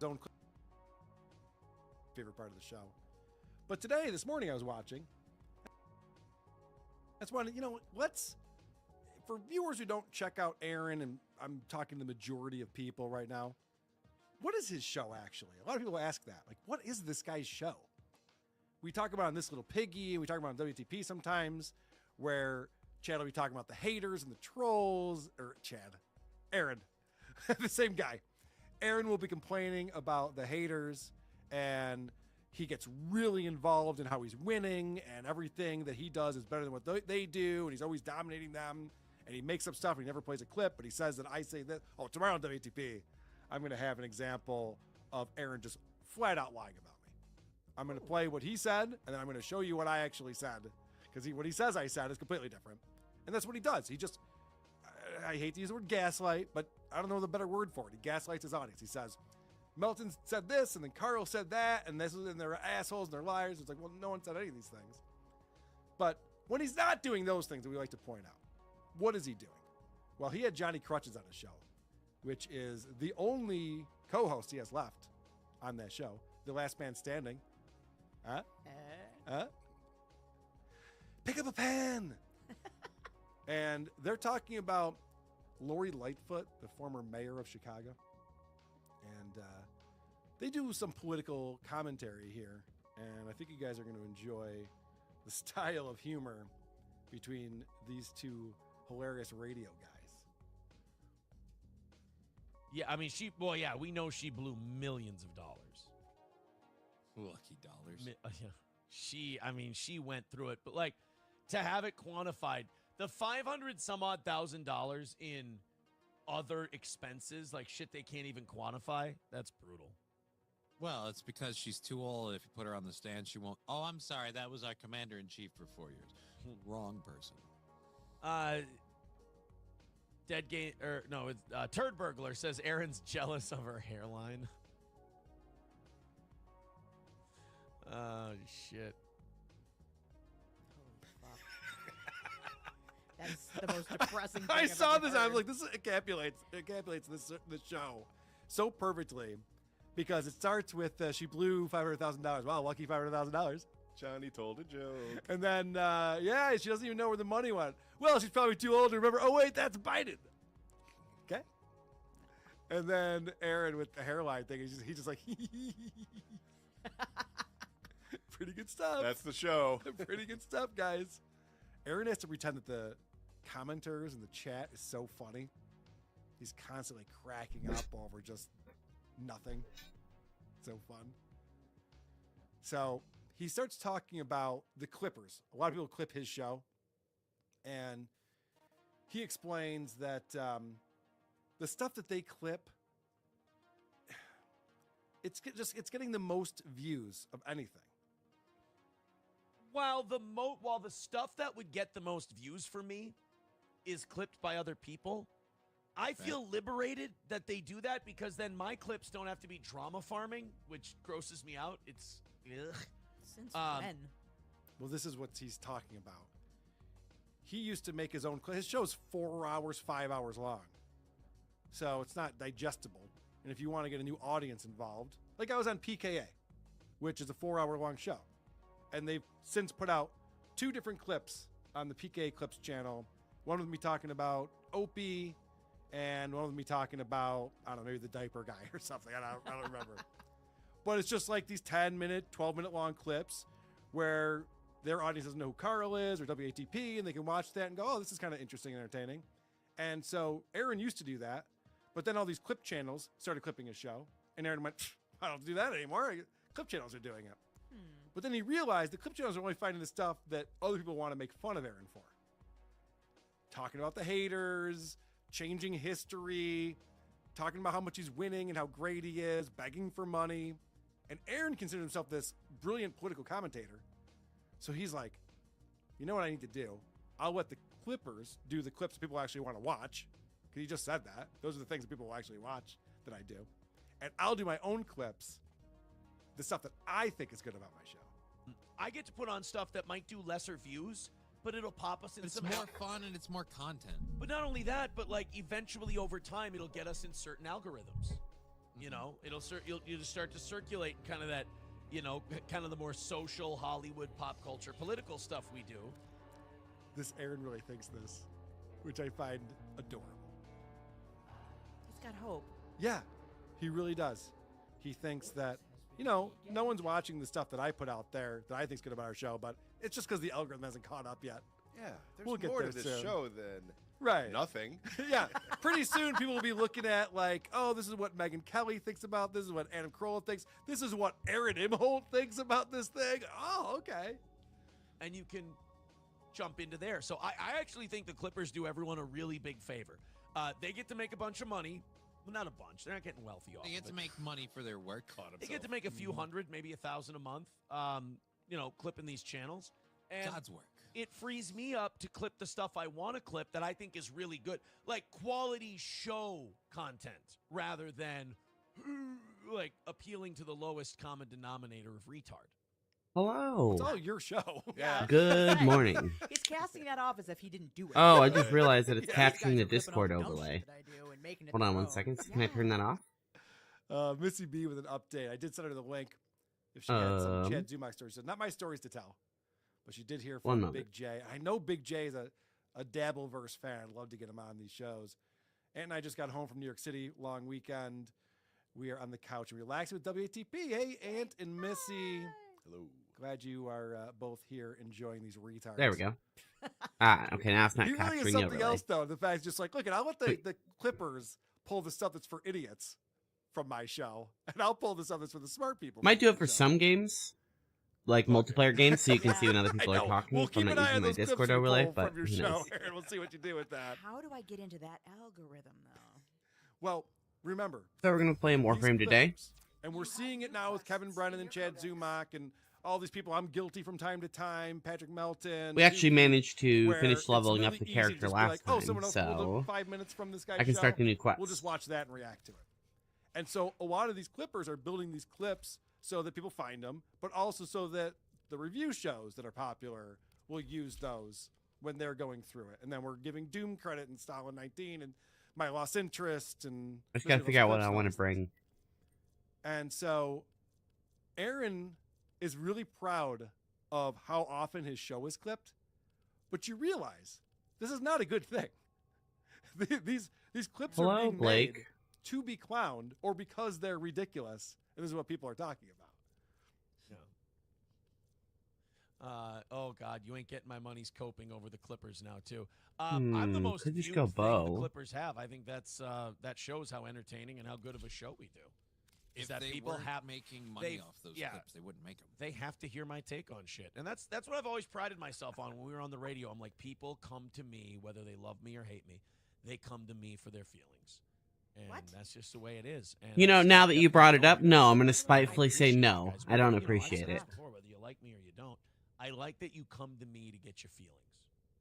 own favorite part of the show. But this morning I was watching. That's one, for viewers who don't check out Aaron, and I'm talking to the majority of people right now, what is his show actually? A lot of people ask that. Like, what is this guy's show? We talk about on This Little Piggy, we talk about on WTP sometimes, where Chad will be talking about the haters and the trolls, or Aaron, the same guy. Aaron will be complaining about the haters, and he gets really involved in how he's winning, and everything that he does is better than what they do, and he's always dominating them, and he makes up stuff, and he never plays a clip, but he says that I say that, tomorrow on WTP, I'm going to have an example of Aaron just flat out lying about me. I'm going to play what he said, and then I'm going to show you what I actually said, because what he says I said is completely different. And that's what he does. He just, I hate to use the word gaslight, but I don't know the better word for it. He gaslights his audience. He says, Melton said this, and then Carl said that, and they're assholes and they're liars. It's like, well, no one said any of these things. But when he's not doing those things that we like to point out, what is he doing? Well, he had Johnny Crutches on his show, which is the only co-host he has left on that show. The last man standing. Pick up a pen. And they're talking about Lori Lightfoot, the former mayor of Chicago. And they do some political commentary here. And I think you guys are going to enjoy the style of humor between these two hilarious radio guys. Yeah, I mean, we know she blew millions of dollars. Lucky dollars. She went through it. But, like, to have it quantified, the $500,000 in other expenses, like shit they can't even quantify, that's brutal. Well, it's because she's too old. If you put her on the stand, she won't. Oh, I'm sorry. That was our commander-in-chief for 4 years. Wrong person. Turd Burglar says Aaron's jealous of her hairline. Oh, shit. Holy fuck. That's the most depressing thing I saw this. Heard. I was like, this encapsulates this show so perfectly, because it starts with she blew $500,000. Wow, lucky $500,000. Johnny told a joke. And then, she doesn't even know where the money went. Well, she's probably too old to remember. Oh, wait, that's Biden. Okay. And then Aaron with the hairline thing, he's just like, pretty good stuff. That's the show. Pretty good stuff, guys. Aaron has to pretend that the commenters in the chat is so funny. He's constantly cracking up over just nothing. So fun. So he starts talking about the Clippers. A lot of people clip his show. And he explains that the stuff that they clip, it's getting the most views of anything. While the stuff that would get the most views for me is clipped by other people, I feel liberated that they do that, because then my clips don't have to be drama farming, which grosses me out. It's ugh. Since when? Well, this is what he's talking about. He used to make his own clip. His show's 4 hours, 5 hours long. So it's not digestible. And if you want to get a new audience involved, like I was on PKA, which is a 4-hour long show. And they've since put out 2 different clips on the PKA Clips channel. One of them me talking about Opie, and one of them me talking about, I don't know, maybe the diaper guy or something. I don't remember. But it's just like these 10-minute, 12-minute long clips where their audience doesn't know who Carl is or WATP, and they can watch that and go, oh, this is kind of interesting and entertaining. And so Aaron used to do that, but then all these clip channels started clipping his show, and Aaron went, I don't do that anymore. Clip channels are doing it. But then he realized the clip channels are only finding the stuff that other people want to make fun of Aaron for. Talking about the haters, changing history, talking about how much he's winning and how great he is, begging for money. And Aaron considered himself this brilliant political commentator. So he's like, you know what I need to do? I'll let the Clippers do the clips people actually want to watch. Because he just said that. Those are the things that people will actually watch that I do. And I'll do my own clips, the stuff that I think is good about my show. I get to put on stuff that might do lesser views, but it'll pop us in some... It's more fun and it's more content. But not only that, but like eventually over time, it'll get us in certain algorithms. You know, you'll just start to circulate kind of that, you know, kind of the more social Hollywood pop culture political stuff we do. This Aaron really thinks this, which I find adorable. He's got hope. Yeah, he really does. He thinks that, you know, no one's watching the stuff that I put out there that I think's good about our show, but it's just because the algorithm hasn't caught up yet. Yeah, there's We'll get more there to this soon. show than Right. nothing. Yeah, pretty soon people will be looking at like, oh, this is what Megyn Kelly thinks about this, is what Adam Carolla thinks, this is what Aaron Imholt thinks about this thing. Oh, okay. And you can jump into there. So I actually think the Clippers do everyone a really big favor. They get to make a bunch of money. Well, not a bunch. They're not getting wealthy off They get of to it. make money for their work. They get to make a few hundred, maybe 1,000 a month, you know, clipping these channels. And God's work. it frees me up to clip the stuff I want to clip that I think is really good, like quality show content rather than like appealing to the lowest common denominator of retard. Hello. It's all your show. Yeah. Good morning. He's casting that off as if he didn't do it. Oh, I just realized that it's Yeah, capturing the These guys are clipping Discord all the dumb overlay. shit that I do and making it Hold their on one own. second. Can I turn that off? Missy B with an update. I did send her the link if she had some Chad Zumock stories. So not my stories to tell, but she did hear One from moment. Big J. I know Big J is a Dabbleverse fan. I'd love to get him on these shows. Ant and I just got home from New York City, long weekend. We are on the couch and relaxing with WATP. Hey, Ant and Missy. Hello. Glad you are both here enjoying these retards. There we go. Okay, now it's not He really capturing is the something overlay. else, though. The fact is just like, look, I'll let Wait. the Clippers pull the stuff that's for idiots from my show, and I'll pull the stuff that's for the smart people. Might do from it for my show. some games, like multiplayer games, so you can see when other people I are know. talking. We'll if I'm keep an not eye on using my those clips Discord you overlay, pull but from your who show, knows? Aaron. We'll see what you do with that. How do I get into that algorithm, though? Well, remember, So we're gonna play these Warframe today. clips, and we're seeing it now with Kevin Brennan and Chad Zumock and all these people. I'm guilty from time to time. Patrick Melton. We actually Zuby, managed to where finish it's leveling really up the easy to character just be last like, oh, time, someone else pulled so up 5 minutes from this guy's I can show. start the new quest. We'll just watch that and react to it. And so a lot of these clippers are building these clips so that people find them, but also so that the review shows that are popular will use those when they're going through it. And then we're giving Doom credit and Stalin 19 and My Lost Interest. And I just gotta those figure out what clips I and want all to bring. And so Aaron is really proud of how often his show is clipped, but you realize this is not a good thing. These clips are Hello, being made Blake. to be clowned or because they're ridiculous, and this is what people are talking about. Oh God, you ain't getting my money's coping over the Clippers now too. I'm the most could just viewed go thing Bo. the Clippers have. I think that's that shows how entertaining and how good of a show we do. Is If that they people weren't have making money they- off those yeah. clips, they wouldn't make them. they have to hear my take on shit, and that's what I've always prided myself on. When we were on the radio, I'm like, people come to me whether they love me or hate me. They come to me for their feelings, and What? that's just the way it is. And You know, I've now said that you brought it up, before, no, I'm gonna I spitefully say appreciate you no. guys, I whether- don't you know, I've appreciate said it. this before, whether you like me or you don't. I like that you come to me to get your feelings.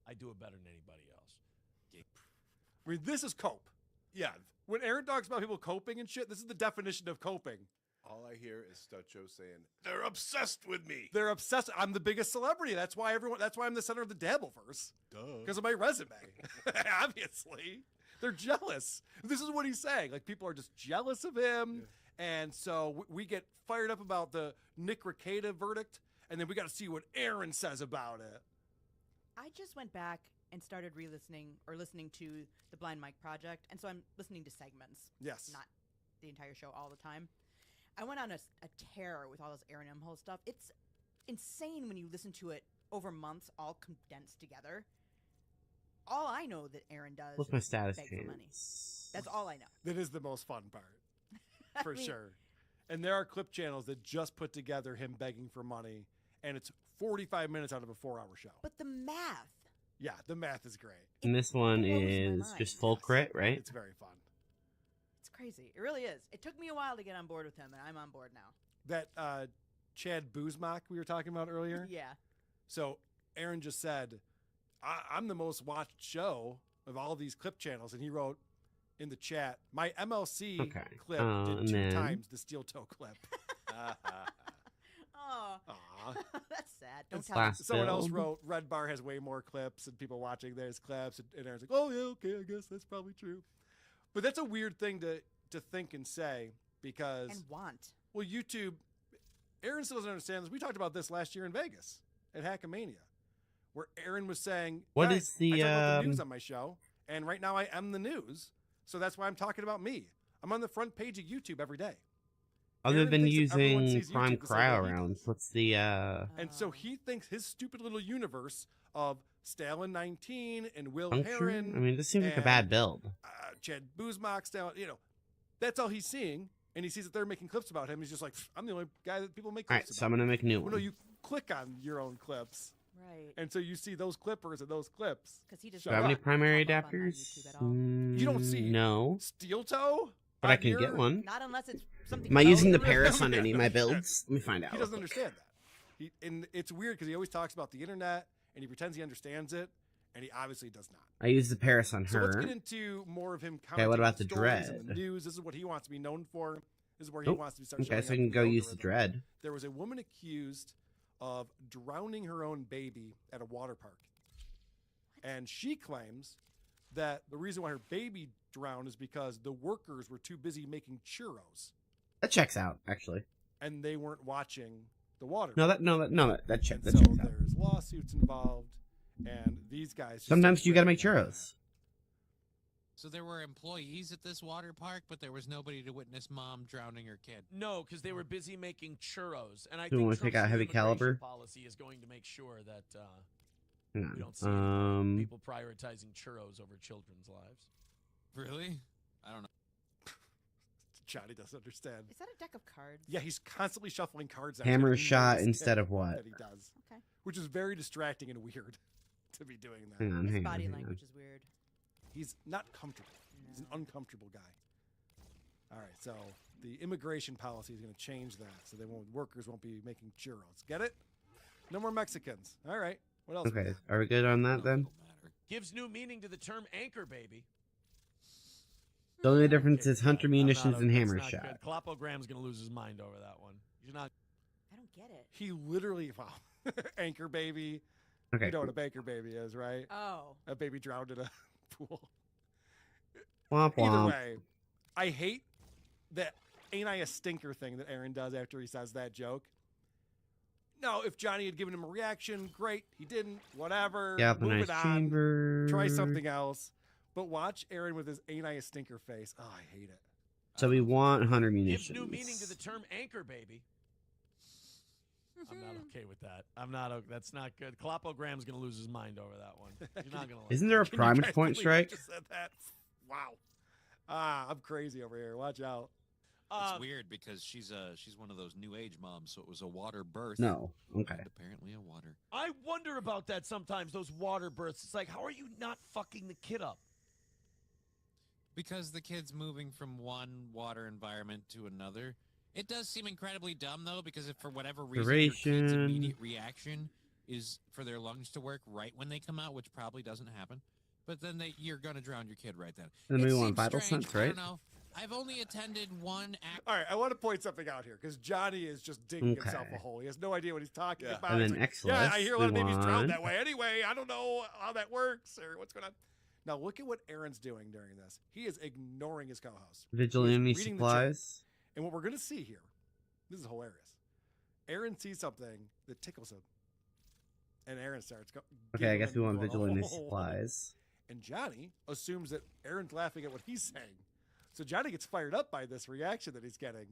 I do it better than anybody else. I mean, this is cope. Yeah. When Aaron talks about people coping and shit, this is the definition of coping. All I hear is Stucho saying, "They're obsessed with me." They're obsessed. I'm the biggest celebrity. That's why I'm the center of the Dabbleverse. Duh. Because of my resume. Obviously. They're jealous. This is what he's saying. Like, people are just jealous of him. And so we get fired up about the Nick Rekieta verdict, and then we got to see what Aaron says about it. I just went back and started listening to the Blind Mike Project, and so I'm listening to segments, Yes. not the entire show all the time. I went on a tear with all this Aaron Imholt stuff. It's insane when you listen to it over months, all condensed together. All I know that Aaron does What's my is status beg for money. change? That's all I know. That is the most fun part, I for mean, sure. And there are clip channels that just put together him begging for money, and it's 45 minutes out of a 4-hour show. But the math. Yeah, the math is great. And this one blows my is mind. just full crit, right? It's very fun. It's crazy. It really is. It took me a while to get on board with him, and I'm on board now. That Chad Buzmak we were talking about earlier. Yeah. So Aaron just said, I'm the most watched show of all these clip channels. And he wrote in the chat, my MLC Okay. clip did and 2 then- times the steel toe clip. Oh, Aw. that's sad. Don't It's tell me. last Someone else build. wrote, Red Bar has way more clips and people watching those clips. And Aaron's like, oh, yeah, okay, I guess that's probably true. But that's a weird thing to think and say. because And want. well, YouTube. Aaron still doesn't understand this. We talked about this last year in Vegas at Hackamania, where Aaron was saying, What "Guys, is the, I talk about the news on my show, and right now I am the news, so that's why I'm talking about me. I'm on the front page of YouTube every day." Other Aaron than thinks that everyone using sees Prime YouTube the same way Cryo he rounds, does. what's the And so he thinks his stupid little universe of Stalin 19 and Will function? Heron, I mean, this seems like a and, bad build. Chad Buzmak, Stalin, that's all he's seeing. And he sees that they're making clips about him. He's just like, I'm the only guy that people make All clips right, so about. I'm gonna make a new Well, no, one. you click on your own clips. Right. And so you see those clippers and those clips. Because he just Do Do I have any Shut up. primary pop up on my adapters? YouTube at all. You don't see No, Steel toe? but I on can your- get one. Not unless it's something. Am I using the Yeah. Paris on any of my builds? Let me find out. He real doesn't quick. understand that. And it's weird because he always talks about the internet and he pretends he understands it, and he obviously does not. I use the Paris on So let's her. get into more of him. Okay, what about commenting the on stories and the Dread? news. This is what he wants to be known for. This is where he Oh, wants to start. Okay, showing so I up can in go use the algorithm. Dread. There was a woman accused of drowning her own baby at a water park. And she claims that the reason why her baby drowned is because the workers were too busy making churros That checks out, actually. and they weren't watching the water. That And checks so out. there's lawsuits involved, and these guys. just Sometimes keep you gotta make ripping on churros. So there were employees at this water park, but there was nobody to witness mom drowning her kid. No, because they were busy making churros, and I Do you think wanna take Trump's out new heavy immigration caliber? policy is going to make sure that Hang we don't see on. people prioritizing churros over children's lives. Really? I don't know. Johnny doesn't understand. Is that a deck of cards? Yeah, he's constantly shuffling cards. out. Hammer He's got shot this instead kit of what? That he does, Okay. which is very distracting and weird to be doing that. Hang on, His hang on, body hang on. language is weird. He's not comfortable. He's an No. uncomfortable guy. All right, so the immigration policy is going to change that, so workers won't be making churros. Get it? No more Mexicans. All right. What else? Okay, are we good on that then? Don't matter. Gives new meaning to the term anchor baby. The only difference is Hunter I'm Munitions not and that's Hammer not Shot. good. Klopogram's going to lose his mind over that one. He's not. I don't get it. He literally, wow, anchor baby. Okay, You know what a banker baby is, right? Oh. A baby drowned in a pool. womp Either womp. way, I hate that "ain't I a stinker" thing that Aaron does after he says that joke. No, if Johnny had given him a reaction, great. He didn't. Whatever. Move Galvanized it on. chamber. Try something else. But watch Aaron with his "ain't I a stinker" face. Oh, I hate it. So we want Hunter Gives Munitions. new meaning to the term anchor baby. I'm not okay with that. That's not good. Klopogram's going to lose his mind over that one. He's not going to. Isn't there a Can you primage guys point believe I strike? just said that? Wow. I'm crazy over here. Watch out. It's weird because she's one of those new age moms, so it was a water birth. No. Okay. And apparently a water. I wonder about that sometimes. Those water births. It's like, how are you not fucking the kid up? Because the kid's moving from one water environment to another. It does seem incredibly dumb, though, because if for whatever reason your kid's Duration. immediate reaction is for their lungs to work right when they come out, which probably doesn't happen, but then you're going to drown your kid right then. And then It we want seems vital strange. sense, I right? don't know. I've only attended one act. All right, I want to point something out here because Johnny is just digging himself a Okay. hole. He has no idea what he's talking Yeah. about. And He's then like, X-List, yeah, I hear a lot of we babies drown want- that way. Anyway, I don't know how that works or what's going on. Now look at what Aaron's doing during this. He is ignoring his co-host. Vigilante He's reading the chat. supplies. And what we're going to see here, this is hilarious. Aaron sees something that tickles him, and Aaron starts going. Okay, I guess we want vigilante supplies. And Johnny assumes that Aaron's laughing at what he's saying. So Johnny gets fired up by this reaction that he's getting.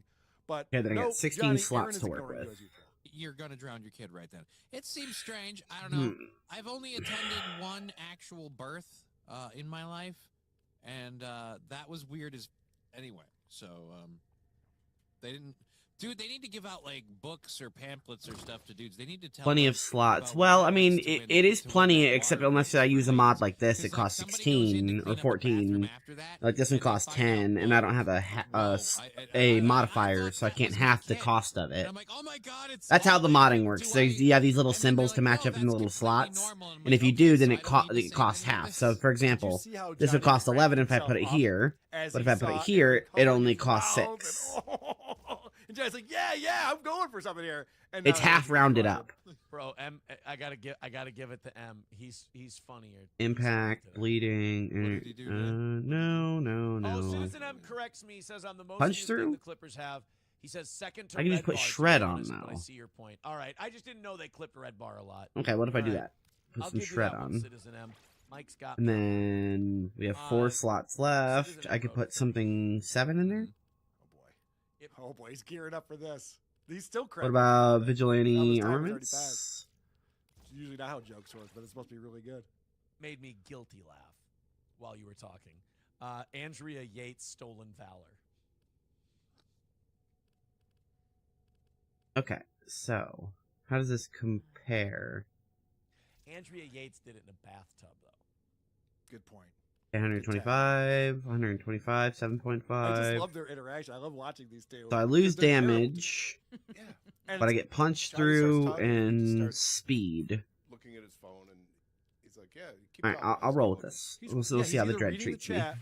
But Okay, then I got no, 16 Johnny, slots Aaron is to work ignoring you with. as usual. You're going to drown your kid right then. It seems strange. I don't know. Hmm. I've only attended one actual birth in my life, and that was weird as anyway. So they didn't. Dude, they need to give out like books or pamphlets or stuff to dudes. They need to tell Plenty them of slots. about Well, what I mean, happens to it is to win plenty, that except water unless birth I use a race. mod like this, it 'Cause, like, costs somebody goes in 16 to or clean up a 14. bathroom after that, Like this one and they costs find 10, out, and I don't oh, have whoa, a I modifier, thought so I that can't was half the legit. cost of it. And I'm like, oh my God, it's That's how the all modding linked works. to There's, a- you have these little and then symbols they're to like, match "No, up in the that's little completely slots, normal." I'm and if like, you do, "Okay, then so it, I don't need to it say costs any of half. this?" So, for example, Did you see how this would Johnny cost 11 if I ramped put it himself up here, as but he if I put it saw here, Aaron it covering only his costs mouth 6. And Johnny's like, yeah, I'm going for something here. And It's now half Aaron's rounded ignoring up. him. Bro, I gotta give it to M. He's funnier. Impact, bleeding. What did he do, No. Oh, Citizen M corrects me. He says I'm the most Punch used thing through? the Clippers have. He says second to I can red just put bar, to be shred on, honest, but I though. see your point. All right, I just didn't know they clipped red bar a lot. Okay, what if I do All right. that? Put I'll some give you shred that one, on. Citizen M. Mike's got And me. then we have 4 slots left. Citizen I could M put something 7 in there. Oh boy, he's gearing up for this. He's still What cracking. about Now this vigilante time has already armaments? passed. It's usually not how jokes work, but it's supposed to be really good. Made me guilty laugh while you were talking. Andrea Yates, Stolen Valor. Okay, so how does this compare? Andrea Yates did it in a bathtub, though. Good point. 125, 125, 7.5. I just love their interaction. I love watching these two. So I lose They're terrible. damage, Yeah. And but I it's- get punched Johnny starts through talking, he just and starts- speed. Looking at his phone, and he's like, "Yeah, keep All right, talking, I'll keep roll with talking." this. he's- We'll yeah, see how he's the either dread reading treats the me. chat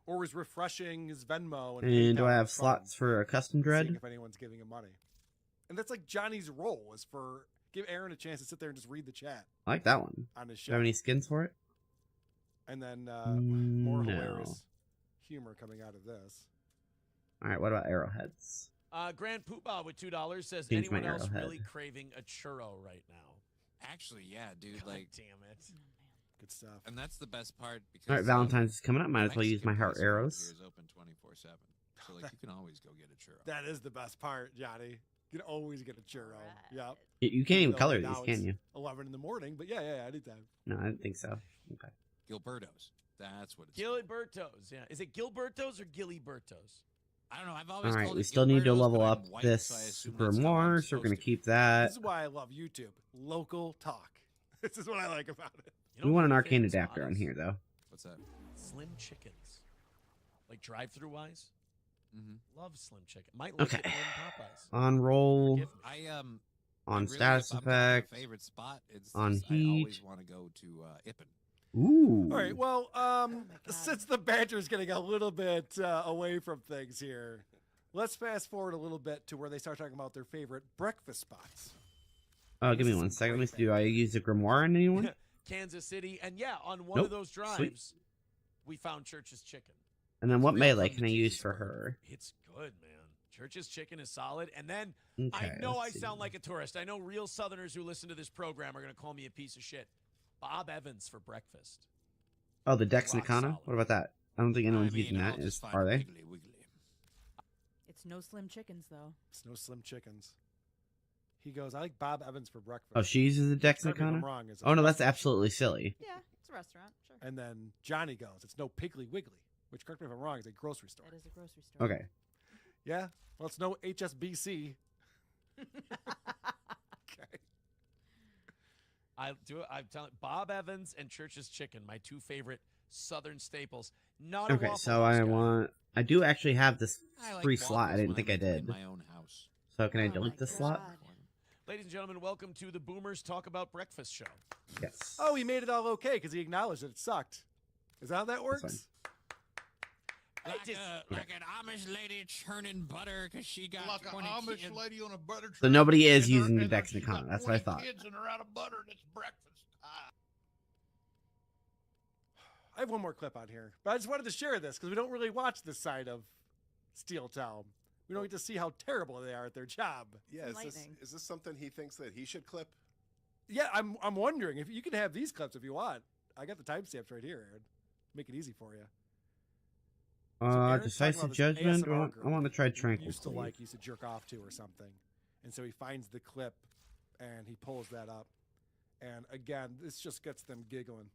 Or is refreshing his Venmo. And PayPal do I on have his phone, slots for a custom seeing dread? if anyone's giving him money. And that's like Johnny's role, is for give Aaron a chance to sit there and just read the chat I like that one. on his Do show. you have any skins for it? And then more No. hilarious humor coming out of this. All right, what about arrowheads? Grand Poobah with $2 says, Change my anyone else arrowhead. really craving a churro right now? Actually, yeah, dude. God Like, damn it. Good stuff. and that's the best part because All right, Valentine's is coming up. Might as well use Mexican my heart place around arrows. here is open 24/7, so like you can always go get a churro. That is the best part, Johnny. You can always get a churro. Alright. Yep. You can't even Though color now these, can it's you? 11 in the morning, but yeah, anytime. No, I didn't think so. Okay. Gilberto's. That's what it's. Gilberto's, yeah. Is it Gilberto's or Gillyberto's? I don't know. I've All always right, called we it still need to Gilberto's, level but I'm up white, this so I assume for that's how I'm more, so we're going supposed to keep This that. is why I love YouTube. Local talk. This is what I like about it. You know We what want an my arcane favorite adapter spot on is? here, though. What's that? Slim Chickens. Like drive-through wise? Mm-hmm. Love Slim Chicken. Might like Okay. it more than Popeyes. On roll, Forgive me. on really, status if I'm picking a effect. favorite spot. It's on just, I heat. always want to go to Ippen. Ooh. All right, well, God. since the banter's getting a little bit away from things here, let's fast forward a little bit to where they start talking about their favorite breakfast spots. Oh, give me This is one some second. Let me great see. Do I use a grimoire on anyone? Kansas City. And yeah, on one Nope. of those drives, Sweet. we found Church's Chicken. And then what we all melee come can I to use Jesus for Burger. her? It's good, man. Church's Chicken is solid. And then Okay, I know I let's see. sound like a tourist. I know real Southerners who listen to this program are going to call me a piece of shit. Bob Evans for breakfast. Oh, the Dex rock Nakana? solid. What about that? I don't think anyone's I mean, using that. I'll just find Are they? Wiggly Wiggly. It's no slim chickens though. It's no Slim Chickens. He goes, I like Bob Evans for breakfast. Oh, she uses the Dex Correct me if I'm Nakana? wrong, it's a Oh, no, that's restaurant. absolutely silly. Yeah, it's a restaurant. Sure. And then Johnny goes, it's no Piggly Wiggly, which, correct me if I'm wrong, is a grocery store. That is a grocery store. Okay. Yeah? Well, it's no HSBC. Okay. I'm telling Bob Evans and Church's Chicken, my two favorite Southern staples. Not a Okay, Waffle so House I guy. want... I do actually have this I like free slot. I waffles didn't when think I I'm did. in my own house. So can I Oh my delete this slot? God. Ladies and gentlemen, welcome to the Boomers Talk About Breakfast show. Yes. Oh, he made it all okay because he acknowledged that it sucked. Is that how that works? fine. Like an Amish lady churning butter because she got Like an 20 Amish kids. lady on a butter So truck, nobody is and her- using the and her- Dex she's Nakana. got That's what I 20 thought. Kids and they're out of butter and it's breakfast. I have one more clip on here, but I just wanted to share this because we don't really watch this side of Steel Town. We don't get to see how terrible they are at their job. Yeah, Enlightening. is this something he thinks that he should clip? Yeah, I'm wondering if you can have these clips if you want. I got the timestamps right here, Aaron. Make it easy for you. Aaron's talking about Decisive this Judgment. ASMR I girl want to try who Tranquil used to Sleep. used to jerk off to or something, and so he finds the clip, and he pulls that up, and again, this just gets them giggling.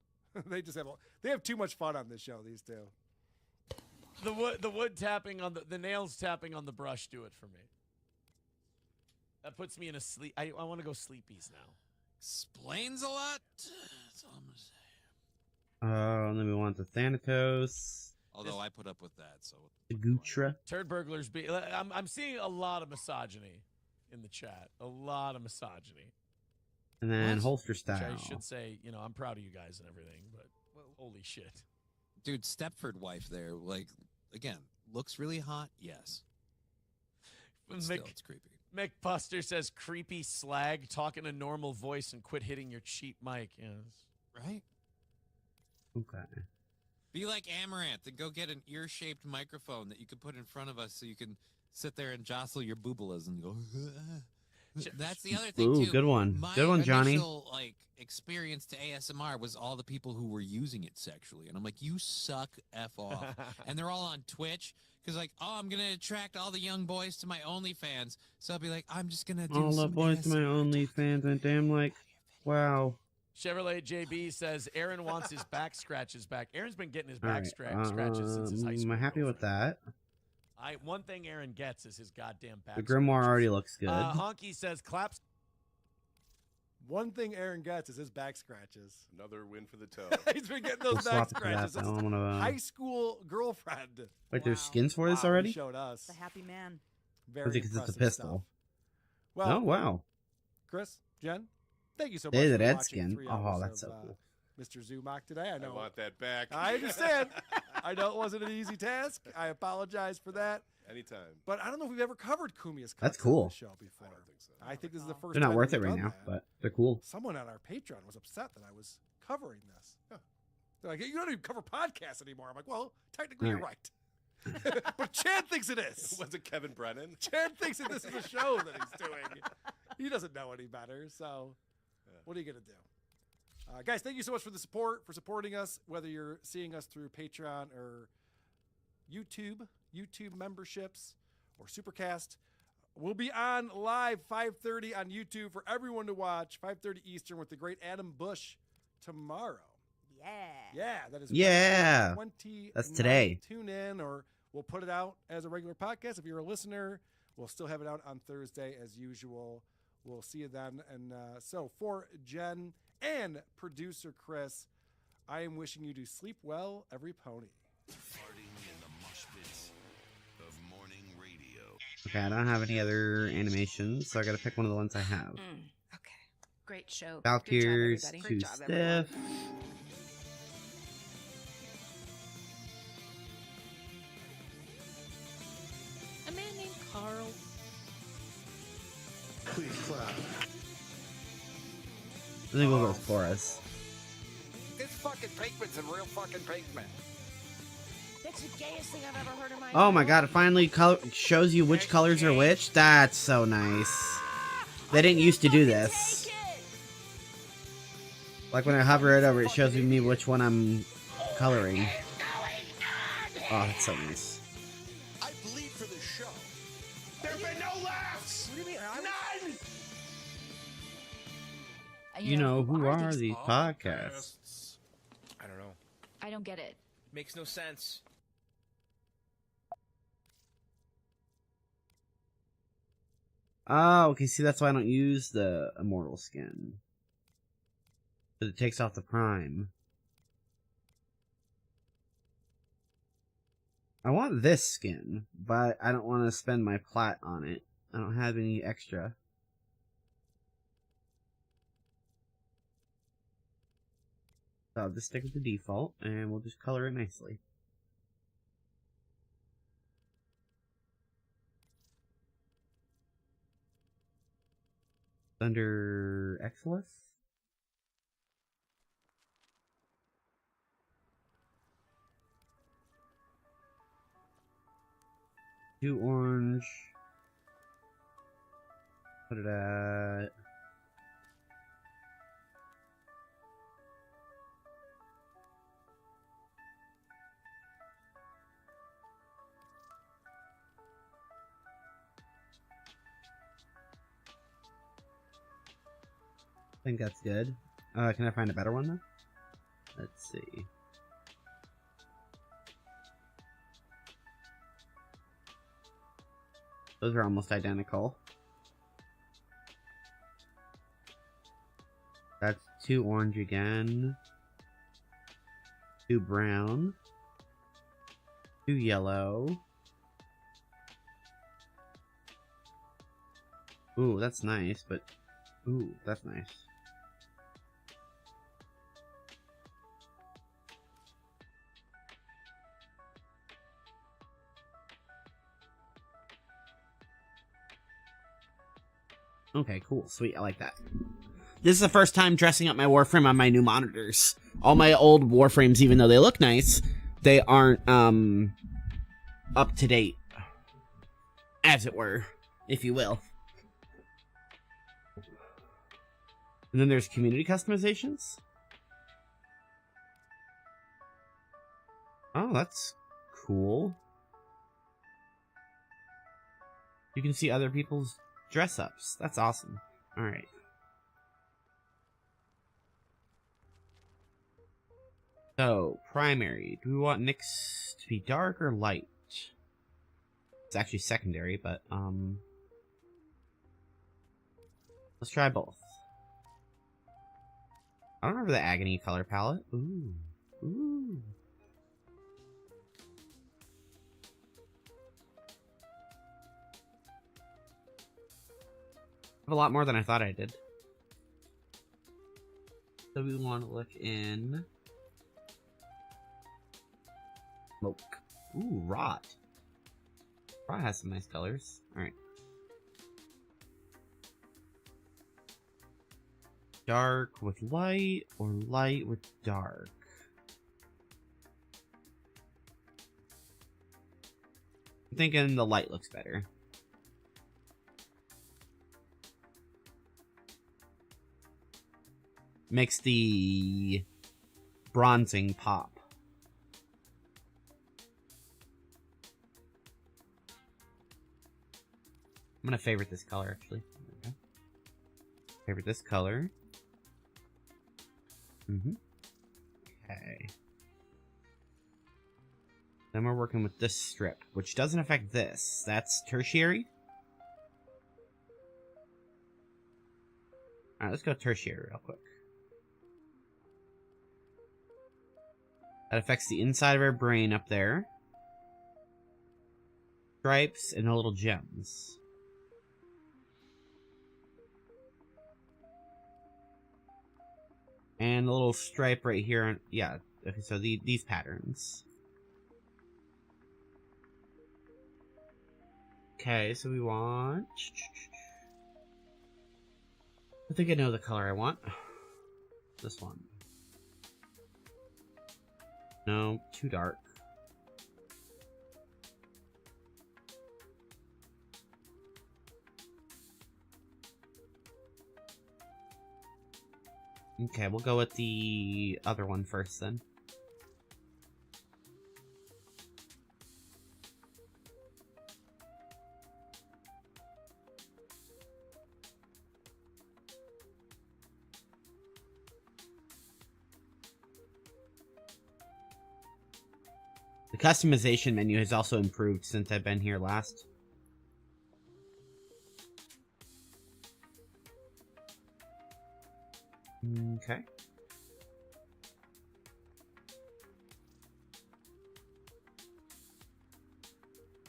They have too much fun on this show. These two. The wood tapping on the nails tapping on the brush do it for me. That puts me in a sleep. I want to go sleepies now. Explains a lot. That's all I'm gonna say. And then we want the Thanatos, Although I put up with that, so the Gutra. Turd burglars be. I'm seeing a lot of misogyny in the chat. A lot of misogyny. And then What? holster Which style. I should say, I'm proud of you guys and everything, but holy shit. dude, Stepford wife there, like again, looks really hot. Yes, but still, it's creepy. Mick Buster says creepy slag, talking a normal voice and quit hitting your cheap mic. Yes. Right? Okay. Be like Amaranth and go get an ear-shaped microphone that you can put in front of us so you can sit there and jostle your boobalas and go. That's the other thing, Ooh, too. good one. My Good one, Johnny. initial, experience to ASMR was all the people who were using it sexually. And I'm like, you suck F off. And they're all on Twitch. Because, I'm going to attract all the young boys to my OnlyFans. So I'll be like, I'm just going to do All the some boys to my ASMR. OnlyFans, and damn, wow. Chevrolet JB says Aaron wants his back scratches back. Aaron's been getting his All back right, scratches since his high school. I'm happy with girlfriend. that. One thing Aaron gets is his goddamn back. The grimoire scratches. already looks good. Honky says claps. One thing Aaron gets is his back scratches. Another win for the toe. He's been getting We'll those swap back it for that. scratches. Though. That's I'm his gonna, high school girlfriend. Wait, there's Wow. skins for this Wow, already? He showed us. The happy man. Very Because it's a impressive pistol. stuff. Well, Oh, wow. Chris, Jen, thank you so much There's for a red watching skin. 3 Oh, hours that's of, so cool. Mr. Zumach today. I I know. want that back. I understand. I know it wasn't an easy task. I apologize for that. Anytime. But I don't know if we've ever covered Kumia's cuts That's on cool. the show before. I don't think so. I think this is the first They're not time worth that it we've right done now, that. but they're cool. Someone on our Patreon was upset that I was covering this. They're like, you don't even cover podcasts anymore. I'm like, well, technically you're right. But Chad thinks it is. Was it Kevin Brennan? Chad thinks that this is a show that he's doing. He doesn't know any better. So what are you going to do? Guys, thank you so much for the support, for supporting us, whether you're seeing us through Patreon or YouTube memberships or Supercast. We'll be on live 5:30 on YouTube for everyone to watch, 5:30 Eastern with the great Adam Bush tomorrow. Yeah. Yeah, that is Yeah. 20. That's today. Tune in, or we'll put it out as a regular podcast. If you're a listener, we'll still have it out on Thursday as usual. We'll see you then. And so for Jen and producer Chris, I am wishing you to sleep well, every pony. Farting in the mosh pits of morning radio. Okay, I don't have any other animations, so I gotta pick one of the ones I have. Okay. Great show. Valkyries, Good job, too everybody. Great job, everyone. stiff. A man named Carl. Please clap. I think we'll go with chorus. This fucking Pinkman's a real fucking Pinkman. That's the gayest thing I've ever heard in my Oh my god, it finally shows you which colors are which. That's so nice. They didn't used to do this. Like when I hover it over, it shows me which one I'm coloring. Oh, that's so nice. I bleed for this show. There've been no laughs. What do you mean? None. You know, who are these podcasts? I don't know. I don't get it. Makes no sense. Oh, okay, see, that's why I don't use the immortal skin. But it takes off the prime. I want this skin, but I don't want to spend my plat on it. I don't have any extra. So I'll just stick with the default, and we'll just color it nicely. Under Exilus? Do orange. Put it at... I think that's good. Can I find a better one though? Let's see. Those are almost identical. That's 2 orange again. 2 brown. 2 yellow. Ooh, that's nice, but... Ooh, that's nice. Okay, cool. Sweet. I like that. This is the first time dressing up my Warframe on my new monitors. All my old Warframes, even though they look nice, they aren't up to date, as it were, if you will. And then there's community customizations. Oh, that's cool. You can see other people's dress-ups. That's awesome. Alright. So, primary. Do we want Nyx to be dark or light? It's actually secondary, but, let's try both. I don't remember the Agony color palette. Ooh. Ooh. I have a lot more than I thought I did. So we want to look in... Smoke. Ooh, Rot. Rot has some nice colors. Alright. Dark with light, or light with dark? I'm thinking the light looks better. Makes the bronzing pop. I'm gonna favorite this color, actually. Okay. Favorite this color. Okay. Then we're working with this strip, which doesn't affect this. That's tertiary. Alright, let's go tertiary real quick. That affects the inside of our brain up there. Stripes and the little gems. And a little stripe right here. Yeah, okay, so these patterns. Okay, so we want... I think I know the color I want. This one. No, too dark. Okay, we'll go with the other one first then. The customization menu has also improved since I've been here last. Okay.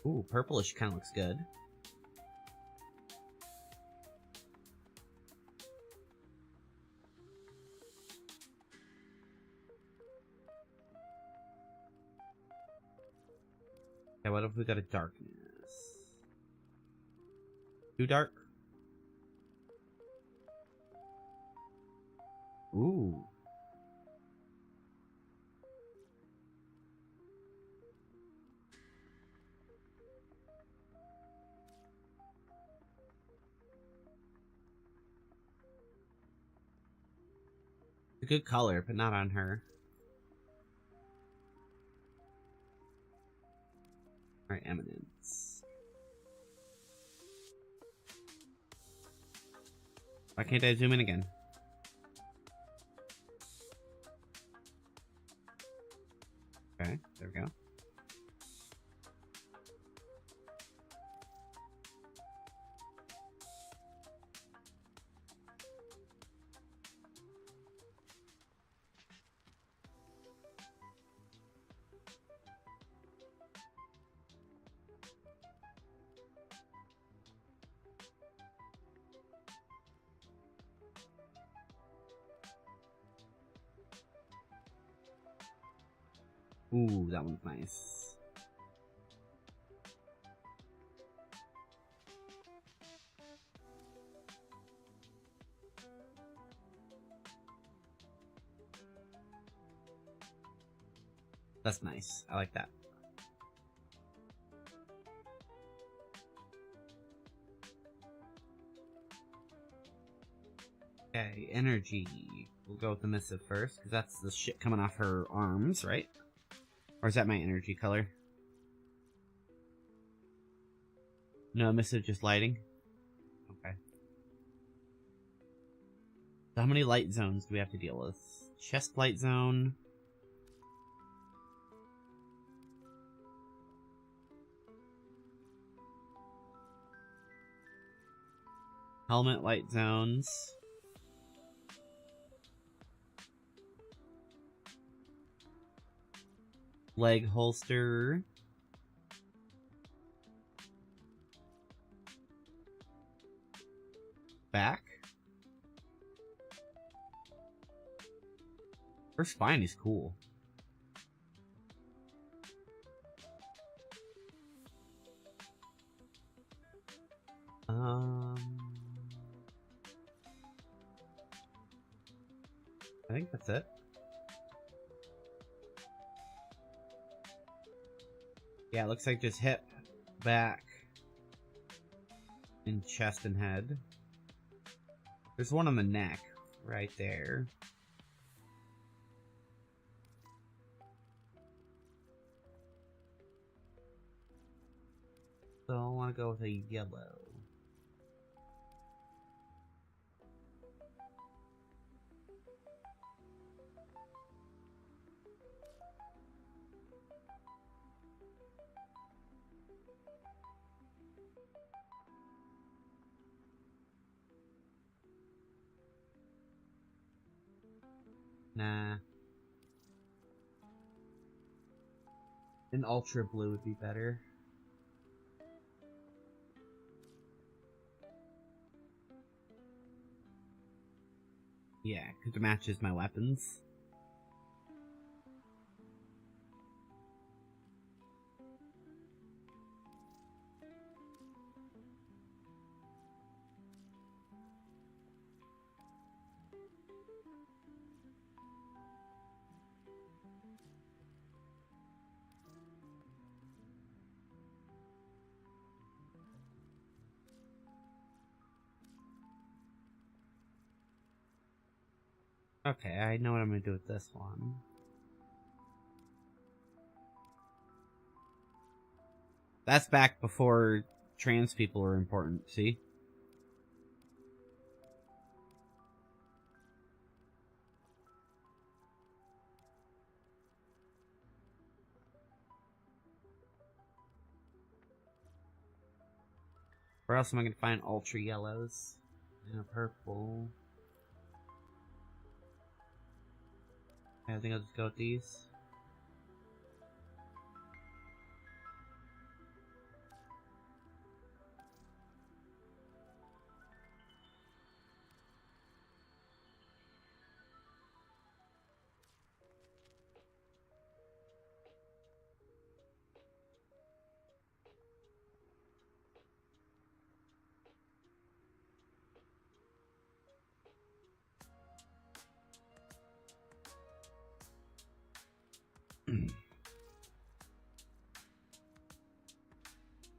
Ooh, purplish kind of looks good. Okay, what if we got a darkness? Too dark? Ooh. A good color, but not on her. Alright, Eminence. Why can't I zoom in again? Okay, there we go. Ooh, that one's nice. That's nice. I like that. Okay, energy. We'll go with the missive first, because that's the shit coming off her arms, right? Or is that my energy color? No, missive just lighting? Okay. So how many light zones do we have to deal with? Chest light zone. Helmet light zones. Leg holster. Back. Her spine is cool. I think that's it. Yeah, it looks like just hip, back, and chest and head. There's one on the neck, right there. So I want to go with a yellow. Nah. An ultra blue would be better. Yeah, because it matches my weapons. Okay, I know what I'm gonna do with this one. That's back before trans people were important, see? Where else am I gonna find ultra yellows? And a purple. I think I'll just go with these.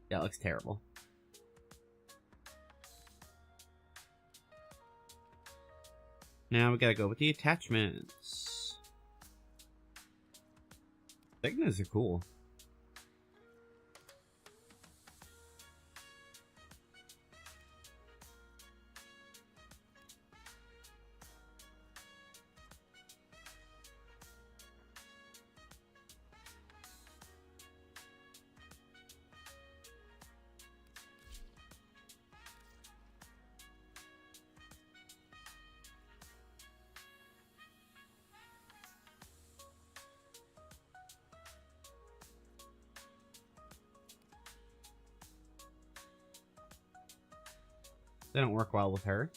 Yeah, it looks terrible. Now we gotta go with the attachments. Signas are cool. They don't work well with her.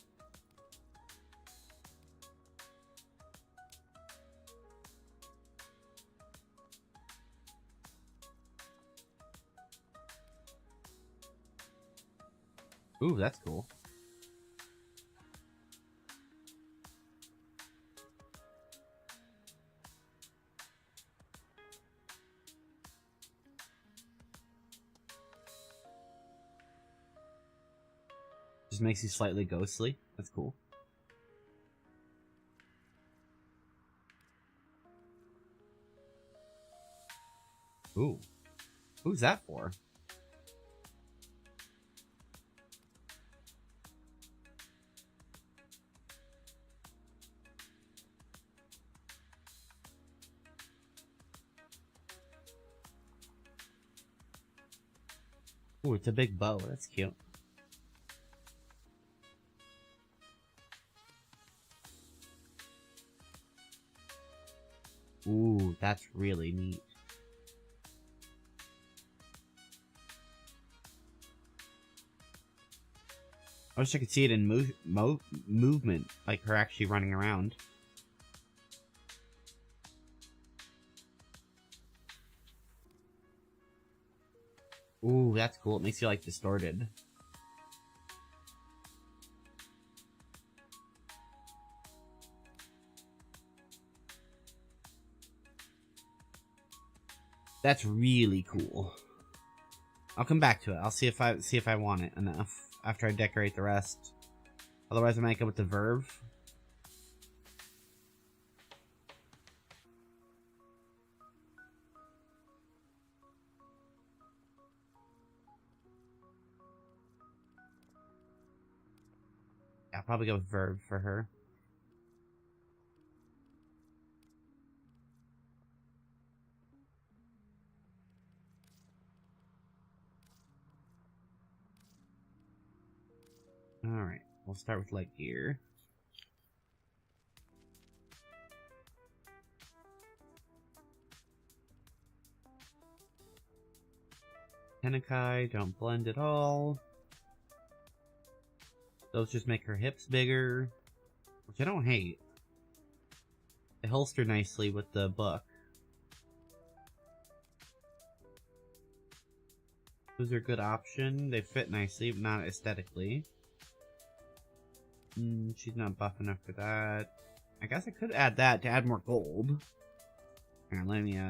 Ooh, that's cool. just makes you slightly ghostly. That's cool. Ooh. Who's that for? Ooh, it's a big bow. That's cute. Ooh, that's really neat. I wish I could see it in movement, like her actually running around. Ooh, that's cool. It makes you, like, distorted. That's really cool. I'll come back to it. I'll see if I want it enough after I decorate the rest. Otherwise, I might go with the Verve. Yeah, I'll probably go with Verve for her. Alright, we'll start with leg gear. Tenakai, don't blend at all. Those just make her hips bigger, which I don't hate. They holster nicely with the book. Those are a good option. They fit nicely, but not aesthetically. She's not buff enough for that. I guess I could add that to add more gold. Hang on, let me,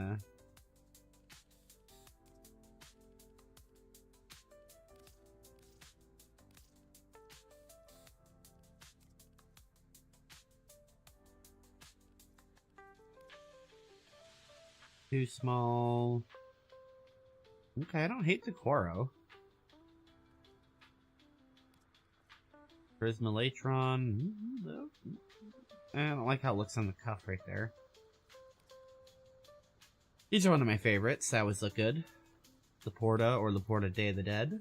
too small. Okay, I don't hate the Quoro. Prismalatron. I don't like how it looks on the cuff right there. These are one of my favorites. That always look good. Laporta or Laporta Day of the Dead.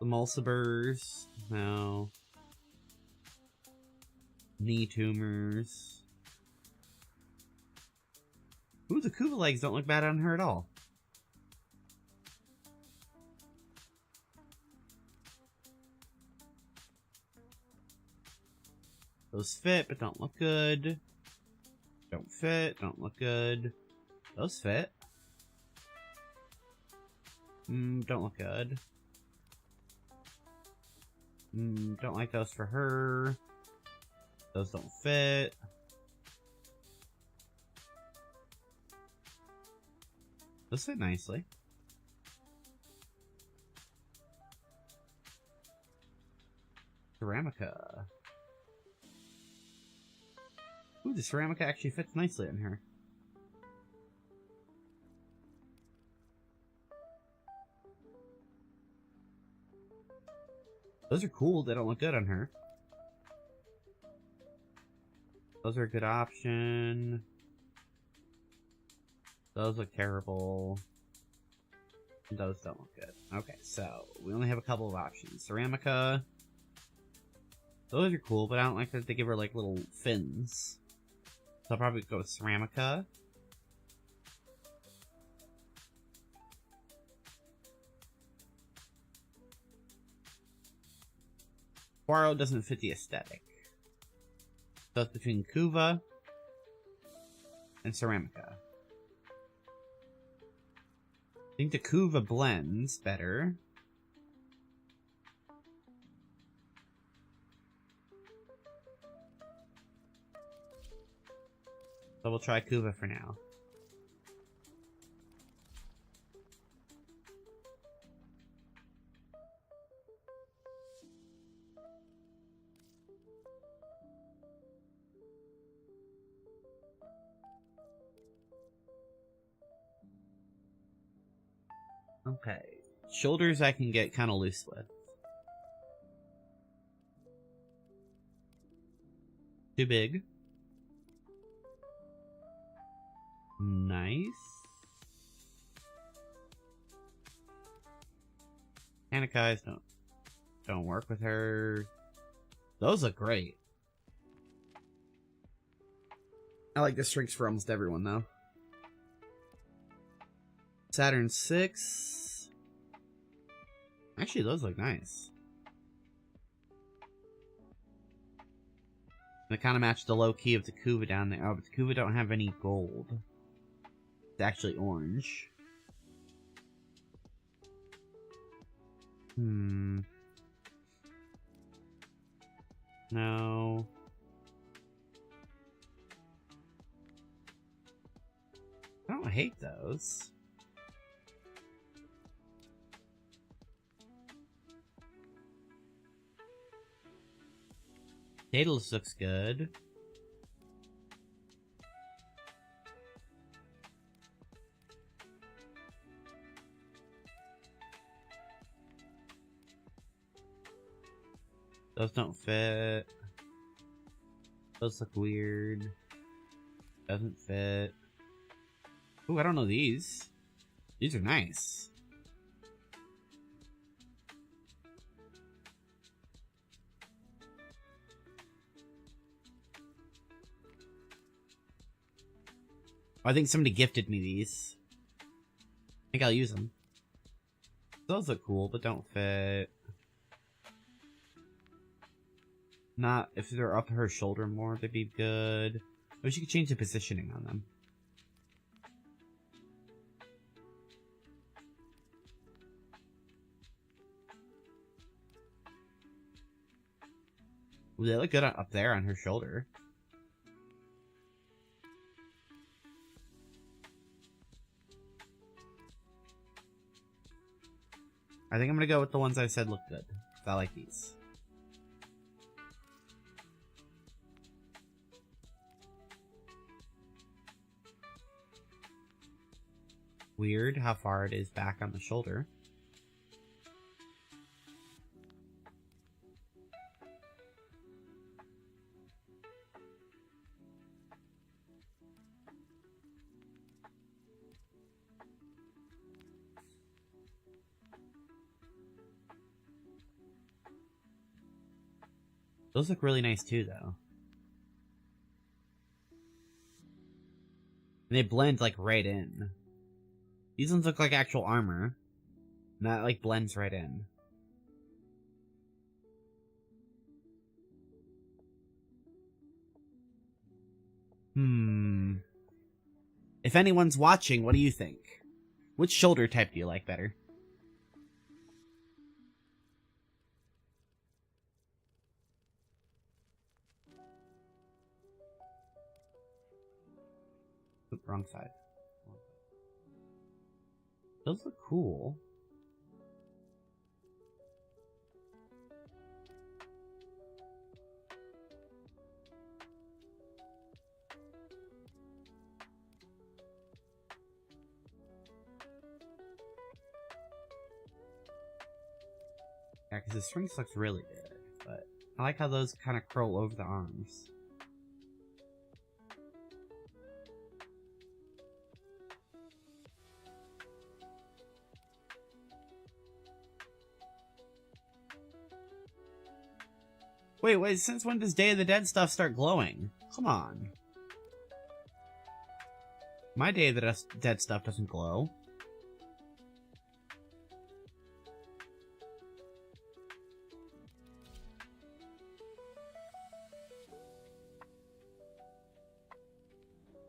The Mulcibers. No. Knee tumors. Ooh, the Kuva legs don't look bad on her at all. Those fit, but don't look good. Don't fit, don't look good. Those fit. Don't look good. Don't like those for her. Those don't fit. Those fit nicely. Ceramica. Ooh, the Ceramica actually fits nicely in her. Those are cool, they don't look good on her. Those are a good option. Those look terrible. Those don't look good. Okay, so we only have a couple of options. Ceramica. Those are cool, but I don't like that they give her like little fins. So I'll probably go with Ceramica. Quoro doesn't fit the aesthetic. So it's between Kuva and Ceramica. I think the Kuva blends better. So we'll try Kuva for now. Okay. Shoulders I can get kind of loose with. Too big. Nice. Panic eyes don't work with her. Those look great. I like the strings for almost everyone though. Saturn 6. Actually, those look nice. They kind of match the low key of Takuba down there. Oh, but Takuba don't have any gold. It's actually orange. No. I don't hate those. Daedalus looks good. Those don't fit. Those look weird. Doesn't fit. Ooh, I don't know these. These are nice. I think somebody gifted me these. I think I'll use them. Those look cool, but don't fit. Not if they're up her shoulder more, they'd be good. I wish you could change the positioning on them. Ooh, they look good up there on her shoulder. I think I'm gonna go with the ones I said look good. I like these. Weird how far it is back on the shoulder. Those look really nice too, though. And they blend like right in. These ones look like actual armor. And that like blends right in. If anyone's watching, what do you think? Which shoulder type do you like better? Oop, wrong side. Those look cool. Yeah, because the strings looks really good, but I like how those kind of curl over the arms. Wait, since when does Day of the Dead stuff start glowing? Come on. My Day of the Dead stuff doesn't glow.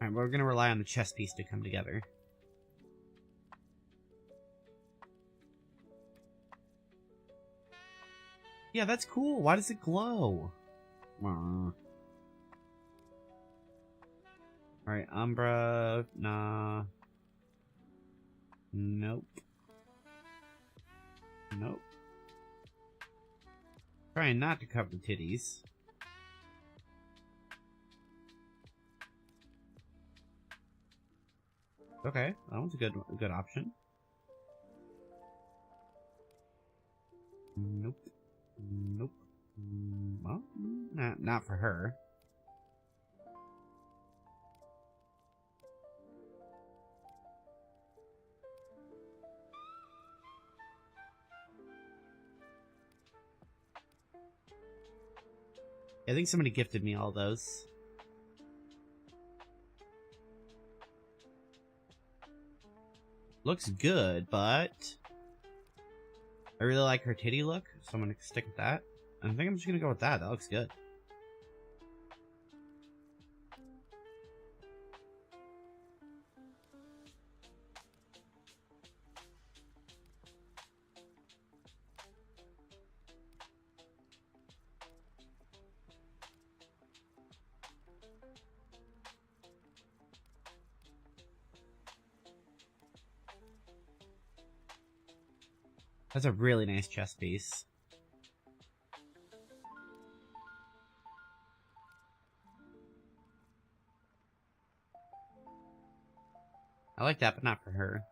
Alright, we're gonna rely on the chest piece to come together. Yeah, that's cool. Why does it glow? Alright, Umbra. Nah. Nope. Nope. Trying not to cover the titties. Okay, that one's a good option. Nope. Nope. Well, not for her. I think somebody gifted me all those. Looks good, but I really like her titty look, so I'm gonna stick with that. I think I'm just gonna go with that. That looks good. That's a really nice chest piece. I like that, but not for her.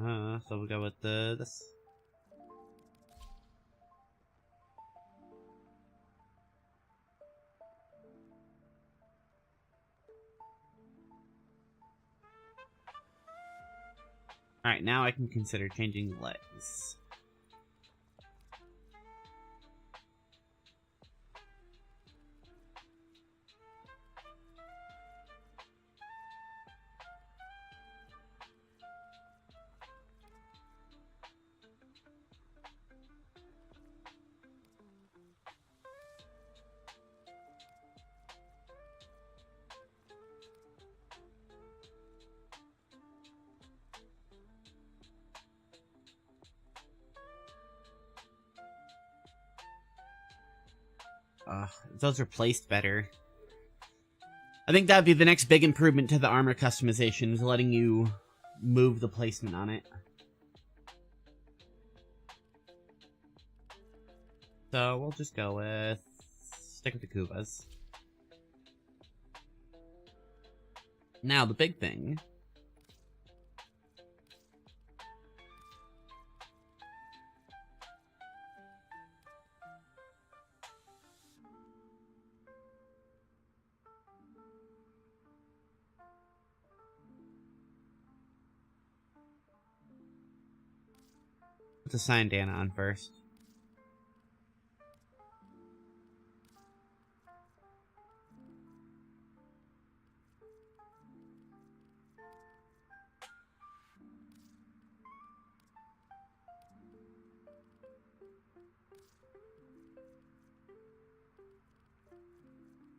So we'll go with this. Alright, now I can consider changing the legs. If those are placed better. I think that'd be the next big improvement to the armor customization, is letting you move the placement on it. So we'll just go with... stick with the Kubas. Now, the big thing... Let's assign Dana on first.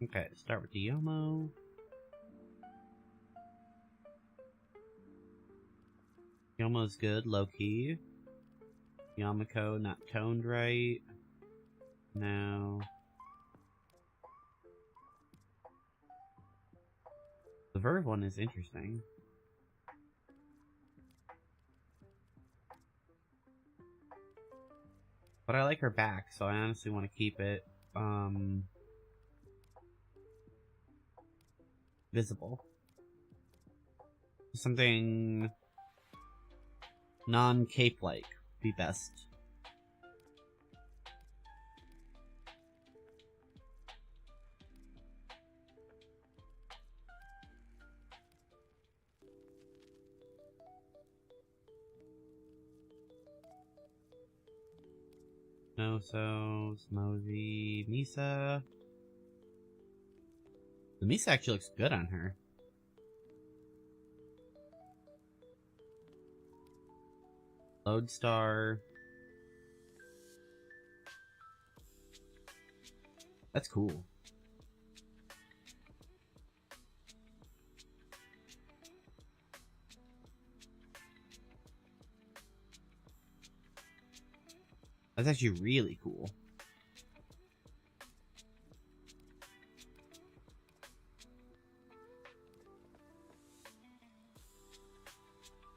Okay, start with the Yomo. Yomo's good, low-key. Yamako not toned right. Now... the Verve one is interesting. But I like her back, so I honestly want to keep it, visible. Something non-cape-like would be best. No, so Smosey, Misa. The Misa actually looks good on her. Lodestar. That's cool. That's actually really cool.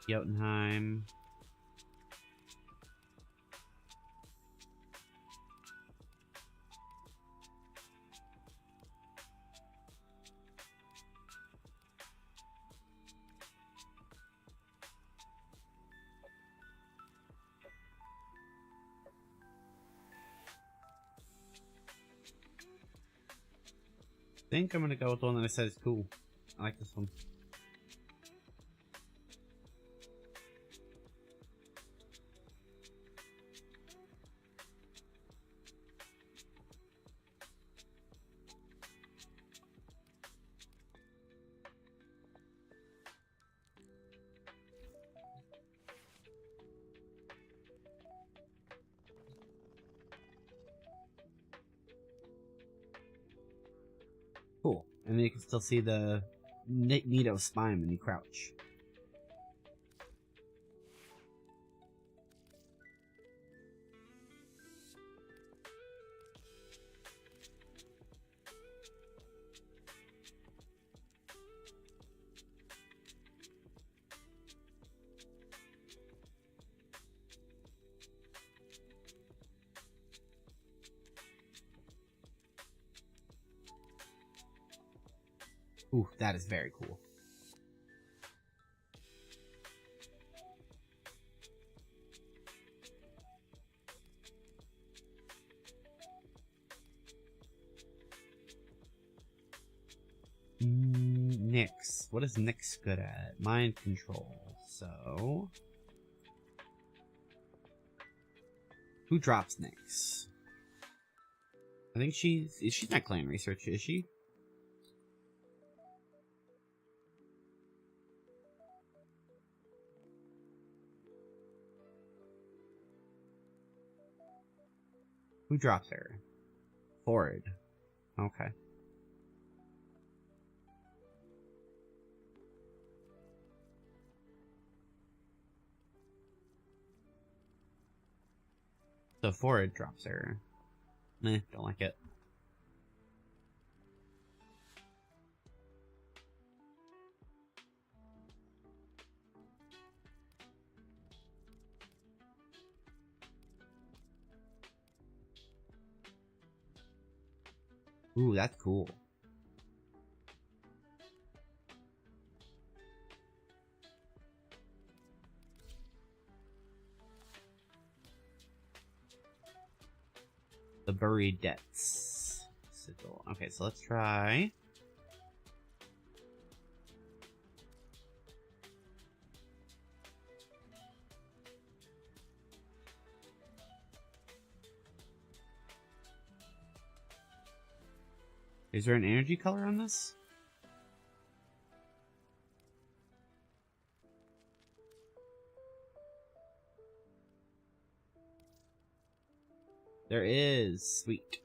Jotunheim. think I'm gonna go with the one that I said is cool. I like this one. Cool. And then you can still see the Nito spine when you crouch. Ooh, that is very cool. Nyx. What is Nyx good at? Mind control. So... who drops Nyx? I think she's not clan research, is she? Who drops her? Ford. Okay. So Ford drops her. Meh, don't like it. Ooh, that's cool. The buried debts sigil. Okay, so let's try. Is there an energy color on this? There is. Sweet.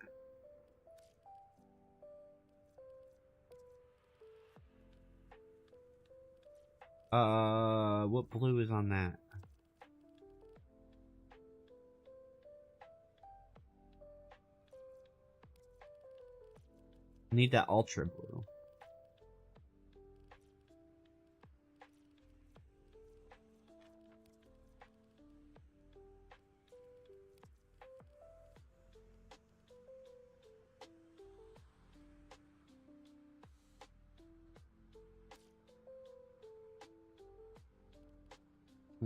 What blue is on that? Need that ultra blue.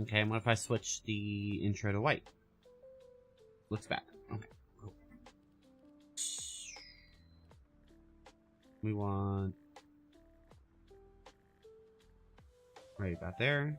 Okay, and what if I switch the intro to white? Looks bad. Okay, cool. We want... right about there.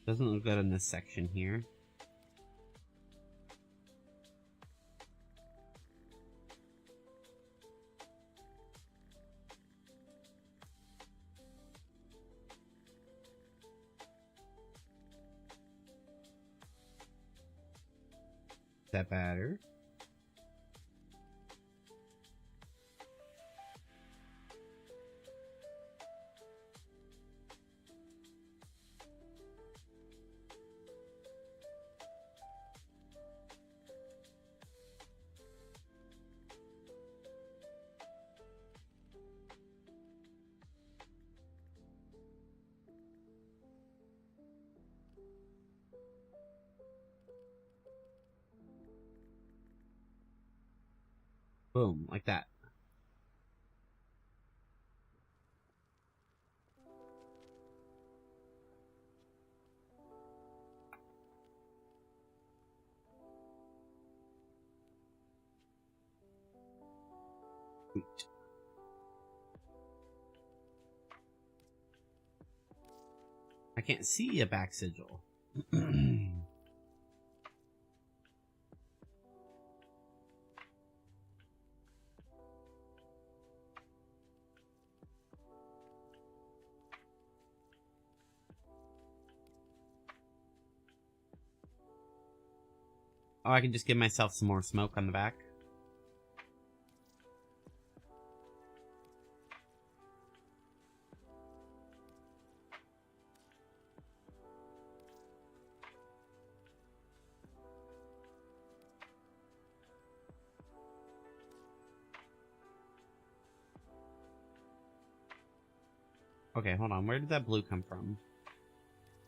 Doesn't look good in this section here. that better? Boom, like that. Sweet. I can't see a back sigil. Oh, I can just give myself some more smoke on the back. Okay, hold on. Where did that blue come from?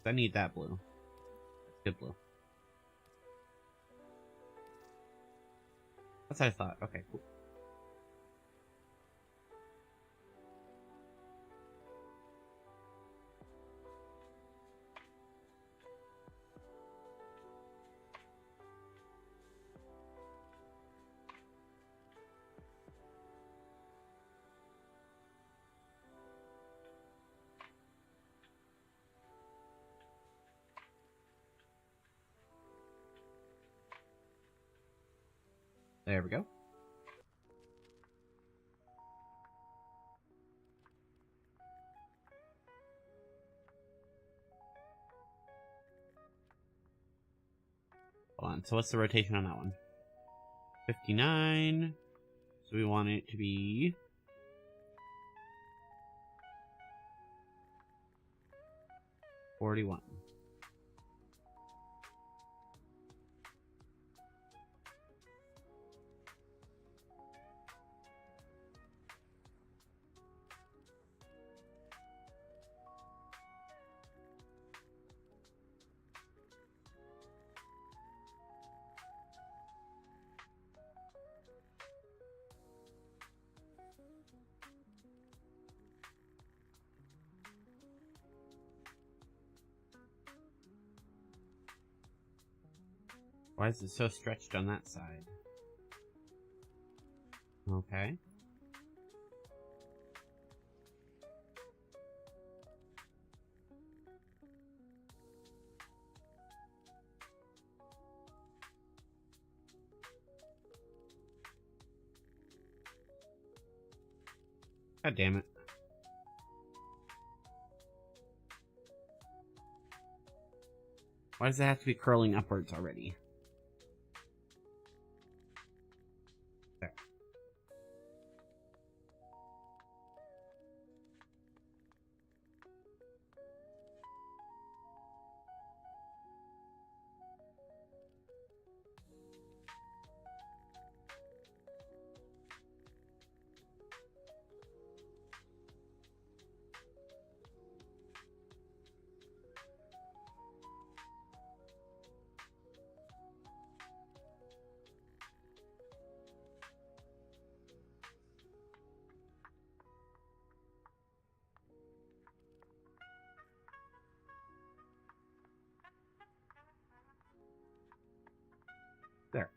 I need that blue. Good blue. That's what I thought. Okay, cool. There we go. Hold on. So what's the rotation on that one? 59. So we want it to be 41. Why is it so stretched on that side? Okay. God damn it. Why does it have to be curling upwards already? There. There.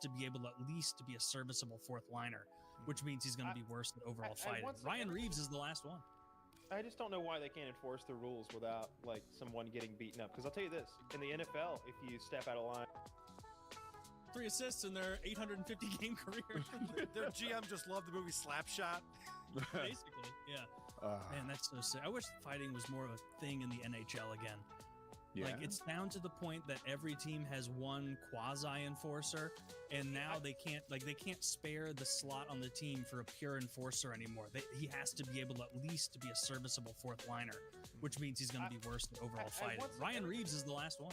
To be able to at least to be a serviceable fourth liner, which means he's going to be worse at overall fighting. Ryan Reeves is the last one. I just don't know why they can't enforce the rules without like someone getting beaten up. Because I'll tell you this: in the NFL, if you step out of line, 3 assists in their 850 game career. Their GM just loved the movie Slapshot. Basically, yeah. Man, that's so sick. I wish fighting was more of a thing in the NHL again. Yeah. Like, it's down to the point that every team has one quasi-enforcer, and now they can't spare the slot on the team for a pure enforcer anymore. He has to be able to at least be a serviceable fourth liner, which means he's going to be worse than overall fighting. Ryan Reeves is the last one.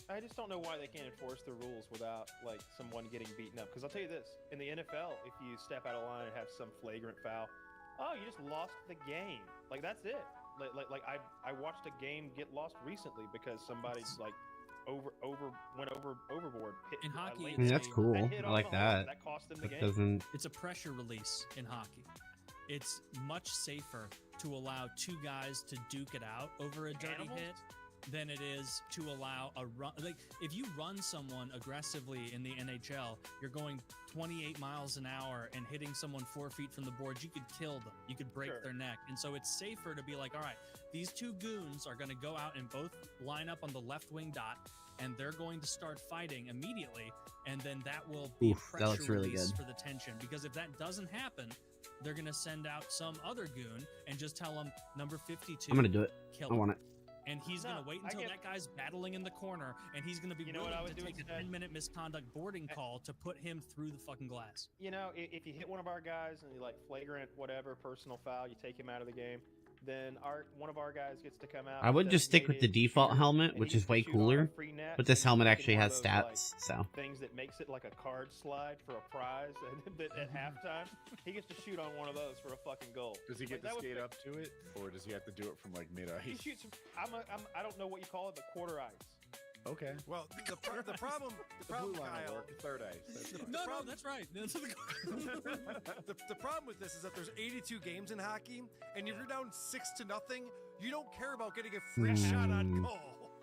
I just don't know why they can't enforce the rules without like someone getting beaten up. Because I'll tell you this: in the NFL, if you step out of line and have some flagrant foul, oh, you just lost the game. Like that's it. Like I watched a game get lost recently because somebody like went overboard. In hockey, I mean, that's cool. I like that. That cost them the game. Doesn't... It's a pressure release in hockey. It's much safer to allow 2 guys to duke it out over a dirty hit than it is to allow a run. Like, if you run someone aggressively in the NHL, you're going 28 miles an hour and hitting someone 4 feet from the boards, you could kill them. You could break their neck. And so it's safer to be like, all right, these 2 goons are going to go out and both line up on the left wing dot, and they're going to start fighting immediately. And then that will be pressure release for the tension. Because if that doesn't happen, they're going to send out some other goon and just tell them, number 52, I'm going to do it. Kill I want it. And he's going to wait until that guy's battling in the corner, and he's going to be willing to take a 10-minute misconduct boarding call to put him through the fucking glass. You know, if you hit one of our guys and you like flagrant whatever personal foul, you take him out of the game. Then one of our guys gets to come out. I would just stick with the default helmet, which is way cooler. But this helmet actually has stats, so. Things that makes it like a card slide for a prize, and at halftime, he gets to shoot on one of those for a fucking goal. Does he get to skate up to it, or does he have to do it from like mid-ice? He shoots. I don't know what you call it, but quarter ice. Okay. Well, the problem, Kyle, third ice. No, that's right. The problem with this is that there's 82 games in hockey, and if you're down 6-0, you don't care about getting a free shot on goal.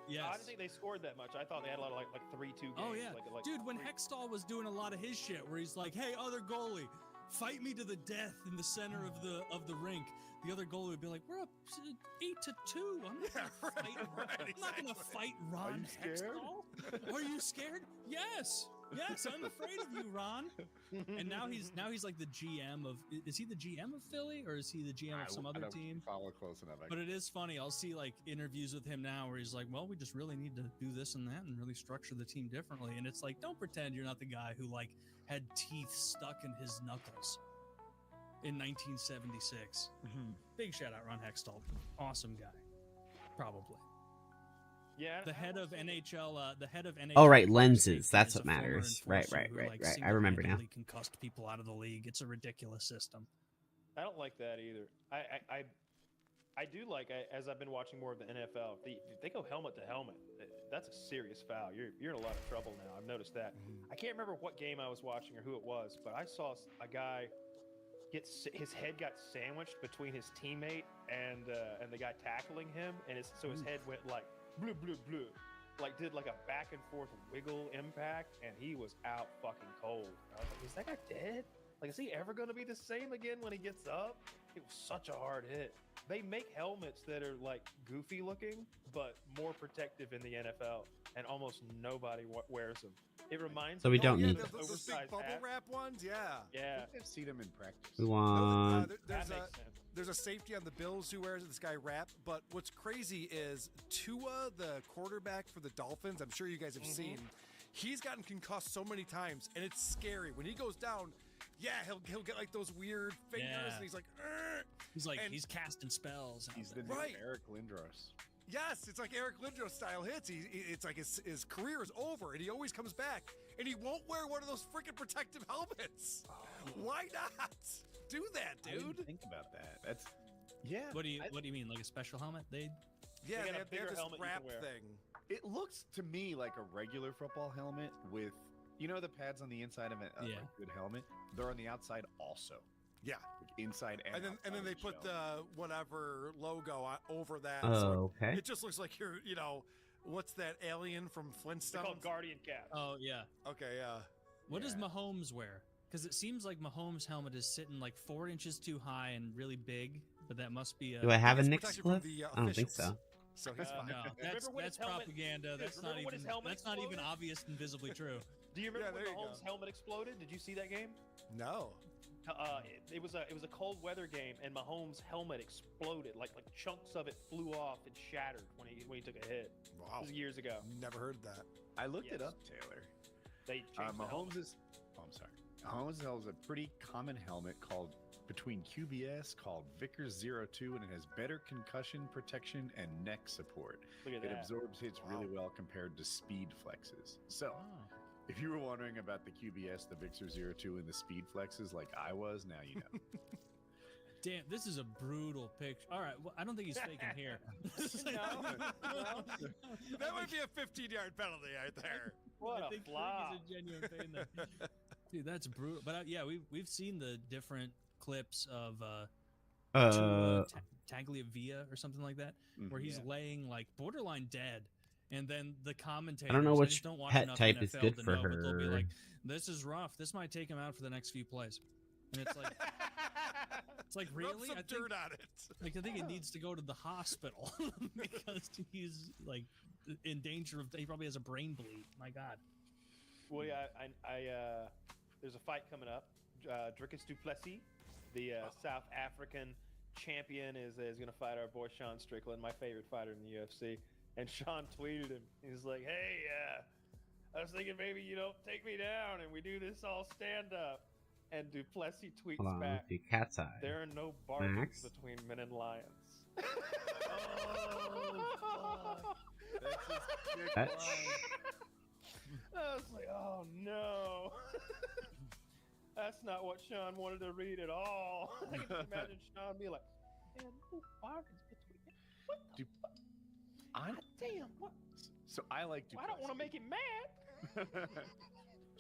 Yes. I didn't think they scored that much. I thought they had a lot of like 3-2 games. Oh yeah, like dude. When Hextall was doing a lot of his shit, where he's like, "Hey, other goalie, fight me to the death in the center of the rink." The other goalie would be like, "We're up 8-2. I'm not gonna fight Ron Hextall. Are you scared? Yes, I'm afraid of you, Ron." And now he's like the GM of. Is he the GM of Philly, or is he the GM of some other team? Follow close enough. But it is funny. I'll see like interviews with him now where he's like, "Well, we just really need to do this and that and really structure the team differently." And it's like, don't pretend you're not the guy who like had teeth stuck in his knuckles in 1976. Big shout out Ron Hextall. Awesome guy. Probably. Yeah. The head of NHL. Oh, right, lenses. That's what matters. Right. I remember now. Concussed people out of the league. It's a ridiculous system. I don't like that either. I do like, as I've been watching more of the NFL, if they go helmet to helmet, that's a serious foul. You're in a lot of trouble now. I've noticed that. I can't remember what game I was watching or who it was, but I saw a guy his head got sandwiched between his teammate and the guy tackling him, and his head went like blue, like did like a back and forth wiggle impact, and he was out fucking cold. I was like, is that guy dead? Like, is he ever going to be the same again when he gets up? It was such a hard hit. They make helmets that are like goofy looking, but more protective in the NFL, and almost nobody wears them. It reminds me. So we don't need those big bubble wrap ones. Yeah. I've seen them in practice. We want. There's a safety on the Bills who wears it. This guy Rapp. But what's crazy is Tua, the quarterback for the Dolphins. I'm sure you guys have seen. He's gotten concussed so many times, and it's scary when he goes down. Yeah, he'll get like those weird fingers, and he's like, he's casting spells. He's the new Eric Lindros. Yes, it's like Eric Lindros style hits. It's like his career is over, and he always comes back, and he won't wear one of those freaking protective helmets. Why not do that, dude? I didn't think about that. That's What do you mean, like a special helmet? They have this helmet wrap thing. It looks to me like a regular football helmet with. You know the pads on the inside of a good helmet? They're on the outside also. Yeah. Like inside and then they put the whatever logo over that. Oh, okay. It just looks like you're, what's that alien from Flintstones? They're called Guardian Cap. Oh, yeah. Okay, yeah. What does Mahomes wear? Because it seems like Mahomes' helmet is sitting like 4 inches too high and really big but that must be. Do I have a He gets Nick's protected from clip? the, I don't think officials. so. So he's fine. No, Remember when that's his helmet- propaganda. Dude, That's not remember when his even. helmet That's not even exploded? obvious and visibly true. Do you remember Yeah, there when you Mahomes' go. helmet exploded? Did you see that game? No. It was a cold weather game, and Mahomes' helmet exploded. Like chunks of it flew off and shattered when he took a hit. Wow. This was years ago. Never heard that. I looked it Yes. up, Taylor. They changed the helmet. Mahomes is. Oh, I'm sorry. Mahomes has a pretty common helmet called between QBS called Vickers 02, and it has better concussion protection and neck support. Look at It that. absorbs hits really well compared to speed flexes. So, if you were wondering about the QBS, the Vickers 02, and the speed flexes like I was, now you know. Damn, this is a brutal picture. All right, well, I don't think he's faking here. No. That would be a 15-yard penalty right there. What I a think flop. Krieg is a genuine fan there. Dude, that's brutal. But yeah, we've seen the different clips of Tagliavia or something like that, where he's laying like borderline dead, and then the commentators. I don't know I which just don't watch pet enough type NFL is good to for know, but they'll be her. like, "This is rough. This might take him out for the next few plays," and it's like, Rub really? some I think, dirt on it. like, I think he needs to go to the hospital because he's like in danger of. He probably has a brain bleed. My God. Well, yeah, there's a fight coming up. Dricus du Plessis, the South African champion, is going to fight our boy Sean Strickland, my favorite fighter in the UFC. And Sean tweeted him. He's like, "Hey, I was thinking maybe you don't take me down and we do this all stand up." And du Plessis tweets Hold on, back, let's see. Cat's eye. "There are no bargains Max? between men and lions." Fetch. I was like, "Oh no." That's not what Sean wanted to read at all. I can just imagine Sean being like, "Man, no bargains between men. What the fuck? God damn, what? So I like I don't want to make him mad."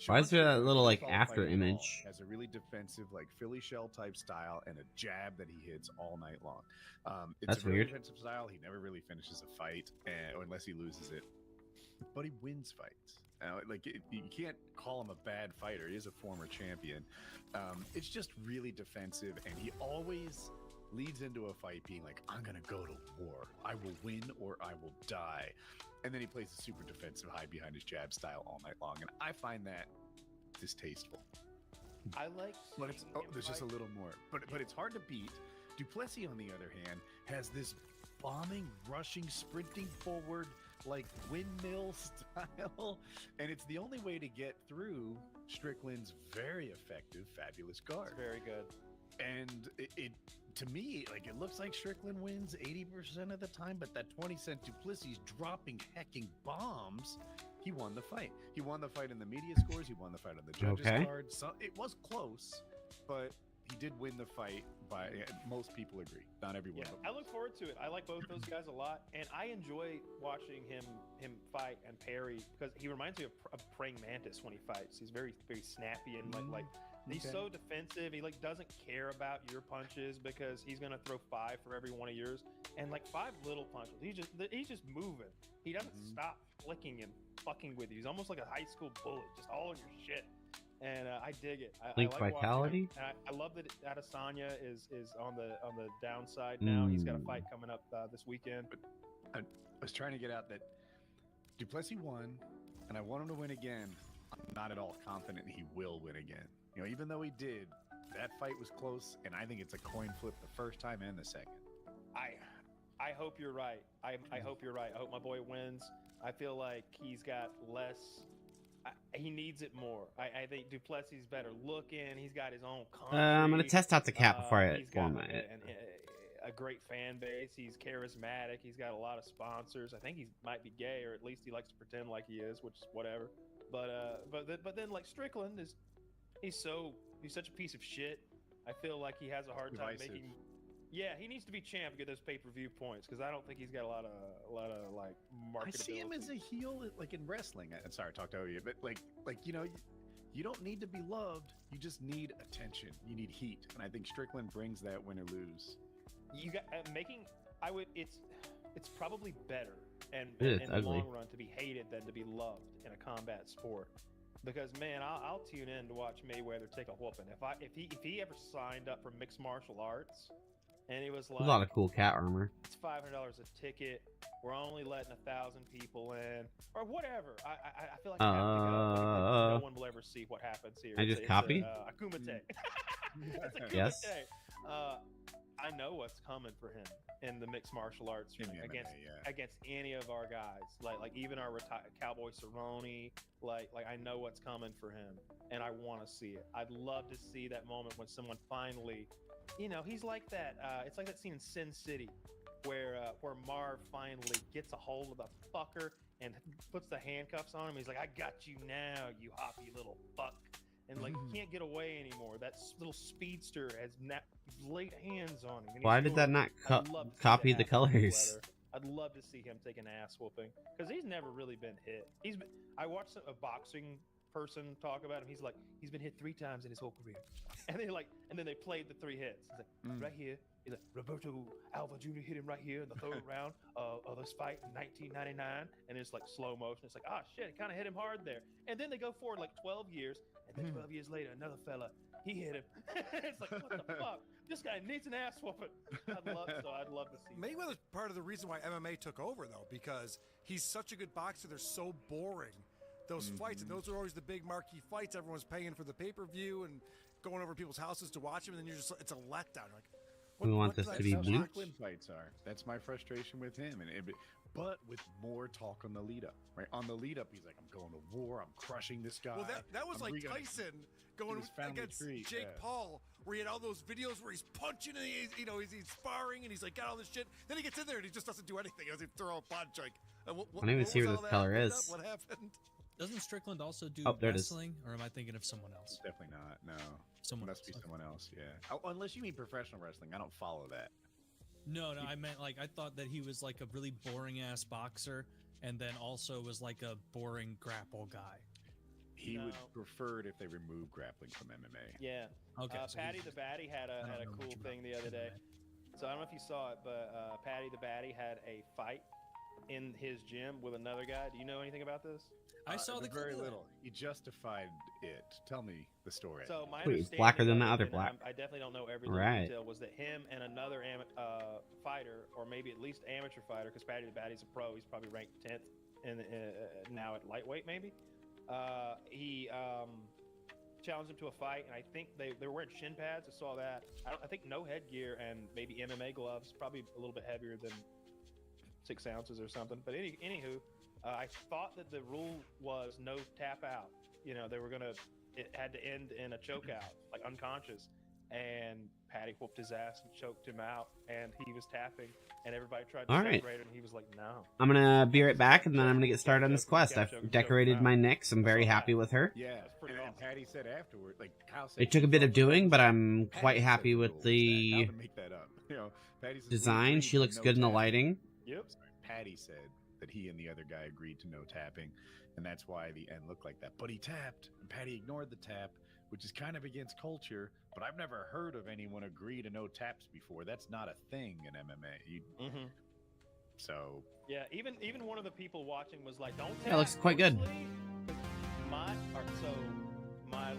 Why is there that little like Sean after fighting ball image? Has a really defensive, like Philly shell type style, and a jab that he hits all night long. It's That's a very weird. defensive style. He never really finishes a fight, unless he loses it. But he wins fights. You can't call him a bad fighter. He is a former champion. It's just really defensive, and he always leads into a fight being like, "I'm gonna go to war. I will win or I will die." And then he plays a super defensive high behind his jab style all night long, and I find that distasteful. I like, but it's seeing him there's just a fight. little more. But it's hard to beat. Du Plessis, on the other hand, has this bombing, rushing, sprinting forward, like windmill style, and it's the only way to get through Strickland's very effective, fabulous guard. It's very good. And it to me, like, it looks like Strickland wins 80% of the time, but that 20-cent du Plessis dropping hecking bombs, he won the fight. He won the fight in the media scores. He won the fight on the judges' Okay. card. So it was close, but he did win the fight by most people agree. Not everyone. Yeah, but I look forward to it. I like both those guys a lot, and I enjoy watching him fight and parry because he reminds me of Praying Mantis when he fights. He's very very snappy and like he's Okay. so defensive. He like doesn't care about your punches because he's gonna throw 5 for every one of yours, and like 5 little punches. He's just moving. He doesn't stop flicking and fucking with you. He's almost like a high school bully, just all in your shit. And I dig it. I Link like watching him. Vitality? And I love that Adesanya is on the downside now. He's got a fight coming up this weekend. I was trying to get out that du Plessis won, and I want him to win again. I'm not at all confident he will win again. You know, even though he did, that fight was close, and I think it's a coin flip the first time and the second. I hope you're right. I hope you're right. I hope my boy wins. I feel like he's got less. He needs it more. I think du Plessis is better looking. He's got his own country. I'm gonna test out the cap before I he's got format it. a great fan base. He's charismatic. He's got a lot of sponsors. I think he might be gay, or at least he likes to pretend like he is, which is whatever. But then like Strickland is, he's such a piece of shit. I feel like he has a hard time Divisive. making. Yeah, he needs to be champ to get those pay-per-view points because I don't think he's got a lot of like marketability. I see him as a heel, like in wrestling. I'm sorry, I talked over you, but like you know, you don't need to be loved. You just need attention. You need heat, and I think Strickland brings that win or lose. You got making. I would. It's probably better and It is in the ugly. long run to be hated than to be loved in a combat sport. Because man, I'll tune in to watch Mayweather take a whooping. If he ever signed up for mixed martial arts, and he was There's like, a lot of cool cat armor. it's $500 a ticket. We're only letting 1,000 people in, or whatever. I feel like I have to go. No one will ever see what happens here. I just copy? It's a Kumite. It's a Kumite. Yes. I know what's coming for him in the mixed martial arts ring against any of our guys. Like even our Cowboy Cerrone. Like I know what's coming for him, and I want to see it. I'd love to see that moment when someone finally, he's like that. It's like that scene in Sin City, where Marv finally gets a hold of the fucker and puts the handcuffs on him. He's like, "I got you now, you hoppy little fuck." And like, you can't get away anymore. That little speedster has laid hands on him. Why did that not copy the colors? I'd love to see him take an ass whooping because he's never really been hit. I watched a boxing person talk about him. He's been hit 3 times in his whole career, and then they played the 3 hits. He's like, right here. He's like, Roberto Alva Jr. hit him right here in the 3rd round of this fight in 1999, and it's like slow motion. It's like, shit, it kind of hit him hard there. And then they go forward like 12 years, and then 12 years later, another fella, he hit him. It's like, what the fuck? This guy needs an ass whooping. I'd love to see. Mayweather's part of the reason why MMA took over, though, because he's such a good boxer. They're so boring, those fights, and those are always the big marquee fights. Everyone's paying for the pay-per-view and going over to people's houses to watch them, and then it's a letdown. Like, we want this to be blue. Strickland fights are. That's my frustration with him, but with more talk on the lead up. Right on the lead up, he's like, "I'm going to war. I'm crushing this guy." Well, that was like Tyson going against Jake Paul, where he had all those videos where he's punching and he's sparring and he's like got all this shit. Then he gets in there and he just doesn't do anything. He doesn't throw a punch. Like, I don't even see where this color is. What happened? Doesn't Strickland also do there it is. wrestling, or am I thinking of someone else? Definitely not. No, someone must be someone else. Yeah, unless you mean professional wrestling. I don't follow that. No, I meant like I thought that he was like a really boring ass boxer, and then also was like a boring grapple guy. He would prefer it if they removed grappling from MMA. Yeah. Okay. So Patty the Batty had a cool thing the other day. So I don't know if you saw it, but Patty the Batty had a fight in his gym with another guy. Do you know anything about this? I saw the very little. He justified it. Tell me the story. So my Wait, he's blacker than the other black. I definitely don't know every little detail. Was that him and another fighter, or maybe at least amateur fighter, because Patty the Batty's a pro. He's probably ranked 10th now at lightweight, maybe. He challenged him to a fight, and I think they were wearing shin pads. I saw that. I think no headgear and maybe MMA gloves, probably a little bit heavier than 6 ounces or something. But anywho, I thought that the rule was no tap out. It had to end in a choke out, like unconscious. And Patty whooped his ass and choked him out, and he was tapping, and everybody tried to separate him, and he was like, no. I'm gonna be right back, and then I'm gonna get started on this quest. I've decorated my Nyx. I'm very happy with her. Yeah, and Patty said afterward, like Kyle said, it took a bit of doing, but I'm quite happy with the design. She looks good in the lighting. Yep. Patty said that he and the other guy agreed to no tapping, and that's why the end looked like that. But he tapped, and Patty ignored the tap, which is kind of against culture, but I've never heard of anyone agree to no taps before. That's not a thing in MMA. So yeah, even one of the people watching was like, "Don't tap." That looks quite good. My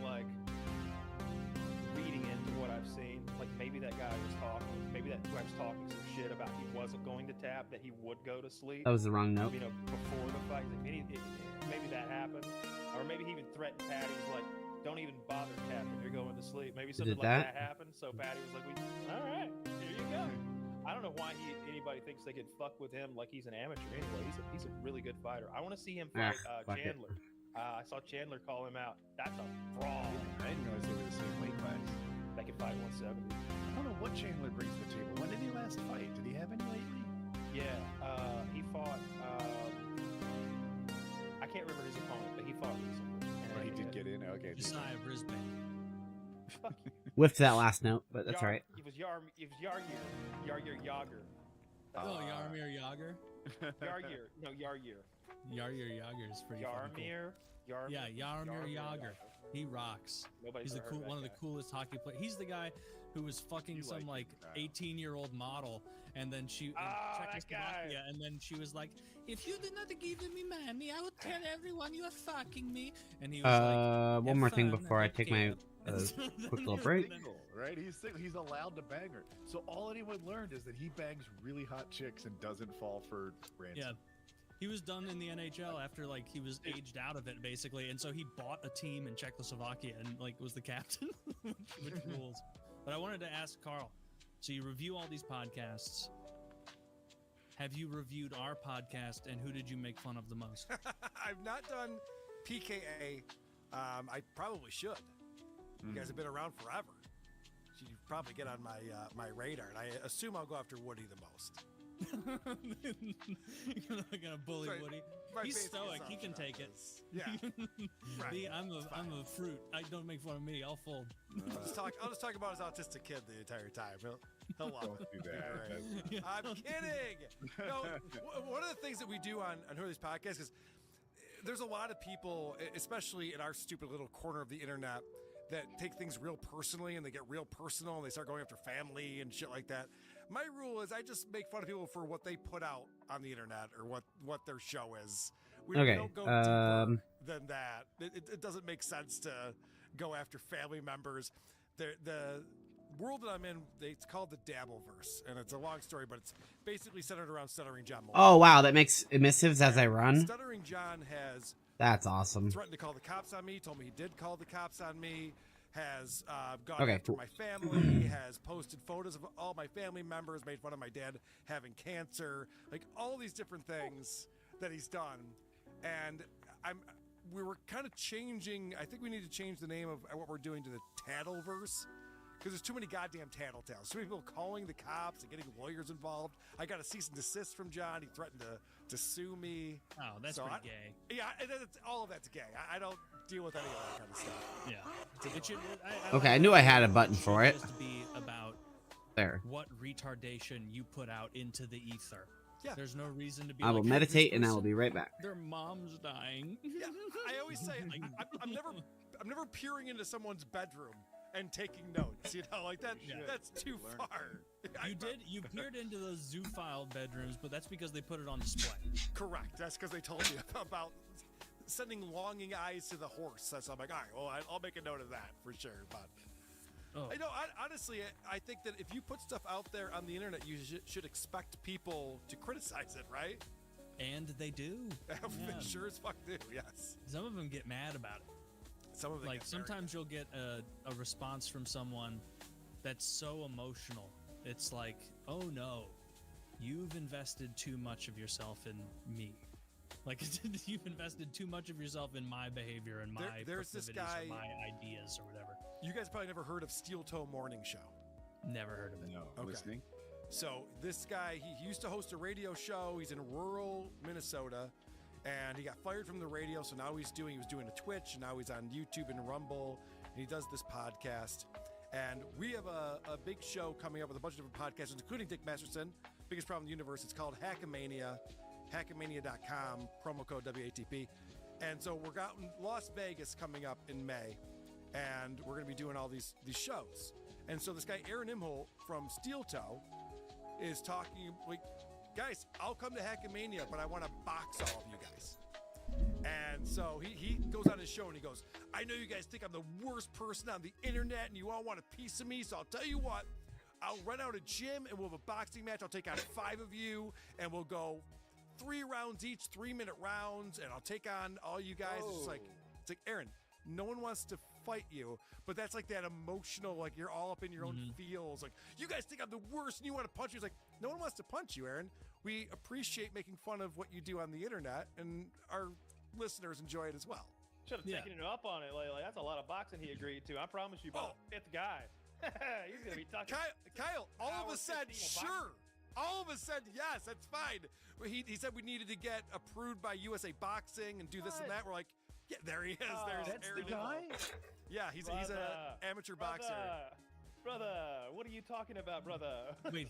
like reading into what I've seen, like maybe that guy was talking, maybe that guy was talking some shit about he wasn't going to tap, that he would go to sleep. That was the wrong note. Before the fight, maybe that happened, or maybe he even threatened Patty, like, don't even bother tapping, you're going to sleep. Maybe something like that happened. So Patty was like, all right, here you go. I don't know why anybody thinks they could fuck with him like he's an amateur. Anyway, he's a really good fighder. I want to see him fight Chandler. I saw Chandler call him out. That's a brawl. I didn't realize they were the same weight class. They can fight 170. I don't know what Chandler brings to the table. When did he last fight? Did he have any lately? Yeah, he fought. I can't remember his opponent, but he fought recently. But he did get in. Okay. Josiah Brisbane. Whiffed that last note, but that's all right. It was Yarmir Yager. Oh, Yarmir Yager. Yaryir. No, Yaryir. Yaryir Yager is pretty Yarmir. Cool. Yeah, Yarmir Yager. He rocks. He's one of the coolest hockey players. He's the guy who was fucking some 18-year-old model, and then Czechoslovakia, and then she was like, "If you did not give me money, I would tell everyone you are fucking me." And he was like, one more thing before I take my quick little break. Single, right? He's single. He's allowed to bang her. So all anyone learned is that he bangs really hot chicks and doesn't fall for ransom. Yeah. He was done in the NHL after like he was aged out of it basically, and so he bought a team in Czechoslovakia and like was the captain, which rules. But I wanted to ask Carl. So you review all these podcasts. Have you reviewed our podcast, and who did you make fun of the most? I've not done PKA. I probably should. You guys have been around forever. So you probably get on my radar, and I assume I'll go after Woody the most. You're not gonna bully Right. Woody. My He's basic stoic. He can assumption take it. is- Yeah. Right. Me, I'm a fruit. I don't make fun of me. I'll fold. I'll just talk about his autistic kid the entire time. He'll love Don't it. do that. Right. I'm kidding. No, one of the things that we do on Horray's podcast is there's a lot of people, especially in our stupid little corner of the internet, that take things real personally and they get real personal and they start going after family and shit like that. My rule is I just make fun of people for what they put out on the internet or what their show is. We Okay, don't go deeper than that. It doesn't make sense to go after family members. The world that I'm in, it's called the Dabbleverse, and it's a long story, but it's basically centered around Stuttering John Moore. Oh wow, that makes emissives as I run. Stuttering John has That's awesome. threatened to call the cops on me, told me he did call the cops on me, has gone Okay, after cool. my family, has posted photos of all my family members, made fun of my dad having cancer, like all these different things that he's done. And we were kind of changing, I think we need to change the name of what we're doing to the Tattleverse. Because there's too many goddamn tattletales. Too many people calling the cops and getting lawyers involved. I got a cease and desist from John. He threatened to sue me. Oh, that's pretty gay. Yeah, all of that's gay. I don't deal with any of that kind of stuff. Yeah. It should, Okay, I knew I had a button for it. Just to be about There. what retardation you put out into the ether. Yeah. There's no reason to be I will like, "Hey, meditate this and I will person, be right back. Their mom's dying. Yeah, I always say I'm never peering into someone's bedroom and taking notes. You know, like that. Yeah. That's too far. You peered into those zoophile bedrooms, but that's because they put it on display. Correct. That's because they told me about sending longing eyes to the horse. That's I'm like, all right, well, I'll make a note of that for sure. But I know, honestly, I think that if you put stuff out there on the internet, you should expect people to criticize it, right? And they do. They sure as fuck do. Yes. Some of them get mad about it. Some of them like get very sometimes you'll get a response from someone that's so emotional. It's like, oh no, you've invested too much of yourself in me. Like you've invested too much of yourself in my behavior and my there's this proclivities guy- or my ideas or whatever. You guys probably never heard of Steel Toe Morning Show. Never heard of it. No, Okay. listening. So this guy, he used to host a radio show. He's in rural Minnesota, and he got fired from the radio. So now he was doing a Twitch, and now he's on YouTube and Rumble, and he does this podcast. And we have a big show coming up with a bunch of different podcasters, including Dick Masterson. Biggest problem in the universe. It's called Hackamania. Hackamania.com, promo code WATP. And so we're out in Las Vegas coming up in May, and we're going to be doing all these shows. And so this guy, Aaron Imholt from Steel Toe, is talking like, guys, I'll come to Hackamania, but I want to box all of you guys. And so he goes on his show and he goes, I know you guys think I'm the worst person on the internet and you all want a piece of me, so I'll tell you what, I'll rent out a gym and we'll have a boxing match. I'll take on 5 of you and we'll go 3 rounds each, 3-minute rounds, and I'll take on all you guys. It's like Aaron, no one wants to fight you, but that's like that emotional, like you're all up in your own feels. Like, you guys think I'm the worst and you want to punch me. It's like, no one wants to punch you, Aaron. We appreciate making fun of what you do on the internet, and our listeners enjoy it as well. Should have taken it up on it. Like, that's a lot of boxing he agreed to. I promise you, about 5th guy. He's gonna be talking. Kyle, all of us said sure. All of us said yes, that's fine. He said we needed to get approved by USA Boxing and do this and that. We're like, yeah, there he is. There's That's Aaron the guy? Imholt. Yeah, he's an amateur boxer. Brother, what are you talking about, brother? Wait,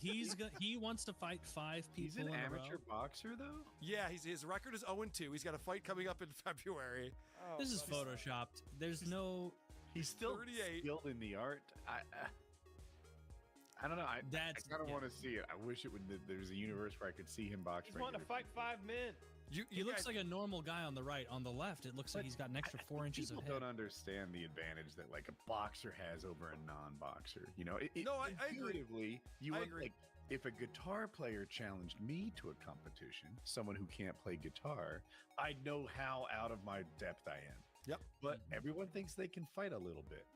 he wants to fight 5 people. He's an in a amateur row? boxer, though? Yeah, his record is 0-2. He's got a fight coming up in February. This is photoshopped. There's no. He's still 38. skilled in the art. I don't know. I kind of yeah. want to see it. I wish it would. There's a universe where I could see him box. He's wanting to fight 5 men. He looks like a normal guy on the right. On the left, it looks like he's got an extra 4 inches of People head. don't understand the advantage that like a boxer has over a non-boxer. You know, No, I agree. intuitively, you I would agree. like if a guitar player challenged me to a competition, someone who can't play guitar, I know how out of my depth I am. Yep. But everyone thinks they can fight a little bit.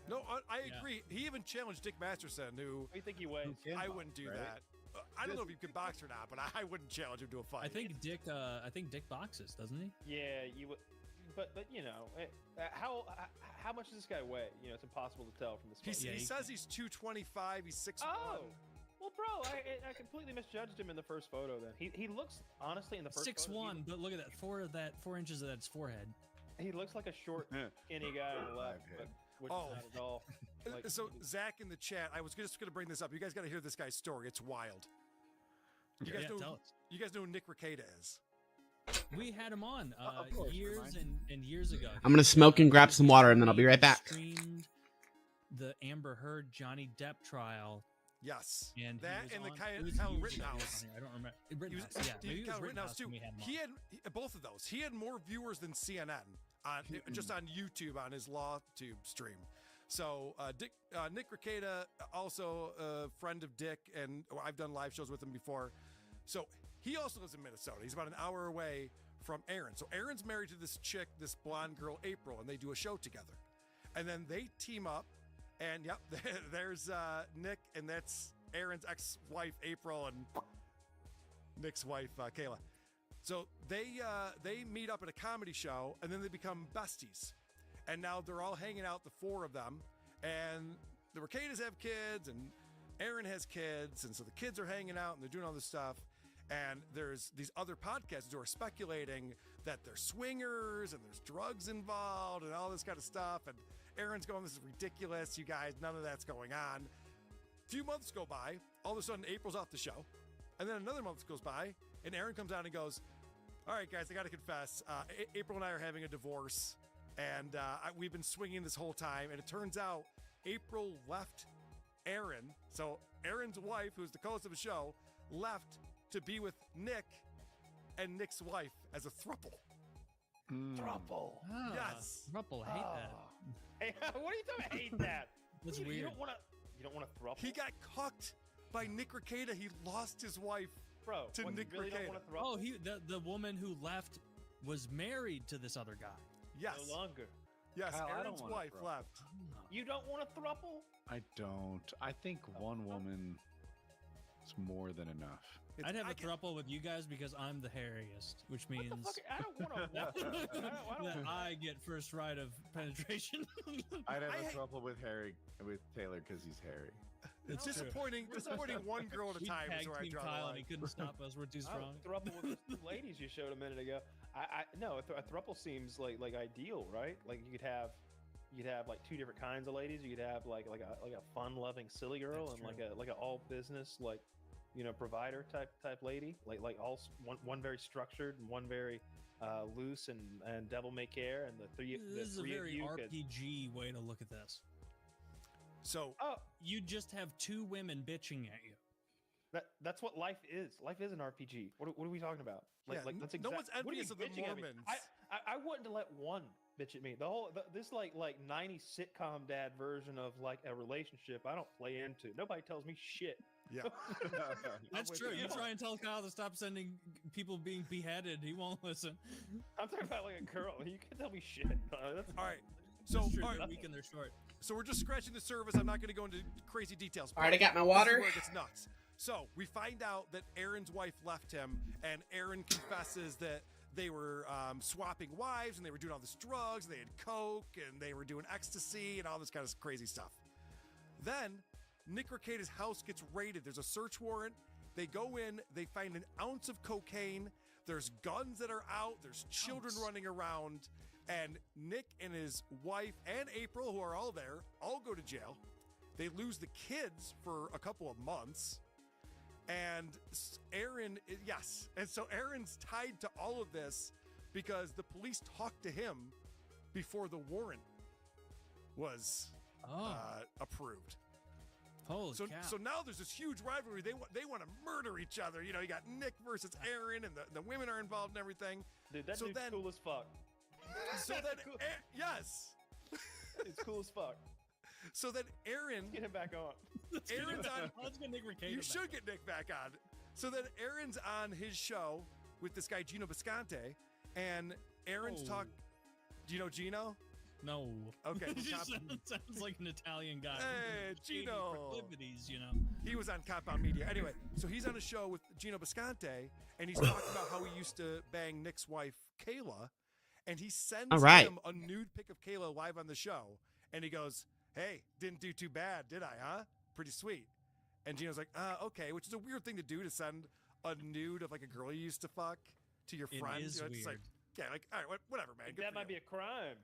No, I agree. He even challenged Dick Masterson, who What do you think he weighs? I wouldn't do right? that. I don't know if he could box or not, but I wouldn't challenge him to a fight. I think Dick boxes, doesn't he? Yeah, you would. But you know, how much does this guy weigh? You know, it's impossible to tell from this. He photo. says he's 225. He's 6'1". Oh, well, bro, I completely misjudged him in the first photo. Then he looks honestly in the first 6'1", but look at that 4 inches of that's forehead. He looks like a short, skinny guy on the left, but which is not at all. Like, So Zach in the chat, I was just going to bring this up. You guys got to hear this guy's story. It's wild. You guys tell us. You guys know who Nick Rekieta is? We had him on Of course, years and years ago. I'm gonna smoke and grab some water, and then I'll be right back. Streamed the Amber Heard Johnny Depp trial. Yes. And That he was and the on- Kyle it was years Rittenhouse. ago. I don't remember. He was, Rittenhouse, yeah, maybe it was Kyle Rittenhouse too. when we had him on. He had both of those. He had more viewers than CNN on just on YouTube on his LawTube stream. So Nick Rekieta, also a friend of Dick, and I've done live shows with him before. So he also lives in Minnesota. He's about an hour away from Aaron. So Aaron's married to this chick, this blonde girl, April, and they do a show together. And then they team up, and yep, there's Nick, and that's Aaron's ex-wife, April, and Nick's wife, Kayla. So they meet up at a comedy show, and then they become besties. And now they're all hanging out, the four of them, and the Rekietans have kids, and Aaron has kids, and so the kids are hanging out, and they're doing all this stuff. And there's these other podcasters who are speculating that they're swingers, and there's drugs involved, and all this kind of stuff. And Aaron's going, this is ridiculous, you guys, none of that's going on. A few months go by, all of a sudden April's off the show. And then another month goes by, and Aaron comes out and goes, all right, guys, I got to confess, April and I are having a divorce, and we've been swinging this whole time. And it turns out April left Aaron, so Aaron's wife, who's the co-host of the show, left to be with Nick and Nick's wife as a throuple. Throuple. Yes. Throuple, I hate that. Hey, what are you talking about? I hate that. That's You weird. don't want to throuple. He got cucked by Nick Rekieta. He lost his wife Bro, to what, Nick you really Rekieta. don't want to throuple? Oh, the woman who left was married to this other guy. Yes. No longer. Yes, Kyle, I don't Aaron's wanna wife throw. left. You don't want to throuple? I don't. I think one woman is more than enough. I'd have I a throuple with you guys because I'm the hairiest, which means What the fuck? I don't want to. that I get first right of penetration. I'd have I- a trouble with Taylor because he's hairy. It's It's true. disappointing one girl at a We time is tag where I team draw the Kyle line. and he couldn't stop us. We're too strong. Throuple with the ladies you showed a minute ago. No, a throuple seems like ideal, right? Like you could have like two different kinds of ladies. You could have like a fun-loving silly girl That's and true. like a all business provider type lady. Like one very structured and one very loose and devil may care, and the three This is a of very you could. RPG way to look at this. So Oh, You just have two women bitching at you. that's what life is. Life is an RPG. What are we talking about? Yeah, that's no one's what are you envious of the bitching at me? Mormons. I wouldn't let one bitch at me. This like 90s sitcom dad version of like a relationship I don't play into. Nobody tells me shit. yeah, That's true. You try and tell Kyle to stop sending people being beheaded, he won't listen. I'm talking about like a girl. You can tell me shit. That's all right. So It's true. all They're right, weak and they're short. so we're just scratching the surface. I'm not going to go into crazy details. All right, I got my This is water. where it gets nuts. So we find out that Aaron's wife left him, and Aaron confesses that they were swapping wives, and they were doing all this drugs, and they had coke, and they were doing ecstasy, and all this kind of crazy stuff. Then Nick Rekieta's house gets raided. There's a search warrant. They go in. They find an ounce of cocaine. There's guns that are out. There's children running around. And Nick and his wife and April, who are all there, all go to jail. They lose the kids for a couple of months. And Aaron, yes. And so Aaron's tied to all of this because the police talked to him before the warrant was approved. Holy so cow. so now there's this huge rivalry. They want to murder each other. You know, you got Nick versus Aaron, and the women are involved and everything. Dude, that dude's cool as fuck. So then, yes, it's cool as fuck. So then Aaron, get him back on. Aaron's on. Let's get Nick Recato You back should get Nick back on. So then Aaron's on his show with this guy Gino Bisconte, and Aaron's talk. Do you know Gino? No. Okay. It just sounds like an Italian guy. Hey, Shady Gino. proclivities, you know. He was on Compound Media. Anyway, so he's on a show with Gino Bisconte, and he's talking about how he used to bang Nick's wife, Kayla, and he sends him a nude pic of Kayla live on the show, and he goes, "Hey, didn't do too bad, did I, huh? Pretty sweet." And Gino's like, okay, which is a weird thing to do, to send a nude of like a girl you used to fuck to your friend. It is It's like, weird. like, all right, whatever, man. Good That for might you. be a crime.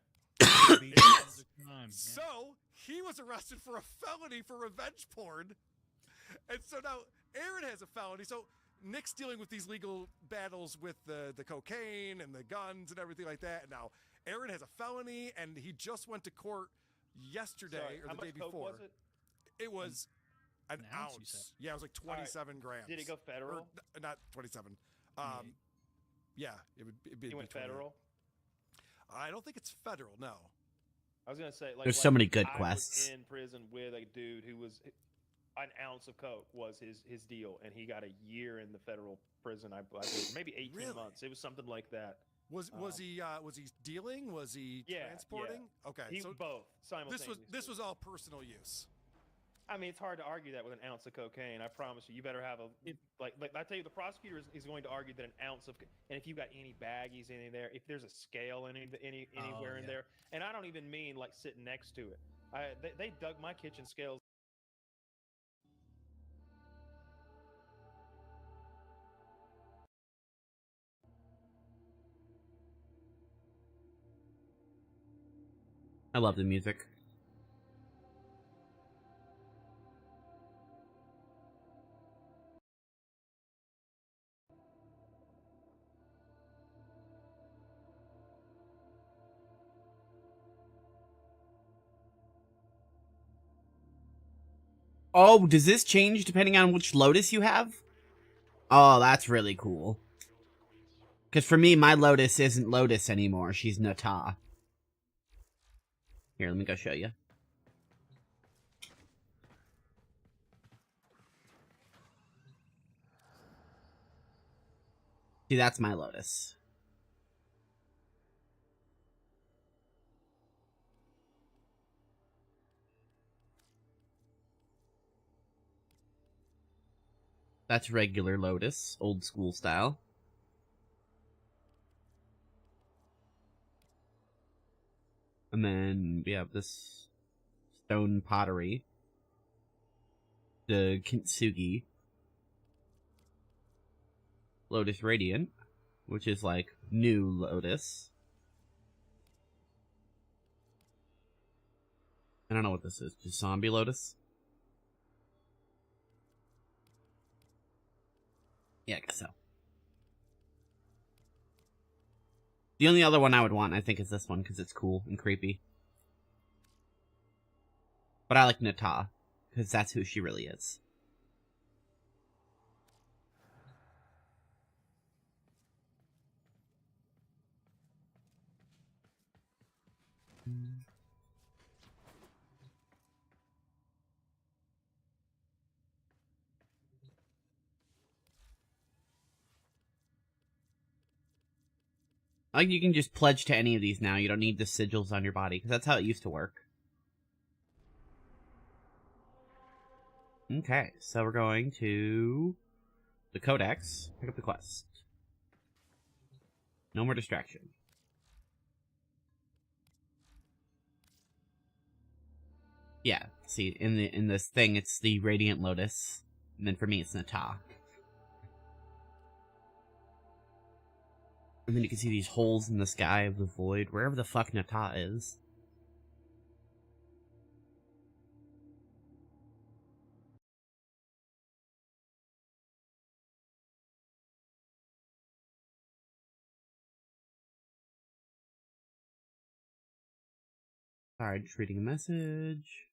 So he was arrested for a felony for revenge porn. And so now Aaron has a felony. So Nick's dealing with these legal battles with the cocaine and the guns and everything like that. And now Aaron has a felony, and he just went to court yesterday or the day before. Was it? It was an ounce, you ounce. said. Yeah, it was like 27 grams. Did it go federal? Or, not 27. Yeah, it'd be He went 28. federal? I don't think it's federal, no. I was gonna say, like, There's so many good I quests. was in prison with a dude who was an ounce of coke was his deal, and he got a year in the federal prison. I believe, maybe 18 months. It was something like that. Was he dealing? Was he transporting? Yeah. Okay, He so both simultaneously. this was all personal use. I mean, it's hard to argue that with an ounce of cocaine. I promise you. You better have like I tell you, the prosecutor is going to argue that an ounce of, and if you've got any baggies in there, if there's a scale anywhere in there, and I don't even mean like sitting next to it. They dug my kitchen scales. I love the music. Oh, does this change depending on which Lotus you have? Oh, that's really cool. Because for me, my Lotus isn't Lotus anymore. She's Nata. Here, let me go show you. See, that's my Lotus. That's regular Lotus, old school style. And then we have this stone pottery. The Kintsugi. Lotus Radiant, which is like new Lotus. I don't know what this is. Just Zombie Lotus? Yeah, I guess so. The only other one I would want, I think, is this one, because it's cool and creepy. But I like Nata, because that's who she really is. Like, you can just pledge to any of these now. You don't need the sigils on your body, because that's how it used to work. Okay, so we're going to the Codex. Pick up the quest. No more distraction. Yeah, see, in this thing, it's the Radiant Lotus, and then for me, it's Nata. And then you can see these holes in the sky of the void, wherever the fuck Nata is. Sorry, just reading a message.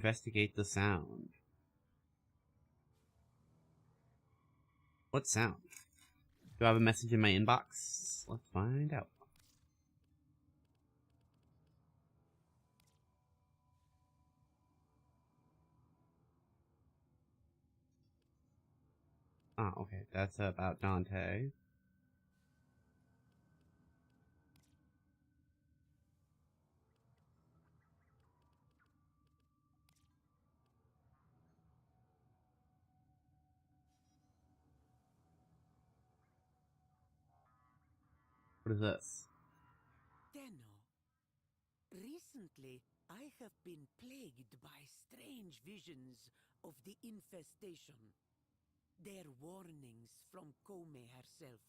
Investigate the sound. What sound? Do I have a message in my inbox? Let's find out. Oh, okay. That's about Dante. What is this? Tenno, recently I have been plagued by strange visions of the infestation. They're warnings from Kome herself.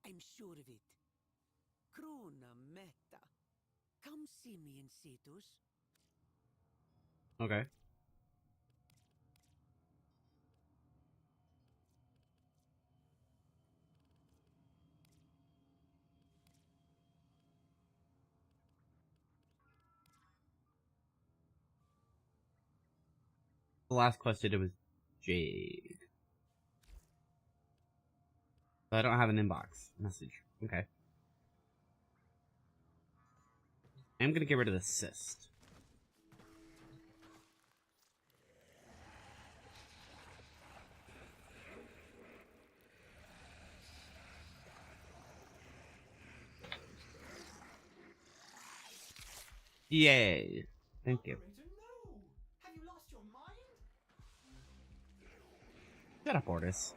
I'm sure of it. Krona Meta. Come see me in Cetus. Okay. The last quest I did was Jade. But I don't have an inbox message. Okay. I'm gonna get rid of the cyst. Yay. Thank you. Have you lost your mind? Shut up, Ortis.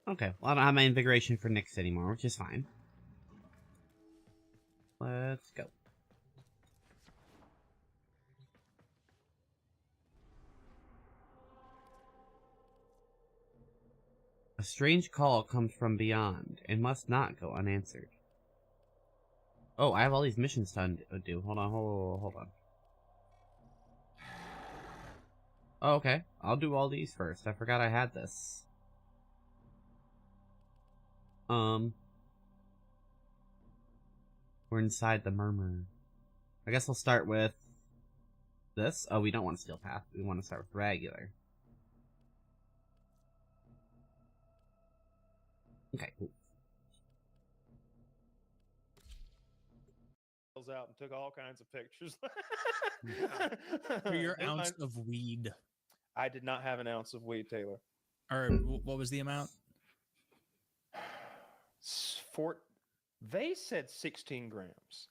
Okay, well I don't have my invigoration for Nyx anymore, which is fine. Let's go. A strange call comes from beyond and must not go unanswered. Oh, I have all these missions to do. Hold on, hold on. Oh, okay, I'll do all these first. I forgot I had this. We're inside the murmur. I guess we'll start with this. Oh, we don't want steel path. We want to start with regular. Okay, cool. Out and took all kinds of pictures. For your ounce of weed. I did not have an ounce of weed, Taylor. Or what was the amount? They said 16 grams.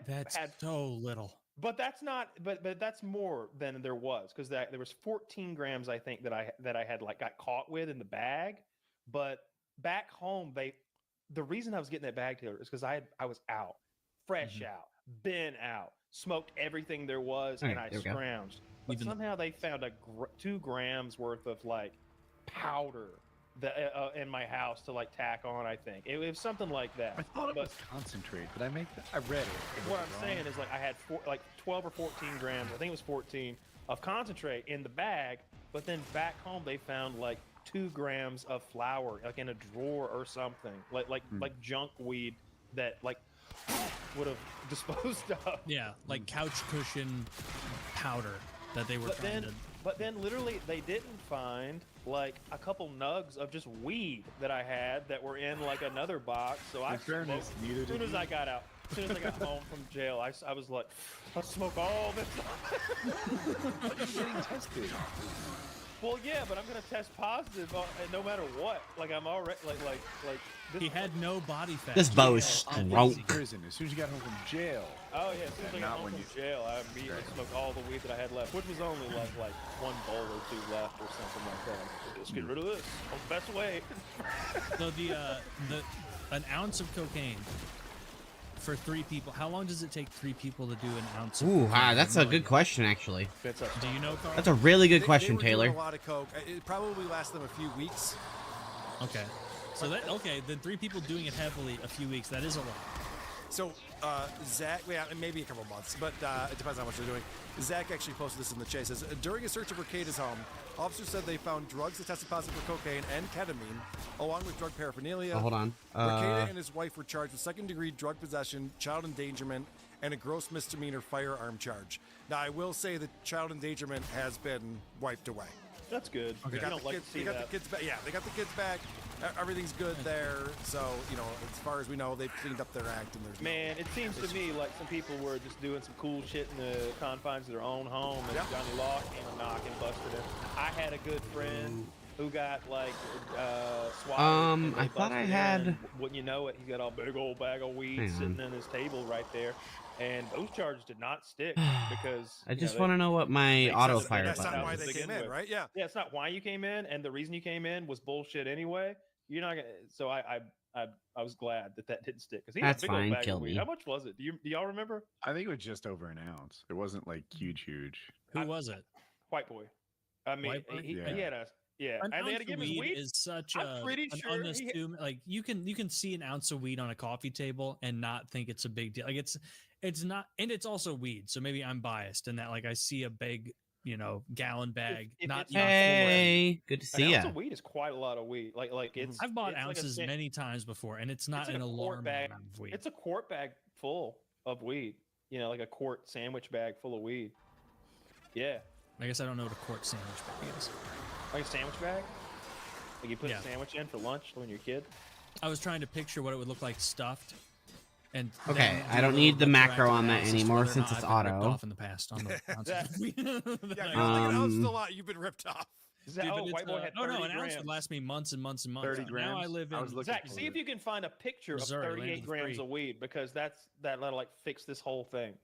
That's had so little. But that's not. But that's more than there was, because there was 14 grams I think that I had like got caught with in the bag. But back home, the reason I was getting that bag, Taylor, is because I was out, fresh out, been out, smoked everything there was, and I scrounged. But somehow they found 2 grams worth of like powder in my house to like tack on. I think it was something like that. I thought it was concentrate, but I read it. What I'm saying is like I had 12 or 14 grams. I think it was 14 of concentrate in the bag. But then back home they found like 2 grams of flour, like in a drawer or something, like junk weed that like would have disposed of. Yeah, like couch cushion powder that they were trying to. But then literally they didn't find like a couple nugs of just weed that I had that were in like another box. So as soon as I got out, as soon as I got home from jail, I was like, I'll smoke all this. But you're getting tested. Well, yeah, but I'm gonna test positive no matter what. Like I'm already like. He had no body fat. This bow is strong. Prison. As soon as you got home from jail. Oh yeah, as soon as I got home from jail, I immediately smoked all the weed that I had left, which was only like 1 bowl or 2 left or something like that. Just get rid of this. That's the best way. So an ounce of cocaine for 3 people. How long does it take 3 people to do an ounce? Of cocaine? That's a good question, actually. Do you know, Carl? That's a really good question, they were Taylor. doing a lot of coke. It probably lasts them a few weeks. Okay. So then 3 people doing it heavily a few weeks. That is a lot. So Zach, yeah, maybe a couple months, but it depends on how much they're doing. Zach actually posted this in the chase. Says, during a search of Arcada's home, officers said they found drugs that tested positive for cocaine and ketamine, along with drug paraphernalia. Oh, hold on. Arcada and his wife were charged with second-degree drug possession, child endangerment, and a gross misdemeanor firearm charge. Now, I will say that child endangerment has been wiped away. That's good. They got, the kids back. Yeah, they got the kids back. Everything's good there. So, as far as we know, they've cleaned up their act. And there's Man, it seems to me like some people were just doing some cool shit in the confines of their own home, and Johnny Law came a knock and busted him. I had a good friend who got swatted. I thought I had. Wouldn't you know it? He's got a big old bag of weed sitting in his table right there. And those charges did not stick because I just want to know what my auto fire That's button not why is. they came in, right? Yeah. Yeah, it's not why you came in, and the reason you came in was bullshit anyway. You're not gonna. So I was glad that didn't stick because he had a That's big old fine, bag kill of weed. me. How much was it? Do y'all remember? I think it was just over an ounce. It wasn't like huge. Who was it? White boy. I mean, White boy? he Yeah. had a An and they had ounce to of give him his weed weed. is such I'm pretty an sure he- unassuming. Like you can see an ounce of weed on a coffee table and not think it's a big deal. Like it's not, and it's also weed. So maybe I'm biased in that. Like I see a big, gallon bag. If not it's even full. Hey, good to An see ounce ya. of weed is quite a lot of weed. Like it's. I've bought it's like a ounces sa- many times before, and it's not it's like an a quart alarming bag. amount of weed. It's a quart bag full of weed. Like a quart sandwich bag full of weed. Yeah, I guess I don't know what a quart sandwich bag is. like a sandwich bag. Like you put Yeah. a sandwich in for lunch when you're a kid. I was trying to picture what it would look like stuffed. And Okay, then I do don't a need the little macro on interactive that analysis to anymore whether or since not it's I've been ripped auto. off in the past on the ounces of weed. Yeah, you're thinking an ounce is a lot. You've been ripped off. Dude, but it's, White boy had 30 an ounce grams. would last me months and months and months. 30 Now I grams? live I in was looking Zach, see if you can find a picture Missouri, of land 38 of the grams free. of weed because that'll like fix this whole thing.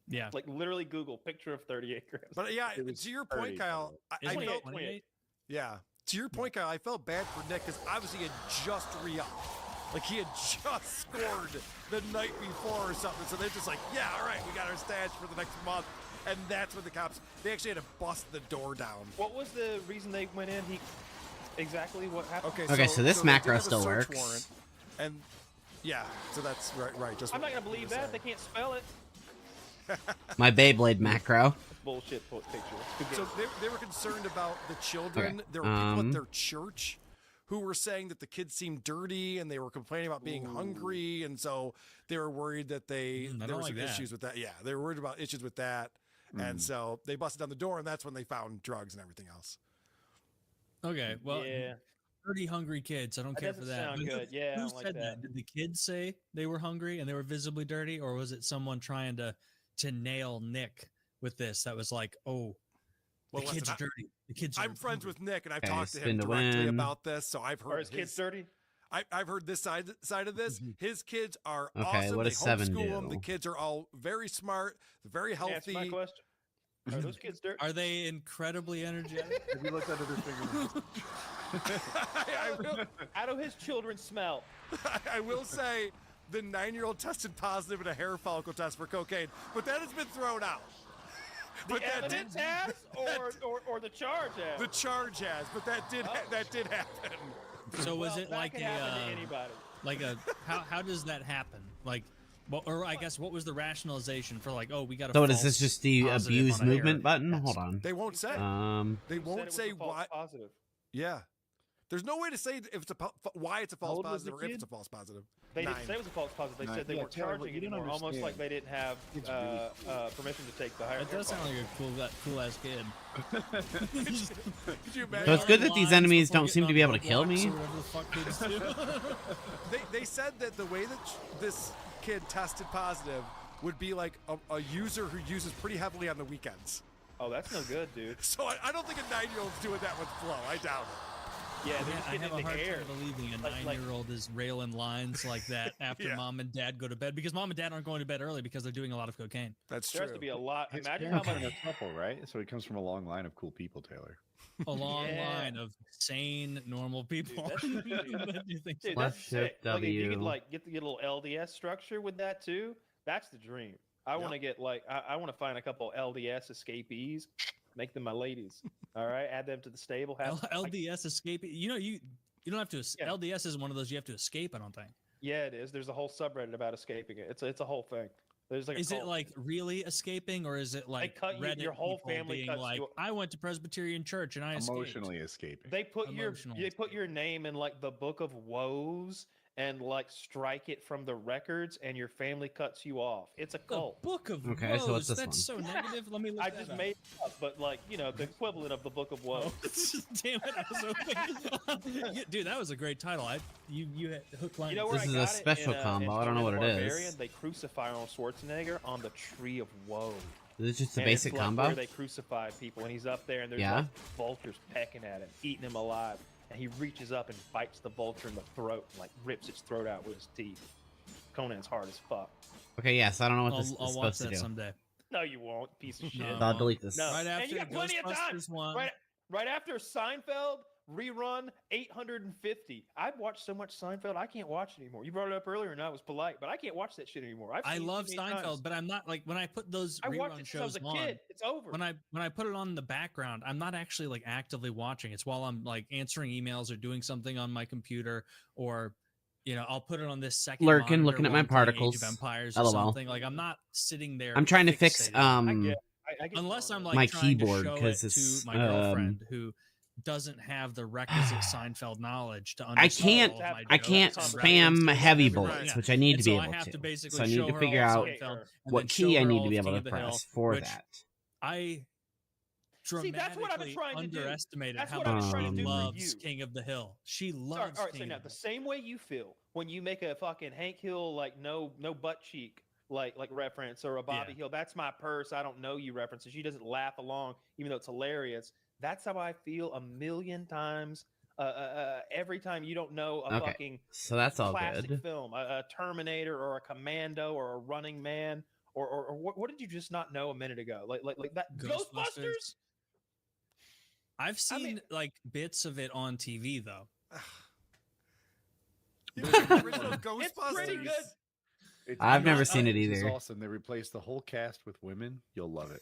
Yeah. Like literally Google picture of 38 grams. But yeah, It was to your 30 point, Kyle, I Isn't it felt 28? yeah. To your point, Kyle, I felt bad for Nick because obviously he had just re-upped. Like he had just scored the night before or something. So they're just like, yeah, all right, we got our stash for the next month. And that's when the cops, they actually had to bust the door down. What was the reason they went in? Exactly what happened? Okay, so this they did macro have a still search works. warrant, and yeah, so that's right. Just I'm not what gonna believe you were that. They saying. can't spell it. My Beyblade macro. Bullshit picture. So they were concerned about the children. Okay, There were people at their church who were saying that the kids seemed dirty and they were complaining about being hungry, and so they were worried that there don't were like some that. issues with that. Yeah, they were worried about issues with that, and so they busted down the door, and that's when they found drugs and everything else. Okay, well, Yeah. 30 hungry kids. I don't That care for doesn't that. sound But good. Yeah, I who don't like said that. Did the kids say they were hungry and they were visibly dirty, or was it someone trying to nail Nick with this? That was like, oh, the Well, kids listen, are dirty. The kids. I'm are friends hungry. with Nick, and I've Okay, talked to him spin to directly win. about this, so I've heard Are his kids dirty? I've heard this side of this. His kids are Okay, awesome. what They does 7 homeschool them. The do? kids are all very smart, very Answer my healthy. question. Are those kids dirty? Are they incredibly energetic? Have you looked under their fingers? How do his children smell? I will say the 9-year-old tested positive in a hair follicle test for cocaine, but that has been thrown out. The But that did, evidence has, or the charge has? the charge has, but that did happen. So was Well, it that like could a happen to anybody? like a how does that happen? Like, well, or I guess what was the rationalization for like, oh, we got a So what is false this? Just the positive abuse on a hair movement button? test? Hold on. They won't say. They Who said it won't was say a false why. positive. Yeah. There's no way to say if it's why it's a false old was the positive or if kid? it's a false positive. They 9. didn't say it was a false positive. They 9. said they Yeah, weren't Taylor, what charging you don't anymore, almost understand- like they didn't have It's really permission to take the higher. That does sound like a cool ass kid. Could you imagine? So it's good that these enemies don't seem to be able to kill me. They said that the way that this kid tested positive would be like a user who uses pretty heavily on the weekends. Oh, that's no good, dude. So I don't think a 9-year-old's doing that with flow. I doubt it. Yeah, they're just I getting have a into hard air. time believing a Like- 9-year-old is railing lines like that after Yeah. mom and dad go to bed, because mom and dad aren't going to bed early because they're doing a lot of cocaine. That's There true. has to be a lot. His Imagine how parents are much. in a couple, right? So he comes from a long line of cool people, Taylor. A long Yeah. line of sane, normal people. that's- that do things Dude, like that's Left sick. shift Like, if you could W. like get a little LDS structure with that too, that's the dream. I want to get like I want to find a couple LDS escapees, make them my ladies. All right, add them to the stable. Have LDS escape. You don't have to. Yeah. LDS isn't one of those you have to escape. I don't think. Yeah, it is. There's a whole subreddit about escaping it. It's a whole thing. There's like Is it like really escaping, or is it like cut you- Reddit your whole people family being cuts like, you- I went to Presbyterian church and I escaped? Emotionally escaping. They put Emotionally your name in like the book of woes and like strike it from the records, and your family cuts you off. It's a cult. Book of Okay, so what's Woes. this That's so negative. Let me look I that just up. made it up, but like the equivalent of the book of woes. Damn it! I was hoping. Yeah, dude, that was a great title. You hit hook line. You know where This I is a got special it? In, combo. in I don't know what Conan it the is. Barbarian, They crucify Arnold Schwarzenegger on the tree of woe. Is it just a And it's basic like combo? where they crucify people, and he's up there, and there's Yeah. like vultures pecking at him, eating him alive, and he reaches up and bites the vulture in the throat, and like rips its throat out with his teeth. Conan's hard as fuck. Okay, yes, I don't know what this is I'll watch supposed to that do. someday. No, you won't, piece of shit. No, I'll delete this. No. Right And after you got plenty of time. Ghostbusters one. Right after Seinfeld rerun 850. I've watched so much Seinfeld I can't watch it anymore. You brought it up earlier and I was polite, but I can't watch that shit anymore. I seen it love too many Seinfeld, times. but I'm not like when I put those I watched rerun it since I was shows a on. kid. It's over. When I put it on in the background, I'm not actually like actively watching. It's while I'm like answering emails or doing something on my computer, or I'll put it on this second Lurking, monitor looking at while my I'm playing particles. Age of Empires or LOL. something. Like I'm not sitting there. I'm trying to fix fixated. I get Unless I'm like my trying keyboard, to show 'cause it it's, to my girlfriend who doesn't have the requisite Seinfeld knowledge to I understand. can't all of my I jokes can't and spam references heavy and bullets, everything. which I need And to be so able I have to basically So I need show to her figure all out of Seinfeld and what then key show I her need all to be of able King to of the Hill, press for which that. I See, that's what I've been dramatically trying to do. underestimated That's how what I've been much trying she to do for loves you. King of the Hill. She All loves right, so King now of the the same way you feel when you make a fucking Hank Hill like no butt cheek like reference, or a Bobby Hill, that's my purse, I don't know you reference, and she doesn't laugh along even though it's hilarious. That's how I feel a million times every time you don't know a Okay, fucking so that's all classic good. film, a Terminator or a Commando or a Running Man, or what did you just not know a minute ago? Like that Ghostbusters? I've seen like bits of it on TV though. Original Ghostbusters. It's pretty good. I've never seen it It's either. awesome. They replaced the whole cast with women. You'll love it.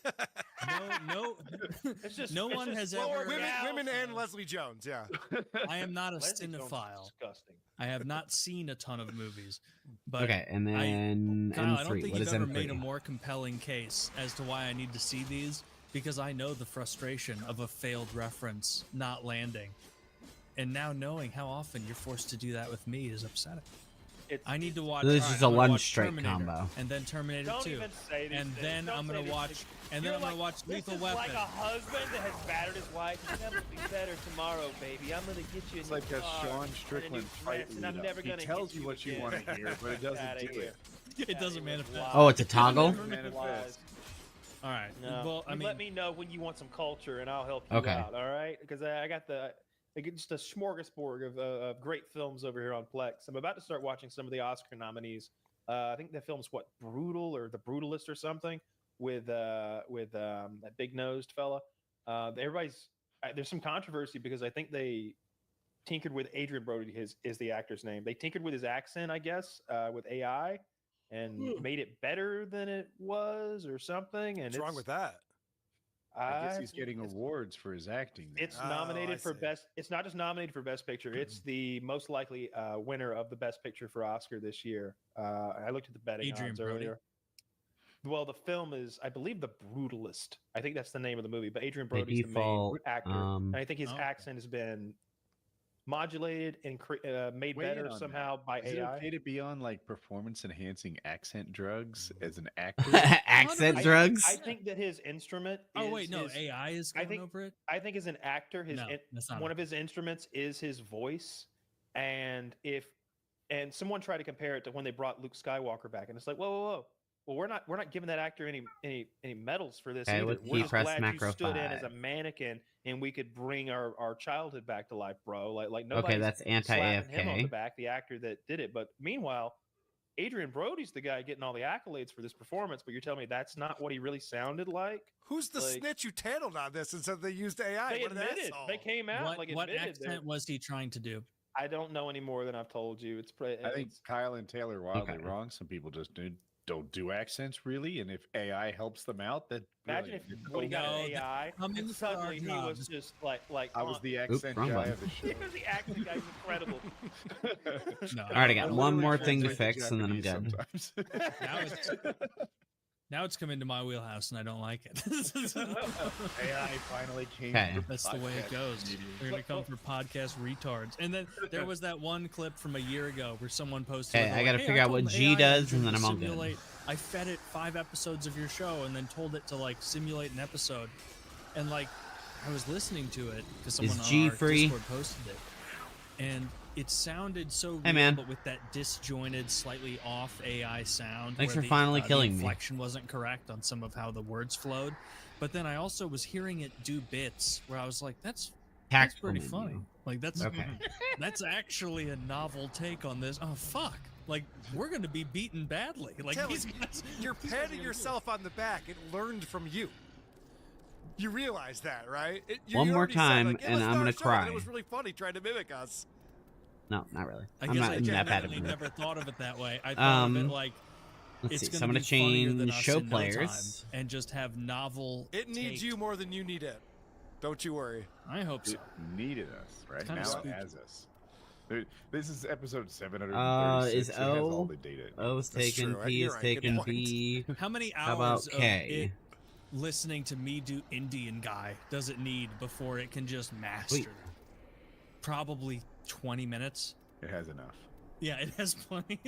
No, It's just no it's one just has lower ever. Women and Leslie Jones, yeah. I am not a Leslie Jones is cinephile. disgusting. I have not seen a ton of movies, but Okay, and then Kyle, I don't M3. think What you've is ever M3? made a more compelling case as to why I need to see these, because I know the frustration of a failed reference not landing, and now knowing how often you're forced to do that with me is upsetting. I need to watch. This is alright, a I'm gonna lunch watch strike Terminator, combo. and then Terminator Don't 2, even say these and things. then Don't I'm say gonna these watch, things. and then You're I'm gonna like- watch Lethal this is Weapon. like a husband that has battered his wife. You're gonna be better tomorrow, baby. I'm gonna get you a It's new like a car Sean and a new Strickland fight dress, and I'm lead-up. never He gonna tells hit you what you again. want to hear, but it doesn't Outta do here. it. It doesn't manifest. Oh, it's a toggle? Manifest. All right. No. Well, I You mean, let me know when you want some culture, and I'll help you Okay. out. All right? Because I got just a smorgasbord of great films over here on Plex. I'm about to start watching some of the Oscar nominees. I think the film's Brutal or The Brutalist or something with that big nosed fella. There's some controversy because I think they tinkered with Adrian Brody. Is the actor's name? They tinkered with his accent, I guess, with AI, and made it better than it was or something. And What's wrong with that? I guess he's getting awards for his acting. now. It's nominated for best. It's not just nominated for best picture. It's the most likely winner of the best picture for Oscar this year. I looked at the betting Adrian odds Brody. earlier. Well, the film is, I believe, The Brutalist. I think that's the name of the movie. But Adrian Brody's the main default, actor, and I think his accent has been modulated and made Weigh in better on somehow that. by Is AI. it okay to be on like performance enhancing accent drugs as an actor? Accent drugs? I think that his instrument. Oh is wait, no, his- AI is I going think- over it. I think as an actor, No, that's not one it. of his instruments is his voice, and someone tried to compare it to when they brought Luke Skywalker back, and it's like, whoa. Well, we're not giving that actor any medals for this Okay, either. with We're key just press glad macro you stood in as a 5. mannequin, and we could bring our childhood back to life, bro. Like nobody's Okay, that's slapping him on the anti-AFK. back, the actor that did it. But meanwhile, Adrian Brody's the guy getting all the accolades for this performance. But you're telling me that's not what he really sounded like? Who's the Like- snitch you tattled on this and said they used AI? They What an admitted. asshole. They came out What admitted. accent was he trying to do? I don't know any more than I've told you. I think Kyle and Taylor are wildly Okay. wrong. Some people just don't don't do accents really, and if AI helps them out, then Imagine if when he got an AI, and suddenly he was just like I was the accent wrong guy button. of the show. He was the accent guy. He's incredible. All right, I got one more thing to fix, and then I'm good. Now it's come into my wheelhouse, and I don't like it. AI finally came. Okay. That's the way it goes. They're gonna come for podcast retards. And then there was that one clip from a year ago where someone posted. Okay, like, I gotta "Hey, figure out told what the G AI does, engine and then to I'm all good." simulate- I fed it 5 episodes of your show, and then told it to like simulate an episode. And like, I was listening to it because someone on G our free? Discord posted it, and it sounded so real, Hey, man. but with that disjointed, slightly off AI sound. Thanks where for finally the killing me. inflection wasn't correct on some of how the words flowed. But then I also was hearing it do bits where I was like, that's Tactical pretty menu. funny. Like that's Okay. that's actually a novel take on this. Oh fuck! Like we're gonna be beaten badly. Like Tell these it, guys, you're these guys are patting gonna yourself on the back. It learned from you. You realize that, right? One you more already said, time, like, "Yeah, and let's I'm start gonna a show," cry. and it was really funny trying to mimic us. No, not really. I I'm guess not I in that bad of genuinely a mood. never thought of it that way. I thought of it like Let's it's see. So gonna I'm gonna be funnier than change us show in no time players. and just have novel. It needs take. you more than you need it. Don't you worry. I hope so. It needed us right Kinda now. spooky. It has us. This is episode 736. Is It has all O? the data. O's That's taken. true. P You're is right. Good taken. point. B. How many How about hours of K? it listening to me do Indian guy does it need before it can just master? Wait. Probably 20 minutes. It has enough. Yeah, it has plenty.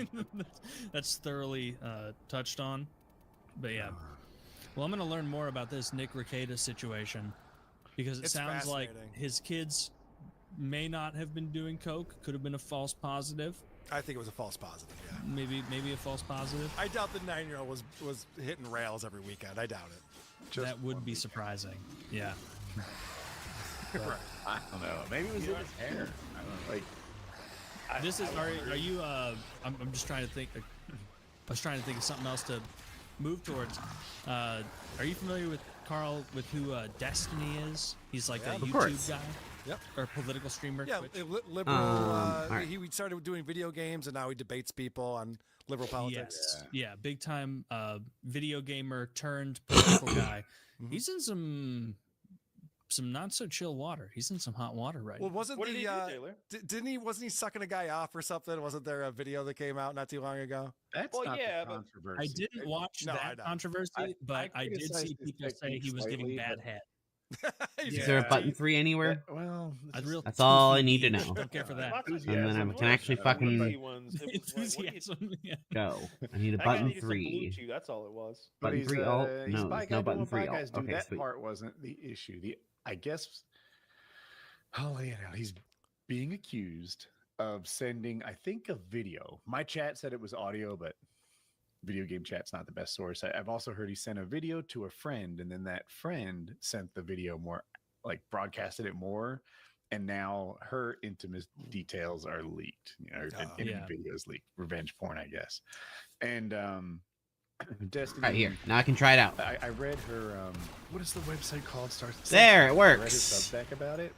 That's thoroughly touched on. But yeah. Well, I'm going to learn more about this Nick Rekieta situation because it It's sounds like fascinating. his kids may not have been doing coke. Could have been a false positive. I think it was a false positive. Yeah. Maybe a false positive. I doubt the 9-year-old was hitting rails every weekend. I doubt it. That would be surprising. Yeah. Right. I don't know. Maybe it was in his hair. I don't know. Like, This is are you I'm just trying to think I was trying to think of something else to move towards. Are you familiar with Carl with who Destiny is? He's like a of YouTube course. guy. Yep. Or a political streamer. Yeah, Twitch. liberal. alright. He started doing video games, and now he debates people on liberal politics. Yes. Yeah, big time video gamer turned political guy. He's in some not so chill water. He's in some hot water right Well, now. wasn't What did the he do, Taylor? didn't he? Wasn't he sucking a guy off or something? Wasn't there a video that came out not too long ago? that's Well, not yeah, the but controversy. I didn't watch No, I that know. controversy, but I did criticized see his people say he technique was giving slightly, bad but- head. Is there a button 3 anywhere? Well, I'd real That's all I need to know. Don't care for that. And then I can actually fucking Enthusiasm. Yeah. go. I need a I button needed some blue 3. chew, that's all it was. But Button 3 alt? he's No, spy there's guy no doing button what 3 spy alt. guys do. Okay, That sweet. part wasn't the issue. I guess I'll lay it out. He's being accused of sending, I think, a video. My chat said it was audio, but video game chat's not the best source. I've also heard he sent a video to a friend, and then that friend sent the video more, like broadcasted it more, and now her intimate details are leaked. You know, intimate videos leaked. Revenge porn, I guess. And Destiny. Right here. Now I can try it out. I read her. What is the website called? Starts. There, it I read her works. Substack about it,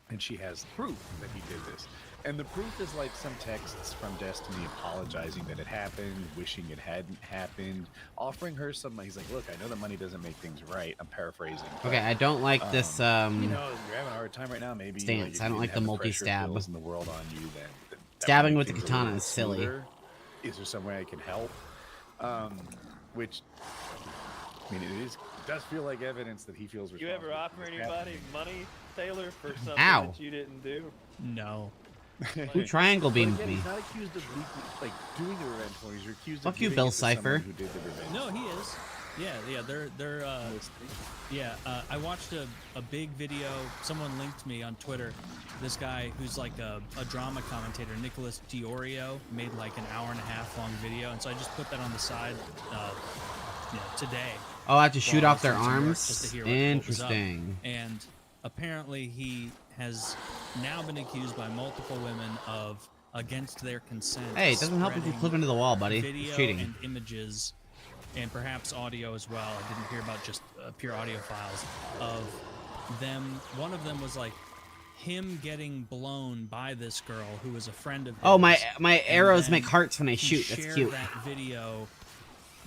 and she has proof that he did this. And the proof is like some texts from Destiny apologizing that it happened, wishing it hadn't happened, offering her some money. He's like, "Look, I know the money doesn't make things right." I'm paraphrasing. but, Okay, I don't like this you know, you're having a hard time right now. Maybe stance. if I don't you like didn't the have pressure multi-stab. pills in the world on you, then that Stabbing would with make the things a little katana is silly. smoother. Is there some way I can help? Which, I mean, it does feel like evidence that he feels You responsible. ever offer for this anybody happening. money, Taylor, for something Ow. that you didn't do? No. Who triangle But beamed again, me? he's not accused of like doing the revenge porn. He's accused Fuck of you, giving Bill it to someone Cipher. Who did the revenge? No, he is. Yeah, they're I watched a big video. Someone linked me on Twitter. This guy who's like a drama commentator, Nicholas Diorio, made like an hour and a half long video, and so I just put that on the side today. Oh, I have to shoot while I off their was doing some work, arms? just to hear what was up. Interesting. And apparently he has now been accused by multiple women of against their consent. Hey, it doesn't help if you spreading clip into the wall, buddy. Video It's cheating. and images, and perhaps audio as well. I didn't hear about just pure audio files of them. One of them was like him getting blown by this girl who was a friend of his. Oh, my and arrows then make hearts when I he shoot. That's shared cute. that video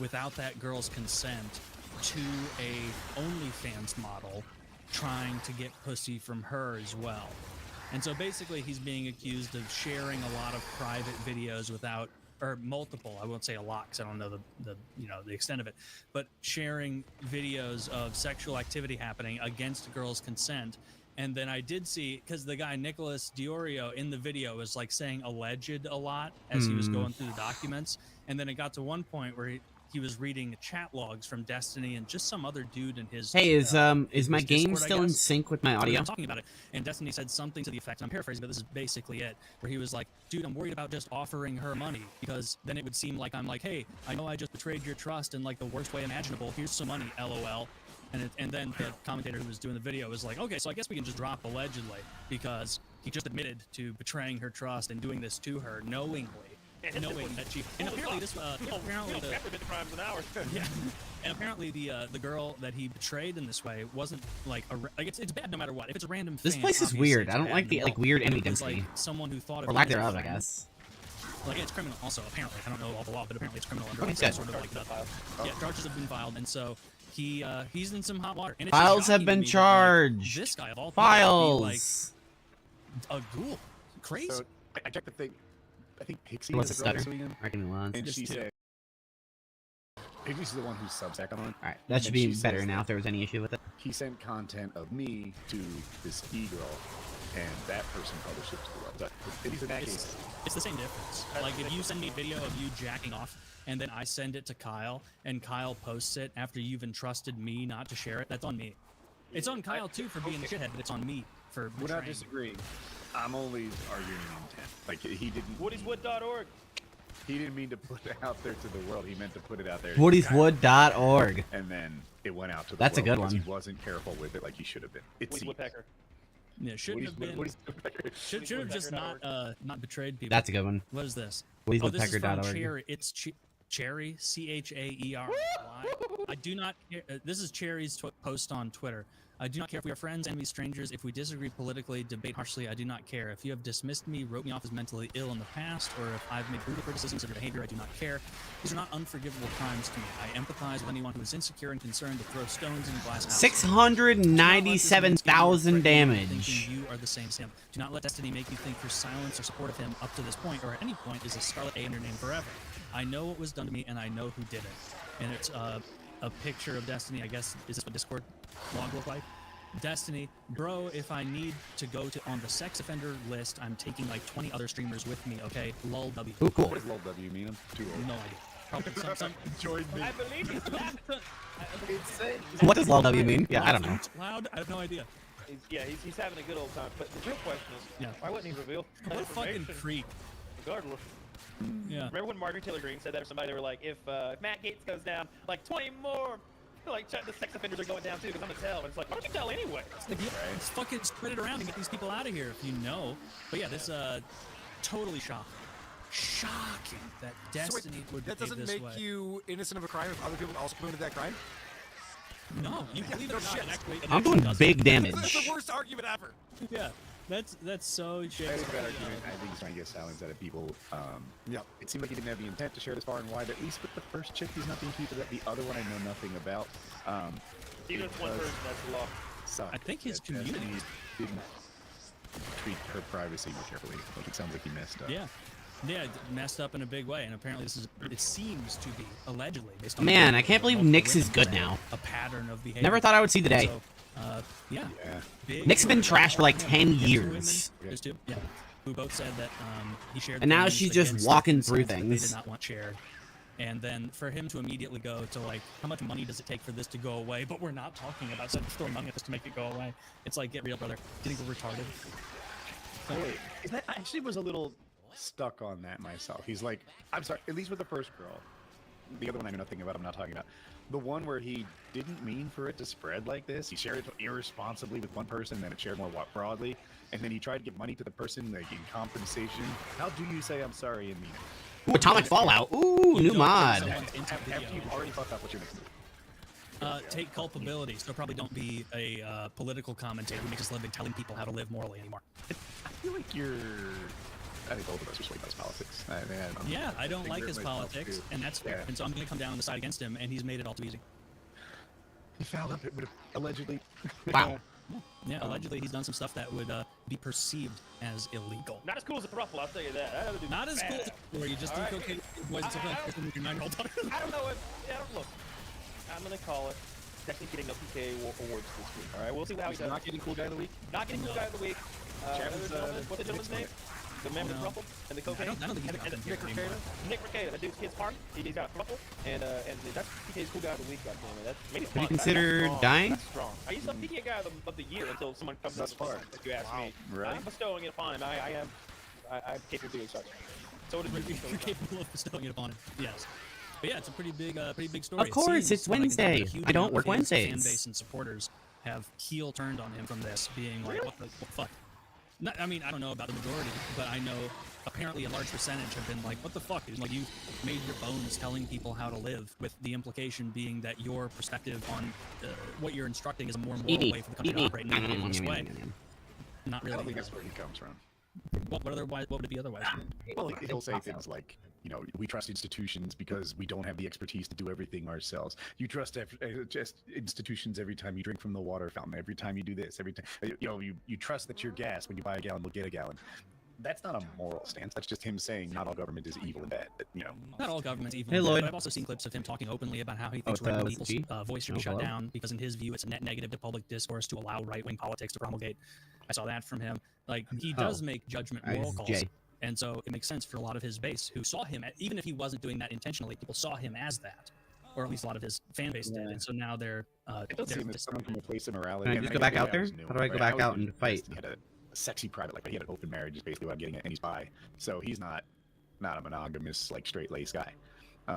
without that girl's consent to a OnlyFans model trying to get pussy from her as well. And so basically he's being accused of sharing a lot of private videos without, or multiple, I won't say a lot because I don't know the extent of it, but sharing videos of sexual activity happening against a girl's consent. And then I did see, because the guy Nicholas Diorio in the video was like saying alleged a lot as he was going through the documents. And then it got to one point where he was reading chat logs from Destiny and just some other dude in his. Hey, is my game Discord, still in sync with my audio? I'm talking about it, and Destiny said something to the effect, and I'm paraphrasing, but this is basically it, where he was like, dude, I'm worried about just offering her money, because then it would seem like I'm like, hey, I know I just betrayed your trust in like the worst way imaginable, here's some money, LOL. And then the commentator who was doing the video was like, okay, so I guess we can just drop allegedly, because he just admitted to betraying her trust and doing this to her knowingly. Knowing that she, and apparently this, apparently the crimes an hour. yeah, and apparently the girl that he betrayed in this way wasn't like it's bad no matter what. If it's a random This fan, place is obviously weird. it's I don't bad like the no like weird enemy It's density. like someone who thought of Or it lack as a thereof, I friend. guess. Like it's criminal also. Apparently, I don't know all the law, but apparently it's criminal under Okay, some good. sort of like yeah, charges have been filed, and so he's in some hot water. And it's Files shocking have to been me that, charged. Like, this guy of all people would be, Files. like a ghoul, crazy. So I checked the thing. I think Pixie What's is the the girl stutter? suing him, Reckon the line. and Just she two. said Pixie's the one who's Substack on. Alright, that should And be she better says now that if there was any issue with it. He sent content of me to this e-girl, and that person published it to the world. But at least in that case, It's the same difference. Like if you send me a video of you jacking off, and then I send it to Kyle, and Kyle posts it after you've entrusted me not to share it, that's on me. It's on Kyle too for being a shithead, but it's on me for we're not betraying. disagreeing. I'm only arguing intent. Like he didn't. Woody'sWood.org. He didn't mean to put it out there to the world. He meant to put it out there. Woody'sWood.org. And then it went out to the That's a world good because one. He wasn't careful with it like he should have been. It's Woody Woodpecker. Yeah, shouldn't have been. Should have just not betrayed people. That's a good one. What is this? Oh, this is from Woody'sWoodpecker.org. Cherry. It's Cherry, Chaery. I do not care. This is Cherry's post on Twitter. I do not care if we are friends, enemies, strangers. If we disagree politically, debate harshly, I do not care. If you have dismissed me, wrote me off as mentally ill in the past, or if I've made brutal criticisms of your behavior, I do not care. These are not unforgivable crimes to me. I empathize with anyone who is insecure and concerned to throw stones in glass houses. 697,000 damage. You are the same simp. Do not let Destiny make you think your silence or support of him up to this point, or at any point, is a scarlet A in your name forever. I know what was done to me, and I know who did it. And it's a picture of Destiny, I guess. Is this what Discord log look like? Destiny, bro, if I need to go to on the sex offender list, I'm taking like 20 other streamers with me, okay? Lol W. Ooh, cool. What does lol W mean? I'm too old. No idea. Probably some Join me. I believe he's What does LW mean? Yeah, I don't know. Loud? I have no idea. He's having a good old time. But the real question is, why wouldn't he reveal that What a fucking information creep. regardless? Yeah. Remember when Marjorie Taylor Greene said that, or somebody, they were like, if Matt Gaetz goes down, like 20 more, like the sex offenders are going down too, because I'm gonna tell. And it's like, why don't you tell anyway? It's fucking spread it around and get these people out of here if you know. But yeah, this totally shocking that Destiny would That behave doesn't this make way. you innocent of a crime if other people also committed that crime? No, you believe it or not. it actually- it I'm actually doing doesn't. big damage. That's the worst argument ever. Yeah, that's so shady. That is a bad argument. I think he's trying to get silence out of people. Yep. It seemed like he didn't have the intent to share this far and wide. At least with the first chick, he's not being keeping that. The other one, I know nothing about. Even if one person, that's the law. Sucked I think his that community Destiny didn't treat her privacy more carefully. Like it sounds like he messed up. Yeah, messed up in a big way, and apparently it seems to be allegedly based on. Man, I can't believe Nyx is good now. A pattern of behavior. Never thought I would see the day. So, yeah. Big- Nyx has been trashed for like 10 There's two women- years. There's two, yeah, who both said that he shared. And now things she's just against walking their through consent that things. They did not want shared. And then for him to immediately go to like, how much money does it take for this to go away? But we're not talking about just throwing money at this to make it go away. It's like, get real, brother. Do you think we're retarded? Wait, is that, I actually was a little stuck on that myself. He's like, I'm sorry, at least with the first girl. The other one I know nothing about, I'm not talking about. The one where he didn't mean for it to spread like this. He shared it irresponsibly with one person, and then it shared more broadly. And then he tried to give money to the person like in compensation. How do you say I'm sorry and mean it? Ooh, Atomic Fallout. Ooh, new mod. After you've already fucked up, what's your next move? Take culpability, so probably don't be a political commentator who makes his living telling people how to live morally anymore. I feel like you're I think both of us are swayed by his politics. Yeah, I don't like his myself, politics, too. and that's fair. Yeah. And so I'm going to come down on the side against him, and he's made it all too easy. He fouled up it would have allegedly. Wow. Yeah, allegedly he's done some stuff that would be perceived as illegal. Not as cool as a thruple, I'll tell you that. That other dude's Not as cool bad. as where you just do All right. cocaine with boys and something like with your 9-year-old daughter. I don't know. Look, I'm gonna call it. Definitely getting no PK awards this week. All right, we'll see how he does. Not getting cool guy of the week. Not getting cool guy of the week. What's the gentleman's name? The man with the thruple and the cocaine. I don't think he's got them here anymore. Nick Ricada, that dude's kid's party. He's got a thruple, and that's PK's cool guy of the week. Goddammit, that's maybe. Have you considered dying? That's strong. I used to PK guy of the year until someone comes Thus up far. if you ask me. Right. I'm bestowing it upon him. I'm capable of doing such. So it is You're capable of bestowing it upon him. Yes. But yeah, it's a pretty big story. Of course, seems it's like a Wednesday. huge I don't amount work of his Wednesdays. Fan base and supporters have heel turned on him from this, being like, what the fuck? I mean, I don't know about the majority, but I know apparently a large percentage have been like, what the fuck, dude? Like, you've made your bones telling people how to live, with the implication being that your perspective on what you're instructing is a more moral way for the country to operate in this way. Not really. I don't think that's where he comes from. What would it be otherwise? Well, he'll say things like, we trust institutions because we don't have the expertise to do everything ourselves. You trust just institutions every time you drink from the water fountain, every time you do this, every time, you trust that your gas, when you buy a gallon, will get a gallon. That's not a moral stance. That's just him saying not all government is evil and bad. Not all government's evil. Hey, Lloyd. But I've also seen clips of him talking openly about how he thinks regular what's the people's voice should be shut hello? down because, in his view, it's a net negative to public discourse to allow right-wing politics to promulgate. I saw that from him. Like, he does make judgment moral It's calls. Jay. And so it makes sense for a lot of his base who saw him, even if he wasn't doing that intentionally, people saw him as that. Or at least a lot of his fan base did. And so now they're... It does seem it's coming from a place of morality. Can I just go back out there? How do I go back out and fight? He had a sexy private life. He had an open marriage, is basically what I'm getting at, and he's bi. So he's not a monogamous, like, straight-laced guy.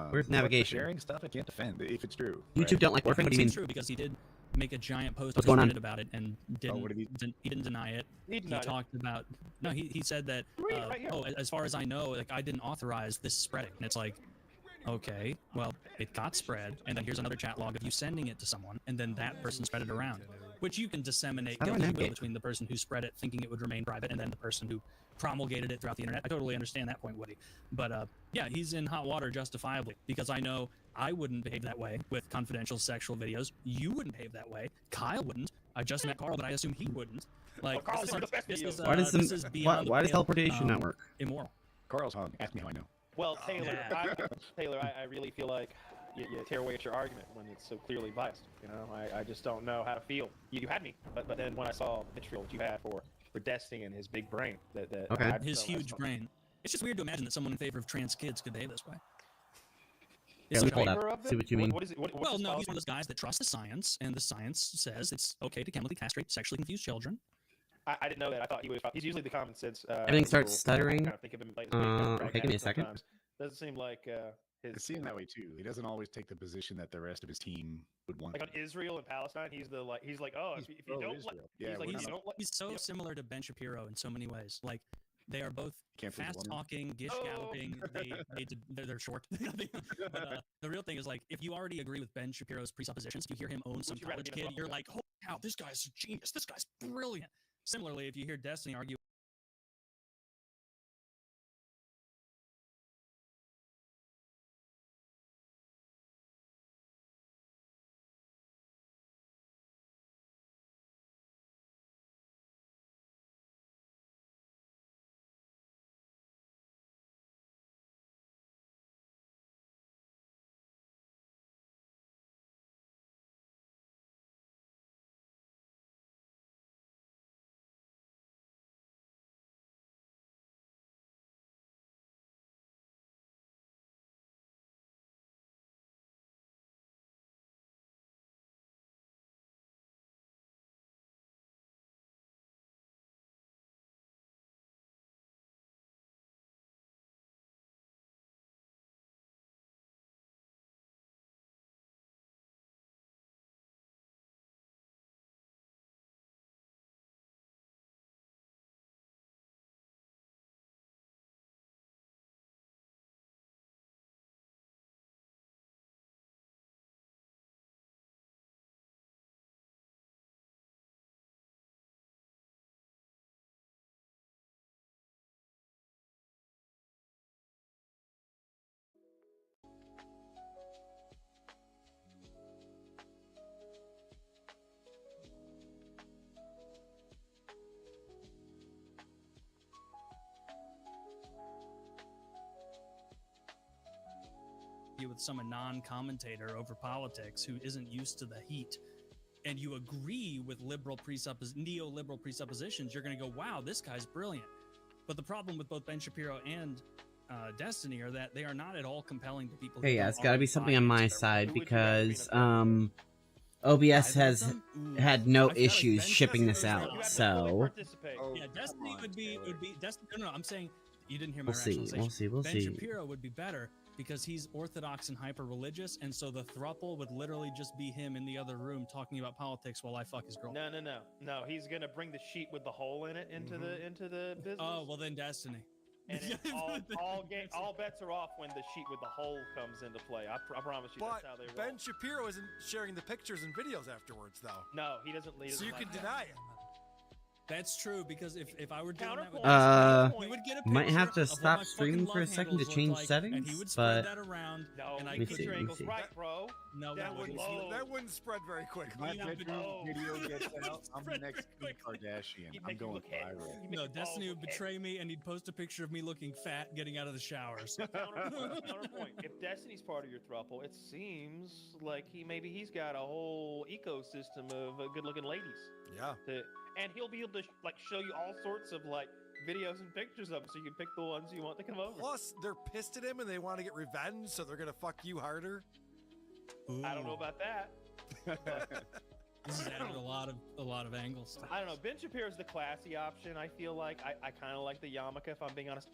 Where's but navigation? Sharing stuff I can't defend if it's true. YouTube don't like Warframe? What do you mean? It's true because he did make a giant post What's going on? about it and he didn't deny it. He denied it. talked about he said that as far as I know, like, I didn't authorize this spreading. And it's like, okay, well, it got spread, and then here's another chat log of you sending it to someone, and then that person spread it around, which you can disseminate How do I guilty will navigate? between the person who spread it thinking it would remain private and then the person who promulgated it throughout the internet. I totally understand that point, Woody. But yeah, he's in hot water justifiably, because I know I wouldn't behave that way with confidential sexual videos. You wouldn't behave that way. Kyle wouldn't. I just met Carl, but I assume he wouldn't. Like, Carl this said is, the best this is, video. Why does this is beyond why the does pale, teleportation not work? Immoral. Carl's hung. Ask me how I know. Well, Taylor, Yeah. I really feel like you tear away at your argument when it's so clearly biased. I just don't know how to feel. You had me, but then when I saw the vitriol that you had for Destiny and his big brain, Okay. His huge brain. It's just weird to imagine that someone in favor of trans kids could behave this way. Yeah, let me pull it up. See what you mean. What is it? What's Well, his no, he's policy? one of those guys that trusts the science, and the science says it's okay to chemically castrate sexually confused children. I didn't know that. I thought he's usually the common sense. Everything starts liberal. stuttering. I kind of think of him like, as being kind of Okay, give me a second. sometimes. Doesn't seem like It his. seemed that way too. He doesn't always take the position that the rest of his team would want. Like on Israel and Palestine, he's like, oh, if you don't like, pro-Israel. Yeah, he's like, we're if you not- don't like, He's so similar to Ben Shapiro in so many ways. Like, they are both Can't please a woman. fast-talking, gish-galloping. They're short. But, the real thing is, like, if you already agree with Ben Shapiro's presuppositions, if you hear him own some you rather college be in a kid, you're Republican? like, holy cow, this guy's a genius. This guy's brilliant. Similarly, if you hear Destiny argue interview with some non-commentator over politics who isn't used to the heat, and you agree with neoliberal presuppositions, you're going to go, wow, this guy's brilliant. But the problem with both Ben Shapiro and Destiny are that they are not at all compelling to people. Okay, who yeah, don't it's got to be already something buy on into my their side work. Who would you rather be because in a OBS Either of has them? Ooh. had no I feel like issues Ben shipping this Shapiro's out, the option. so Participate. Yeah, Destiny would be Destiny. No, I'm saying you didn't hear my we'll see. rationalization. We'll Ben see. Shapiro would be better because he's orthodox and hyper religious, and so the throuple would literally just be him in the other room talking about politics while I fuck his girl. No. He's gonna bring the sheet with the hole in it into the business. Oh well, then Destiny. And all bets are off when the sheet with the hole comes into play. I promise you, But that's how they roll. Ben Shapiro isn't sharing the pictures and videos afterwards, though. No, he doesn't. So you can deny it. That's true because if I were doing that with Counterpoint. he would get a Might picture have to of what stop my streaming fucking for a love second to handles look change like, settings, and he would spread but that around. No, and I let me could see, let me triangle's see. right, bro. No, that wouldn't. That wouldn't spread very quickly. My Yeah, bedroom but- video gets It would out. I'm the spread next very Kim Kardashian. He'd I'm make you going look heavy. viral. He'd make No, your balls Destiny would look betray me, and he'd post a picture of me looking fat getting out of the showers. Counterpoint. If Destiny's part of your throuple, it seems like he's got a whole ecosystem of good-looking ladies. Yeah. And he'll be able to show you all sorts of videos and pictures of them, so you can pick the ones you want to come over. Plus, they're pissed at him and they want to get revenge, so they're gonna fuck you harder. I don't know about that. This is added a lot of angles. I don't know. Ben Shapiro's the classy option. I feel like I kind of like the yarmulke. If I'm being honest,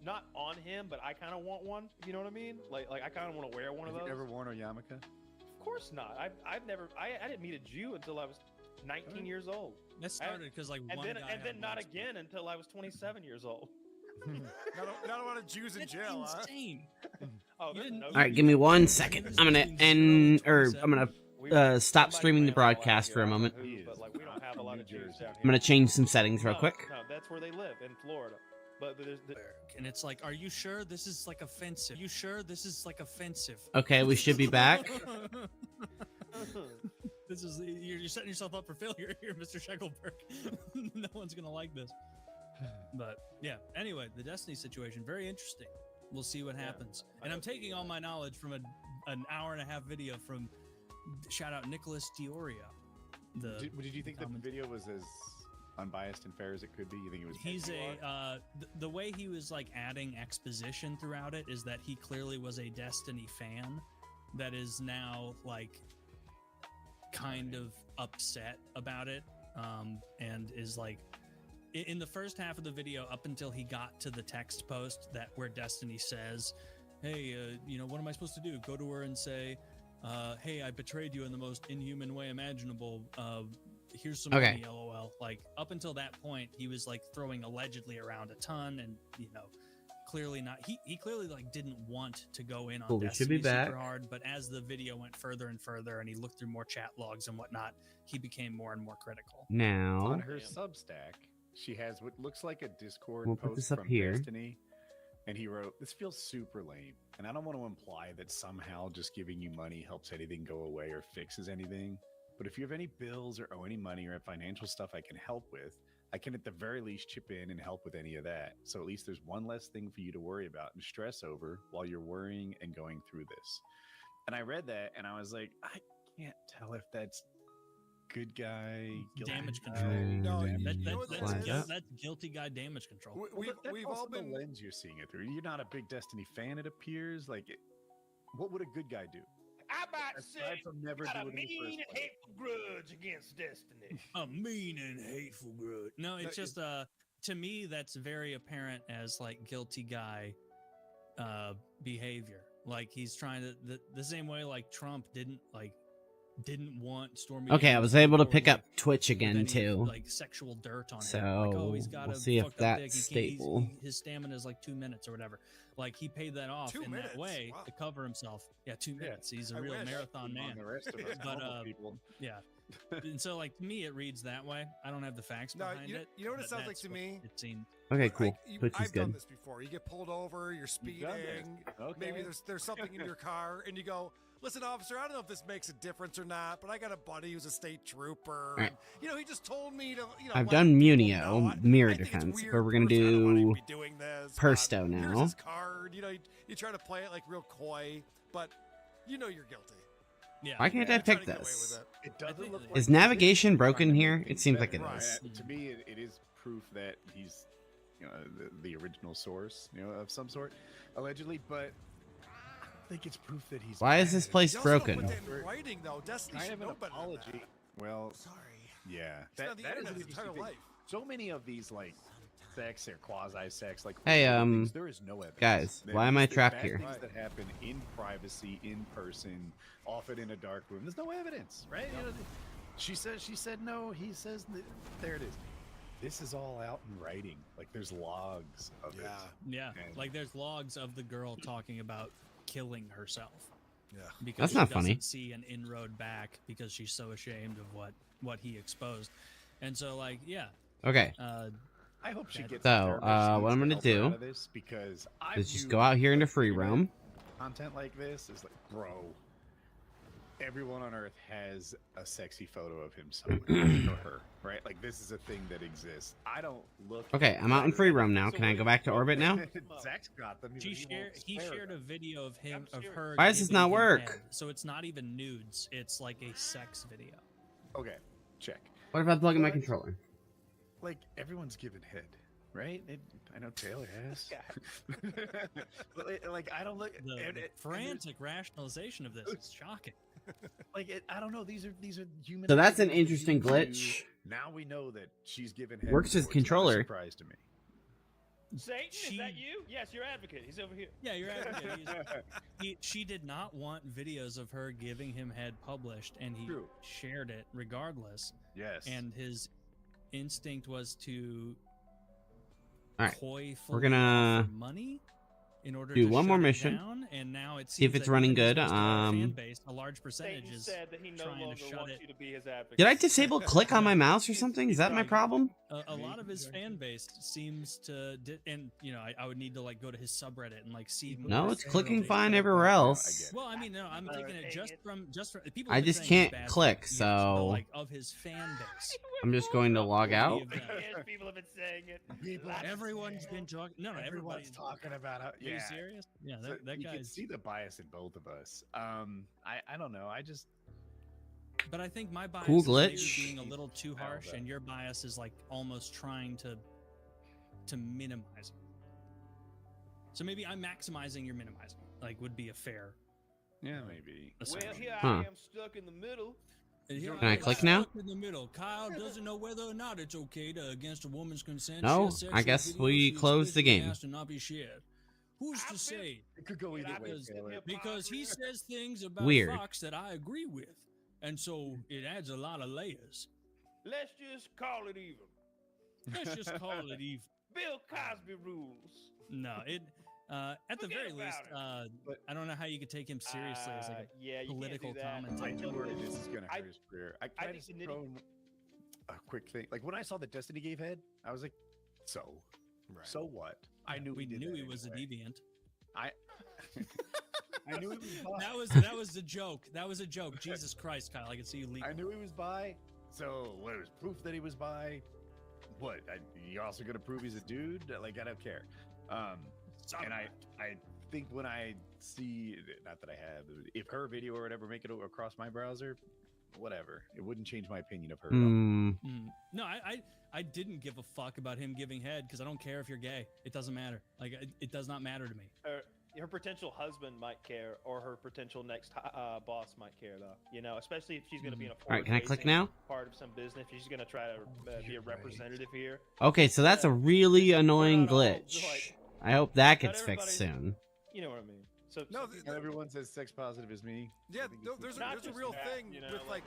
not on him, but I kind of want one. If you know what I mean? Like I kind of want to wear one of those. Have you ever worn a yarmulke? Of course not. I've never. I didn't meet a Jew until I was 19 years old. That started because one guy and then not again until I was 27 years old. Not a lot of Jews in jail, huh? Insane. Oh, All right, give me 1 second. I'm gonna stop streaming the broadcast for a moment. But we don't have a lot of Jews down here. I'm gonna change some settings real quick. No, that's where they live in Florida. But there's and it's like, are you sure this is offensive? You sure this is offensive? Okay, we should be back. This is you're setting yourself up for failure here, Mr. Shackelberg. No one's gonna like this. But yeah. Anyway, the Destiny situation, very interesting. We'll see what happens. And I'm taking all my knowledge from an hour and a half video from shout out Nicholas Dioria. Did you think the video was as unbiased and fair as it could be? You think it was? He's the way he was adding exposition throughout it is that he clearly was a Destiny fan that is now kind of upset about it, and is in the first half of the video up until he got to the text post where Destiny says, hey, what am I supposed to do? Go to her and say, hey, I betrayed you in the most inhuman way imaginable. Here's some money, LOL. Up until that point, he was throwing allegedly around a ton, and clearly not. He clearly didn't want to go in on Cool, we Destiny should be back. super hard, but as the video went further and further, and he looked through more chat logs and whatnot, he became more and more critical. Now on her Substack, she has what looks like a Discord We'll put post this up from here. Destiny, and he wrote, "This feels super lame, and I don't want to imply that somehow just giving you money helps anything go away or fixes anything. But if you have any bills or owe any money or have financial stuff I can help with, I can at the very least chip in and help with any of that. So at least there's one less thing for you to worry about and stress over while you're worrying and going through this." And I read that and I was like, I can't tell if that's good guy guilty Damage guy, control. No, That's guilty guy damage control. We've all been the lens you're seeing it through. You're not a big Destiny fan, it appears. What would a good guy do? I might say Aside from never got a do it in the mean, first place. hateful grudge against Destiny. A mean and hateful grudge. No, it's just to me that's very apparent as guilty guy behavior. He's trying to the same way Trump didn't want Stormy. Okay, I was able to pick up Twitch again too. Sexual dirt on So him. He's got we'll a see if fucked up dick. that's He can't- stable. his stamina is 2 minutes or whatever. He paid that off 2 in minutes? that way Wow. to cover himself. Yeah, 2 minutes. He's a I real wish. marathon man. The rest of us But normal people. yeah. And so to me it reads that way. I don't have the facts No, behind it. you know what it but sounds like that's to what me? It seemed. Okay, cool. Twitch is I've done good. this before. You get pulled over, you're speeding. Okay. Maybe there's something in your car, and you go, "Listen, officer, I don't know if this makes a difference or not, but I got a buddy who's a state trooper. Right. And, he just told me to, I've let done people Munio, know. mirror I think it's defense, weird but we're gonna personally, I don't wanna do be doing this, Persto but Here's now. his card. You try to play it real coy. but you know you're guilty. Yeah. Why can't I You're trying pick to get away this? with it. It doesn't look Is like navigation broken here? It seems like it Right. is. To me, it is proof that he's, the original source, of some sort, allegedly. But I don't think it's proof that he's. Why is this place You also don't broken? put that in writing, though. Destiny Kind should of an know better than apology. that. Well, Sorry. yeah, It's not the that is internet an his entire interesting thing. life. So many of these like sex or quasi-sex, like Hey, things, there is no evidence. guys, There why am is I the trapped bad here? Things that happen in privacy, in person, often in a dark room. There's no evidence, right? She said no. He says there it is. This is all out in writing. Like there's logs of it. Yeah, And- like there's logs of the girl talking about killing herself. Yeah, because That's she not doesn't funny. see an inroad back because she's so ashamed of what he exposed, and so like Okay. I hope she gets. So, what I'm gonna do this because is just go out here into free roam. Content like this is like, bro. Everyone on Earth has a sexy photo of him somewhere or her, right? Like this is a thing that exists. I don't look. Okay, I'm out in free roam now. Can I go back to orbit now? Zach's got them. he shared a video of her. Why does this giving not him work? head. So it's not even nudes. It's like a sex video. Okay, check. What if I plug in my controller? Like everyone's given head, right? I know Taylor has. But, like I don't look. The frantic rationalization of this is shocking. Like I don't know. These are human. So that's an activities interesting humans do. glitch. Now we know that she's given head. Works with before. It's not a controller. surprise to me. Satan, is that you? Yes, your advocate. He's over here. Yeah, you're right. She did not want videos of her giving him head published, and he True. shared it regardless. Yes. And his instinct was to All right, coyfully we're gonna offer money in order do to one more shut it mission. down, and now it See if seems it's that running even his good. most loyal fan base, a large percentage Satan is said that he no trying to longer shut wants it. you to be his advocate. Did I disable click on my mouse or something? Is that my problem? A lot of his fan base seems to, and I would need to like go to his subreddit and like see. No, more it's fan clicking base. fine everywhere else. Well, I mean, no, I'm taking it just from people. I have been just saying it's can't bad click, for years, but, so like of his fan base. I'm just going to log out. Yes, people have been saying it. Everyone's been talking. No, everybody's talking about it. Are you serious? Yeah, So that you can guy's. see the bias in both of us. I don't know. I just. But I think my bias Cool is maybe glitch. being a little too harsh, and your bias is like almost trying to minimize it. So maybe I'm maximizing, you're minimizing. Like would be a fair. Yeah, maybe. Well, here Huh. I am stuck in the middle. And here Can I am click now? stuck in the middle. Kyle doesn't know whether or not it's okay to, against a woman's consent. No, share sexual I guess videos we she close the explicitly game. asked to not be shared. Who's to say? It could go either way. Taylor. Because he says things about Weird. Fox that I agree with, and so it adds a lot of layers. Let's just call it even. Let's just call it even. Bill Cosby rules. No, it. At the Forget very least, about I don't know how you could take him seriously as like a yeah, you can't political do that. I commentator. knew this is gonna hurt his career. I think just the nitty- throw a quick thing. Like when I saw that Destiny gave head, I was like, so, so what? I knew we he did knew that he was a anyway. deviant. I knew he was bi. That was the joke. That was a joke. Jesus Christ, Kyle! I can see you leak. I knew he was bi. So what? It was proof that he was bi. What? You're also gonna prove he's a dude? Like I don't care. And I think when I see, not that I have, if her video or whatever make it across my browser, whatever, it wouldn't change my opinion of her. at all. No, I didn't give a fuck about him giving head because I don't care if you're gay. It doesn't matter. Like it does not matter to me. Her potential husband might care, or her potential next boss might care, though. Especially if she's going to be in a All right, can I click now? part of some business. If she's going to try to be a representative here. Okay, so that's a really annoying glitch. I hope that gets fixed soon. You know what I mean? So No, Not everyone says sex positive is me. Yeah, there's a just real that, thing with like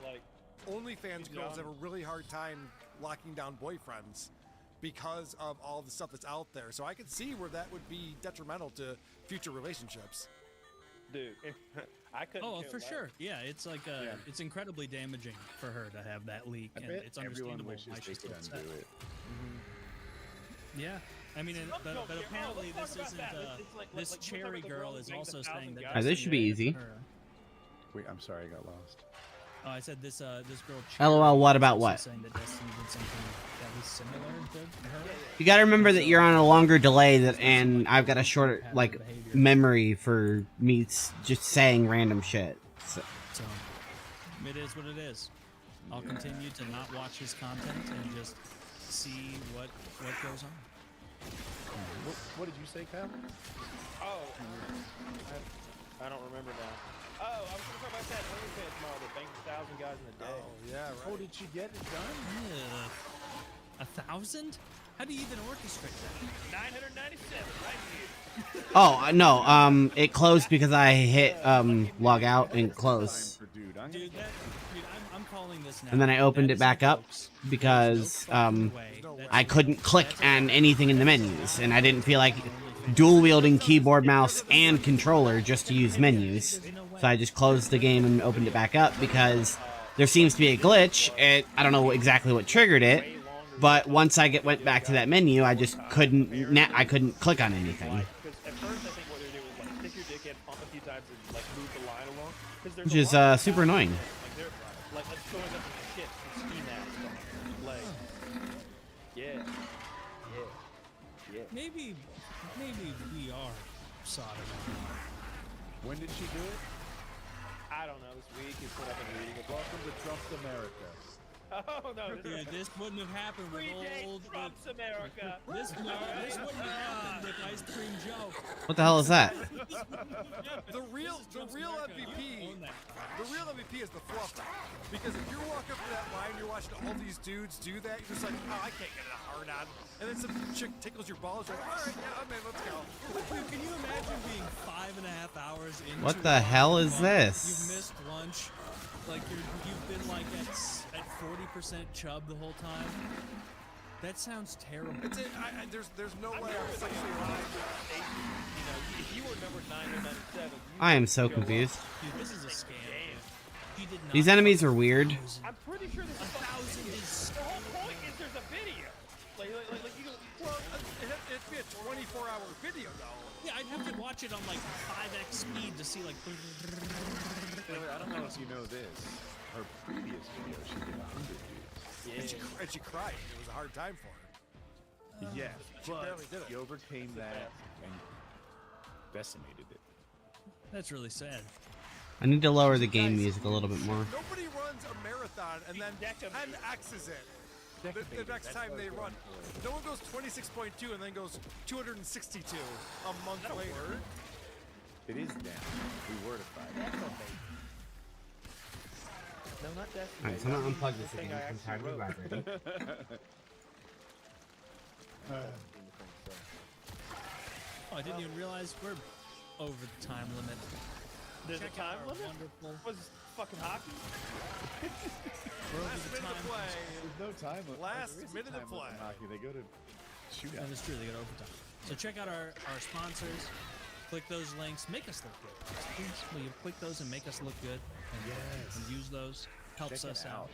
OnlyFans girls have a really hard time locking down boyfriends because of all the stuff that's out there. So I could see where that would be detrimental to future relationships. Dude, I couldn't. Oh, care for less. sure. Yeah, it's like it's incredibly damaging for her to have that leak, I and bet it's everyone understandable wishes why they she's could upset. undo it. Yeah, I mean, but Let's apparently talk this about isn't. that. It's like- This like, we're talking cherry about the girl girl is who bangs also 1,000 saying that. guys. Alright, this should be easy. Wait, I'm sorry, I got lost. Oh, I said this this girl. LOL, what about was what? also saying that Destiny did something that was similar to her. You gotta remember that you're on a longer delay and I've got a shorter, like, memory for me just saying random shit. So. It is what it is. I'll continue to not watch his content and just see what goes on. What did you say, Kyle? Oh, I don't remember now. Oh, I was going to talk about that OnlyFans model that banked 1,000 guys in a day. Oh, yeah, right. Oh, did she get it done? 1,000? How do you even orchestrate that? 997 right here. Oh, no, it closed because I hit, log out and close. Dude, I'm calling this now. And then I opened it back up because, I couldn't click on anything in the menus, and I didn't feel like dual-wielding keyboard, mouse, and controller just to use menus. So I just closed the game and opened it back up because there seems to be a glitch. I don't know exactly what triggered it, but once I went back to that menu, I just couldn't click on anything. Which is super annoying. Maybe we are sodomy. When did she do it? I don't know. This week is what I've been reading. Welcome to Trump's America. Oh no! Dude, this wouldn't have happened with old Trump's America. This wouldn't have happened with Ice Cream Joe. What the hell is that? The real MVP is the fluff. Because if you're walking up to that line, you're watching all these dudes do that, you're just like, oh, I can't get a hard on. And then some chick tickles your balls, you're like, all right, yeah, I'm in, let's go. Dude, can you imagine being 5.5 hours into What the hell is this? You've missed lunch, like you've been like at 40% chub the whole time. That sounds terrible. There's no way I'm sexually alive. You know, if you were number 997, I am so confused. Dude, this is a scam. He did not. These enemies are weird. I'm pretty sure this 1,000 is. The whole point is there's a video. Like you go. Well, it'd be a 24-hour video, though. Yeah, I'd have to watch it on like 5x speed to see like. I don't know if you know this. Her previous video, she did 100 views. Yeah. And she cried. It was a hard time for her. Yeah, She but barely did it. she overcame that and decimated it. That's really sad. I need to lower the game music a little bit more. Nobody runs a marathon and then 10x's it. The next time they run. No one goes 26.2 and then goes 262 a month later. It is down. We wortified it. No, not that. Alright, so I'm gonna unplug this again. I'm tired of vibrating. Oh, I didn't even realize we're over the time limit. There's a Check time out our limit? wonderful. Was this fucking hockey? We're over Last the minute time. of play. There's no time limit. Last There is a minute of time limit play. in hockey. They go to shootout. That is true. They got overtime. So check out our sponsors. Click those links. Make us look good. Please, will you click those and make us look good? And use those. Helps Check it us out. out.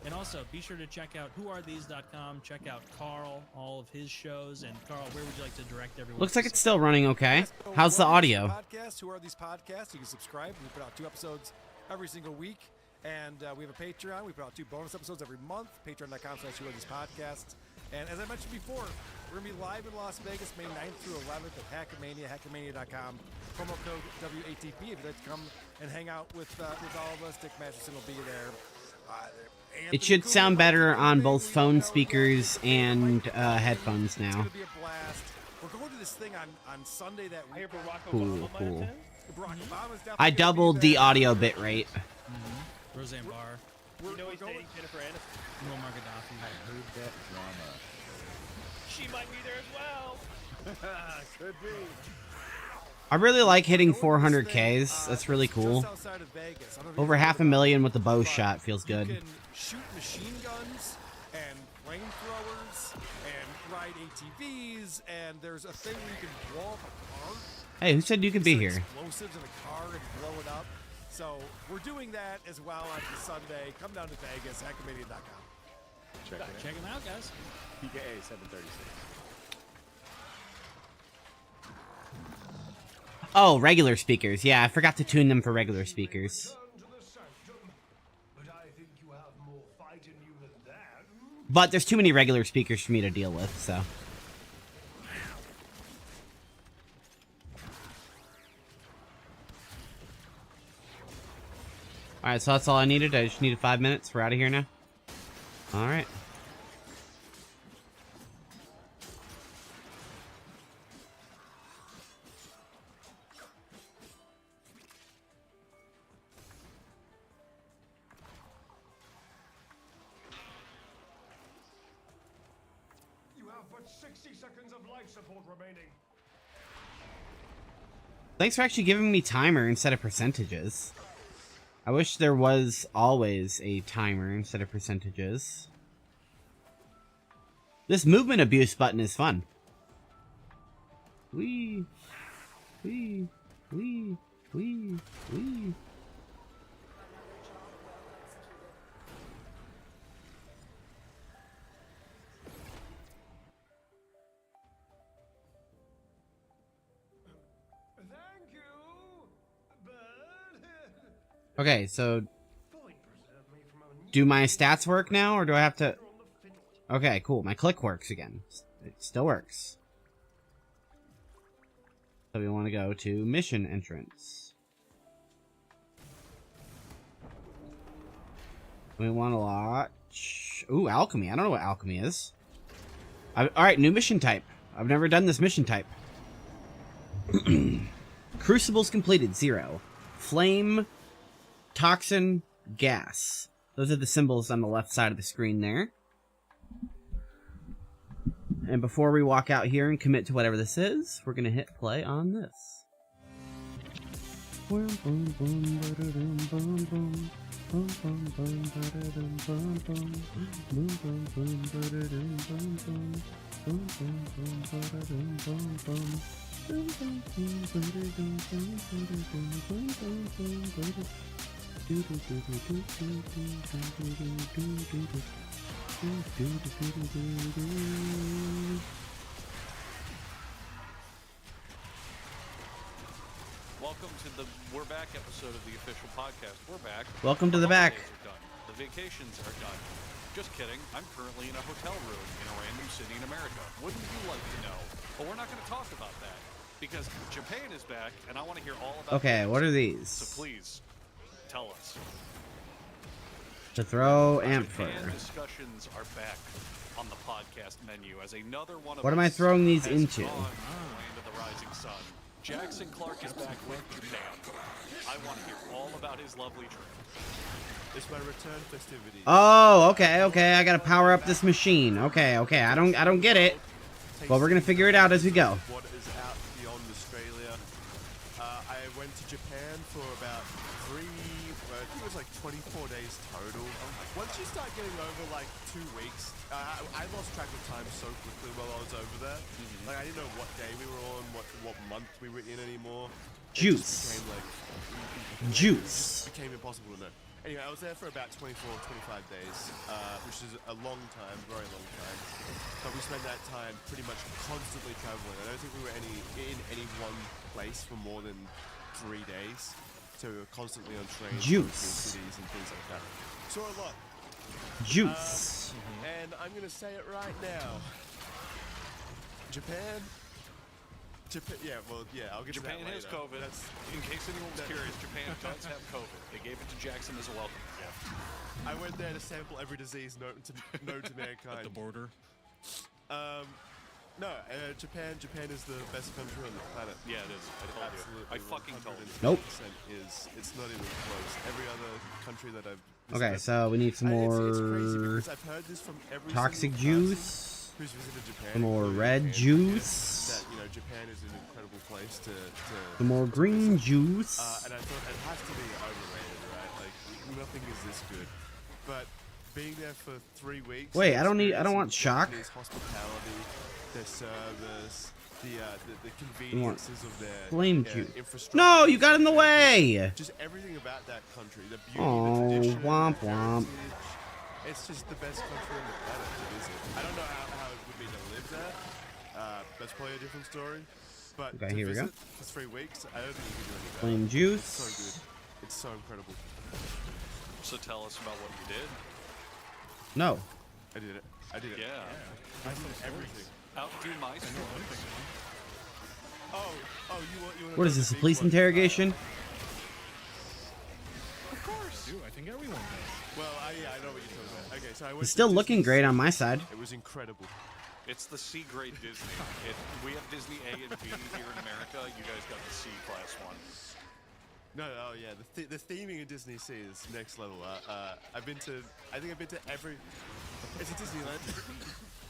And also, be sure to check out whoarethese.com. Check out Carl, all of his shows. And Carl, where would you like to direct everyone? Looks like it's still running okay. How's the audio? Podcasts. Who are these podcasts? You can subscribe. We put out 2 episodes every single week. And we have a Patreon. We put out 2 bonus episodes every month. Patreon.com/Who Are These Podcasts. And as I mentioned before, we're going to be live in Las Vegas May 9th through 11th at Hackmania, hackmania.com. Promo code WATP if you'd like to come and hang out with all of us. Dick Masterson will be there. It should sound better on both phone speakers and headphones now. It's going to be a blast. We're going to this thing on Sunday that week. Cool, cool. Barack Obama's definitely I gonna be doubled there. the audio bit rate. Roseanne Barr. You know he's dating Jennifer Aniston. Muammar Gaddafi. I heard that drama. She might be there as well. Could be. I really like hitting 400Ks. That's really cool. Just outside of Vegas. I don't know if Over you've 500,000 with the bow shot feels You good. can shoot machine guns and flamethrowers and ride ATVs, and there's a thing where you can blow up a car. Hey, who said you could be here? Explosives in a car and blow it up. So we're doing that as well on Sunday. Come down to Vegas, hackmania.com. Check them out, guys. PKA 736. Oh, regular speakers. Yeah, I forgot to tune them for regular speakers. But there's too many regular speakers for me to deal with, so. Alright, so that's all I needed. I just needed 5 minutes. We're out of here now. Alright. You have but 60 seconds of life support remaining. Thanks for actually giving me timer instead of percentages. I wish there was always a timer instead of percentages. This movement abuse button is fun. Wee. Wee. Wee. Wee. Wee. Thank you, bird. Okay, so do my stats work now, or do I have to... Okay, cool. My click works again. It still works. So we want to go to mission entrance. We want to watch... Ooh, alchemy. I don't know what alchemy is. Alright, new mission type. I've never done this mission type. Crucibles completed, 0. Flame, toxin, gas. Those are the symbols on the left side of the screen there. And before we walk out here and commit to whatever this is, we're going to hit play on this. Welcome to the We're Back episode of the official podcast. We're back. Welcome to the back. holidays are done. The vacations are done. Just kidding. I'm currently in a hotel room in a random city in America. Wouldn't you like to know? But we're not going to talk about that because Japan is back, and I want to hear all about. Okay, what are these? So please, tell us. To throw amphor. Japan discussions are back on the podcast menu as another one of What am I us throwing these has into? gone to the land of the rising sun. Jackson Clark is back with Japan. I want to hear all about his lovely trip. It's my return festivities. Oh, okay, okay. I gotta power up this machine. Okay, okay. I don't get it. Well, we're gonna figure it out as we go. What is out beyond Australia? I went to Japan for about I think it was like 24 days total. Once you start getting over like 2 weeks, I lost track of time so quickly while I was over there. Like I didn't know what day we were on, what month we were in anymore. Juice. Juice. It became impossible to know. Anyway, I was there for about 24, 25 days, which is a long time, very long time. But we spent that time pretty much constantly traveling. I don't think we were in any one place for more than 3 days. So we were constantly on trains, Juice. cities and things like that. Saw a lot. Juice. And I'm going to say it right now. Japan, I'll get Japan to that has later. COVID. In case anyone's curious, Japan does have COVID. They gave it to Jackson as a welcome gift. I went there to sample every disease known to mankind. At the border. No, Japan is the best country on the planet. Yeah, it is. I told you. I fucking told you. Nope. It's not even close. Every other country that I've Okay, visited- so we need some It's more crazy because I've heard this from every toxic single person juice. who's visited Japan, Some more including red Andrew, juice. That Japan is an incredible place to Some more green juice. and I thought it has to be overrated, right? Like nothing is this good. But being there for 3 weeks. Wait, I don't want experiencing shock. Japanese hospitality, their service, the want conveniences of their flame juice. infrastructure. No, you got in the way. Just everything about that country, the beauty, Oh, the tradition, womp the womp. heritage. It's just the best country on the planet to visit. I don't know how it would be to live there. That's probably a different story. But Okay, to here we go. visit for 3 weeks, I don't think you can do any better. Flame juice. It's so good. It's so incredible. So tell us about what you did. No. I did it. I did it. Yeah. I did everything. Outdo my stories. Oh, you want What is this, a police interrogation? Of course. I think everyone does. Well, yeah, I know what you're talking about. Okay, so I went It's to still looking Disney great Sea. on my side. It was incredible. It's the C grade Disney. We have Disney A and B here in America. You guys got the C class one. No, oh yeah, the theming in Disney Sea is next level. I think I've been to every. It's a Disneyland.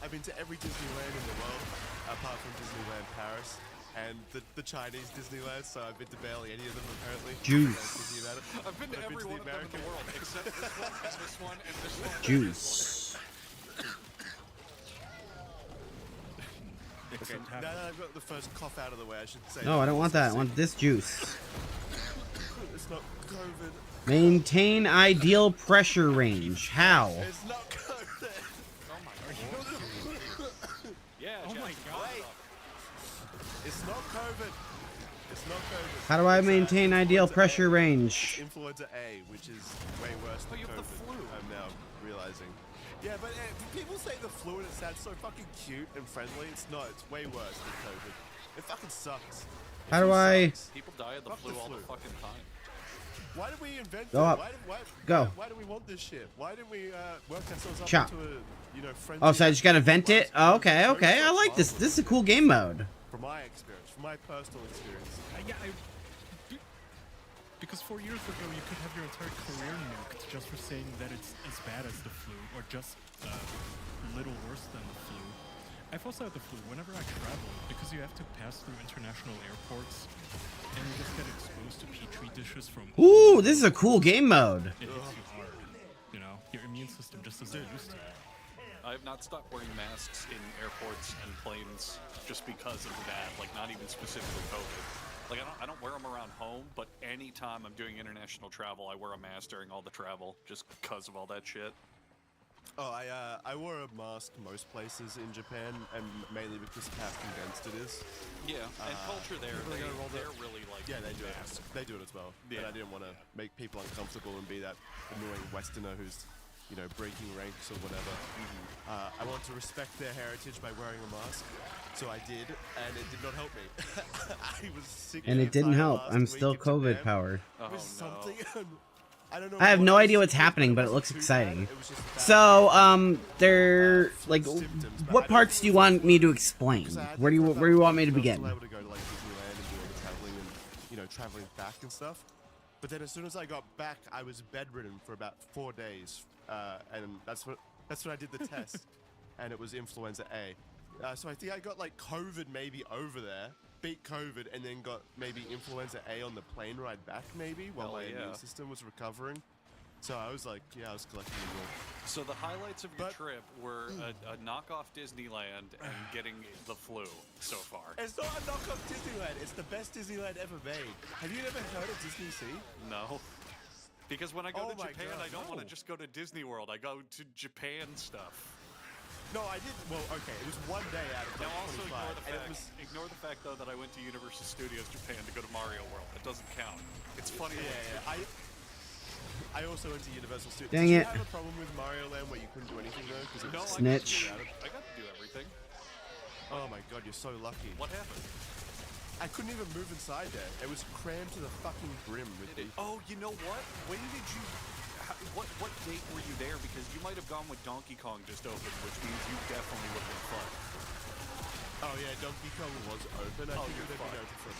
I've been to every Disneyland in the world, apart from Disneyland Paris and the Chinese Disneyland. So I've been to barely any of them apparently. Juice. About it. I've been to But every one of them in the world except this one and this one and this one. Juice. Okay, now that I've got the first cough out of the way, I should say. No, I don't want that. I want this juice. It's not COVID. Maintain ideal pressure range. How? It's not COVID. Oh my god. Yeah. Oh my god. It's not COVID. It's not COVID. How do I It's, maintain ideal pressure range? Influenza A, which is way worse than you have COVID. the flu. I'm now realizing. Yeah, but people say the flu and it sounds so fucking cute and friendly. It's not. It's way worse than COVID. It fucking sucks. How do I? People die of the flu all the fucking time. Why did we invent Go it? up. Go. Why do we want this shit? Why did we work ourselves up Chop. into a, friendly... Oh, so I just gotta vent it? Oh, okay, okay. I like this. This is a cool game mode. From my experience, from my personal experience. Because 4 years ago, you could have your entire career nuked just for saying that it's as bad as the flu, or just a little worse than the flu. I've also had the flu whenever I travel, because you have to pass through international airports, and you just get exposed to petri dishes from... Ooh, this is a cool game mode. It hits you hard. You know, your immune system just isn't used to it. I have not stopped wearing masks in airports and planes just because of that. Like, not even specifically COVID. Like, I don't wear them around home, but anytime I'm doing international travel, I wear a mask during all the travel just because of all that shit. Oh, I wore a mask most places in Japan, and mainly because of how condensed it is. Yeah, and culture there, they're really like yeah, they do masks. it. They do it as well. Yeah. But I didn't want to make people uncomfortable and be that annoying Westerner who's, breaking ranks or whatever. I want to respect their heritage by wearing a mask, so I did, and it did not help me. I was sick. And it didn't help. last I'm week still in COVID Japan. powered. It was something. I don't know. I have what no it idea was, what's happening, but it looks too exciting. bad. It was just bad. So, they're like, what parts do you want me to explain? Where do you want me to begin? I was able to go to like Disneyland and do all the traveling and traveling back and stuff. But then as soon as I got back, I was bedridden for about 4 days, and that's when I did the test, and it was influenza A. So I think I got like COVID maybe over there, beat COVID, and then got maybe influenza A on the plane ride back maybe while my immune system was recovering. So I was like, I was collecting them all. So the highlights of your trip were a knockoff Disneyland and getting the flu so far. It's not a knockoff Disneyland. It's the best Disneyland ever made. Have you never heard of Disney Sea? No. Because when I go Oh to my Japan, God, I don't want to no. just go to Disney World. I go to Japan stuff. No, I did. Well, okay, it was 1 day out of Now also 25, and it was ignore the fact though that I went to Universal Studios Japan to go to Mario World. That doesn't count. It's funny. Yeah. I also went to Universal Studios. Dang Did it. you have a problem with Mario Land where you couldn't do anything though? Because No, Snitch. I got to do everything. Oh my god, you're so lucky. What happened? I couldn't even move inside there. It was crammed to the fucking brim with the... Oh, you know what? When did you? What date were you there? Because you might have gone with Donkey Kong just opened, which means you definitely would have been fun. Oh yeah, Donkey Kong was open. I think they've been open for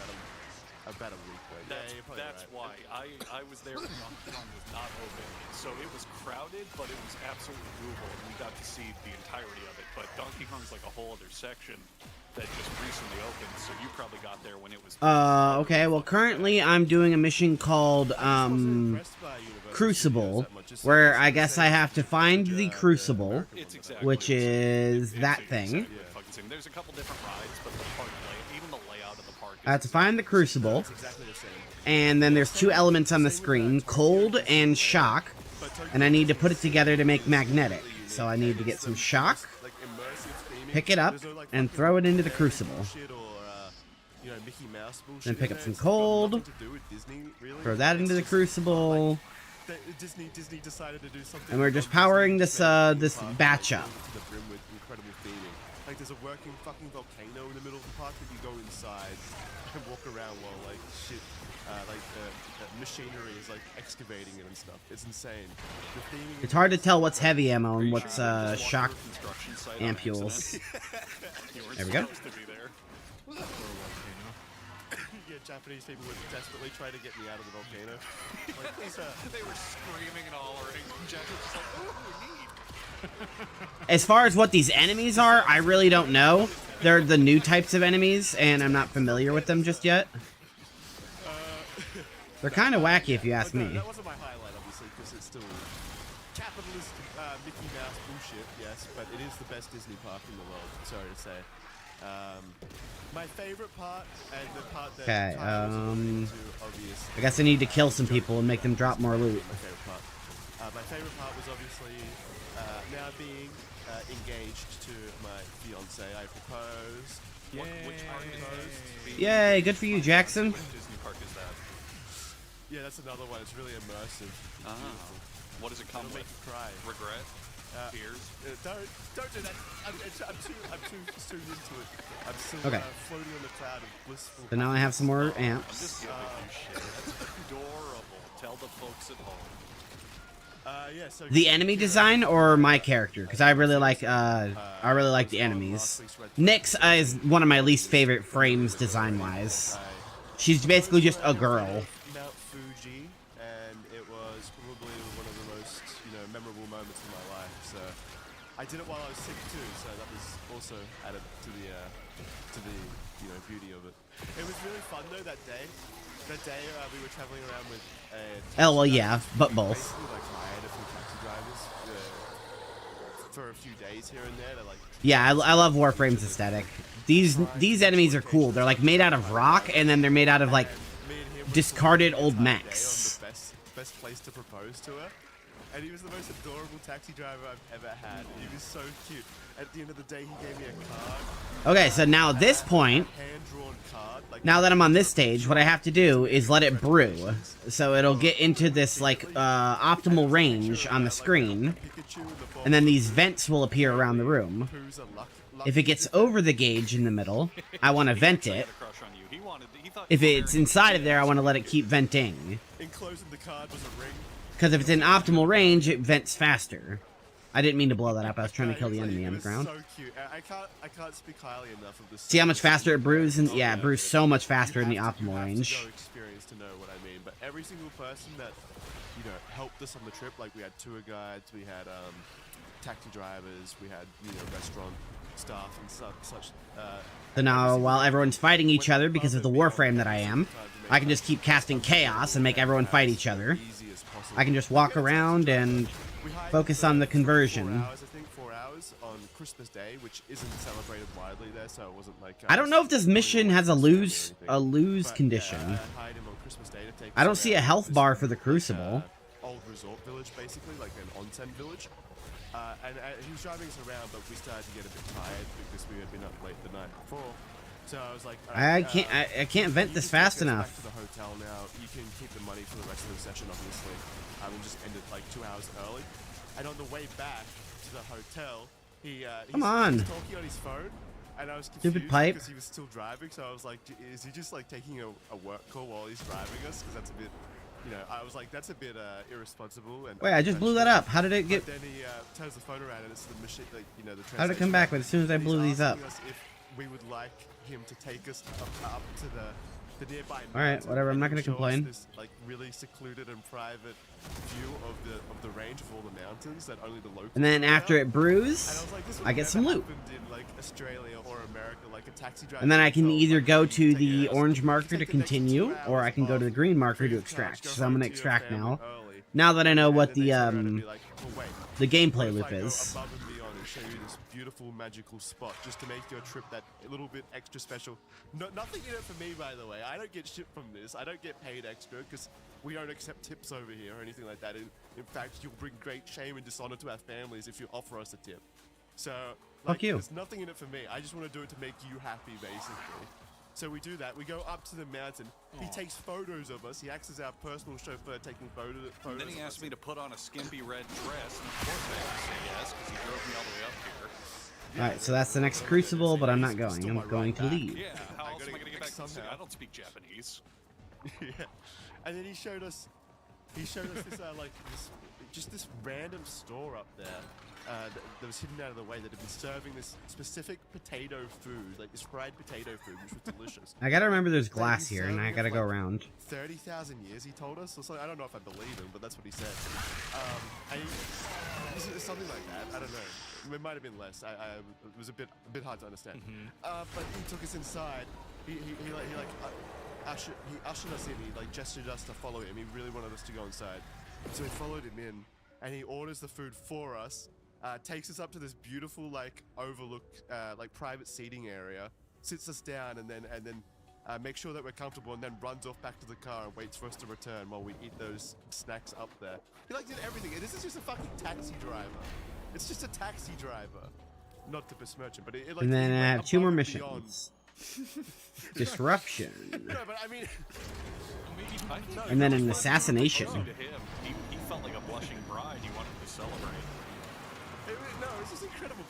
about a week though. That's why. I was there when Donkey Kong was not open. So it was crowded, but it was absolutely doable, and we got to see the entirety of it. But Donkey Kong's like a whole other section that just recently opened, so you probably got there when it was... Okay, well, currently I'm doing a mission called, Crucible, where I guess I have to find the Crucible, which is that thing. There's a couple different rides, but the park even the layout of the park I have to find the Crucible, and then there's two elements on the screen, cold and shock, and I need to put it together to make magnetic. So I need to get some shock, pick it up, and throw it into the Crucible. Then pick up some cold, throw that into the Crucible, Disney decided to do something. And we're just powering this this batch up. To the brim with incredible theming. Like there's a working fucking volcano in the middle of the park that you go inside and walk around while like shit, machinery is like excavating it and stuff. It's insane. The theming. It's hard to tell what's heavy ammo and what's shock ampules. There we go. Yeah, Japanese people would desperately try to get me out of the volcano. Like, please, They were screaming and hollering. Jack was just like, "Ooh, we need." As far as what these enemies are, I really don't know. They're the new types of enemies, and I'm not familiar with them just yet. They're kind of wacky, if you ask me. That wasn't my highlight, obviously, because it's still capitalist Mickey Mouse bullshit, yes, but it is the best Disney park in the world, sorry to say. My favorite part, and the part that Okay, obvious. I guess I need to kill some people and make them drop more loot. My favorite part was obviously now being engaged to my fiance. I proposed. Which park is this? Yay, good for you, Jackson. Which Disney park is that? Yeah, that's another one. It's really immersive. What does it come It'll with? make you cry. Regret? Tears? Don't do that. I'm too into it. I'm still Okay. floating on the cloud of blissful. So now I have some more amps. Just giving you shit. That's adorable. Tell the folks at home. Yeah, so The enemy design or my character? Because I really like the enemies. Nyx is one of my least favorite frames design-wise. She's basically just a girl. Mount Fuji, and it was probably one of the most memorable moments of my life. So I did it while I was sick too. So that was also added to the beauty of it. It was really fun though that day. That day we were traveling around with a. Oh well, yeah, but both. Basically, like hired a few taxi drivers for a few days here and there. They're like. Yeah, I love Warframe's aesthetic. These enemies are cool. They're like made out of rock, and then they're made out of like discarded old mechs. Best place to propose to her. And he was the most adorable taxi driver I've ever had. He was so cute. At the end of the day, he gave me a card. Okay, so now at this point, Hand-drawn card. Like, now that I'm on this stage, what I have to do is let it brew. So it'll get into this like optimal range on the screen, and then these vents will appear around the room. If it gets over the gauge in the middle, I want to vent it. If it's inside of there, I want to let it keep venting. Enclosing the card was a ring. Because if it's in optimal range, it vents faster. I didn't mean to blow that up. I was trying to kill the enemy on the ground. So cute. I can't speak highly enough of this. See how much faster it brews? And yeah, it brews so much faster in the optimal range. No experience to know what I mean, but every single person that helped us on the trip, like we had tour guides, we had taxi drivers, we had restaurant staff and such. So now, while everyone's fighting each other because of the Warframe that I am, I can just keep casting chaos and make everyone fight each other. I can just walk around and focus on the conversion. I think 4 hours on Christmas Day, which isn't celebrated widely there, so it wasn't like. I don't know if this mission has a lose condition. I don't see a health bar for the Crucible. Old resort village, basically, like an onsen village. And he was driving us around, but we started to get a bit tired because we had been up late the night before. So I was like, I can't vent this fast enough. Back to the hotel now. You can keep the money for the rest of the session, obviously. We'll just end it like 2 hours early. And on the way back to the hotel, he was talking on his phone, and I was confused Stupid pipe. because he was still driving. So I was like, is he just like taking a work call while he's driving us? Because that's a bit. I was like, that's a bit irresponsible. And Wait, I just blew that up. How did it get? But then he turns the phone around, and it's the machine, like the. How did it come back? But as soon as I blew these up. If we would like him to take us up to the nearby. All right, whatever. I'm not going to complain. This like really secluded and private view of the range of all the mountains that only the locals. And then after it brews, and I was like, this I get some loot. in like Australia or America, like a taxi driver. And then I can either go to the orange marker to continue, or I can go to the green marker to extract. So I'm going to extract now. Now that I know what the gameplay loop is. Above and beyond and show you this beautiful magical spot just to make your trip that little bit extra special. Nothing in it for me, by the way. I don't get shit from this. I don't get paid extra because we don't accept tips over here or anything like that. In fact, you'll bring great shame and dishonor to our families if you offer us a tip. So, Fuck you. There's nothing in it for me. I just want to do it to make you happy, basically. So we do that. We go up to the mountain. He takes photos of us. He acts as our personal chauffeur, taking photos. And then he asked me to put on a skimpy red dress, and of course I had to say yes because he drove me all the way up here. All right, so that's the next Crucible, but I'm not going. I'm going to leave. Yeah, how else am I going to get back to the city? I don't speak Japanese. Yeah, and then he showed us this this random store up there that was hidden out of the way that had been serving this specific potato food, like this fried potato food, which was delicious. I gotta remember there's glass here, and I gotta go around. 30,000 years, he told us. So I don't know if I believe him, but that's what he said. Something like that. I don't know. It might have been less. It was a bit hard to understand. But he took us inside. He ushered us in. He like gestured us to follow him. He really wanted us to go inside, so we followed him in, and he orders the food for us. Takes us up to this beautiful like overlook, like private seating area. Sits us down, and then makes sure that we're comfortable, and then runs off back to the car and waits for us to return while we eat those snacks up there. He like did everything. This is just a fucking taxi driver. It's just a taxi driver. Not to besmirch him, but it like. And then I have 2 more missions. Beyond. Disruption. No, but I mean. And then an assassination. To him, he felt like a blushing bride. He wanted to celebrate. No, it's just incredible.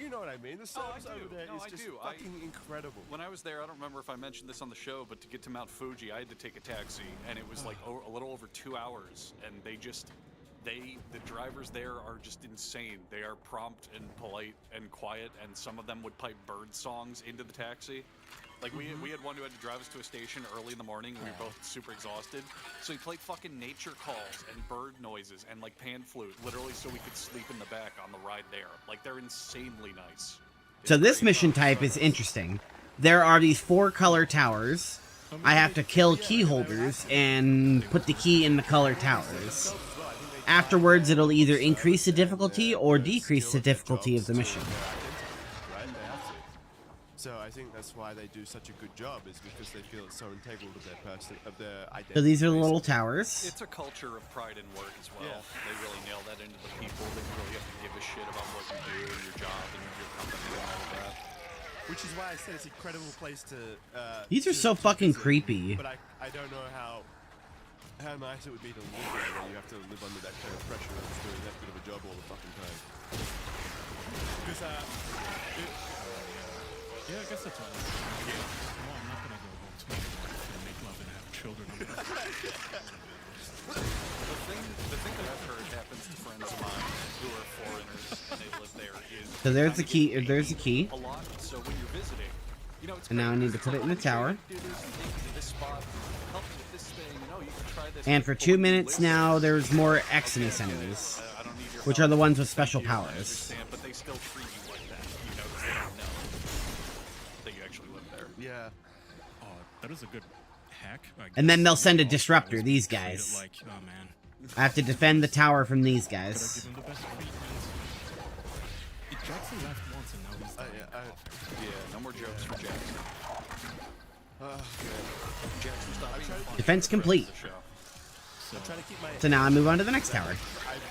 You know what I mean? The service over there is just fucking incredible. When I was there, I don't remember if I mentioned this on the show, but to get to Mount Fuji, I had to take a taxi, and it was like a little over 2 hours, and the drivers there are just insane. They are prompt and polite and quiet, and some of them would pipe bird songs into the taxi. Like, we had one who had to drive us to a station early in the morning. We were both super exhausted. So he played fucking nature calls and bird noises and, like, pan flute, literally so we could sleep in the back on the ride there. Like, they're insanely nice. So this mission type is interesting. There are these 4 color towers. I have to kill key holders and put the key in the color towers. Afterwards, it'll either increase the difficulty or decrease the difficulty of the mission. So I think that's why they do such a good job, is because they feel it's so integral to their person, of their identity. So these are the little towers. It's a culture of pride in work as well. Yeah. They really nail that into the people. They really have to give a shit about what you do and your job and your company and all of that. Which is why I said it's an incredible place to... These are so fucking creepy. But I don't know how nice it would be to live there when you have to live under that kind of pressure of doing that good of a job all the fucking time. Because, yeah, I guess that's all. Yeah. Well, I'm not gonna go home to my wife and make love and have children. The thing that I've heard happens to friends of mine who are foreigners and they live there is... So there's the key. There's the key. A lot. So when you're visiting, you know, it's And now I need to put it in the tower. And for 2 minutes now, there's more Exodus enemies, which are the ones with special powers. But they still treat you like that, you know, because they don't know that you actually live there. Yeah. Oh, that is a good hack. And then they'll send a disruptor, these guys. Like, oh man. I have to defend the tower from these guys. Jackson left once and now he's yeah, no more jokes for Jackson. Jackson, stop being funny. Defense complete. So now I move on to the next tower. I've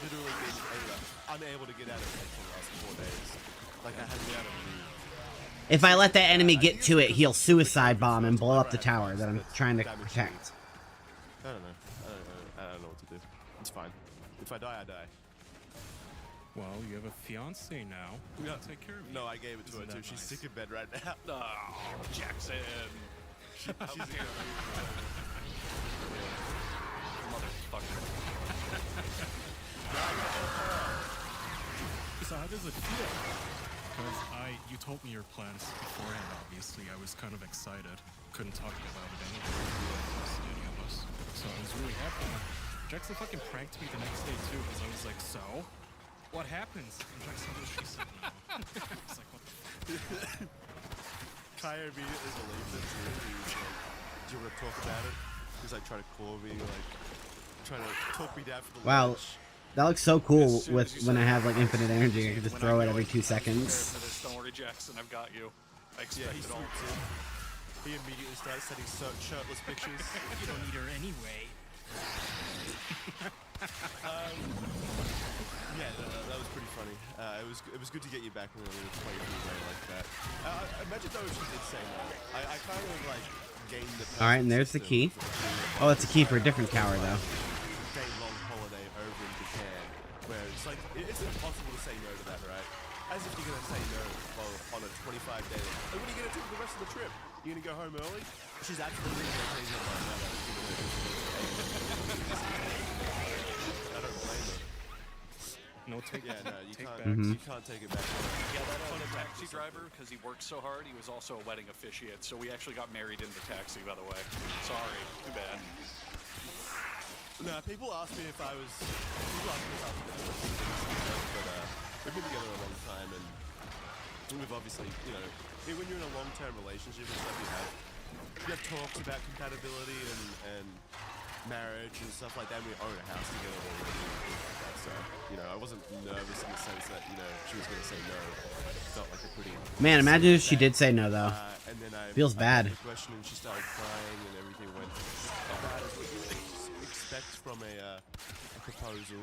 literally been unable to get out of it for the last 4 days. Like, I haven't been able to move. If I let that enemy get to it, he'll suicide bomb and blow up the tower that I'm trying to protect. I don't know. I don't know what to do. It's fine. If I die, I die. Well, you have a fiance now. We gotta take care of you. No, I gave it to her too. She's sick in bed right now. Oh, Jackson. She's here. Motherfucker. So how does it feel? Because you told me your plans beforehand, obviously. I was kind of excited. Couldn't talk about it anyway. Any of us. So I was really happy. Jackson fucking pranked me the next day too, because I was like, so? What happens? And Jackson goes, she said no. I was like, what the fuck? Kaya immediately believed it too. He was like, do you want to talk about it? He's like trying to call me, like trying to talk me down for the Wow, lunch. that looks so cool with when I have like infinite energy. I can just throw it every 2 seconds. Don't worry, Jackson, I've got you. I expect he's it all. He immediately starts sending shirtless pictures. You don't need her anyway. Yeah, that was pretty funny. It was good to get you back in a little playthrough way like that. Imagine though if she did say no. I kind of like gained the. Alright, and there's the key. Oh, that's a key for a different tower, though. Day-long holiday over in Japan, where it's like it's impossible to say no to that, right? As if you're gonna say no on a 25-day. Like, what are you gonna do for the rest of the trip? You gonna go home early? She's absolutely vacation right now. I don't blame her. No take. Yeah, no, you can't. Mhm. You can't take it back. Yeah, that funny taxi driver, because he worked so hard, he was also a wedding officiant. So we actually got married in the taxi, by the way. Sorry, too bad. No, people ask me if I was. People ask me if I was but we've been together a long time, and we've obviously, you know, when you're in a long-term relationship and stuff, you have talks about compatibility and marriage and stuff like that. And we own a house together already. So, you know, I wasn't nervous in the sense that, you know, she was going to say no. It felt like a pretty... Man, imagine if she did say no, though. And then Feels bad. I asked the question and she started crying and everything went about as what you would expect from a proposal.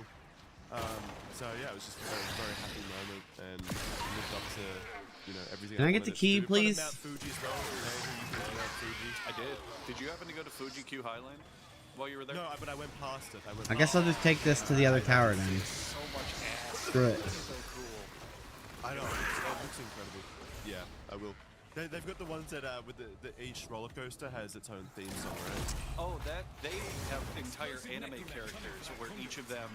So, yeah, it was just a very happy moment and lived up to, you know, everything. Can I get the key, please? Mount Fuji as well. I did. Did you happen to go to Fuji Q Highland while you were there? No, but I went past it. I guess I'll just take this to the other tower, then. So much ass. Screw it. So cool. I know. It looks incredible. Yeah, I will. They've got the ones that with each roller coaster has its own theme song, right? Oh, they have entire anime characters where each of them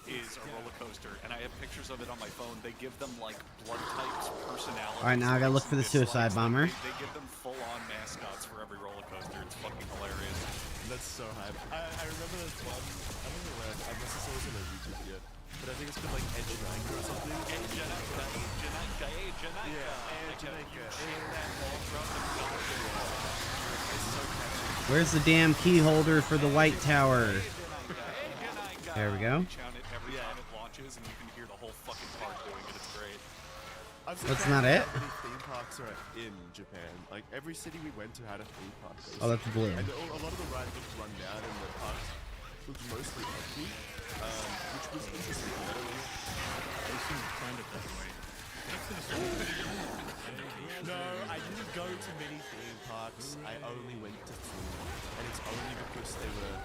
is a roller coaster, and I have pictures of it on my phone. They give them like blood types, personalities. Alright, now I gotta look for the suicide bomber. They give them full-on mascots for every roller coaster. It's fucking hilarious. That's so hype. I remember this one. I don't know where. I must have saw this on a YouTube video. But I think it's called like Edge Janaka or something. Edge Janaka. Where's the damn key holder for the white tower? There we go. Every time it launches, and you can hear the whole fucking park doing it. It's great. That's not it? How many theme parks are in Japan? Like every city we went to had a theme park. Basically. Oh, that's blue. And a lot of the rides looked run down, and the parks looked mostly empty, which was interesting. They seem to find it that way. No, I didn't go to many theme parks. I only went to 3, and it's only because they were.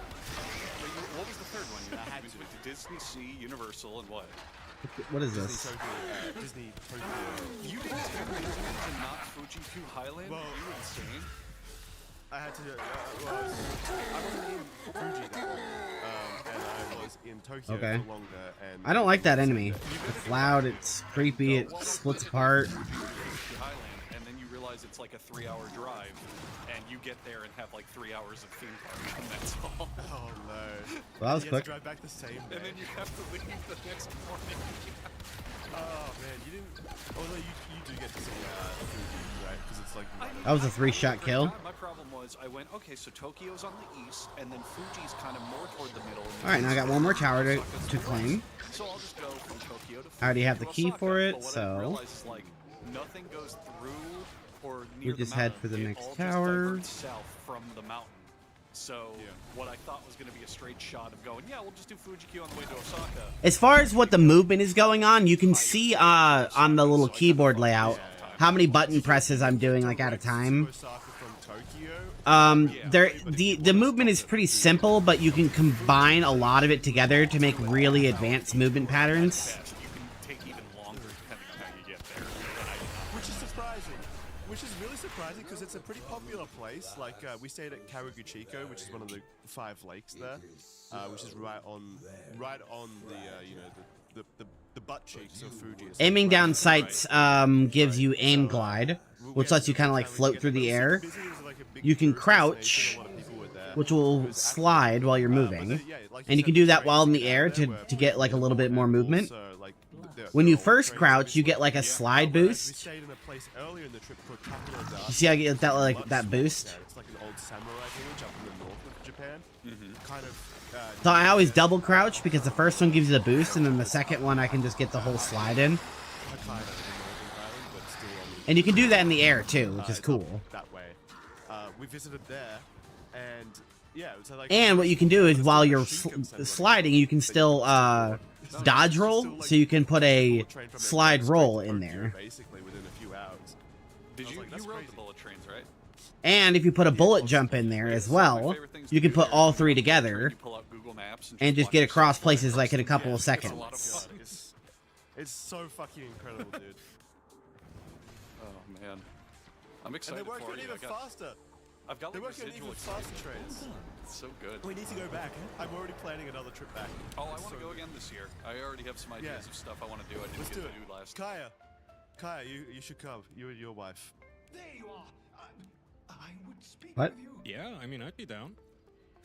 Wait, what was the third one? I had to. With Disney, Sea, Universal, and what? What is this? Disney Tokyo. You didn't take me to not Fuji Q Highland? Well, you were insane. I had to. I wasn't in Fuji that long, and I was in Tokyo Okay. for longer. And I don't like that enemy. It's loud, it's creepy, it splits apart. And then you realize it's like a 3-hour drive, and you get there and have like 3 hours of theme park, and that's all. Oh no! Well, that was you quick. Have to drive back the same day. And then you have to leave the next morning. Oh man, you didn't. Although you do get to see Fuji, right? Because it's like. That was a 3-shot kill. My problem was I went, okay, so Tokyo's on the east, and then Fuji's kind of more toward the middle. Alright, now I got one more tower to claim. So I'll just go from Tokyo to Fuji I already have the to key Osaka, for it, but what I so realized is, like, nothing goes through or near we the just head mountain. for the It next all tower. just diverts south from the mountain. So what I thought was going to be a straight shot of going, yeah, we'll just do Fuji-Q on the way to Osaka. As far as what the movement is going on, you can see on the little keyboard layout how many button presses I'm doing like at a time. The movement is pretty simple, but you can combine a lot of it together to make really advanced movement patterns. Which is surprising. Which is really surprising because it's a pretty popular place. Like we stayed at Kawaguchiko, which is one of the 5 lakes there, which is right on the you know the butt cheeks of Fuji. Aiming down sights gives you aim glide, which lets you kind of like float through the air. You can crouch, which will slide while you're moving, and you can do that while in the air to get like a little bit more movement. When you first crouch, you get like a slide boost. You see how you get that boost? It's like an old samurai village up in the north of Japan. Kind of. So I always double crouch because the first one gives you the boost, and then the second one I can just get the whole slide in. And you can do that in the air too, which is cool. That way. We visited there, and Yeah, so like, And what you can do is while you're sliding, you can still dodge roll, so you can put a slide roll in there. Basically, within a few hours. Did you rode the bullet trains, right? And if you put a bullet jump in there as well, you can put all three together and just get across places like in a couple of seconds. It's so fucking incredible, dude. Oh man, I'm excited and they're for working you. even faster. I've got they're like working residual even faster trains. It's so good. We need to go back. I'm already planning another trip back. Oh, I want to go again this year. I already have some ideas of stuff I want to do. I didn't get to do last. Kaya, you should come. You and your wife. There you are. I would speak What? with you. Yeah, I mean, I'd be down.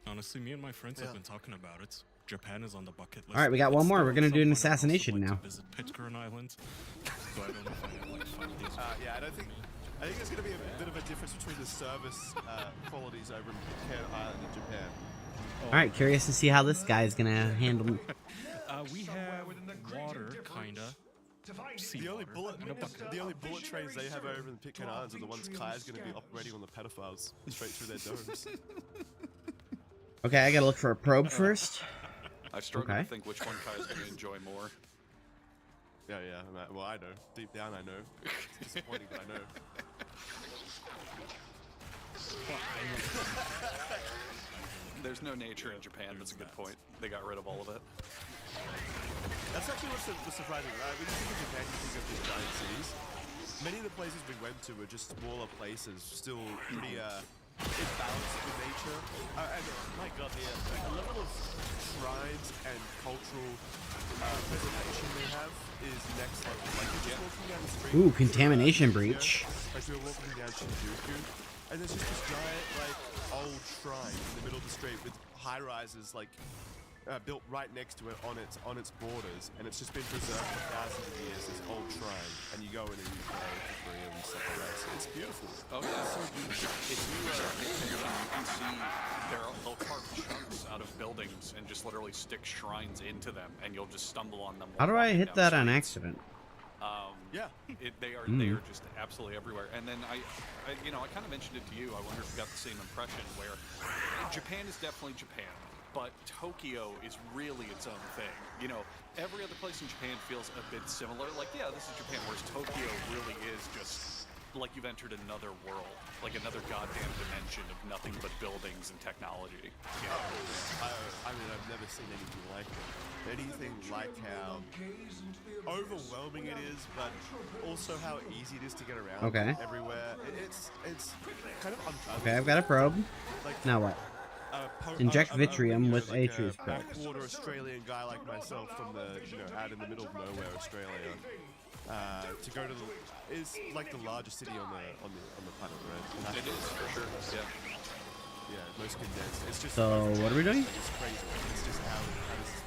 Honestly, me and my friends have been talking about it. Japan is on the bucket list. All right, we got one more. We're gonna do an assassination now. Visit Pitcairn Island. So I don't know if I have like 5 days. Yeah, I think there's going to be a bit of a difference between the service qualities over in Pitcairn Island and Japan. All right, curious to see how this guy is gonna handle. We have water, kinda. The only bullet trains they have over in Pitcairn Islands are the ones Kaya's going to be operating on the pedophiles straight through their domes. Okay, I gotta look for a probe first. I struggle to think which one Kaya's going to enjoy more. Yeah. Well, I know. Deep down, I know. It's disappointing, but I know. There's no nature in Japan. That's a good point. They got rid of all of it. That's actually what's surprising. When you think of Japan, you think of these giant cities. Many of the places we went to were just smaller places, still pretty imbalanced with nature. And my God, the level of shrines and cultural preservation they have is next level. Like you're just walking down the street. Ooh, contamination breach. Like we were walking down Shinjuku, and there's just this giant, like, old shrine in the middle of the street with high rises, like, built right next to it on its borders, and it's just been preserved for thousands of years. This old shrine, and you go in and you pray for free and stuff like that. So it's beautiful. Oh yeah, it's so beautiful. If you can see they'll carve chunks out of buildings and just literally stick shrines into them, and you'll just stumble on them. How do I hit that on accident? They are just absolutely everywhere. And then I kind of mentioned it to you. I wonder if you got the same impression. Where Japan is definitely Japan, but Tokyo is really its own thing. You know, every other place in Japan feels a bit similar. Like, yeah, this is Japan, whereas Tokyo really is just like you've entered another world, like another goddamn dimension of nothing but buildings and technology. You know? I mean, I've never seen anything like it. Anything like how overwhelming it is, but also how easy it is to get around everywhere. It's kind of untouchable. Okay, I've got a probe. Now what? Inject vitrium with Atreus probe. Backwater Australian guy like myself from out in the middle of nowhere, Australia. To go to is like the largest city on the planet, right? It is for sure. Yeah, most condensed. It's just. So what are we doing? It's crazy. It's just how this is.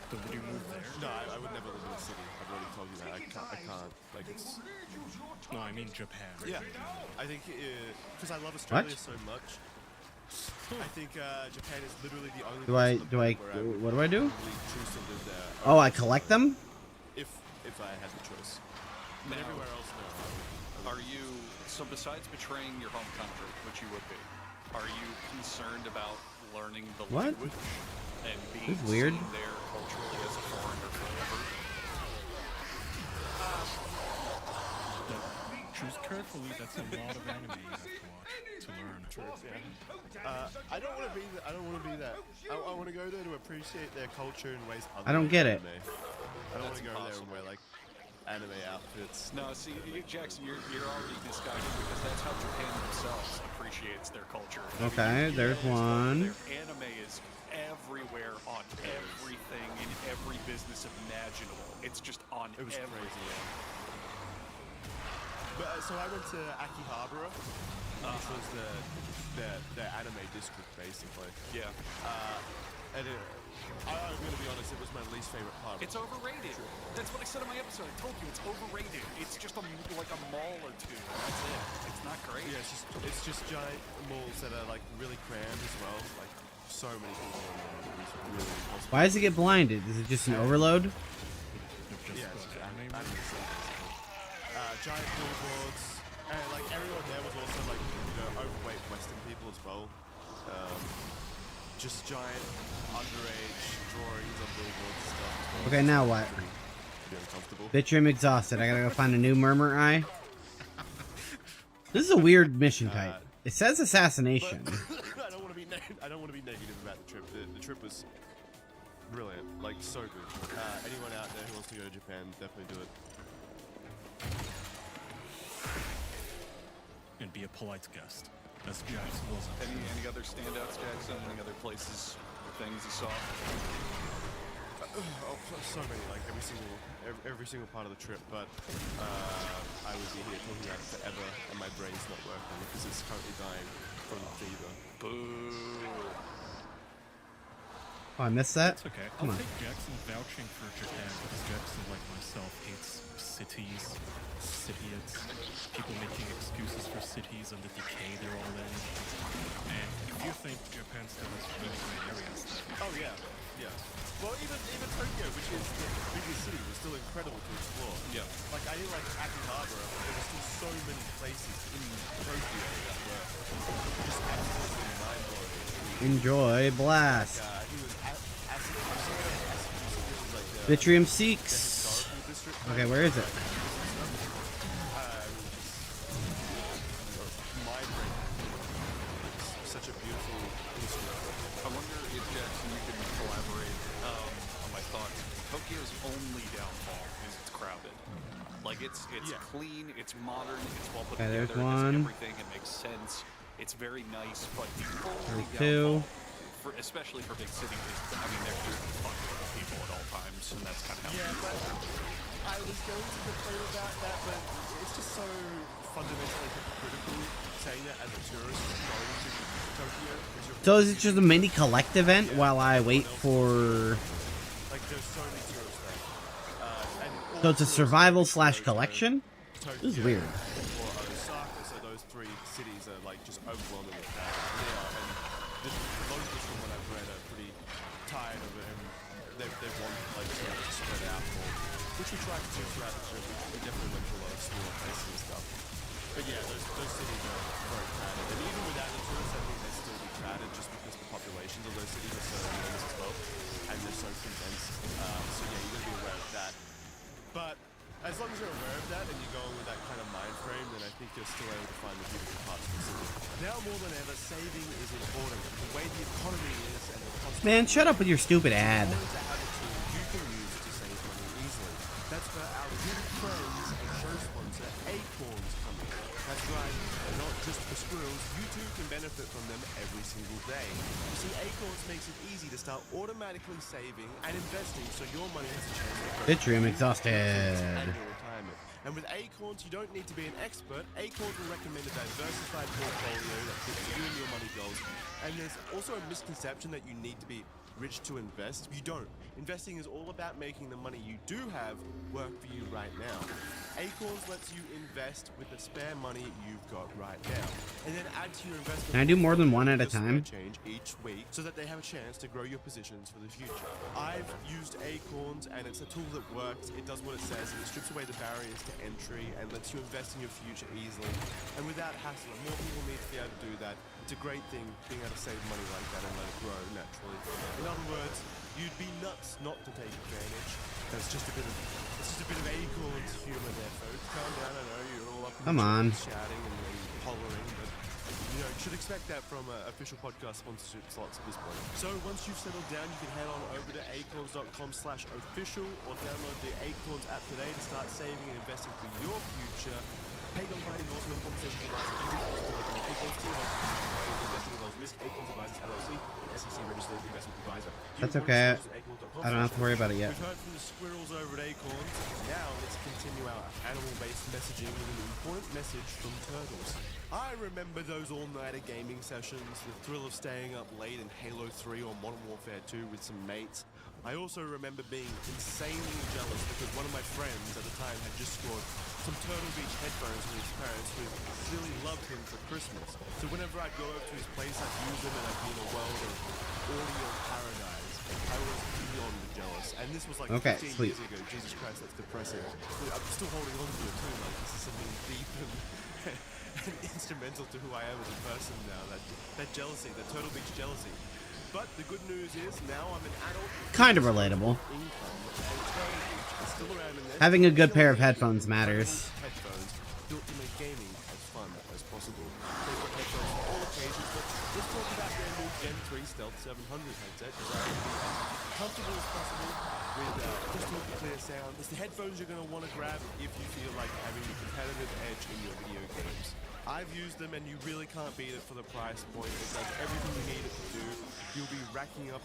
So would you move there? No, I would never live in a city. I've already told you that. I can't. Like it's. No, I mean Japan. Yeah, I think because I love Australia so much. I think Japan is literally the only. What do I do? Choose to live there. Oh, I collect them. If I had the choice. But everywhere else, no. Are you, so besides betraying your home country, which you would be, are you concerned about learning the language and being weird. seen there culturally as a foreigner forever? Choose carefully. That's a lot of anime you have to watch to learn. I don't want to be that. I want to go there to appreciate their culture in ways other I don't get it. I don't want to go there and wear like anime outfits. No, see, Jackson, you're already misguided because that's how Japan themselves appreciates their culture. Okay, there's one. Their anime is everywhere on everything in every business imaginable. It's just on everything. Crazy, yeah. But so I went to Akihabara, which was the anime district, basically. Yeah. And I'm gonna be honest, it was my least favorite part. It's overrated. That's what I said in my episode. I told you it's overrated. It's just like a mall or two. That's it. It's not great. Yeah, it's just giant malls that are like really crammed as well. Like so many people. Really impossible. Why does it get blinded? Is it just an overload? Yeah, it's just anime. Giant billboards, and like everyone there was also like overweight Western people as well. just giant underage drawings on billboards and stuff. Okay, now what? Pretty uncomfortable. Bitch, I'm exhausted. I gotta go find a new murmur eye. This is a weird mission type. It says assassination. I don't want to be negative about the trip. The trip was brilliant, like so good. Anyone out there who wants to go to Japan, definitely do it. And be a polite guest, as Jackson was. Any other standouts, Jackson? Any other places, things you saw? Oh, so many, like every single part of the trip, but I would be here talking about it forever, and my brain's not working because it's currently dying from fever. Boo. Oh, I missed that? It's okay. Come I'll on. take Jackson vouching for Japan because Jackson, like myself, hates cities, people making excuses for cities and the decay they're all in. And if you think Japan still has really great areas, then... Oh yeah, yeah. Well, even Tokyo, which is the biggest city, was still incredible to explore. Yeah. Like I didn't like Akihabara, but there were still so many places in Tokyo that were just absolutely mind-blowing. Enjoy Blast. Vitrium Seeks. Okay, where is it? Such a beautiful history. I wonder if, Jackson, you can collaborate on my thoughts. Tokyo's only downfall is it's crowded. Like, it's clean, it's modern, it's well put Okay, together, there's one. it does everything, it makes sense, it's very nice, but the only There's two. downfall, especially for big cities, is, I mean, they're just fucking with people at all times, and that's kind of how but I was going to complain about that, but it's just so fundamentally hypocritical saying that as a tourist going to Tokyo. So is it just a mini collect event while I wait for... Like, there's so many tourists there. So it's a survival / collection? This is weird. Or Osaka, so those three cities are like just overwhelming with that. Yeah, and the locals from what I've read are pretty tired of it, and they've wanted like to spread out more, which we tried to do throughout the trip. We definitely went to a lot of smaller places and stuff. But yeah, those cities are very crowded, and even without the tourists, I think they'd still be crowded just because the populations of those cities are so enormous as well, and they're so condensed. So yeah, you got to be aware of that. But as long as you're aware of that and you're going with that kind of mind frame, then I think you're still able to find the beautiful parts of the city. Now more than ever, saving is important. The way the economy is and the cost. Man, shut up with your stupid ad. To have a tool you can use to save money easily. That's where our good friends and show sponsor Acorns come in. That's right, they're not just for squirrels. You too can benefit from them every single day. You see, Acorns makes it easy to start automatically saving and investing, so your money has a chance to grow. Vitrium exhausted. And your retirement. And with Acorns, you don't need to be an expert. Acorns will recommend a diversified portfolio that fits you and your money goals. And there's also a misconception that you need to be rich to invest. You don't. Investing is all about making the money you do have work for you right now. Acorns lets you invest with the spare money you've got right now, and then add to your investment. Can I do more than one at a time? Change each week so that they have a chance to grow your positions for the future. I've used Acorns, and it's a tool that works. It does what it says, and it strips away the barriers to entry and lets you invest in your future easily and without hassle. And more people need to be able to do that. It's a great thing being able to save money like that and let it grow naturally. In other words, you'd be nuts not to take advantage. It's just a bit of Acorns humor there, folks. Calm down. I know you're all up in Come the on. chat shouting and hollering, but you know, you should expect that from official podcast sponsorship slots at this point. So once you've settled down, you can head on over to acorns.com/official or download the Acorns app today to start saving and investing for your future. Paid on writing also in compensation for Acorns Advisors LLC, SEC registered investment advisor. That's okay. I don't have to worry about it yet. We've heard from the squirrels over at Acorns. Now let's continue our animal-based messaging with an important message from turtles. I remember those all-nighter gaming sessions, the thrill of staying up late in Halo 3 or Modern Warfare 2 with some mates. I also remember being insanely jealous because one of my friends at the time had just scored some Turtle Beach headphones from his parents who really loved him for Christmas. So whenever I'd go over to his place, I'd use them and I'd be in a world of audio paradise. I was beyond jealous. And this was like 15 years ago. Jesus Christ, that's depressing. I'm still holding on to it too. Like, this is something deep and instrumental to who I am as a person now. That jealousy, that Turtle Beach jealousy. But the good news is now I'm an adult. Kind of relatable. It's still around in there. Having a good pair of headphones matters. Headphones built to make gaming as fun as possible. They've got headphones for all occasions, but let's talk about their new Gen 3 Stealth 700 headset, designed to be as comfortable as possible with crystal clear sound. It's the headphones you're going to want to grab if you feel like having a competitive edge in your video games. I've used them and you really can't beat it for the price point. It does everything you need it to do. You'll be racking up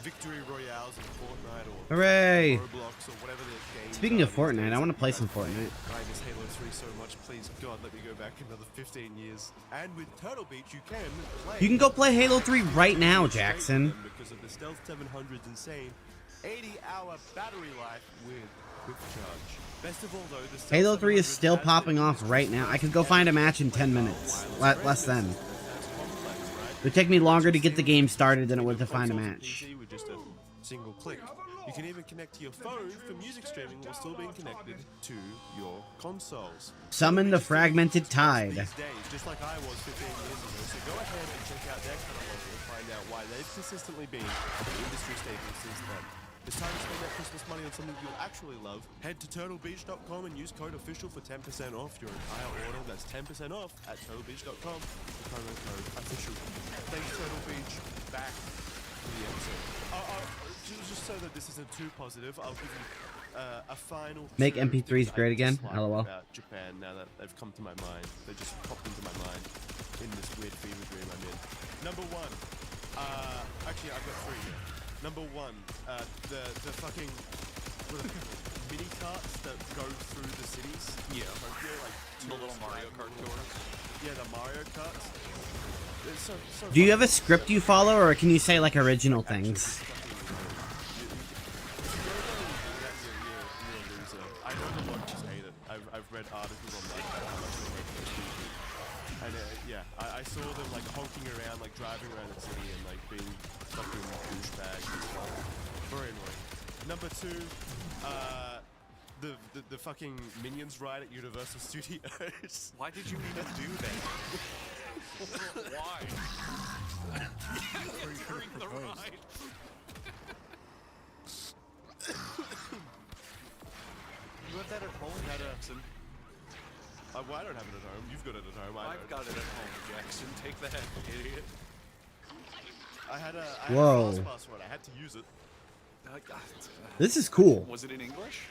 victory royales in Fortnite or Hooray! Roblox or whatever the game. Speaking of Fortnite, I want to play some Fortnite. I miss Halo 3 so much. Please, God, let me go back another 15 years. And with Turtle Beach, you can play. You can go play Halo 3 right now, Jackson. Because of the Stealth 700's insane 80-hour battery life with quick charge. Best of all, though, the Stealth Halo 3 is 700 still has popping off right now. I could go find a match in 10 minutes. Less than. It would take me longer to get the game started than it would to find a match. PC with just a single click. You can even connect to your phone for music streaming while still being connected to your consoles. Summon the fragmented tide. These days, just like I was 15 years ago. So go ahead and check out their catalog and find out why they've consistently been an industry staple since then. It's time to spend that Christmas money on something you'll actually love. Head to turtlebeach.com and use code official for 10% off your entire order. That's 10% off at turtlebeach.com. The promo code official. Thanks, Turtle Beach. Back to the episode. Just so that this isn't too positive, I'll give you a final. Make MP3s great again. LOL. About Japan now that they've come to my mind. They just popped into my mind in this weird fever dream I'm in. Number one. Actually, I've got three here. Number one, the fucking mini carts that go through the cities. Yeah. Tokyo, like The little Mario Kart tours. Yeah, the Mario karts. It's so Do you have a script you follow, or can you say like original things? I know the launchers hate it. I've read articles on like how much they hate it. And yeah, I saw them like honking around, like driving around the city and like being fucking douchebags and stuff. Very annoying. Number two, the fucking Minions ride at Universal Studios. Why did you even do that? Why? During the ride. You have that at home, Jackson? Well, I don't have it at home. You've got it at home. I've got it at home, Jackson. Take that, idiot. I had a Whoa. fast pass for it. I had to use it. This is cool. Was it in English?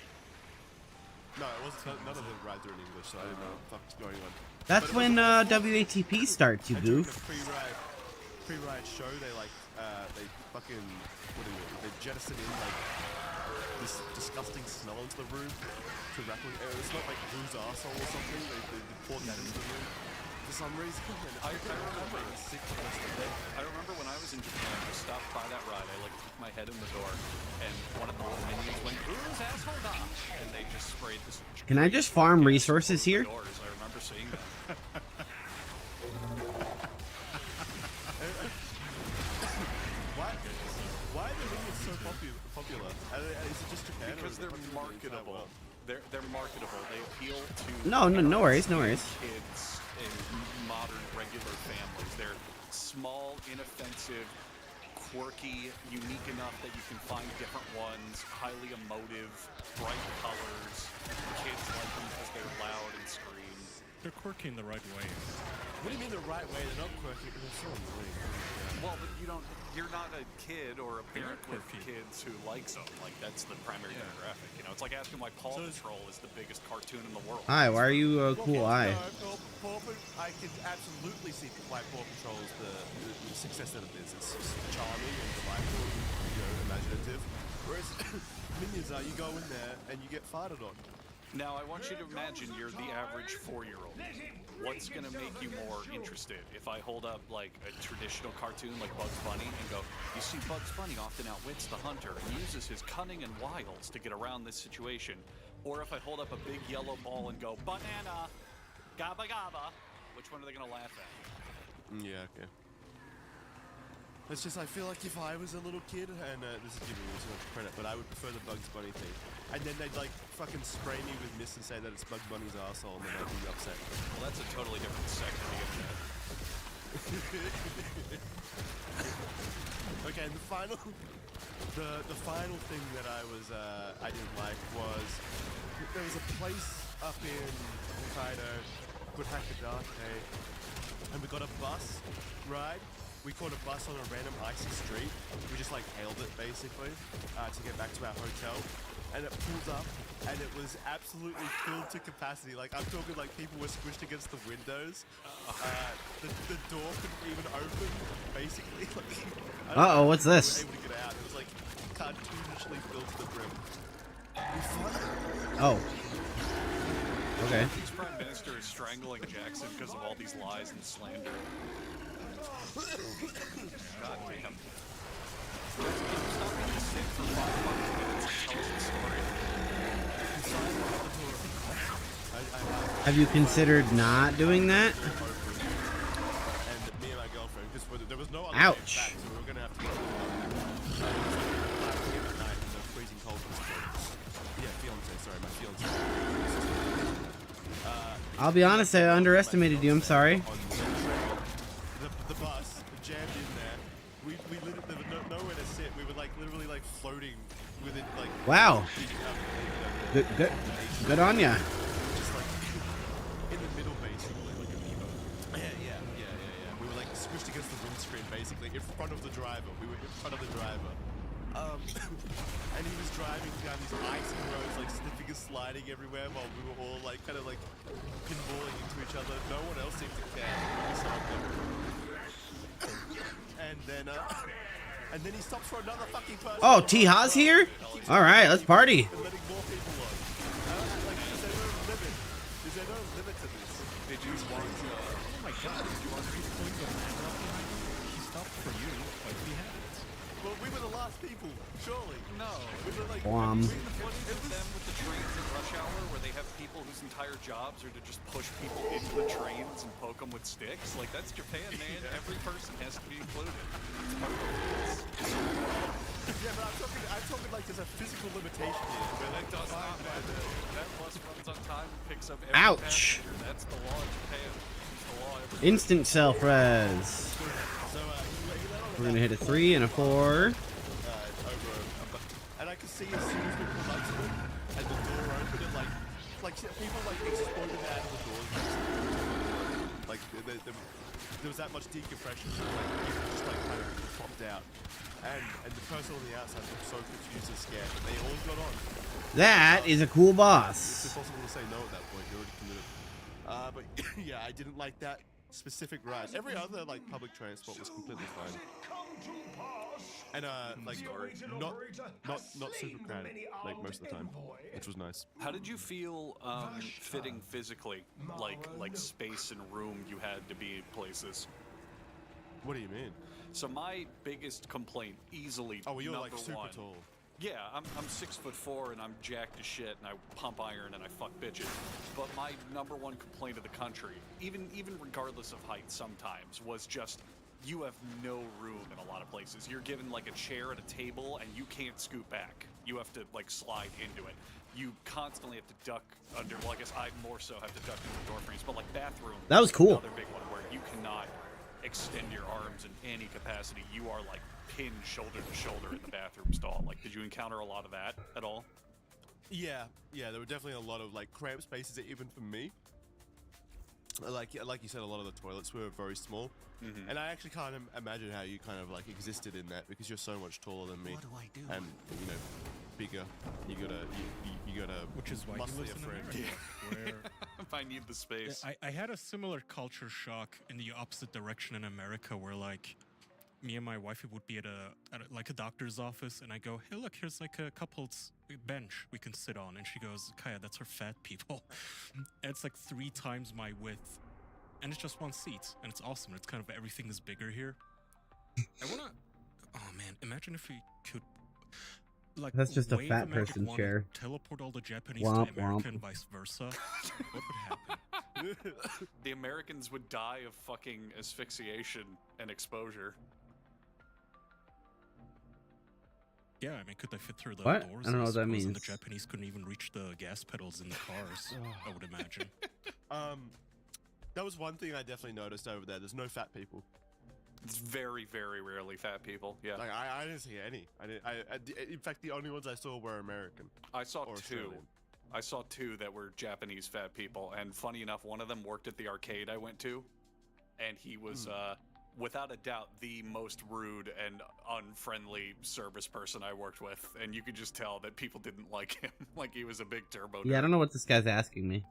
No, it wasn't. None of the rides are in English, so I didn't know what the fuck's going on. That's But it when was- WATP starts, you During goof. the pre-ride show, they fucking they jettison in like this disgusting smell into the room to replicate. It's not like Boo's arsehole or something. They poured that into the room for some reason. And I remember. like a sick the rest of the day. I remember when I was in Japan, I stopped by that ride. I like put my head in the door, and one of the little minions went, "Who's asshole dog?" And they just sprayed this. Can I just farm resources here? Doors. I remember seeing that. Why are the minions so popular? Is it just Japan? Because they're marketable. They're marketable. They appeal to No worries, no worries. kids and modern regular families. They're small, inoffensive, quirky, unique enough that you can find different ones, highly emotive, bright colors. Kids like them because they're loud and scream. They're quirky in the right way. What do you mean the right way? They're not quirky. They're so annoying. Well, but you're not a kid or a parent with kids who likes them. Like, that's the primary demographic. You know, it's like asking why Paw Patrol is the biggest cartoon in the world. Hi, why are you a cool eye? I can absolutely see why Paw Patrol is the success that it is. It's just charming and delightful, imaginative. Whereas Minions are, you go in there and you get farted on. Now, I want you to imagine you're the average 4-year-old. What's going to make you more interested? If I hold up, like, a traditional cartoon like Bugs Bunny and go, you see, Bugs Bunny often outwits the hunter and uses his cunning and wiles to get around this situation. Or if I hold up a big yellow ball and go, banana, gabba gabba, which one are they going to laugh at? Yeah, okay. It's just, I feel like if I was a little kid, and this is giving me too much credit, but I would prefer the Bugs Bunny thing. And then they'd like fucking spray me with mist and say that it's Bugs Bunny's arsehole, and then I'd be upset. Well, that's a totally different sect of the internet. Okay, and the final thing that I didn't like was there was a place up in Hokkaido called Hakodate, and we got a bus ride. We caught a bus on a random icy street. We just like hailed it basically to get back to our hotel, and it pulls up, and it was absolutely filled to capacity. Like I'm talking like people were squished against the windows. The door couldn't even open. Basically, like, Uh-oh, what's this? We were able to get out. It was like cartoonishly filled to the brim. Oh. Okay. His prime minister is strangling Jackson because of all these lies and slander. God damn. Stop being a sit for 5 minutes and tell us the story. Have you considered not doing that? And me and my girlfriend, because there was no other way Ouch. back, so we were gonna have to go. At night in the freezing cold. Yeah, fiance. Sorry, my fiance. I'll be honest, I underestimated you. I'm sorry. The bus jammed in there. We literally, there was nowhere to sit. We were like literally like floating within like. Wow. Good on ya. Just like in the middle, basically. Yeah. We were like squished against the windscreen, basically, in front of the driver. We were in front of the driver. And he was driving down these icy roads, like slipping and sliding everywhere, while we were all like kind of like pinballing into each other. No one else seemed to care. And then he stops for another fucking person. Oh, T-Ha's here? All right, let's party. And letting more people on. Like, is there no limit? Is there no limit to this? Did you want to? Oh my god, did you want to be pulling the man up behind you? He stopped for you, but we had it. Well, we were the last people, surely. No. We were like, Blom. What is it them with the trains in rush hour where they have people whose entire jobs are to just push people into the trains and poke them with sticks? Like, that's Japan, man. Every person has to be included. It's part of the rules. Yeah, but I'm talking like there's a physical limitation here. Where That does not matter. That bus runs on time and picks up every Ouch. passenger. That's the law in Japan. It's the law everywhere. Instant self-res. So, We're gonna hit a 3 and a 4. and I could see as soon as we pulled up to it, and the door opened, and like people like exploded out of the doors. Like there was that much decompression, like people just like kind of popped out, and the person on the outside looked so confused and scared, but they all got on. That is a cool It's boss. impossible to say no at that point. You're already committed. But yeah, I didn't like that specific ride. Every other like public transport was completely fine. And like not super crowded like most of the time, which was nice. How did you feel fitting physically, like space and room you had to be in places? What do you mean? So my biggest complaint, easily. Oh, well, you're like number super one, tall. Yeah, I'm 6'4" and I'm jacked as shit and I pump iron and I fuck bitches. But my number one complaint of the country, even regardless of height sometimes, was just you have no room in a lot of places. You're given like a chair and a table and you can't scoot back. You have to like slide into it. You constantly have to duck under, well I guess I more so have to duck into door frames, but like bathrooms. That was cool. Another big one where you cannot extend your arms in any capacity. You are like pinned shoulder to shoulder in the bathroom stall. Like, did you encounter a lot of that at all? Yeah, there were definitely a lot of like cramped spaces even for me. Like you said, a lot of the toilets were very small, and I actually can't imagine how you kind of like existed in that because you're so much taller than me. What do I do? And you know, bigger. You gotta. Which is why you muscle live your in friend. America, where If I need the space. I had a similar culture shock in the opposite direction in America, where like me and my wife would be at a doctor's office, and I go, "Hey, look, here's like a couple's bench we can sit on," and she goes, "Kaya, that's for fat people." And it's like 3 times my width, and it's just one seat, and it's awesome. It's kind of everything is bigger here. I wanna. Oh man, imagine if we could. Like, That's just a wave fat magic person wand, chair. Teleport all the Japanese Womp, to America womp. and vice versa. What would happen? The Americans would die of fucking asphyxiation and exposure. Yeah, I mean, could they fit through the What? doors? I don't know what that suppose, and means. the Japanese couldn't even reach the gas pedals in the cars, I would imagine. That was one thing I definitely noticed over there. There's no fat people. It's very, very rarely fat people. Yeah. Like I didn't see any. In fact, the only ones I saw were American. I saw or two. Australian. I saw two that were Japanese fat people, and funny enough, one of them worked at the arcade I went to, and he was, without a doubt, the most rude and unfriendly service person I worked with, and you could just tell that people didn't like him, like he was a big turbo. Yeah, I don't know what this guy's asking me.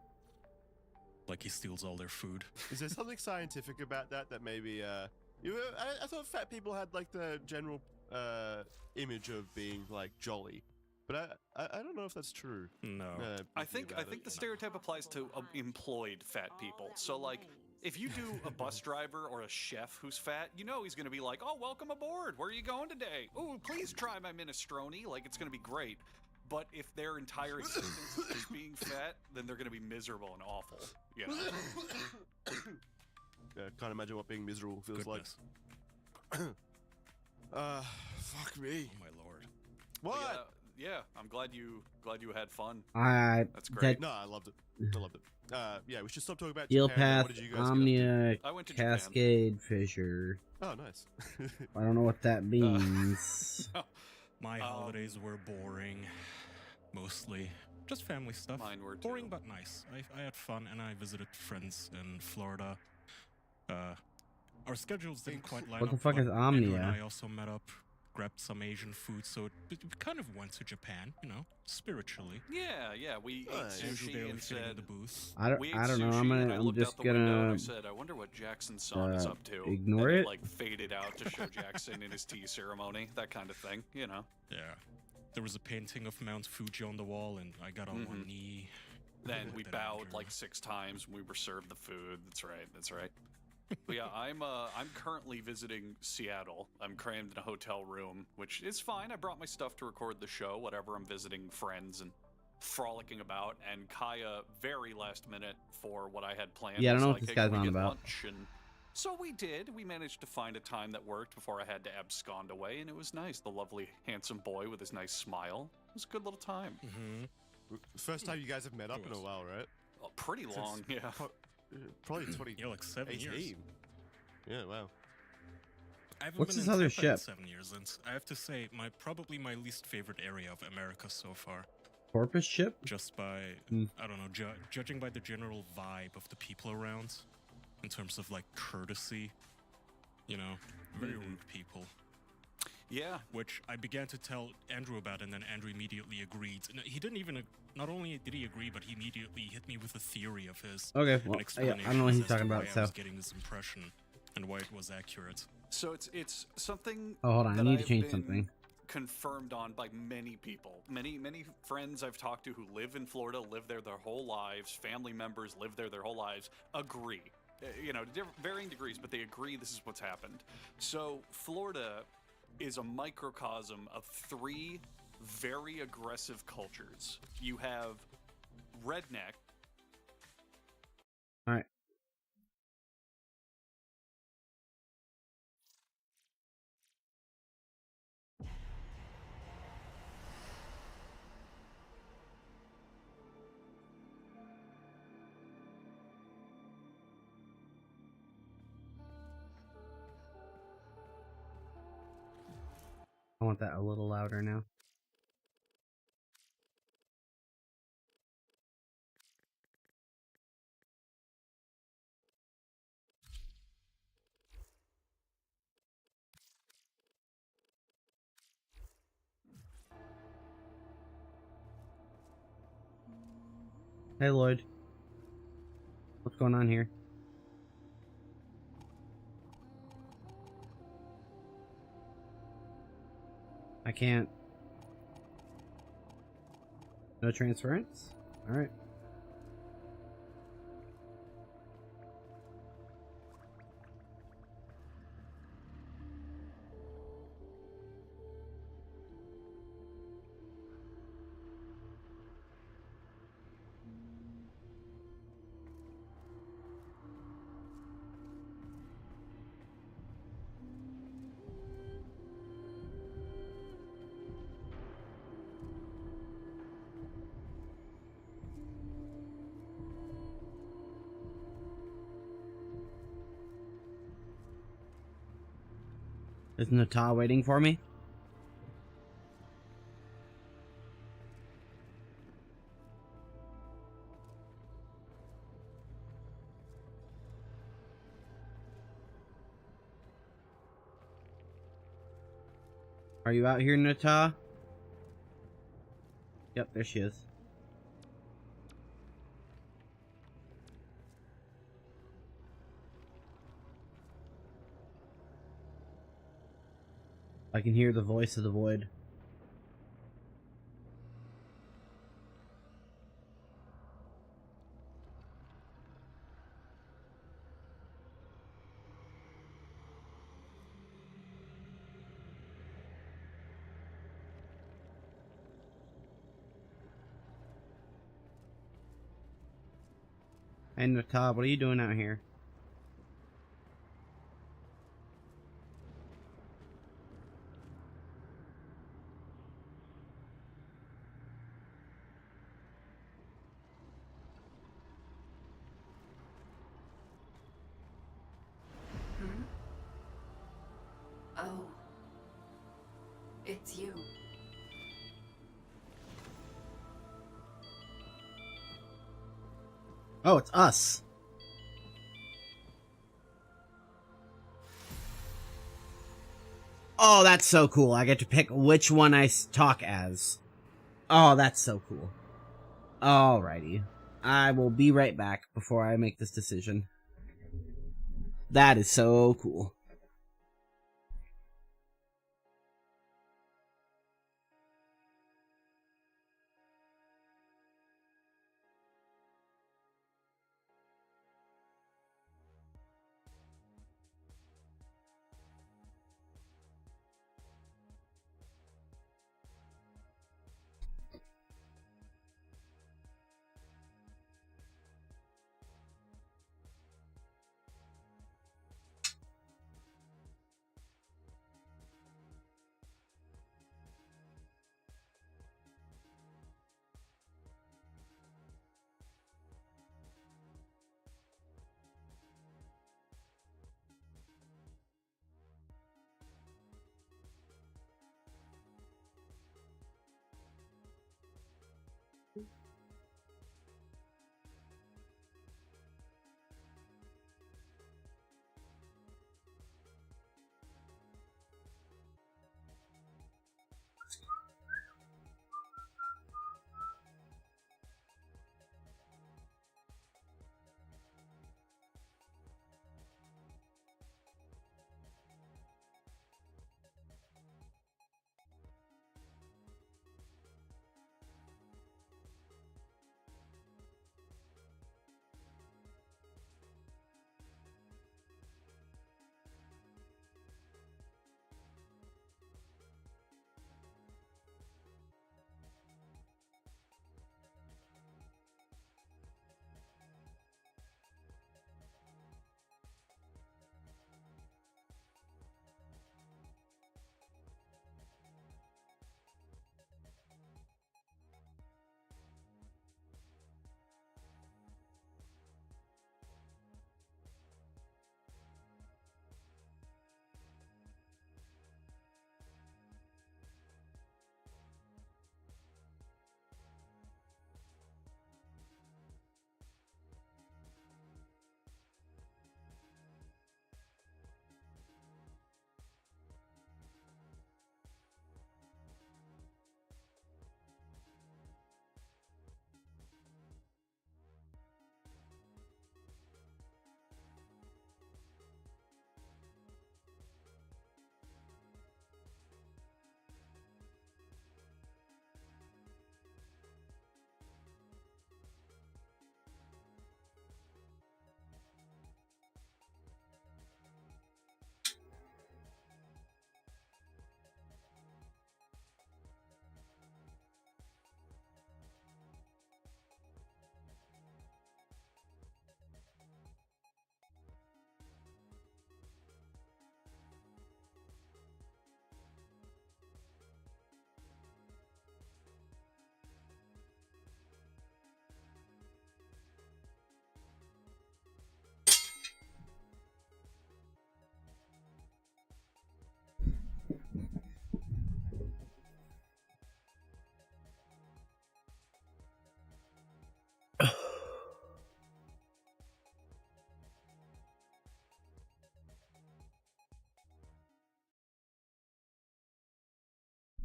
Like he steals all their food. Is there something scientific about that maybe? I thought fat people had like the general image of being like jolly. But I don't know if that's true. No. I think the stereotype applies to employed fat people. So like, if you do a bus driver or a chef who's fat, you know he's going to be like, "Oh, welcome aboard. Where are you going today? Oh, please try my minestrone." Like, it's going to be great. But if their entire existence is being fat, then they're going to be miserable and awful. You know? Yeah, can't imagine what being miserable feels like. Fuck me. Oh my lord. What? Yeah, I'm glad you had fun. That's great. No, I loved it. I loved it. Yeah, we should stop talking about Steel Japan. Path, What did you guys get up to? Omnia, I went to Japan. Cascade, Fissure. Oh, nice. I don't know what that means. My holidays were boring, mostly. Just family stuff. Mine were boring but nice. I had fun and I visited friends in Florida. Our schedules didn't quite line up. What the fuck but is Andrew and Omnia? I also met up, grabbed some Asian food, so we kind of went to Japan, you know, spiritually. Yeah, we ate Andrew sushi barely and fitting in said the booth. I don't know. I'm just gonna I said, I wonder what Jackson's son is up to. ignore and it. Like faded out to show Jackson in his tea ceremony, that kind of thing, you know. Yeah. There was a painting of Mount Fuji on the wall, and I got on one knee. Then we bowed like 6 times when we were served the food. That's right. But yeah, I'm currently visiting Seattle. I'm crammed in a hotel room, which is fine. I brought my stuff to record the show, whatever. I'm visiting friends and frolicking about. And Kaya, very last minute for what I had planned. Yeah, I don't know was what this like, guy's "Hey, can we on get about." lunch?" And so we did. We managed to find a time that worked before I had to abscond away, and it was nice. The lovely, handsome boy with his nice smile. It was a good little time. First time you guys have met up in a while, right? Oh, pretty long, yeah. Probably 20. Yeah, like 7 years. Yeah, wow. I haven't What's been this in other Tampa in ship? 7 years, and I have to say, probably my least favorite area of America so far. Porpoise ship? Just by, I don't know, judging by the general vibe of the people around, in terms of like courtesy, you know, very rude people. Yeah. Which I began to tell Andrew about, and then Andrew immediately agreed. And he didn't even, not only did he agree, but he immediately hit me with a theory of his. Okay, well, an yeah, I don't know what he's explanation as to talking about, why I so. was getting this impression and why it was accurate. So it's something. Oh, hold on, I that need to I've change been something. Confirmed on by many people, many friends I've talked to who live in Florida, live there their whole lives, family members live there their whole lives, agree. You know, varying degrees, but they agree this is what's happened. So Florida is a microcosm of 3 very aggressive cultures. You have redneck. All right. I want that a little louder now. Hey Lloyd. What's going on here? I can't. No transference? Alright. Is Nata waiting for me? Are you out here, Nata? Yep, there she is. I can hear the voice of the void. Hey Nata, what are you doing out here? Oh. It's you. Oh, it's us. Oh, that's so cool. I get to pick which one I talk as. Oh, that's so cool. Alrighty. I will be right back before I make this decision. That is so cool.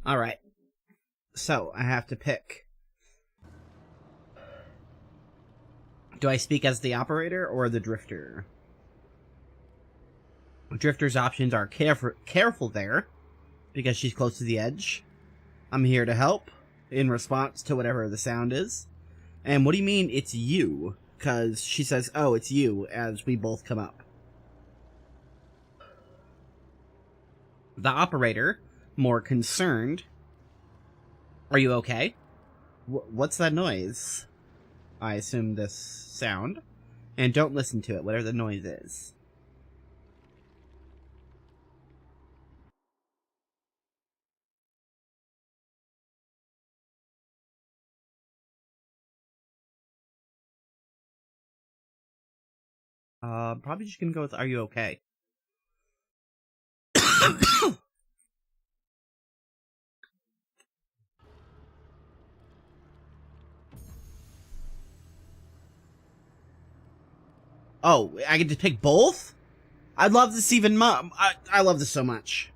Alright. So, I have to pick. Do I speak as the operator or the drifter? Drifter's options are careful there, because she's close to the edge. I'm here to help, in response to whatever the sound is. And what do you mean it's you? Because she says, oh, it's you, as we both come up. The operator, more concerned. Are you okay? What's that noise? I assume this sound. And don't listen to it, whatever the noise is. Probably just gonna go with, are you okay? Oh, I get to pick both? I'd love this even more. I love this so much.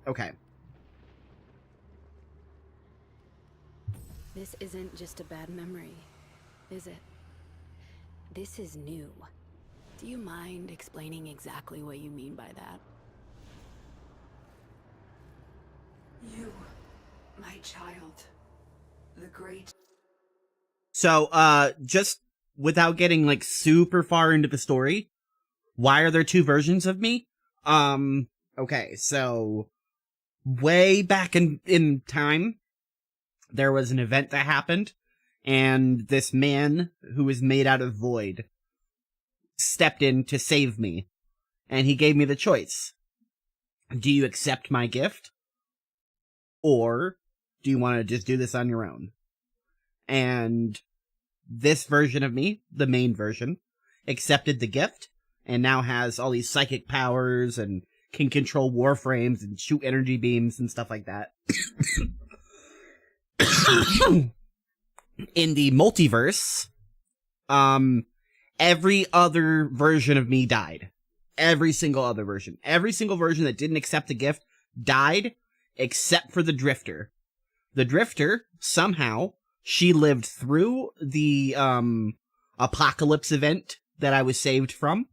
Okay. This isn't just a bad memory, is it? This is new. Do you mind explaining exactly what you mean by that? You, my child, the great... So, just without getting, like, super far into the story, why are there two versions of me? Okay, so, way back in time, there was an event that happened, and this man, who was made out of void, stepped in to save me, and he gave me the choice. Do you accept my gift? Or do you want to just do this on your own? And this version of me, the main version, accepted the gift, and now has all these psychic powers, and can control warframes, and shoot energy beams, and stuff like that. In the multiverse, every other version of me died. Every single other version. Every single version that didn't accept the gift died, except for the Drifter. The Drifter, somehow, she lived through the, apocalypse event that I was saved from,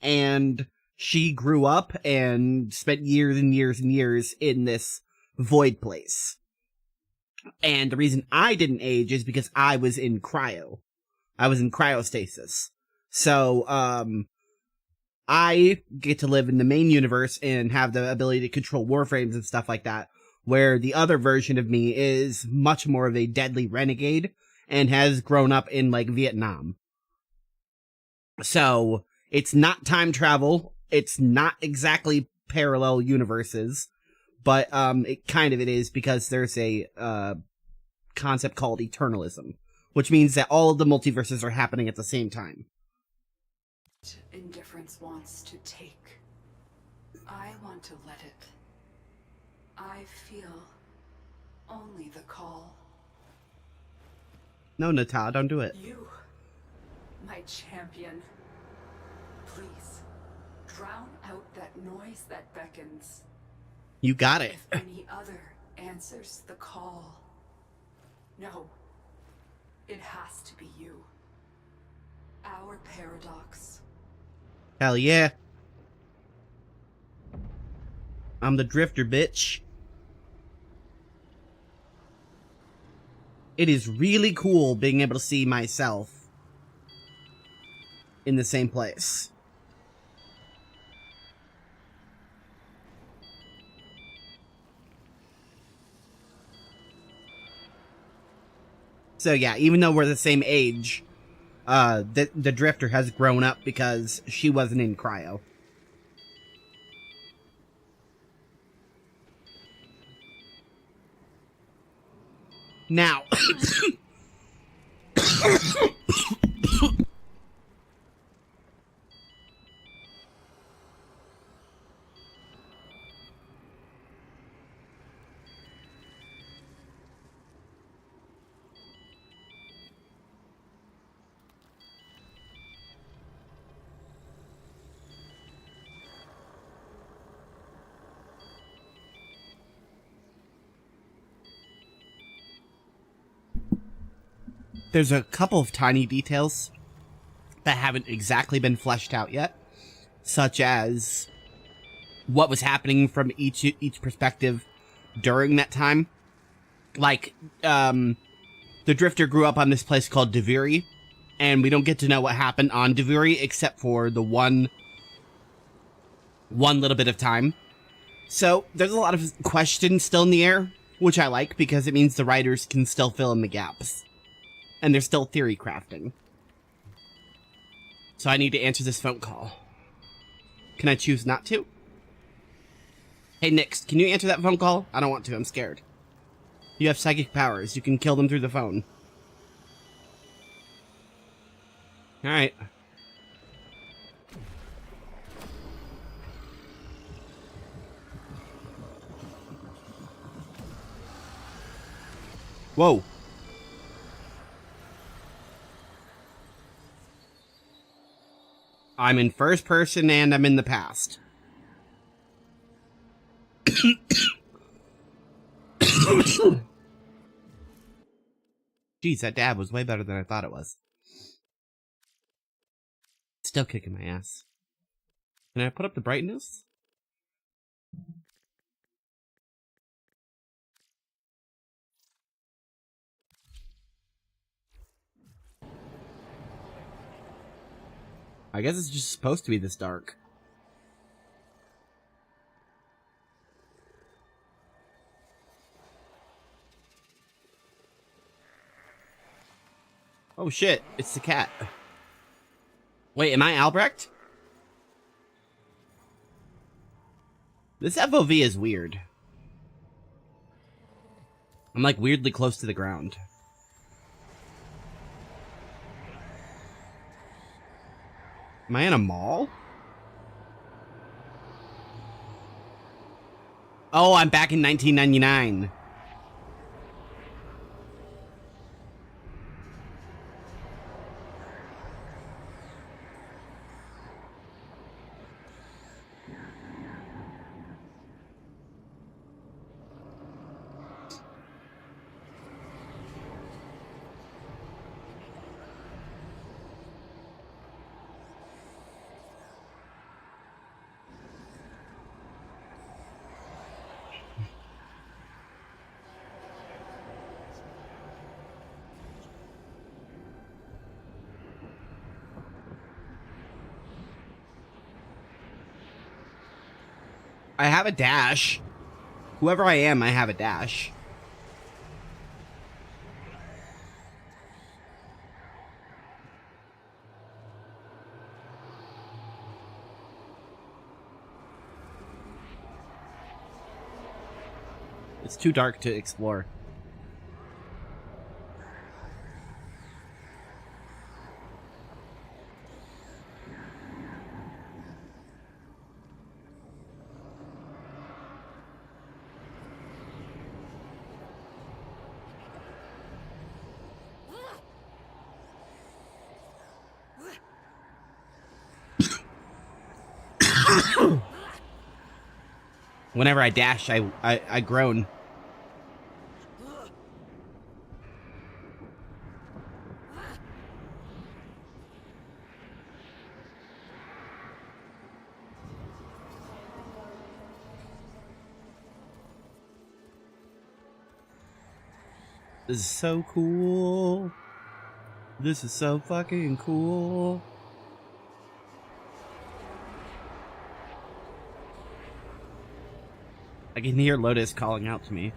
and she grew up and spent years and years and years in this void place. And the reason I didn't age is because I was in cryo. I was in cryostasis. So, I get to live in the main universe and have the ability to control warframes and stuff like that, where the other version of me is much more of a deadly renegade and has grown up in, like, Vietnam. So, it's not time travel. It's not exactly parallel universes, but, it is because there's a, concept called eternalism, which means that all of the multiverses are happening at the same time. Indifference wants to take. I want to let it. I feel only the call. No, Nata, don't do it. You, my champion. Please, drown out that noise that beckons. You got it. If any other answers the call. No, it has to be you. Our paradox. Hell yeah. I'm the Drifter, bitch. It is really cool being able to see myself in the same place. So yeah, even though we're the same age, the Drifter has grown up because she wasn't in cryo. Now, there's a couple of tiny details that haven't exactly been fleshed out yet, such as what was happening from each perspective during that time. Like, the Drifter grew up on this place called Deviri, and we don't get to know what happened on Deviri except for the one little bit of time. So there's a lot of questions still in the air, which I like because it means the writers can still fill in the gaps. And they're still theory crafting. So I need to answer this phone call. Can I choose not to? Hey, Nix, can you answer that phone call? I don't want to, I'm scared. You have psychic powers. You can kill them through the phone. Alright. Whoa. I'm in first person and I'm in the past. Jeez, that dab was way better than I thought it was. Still kicking my ass. Can I put up the brightness? I guess it's just supposed to be this dark. Oh shit, it's the cat. Wait, am I Albrecht? This FOV is weird. I'm like weirdly close to the ground. Am I in a mall? Oh, I'm back in 1999. I have a dash. Whoever I am, I have a dash. It's too dark to explore. Whenever I dash, I groan. This is so cool. This is so fucking cool. I can hear Lotus calling out to me.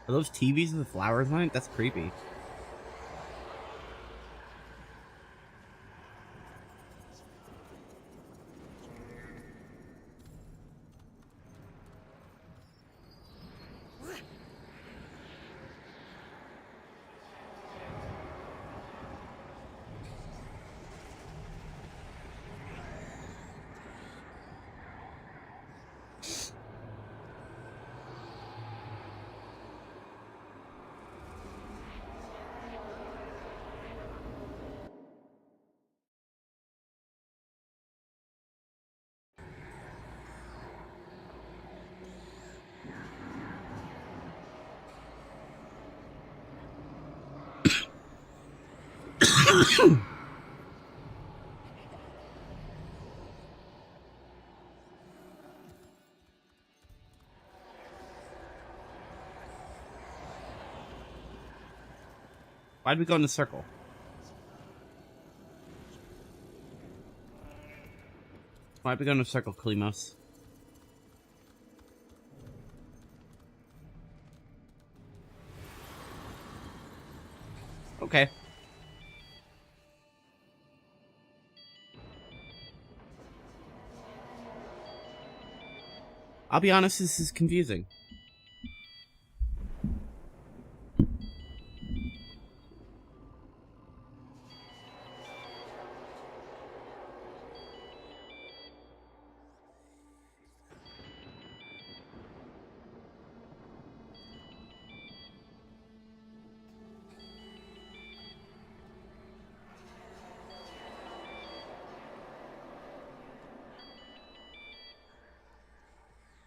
Are those TVs with flowers on it? That's creepy. Why'd we go in a circle? Why'd we go in a circle, Kalimos? Okay. I'll be honest, this is confusing.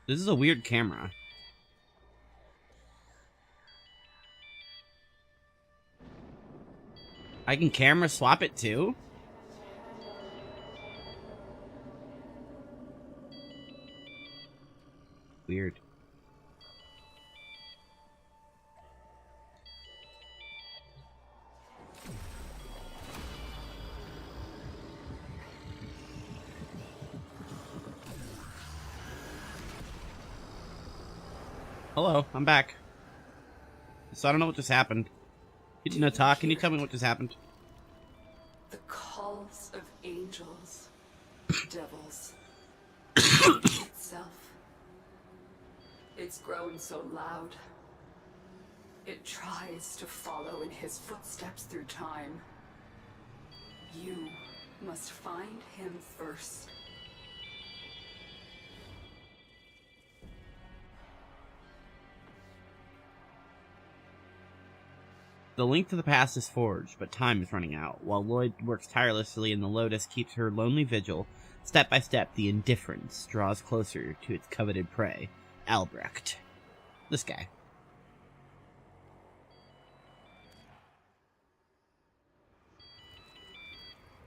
This is a weird camera. I can camera swap it too? Weird. Hello, I'm back. So I don't know what just happened. Can you talk? Can you tell me what just happened? The calls of angels, devils, itself. It's grown so loud. It tries to follow in his footsteps through time. You must find him first. The link to the past is forged, but time is running out. While Lloyd works tirelessly and the Lotus keeps her lonely vigil, step by step the indifference draws closer to its coveted prey, Albrecht. This guy.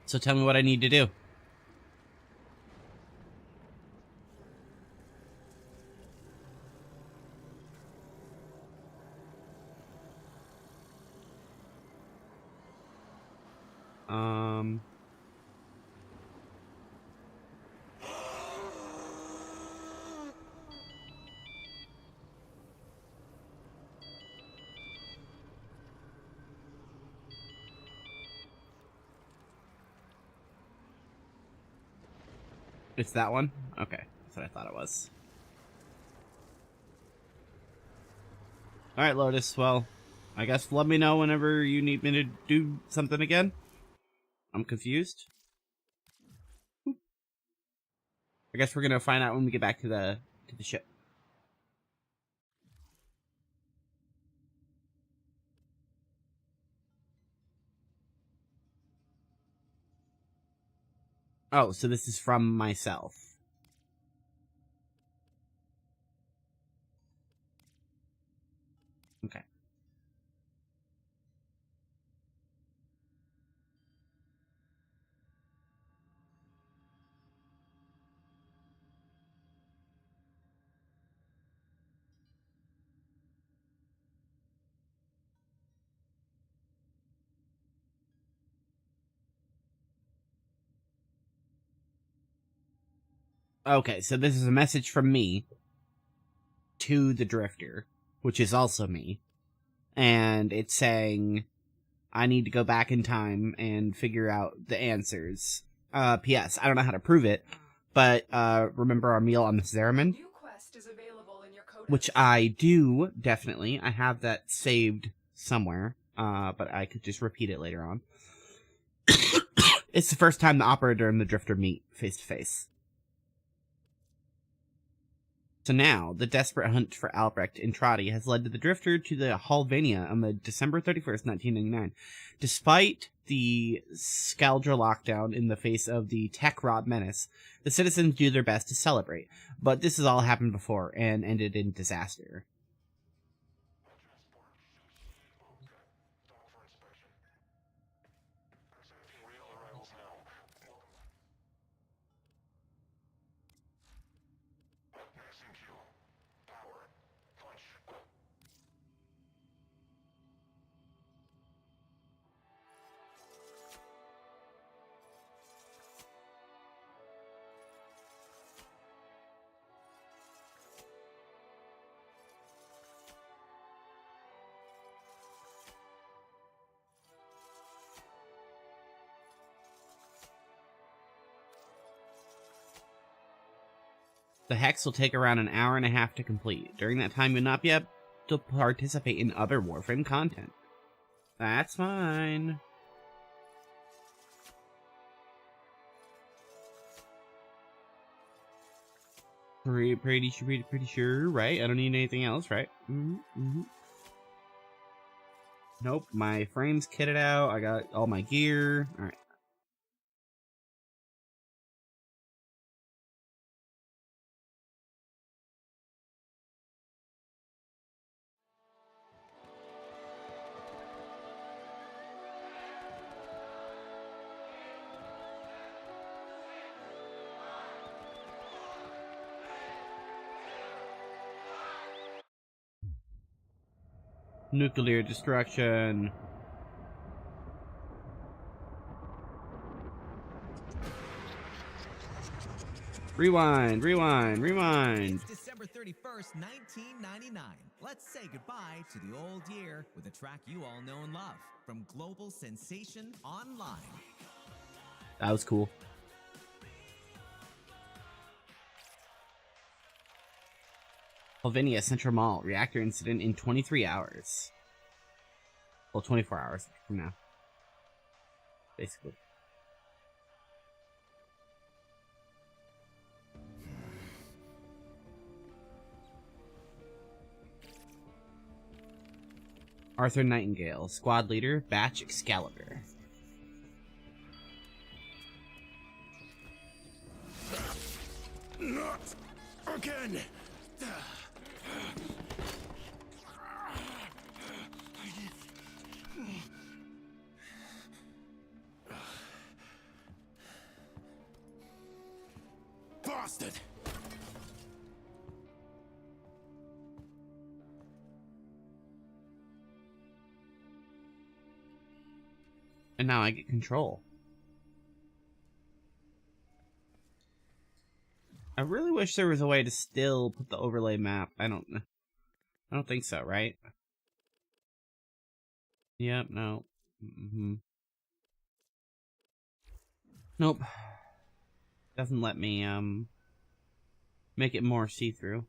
So tell me what I need to do. It's that one? Okay, that's what I thought it was. Alright, Lotus, well, I guess let me know whenever you need me to do something again. I'm confused. I guess we're gonna find out when we get back to the ship. Oh, so this is from myself. Okay. Okay, so this is a message from me to the Drifter, which is also me. And it's saying I need to go back in time and figure out the answers. P.S. I don't know how to prove it, but remember our meal on the Zeraman? Which I do, definitely. I have that saved somewhere, but I could just repeat it later on. It's the first time the Operator and the Drifter meet face to face. So now, the desperate hunt for Albrecht and Trotty has led to the Drifter to the Halvania on the December 31st, 1999. Despite the Scaldra lockdown in the face of the Tech Rot menace, the citizens do their best to celebrate. But this has all happened before and ended in disaster. The hex will take around an hour and a half to complete. During that time, you'll not be able to participate in other Warframe content. That's fine. Pretty sure, right? I don't need anything else, right? Nope, my frame's kitted out. I got all my gear. All right. Nuclear destruction. Rewind. It's December 31st, 1999. Let's say goodbye to the old year with a track you all know and love from Global Sensation Online. That was cool. Helvinia Central Mall. Reactor incident in 23 hours. Well, 24 hours from now. Basically. Arthur Nightingale. Squad leader. Batch Excalibur. Not again. Bastard! And now I get control. I really wish there was a way to still put the overlay map. I don't think so, right? Yep, no. Nope. Doesn't let me make it more see-through.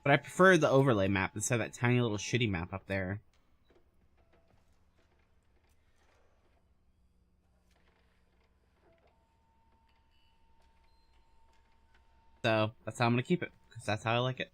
But I prefer the overlay map instead of that tiny little shitty map up there. So, that's how I'm gonna keep it, because that's how I like it.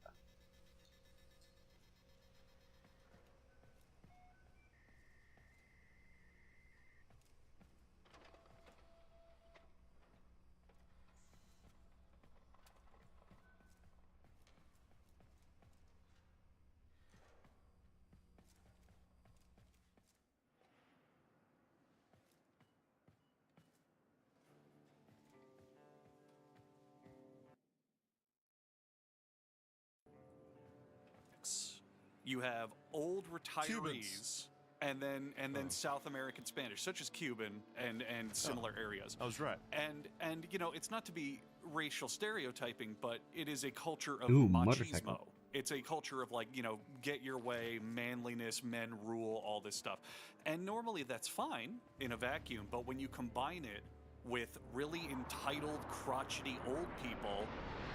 You have old retirees, and then South American Spanish, such as Cuban and similar areas. I was right. And you know, it's not to be racial stereotyping, but it is a culture of Ooh, machismo. motorcycle. It's a culture of, like, you know, get your way, manliness, men rule, all this stuff. And normally that's fine in a vacuum, but when you combine it with really entitled, crotchety old people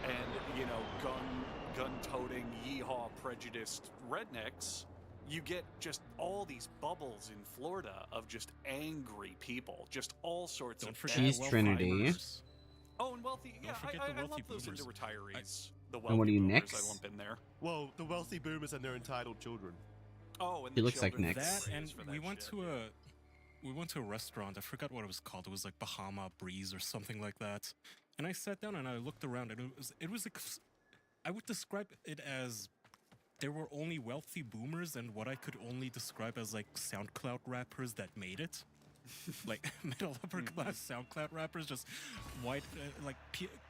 and, you know, gun-toting, yeehaw prejudiced rednecks, you get just all these bubbles in Florida of just angry people, just all sorts of Cheese Trinity. Oh, and wealthy. Yeah, forget I the wealthy lump those boomers. into retirees. The And what wealthy do you boomers nix? I lump in there. Well, the wealthy boomers and their entitled children. Oh, and He the looks like children Nix. That, and for that we went shit, to we went to a restaurant. I forgot what it was called. It was like Bahama Breeze or something like that. And I sat down and I looked around, and it was I would describe it as there were only wealthy boomers and what I could only describe as like SoundCloud rappers that made it. Like middle upper class SoundCloud rappers, just white,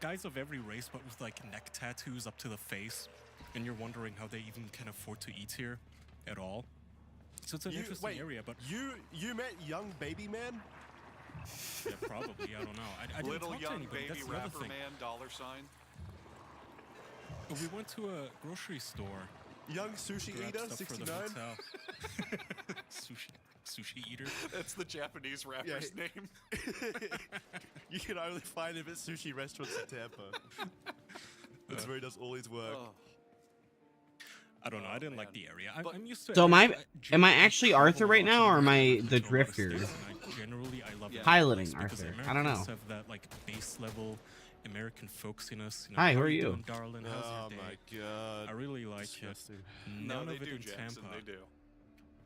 guys of every race, but with like neck tattoos up to the face, and you're wondering how they even can afford to eat here at all. So it's an interesting area, but you met Young Baby Man? yeah, probably. I don't know. I didn't Little talk to young anybody. baby That's the other rapper thing. man, dollar sign. We went to a grocery store. Young Sushi Grab Eater, stuff for the 69? hotel. sushi eater. That's the Japanese rapper's name. You can only find him at sushi restaurants in Tampa. That's where he does all his work. I don't know. I didn't like the area. I'm used to. So am I actually Arthur right now, or am I the Drifter? Generally, I love piloting because Arthur. Americans I don't know. have that like base level American folksiness. You know, Hi, how who are you you? doing, darling? How's your day? My god. I really like Disgusting. it. No, None they of it do, in Jackson. Tampa. They do.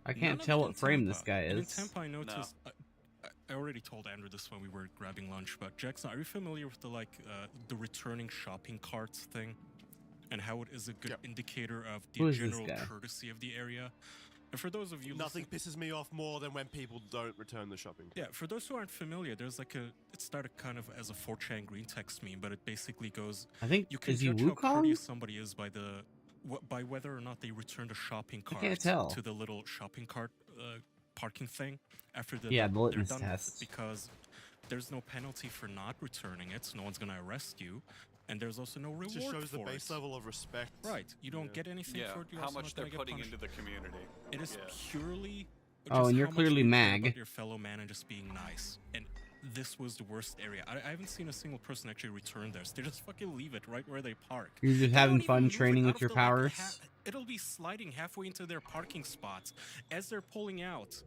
I can't None tell of it what in frame Tampa. this guy And in is. Tampa, I noticed. I already told Andrew this when we were grabbing lunch, but Jackson, are you familiar with the returning shopping carts thing, and how it is a good indicator of Who the is this general guy? courtesy of the area? And for those of you, Nothing pisses me off more than when people don't return the shopping cart. yeah, for those who aren't familiar, there's it started kind of as a 4chan green text meme, but it basically goes. I think You can is he judge how Wukong? courteous somebody is by whether or not they return the shopping I cart can't tell. to the little shopping cart parking thing after Yeah, the they're litmus done with it, test. because there's no penalty for not returning it, so no one's gonna arrest you, and there's also no reward It just shows the for base it. level of respect. Right, you don't get anything Yeah, for it. You're how also much not gonna they're get putting punished. into the community. It is purely. Oh, just and you're how much clearly you care mag. about your fellow man and just being nice. And this was the worst area. I haven't seen a single person actually return theirs. They just fucking leave it right where they park. You're just They having don't even fun move it training out with of your the, powers. It'll be sliding halfway into their parking spots as they're pulling out,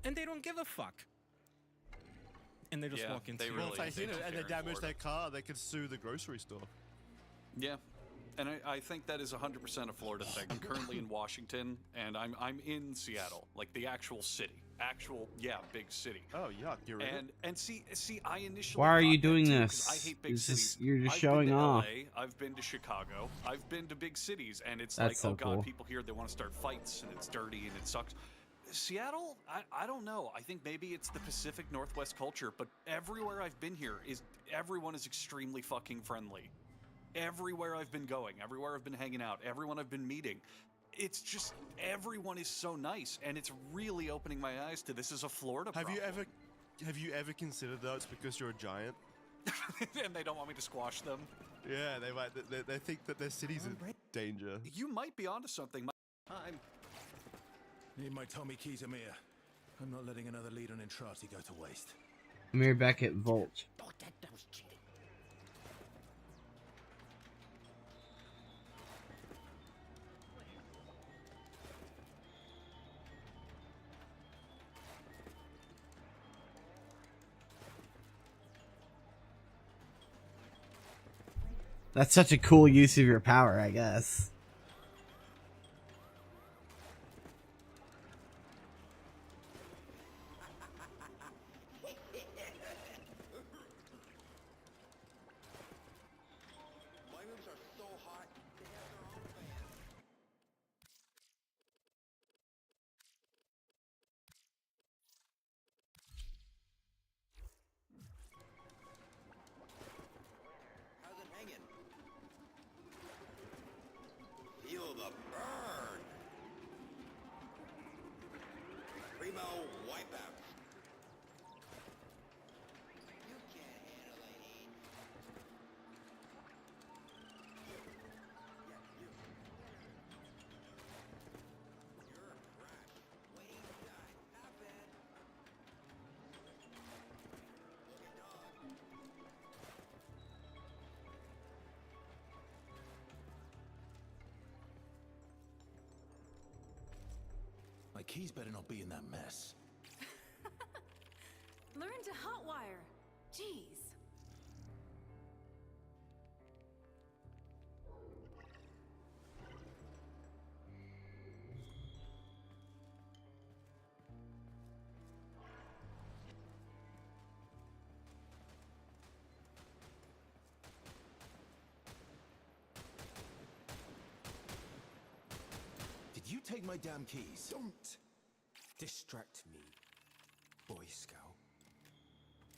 and they don't give a fuck. And they just walk into. Well, if they hit it and they damage their car, they could sue the grocery store. Yeah. And I think that is 100% a Florida thing. I'm currently in Washington, and I'm in Seattle, like the actual city, big city. Oh yuck, you're in. And see, I initially. Why are you thought that doing too, 'cause this? I hate big Is this- cities. you're just I've showing been to off. LA, I've been to Chicago. I've been to big cities, and it's That's so like, oh god, cool. people here, they want to start fights, and it's dirty, and it sucks. Seattle, I don't know. I think maybe it's the Pacific Northwest culture, but everywhere I've been here everyone is extremely fucking friendly. Everywhere I've been going, everywhere I've been hanging out, everyone I've been meeting, it's just everyone is so nice, and it's really opening my eyes to this is a Florida problem. Have you ever considered though it's because you're a giant? And they don't want me to squash them. Yeah, they think that their city's in danger. You might be onto something. Need my Tommy keys, Amir. I'm not letting another lead on Entrati go to waste. Amir Beckett Volt. Oh, that was cheating. That's such a cool use of your power, I guess. Feel the burn. Primo wipeout. You can't handle the heat. You're a crash. Waiting to die. Happen. Okay, dog. My keys better not be in that mess. Learn to hotwire. Jeez. Did you take my damn keys? Don't distract me, Boy Scout.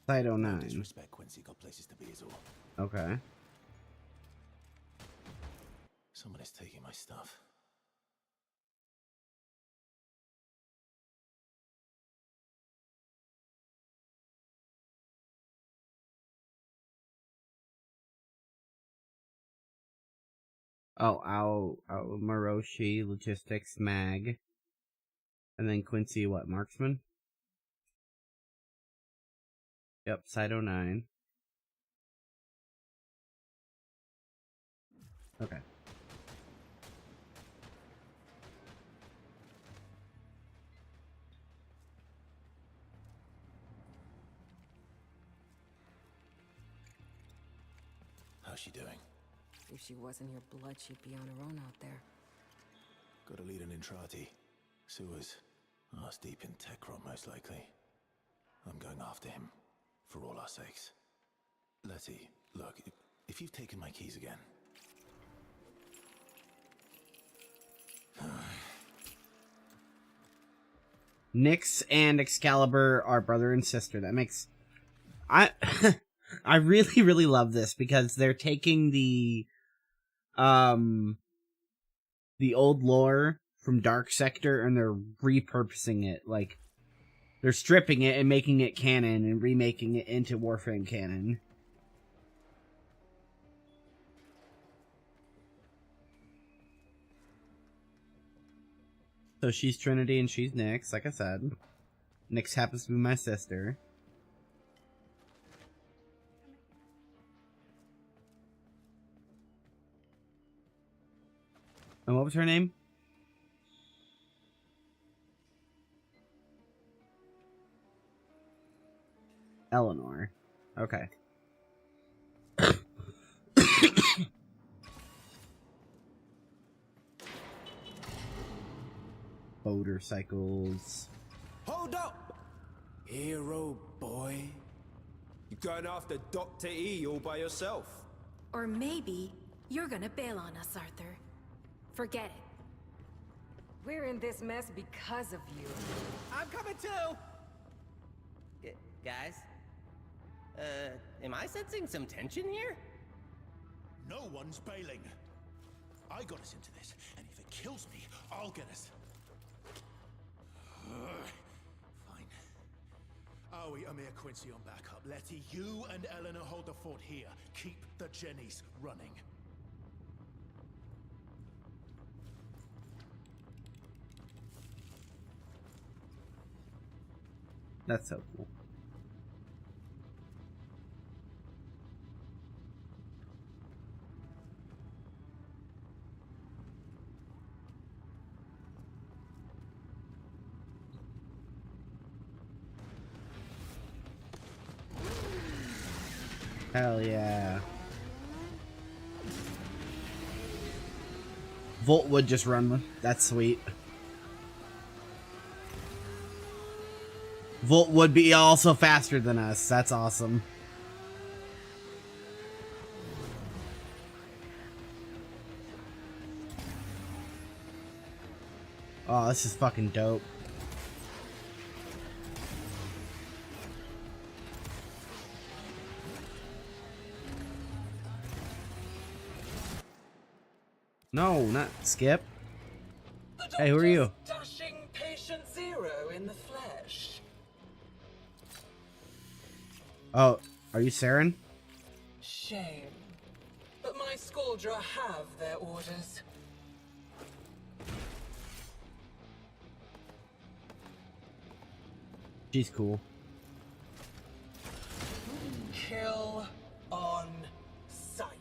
Cyto No 9. disrespect, Quincy. Got places to be is all. Okay. Someone is taking my stuff. Oh, Maroshi, Logistics, Mag. And then Quincy, what, Marksman? Yep, side 09. Okay. How's she doing? If she wasn't your blood, she'd be on her own out there. Got a lead in Intrati. Sewers. Arse deep in Techron, most likely. I'm going after him. For all our sakes. Letty, look, if you've taken my keys again... Nyx and Excalibur are brother and sister. That makes... I really, really love this because they're taking the old lore from Dark Sector and they're repurposing it. Like, they're stripping it and making it canon and remaking it into Warframe canon. So she's Trinity and she's Nyx, like I said. Nyx happens to be my sister. And what was her name? Eleanor. Okay. Motorcycles. Hold up! Hero boy. You going after Dr. E all by yourself? Or maybe you're gonna bail on us, Arthur. Forget it. We're in this mess because of you. I'm coming too! Guys? Am I sensing some tension here? No one's bailing. I got us into this, and if it kills me, I'll get us. Fine. Aoi, Amir, Quincy on backup. Letty, you and Eleanor hold the fort here. Keep the Jennies running. That's so cool. Hell yeah. Volt would just run. That's sweet. Volt would be also faster than us. That's awesome. Oh, this is fucking dope. No, not Skip. Hey, who are you? Dashing patient zero in the flesh. Oh, are you Saren? Shame. But my Scaldra have their orders. She's cool. Kill on sight.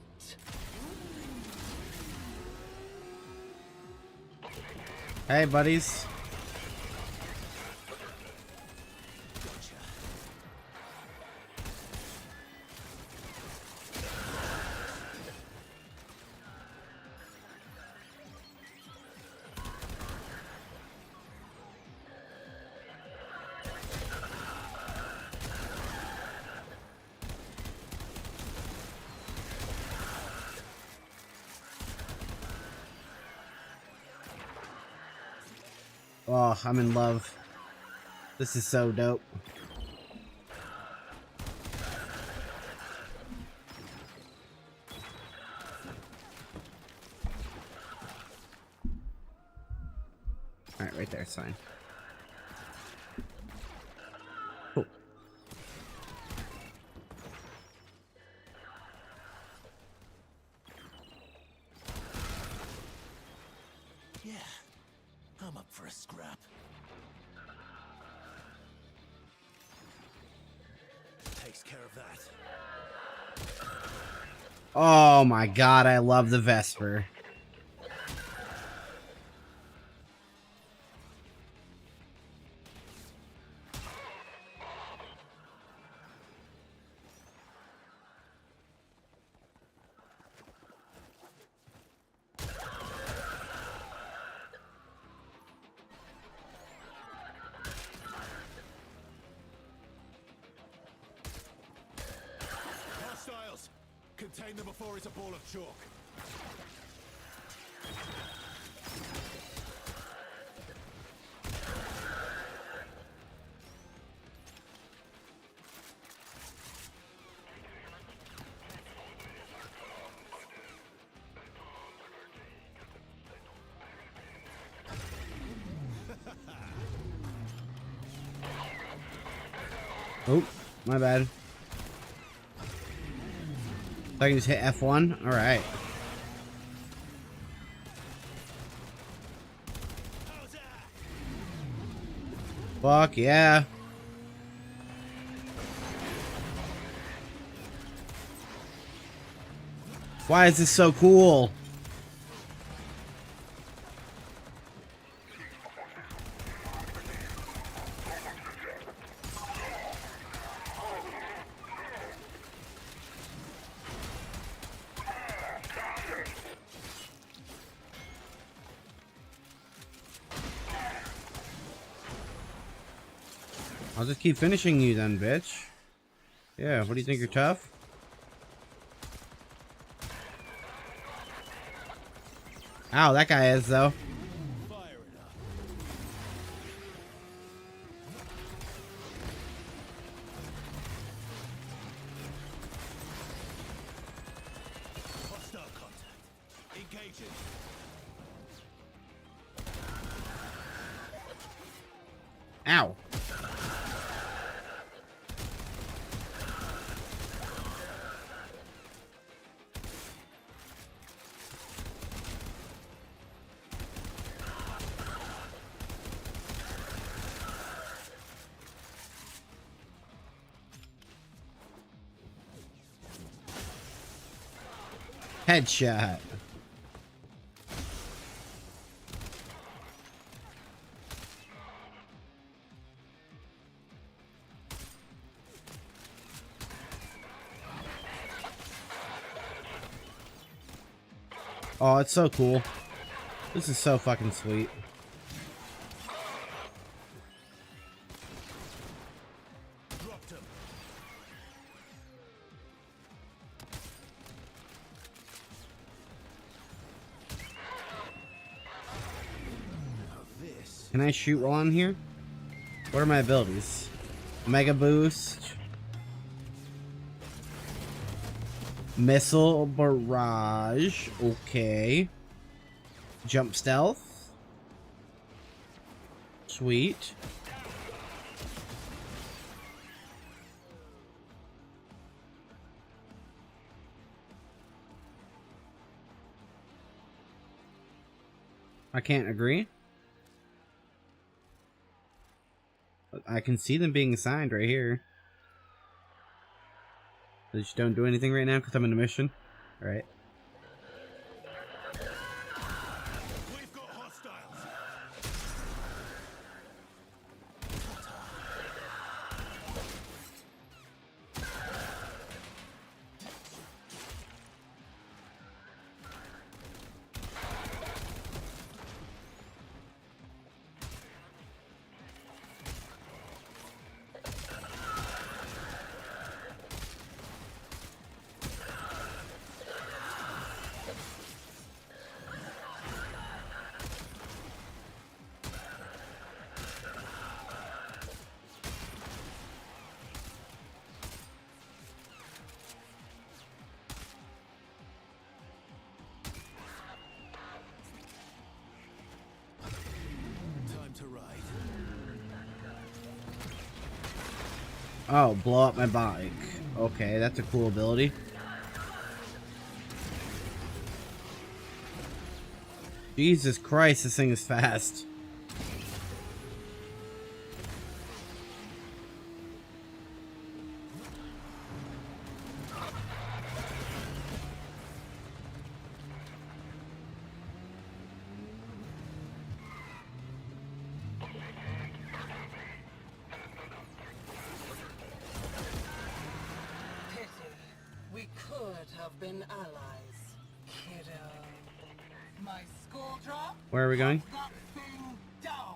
Hey, buddies. Oh, I'm in love. This is so dope. Alright, right there, it's fine. Cool. Yeah, I'm up for a scrap. Tastes care of that. Oh my god, I love the Vesper. Hostiles! Contain them before it's a ball of chalk. Oh, my bad. So I can just hit F1? Alright. Fuck yeah. Why is this so cool? I'll just keep finishing you then, bitch. Yeah, what do you think, you're tough? Ow, that guy is, though. Hostile contact. Engaging. Ow. Headshot. Oh, it's so cool. This is so fucking sweet. Dropped him. Can I shoot while I'm here? What are my abilities? Mega boost. Missile barrage. Okay. Jump stealth. Sweet. I can't agree. I can see them being assigned right here. They just don't do anything right now because I'm in a mission. Alright. We've got hostiles. Time to ride. Oh, blow up my bike. Okay, that's a cool ability. Jesus Christ, this thing is fast. have been allies, kiddo. My school drop. Where are we going? That thing down.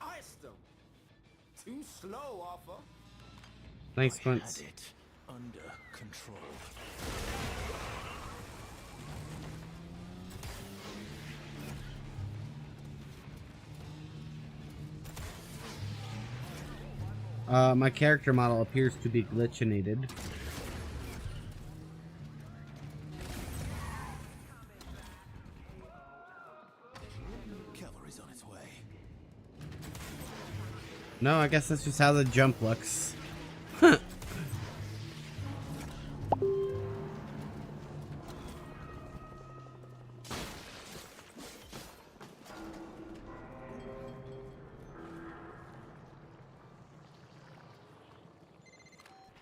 Iced them. Too slow, Arthur. Thanks, Quince. Had it under control. My character model appears to be glitchinated. Cavalry's on its way. No, I guess that's just how the jump looks. Huh.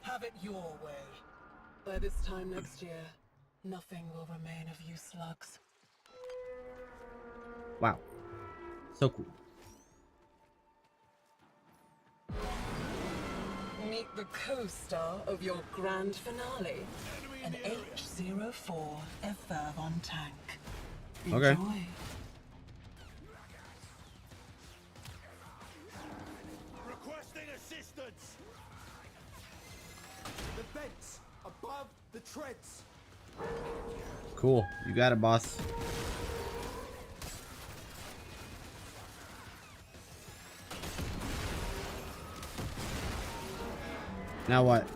Have it your way. By this time next year, nothing will remain of you slugs. Wow. So cool. Meet the co-star of your grand finale, an H-04 F-Verve tank. Enjoy. Okay. Requesting assistance. The vents above the treads. Cool. You got it, boss. Now what?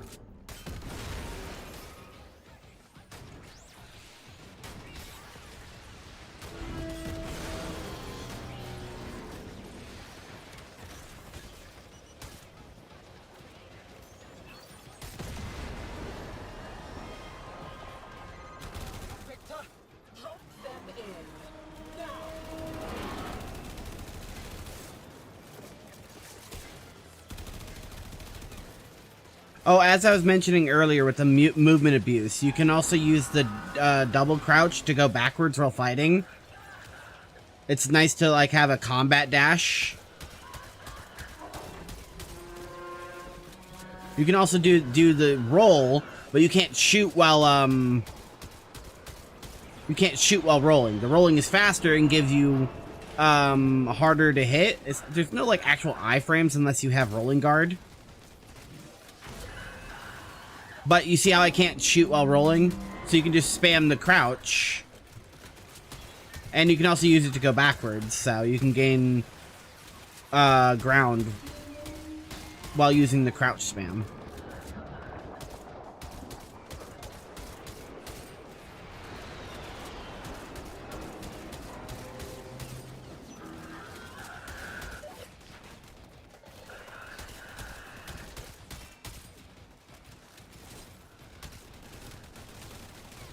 Victor, drop them in. Now. Oh, as I was mentioning earlier with the movement abuse, you can also use the double crouch to go backwards while fighting. It's nice to like have a combat dash. You can also do the roll, but you can't shoot while rolling. The rolling is faster and gives you harder to hit. There's no like actual iframes unless you have rolling guard. But you see how I can't shoot while rolling? So you can just spam the crouch. And you can also use it to go backwards, so you can gain ground while using the crouch spam.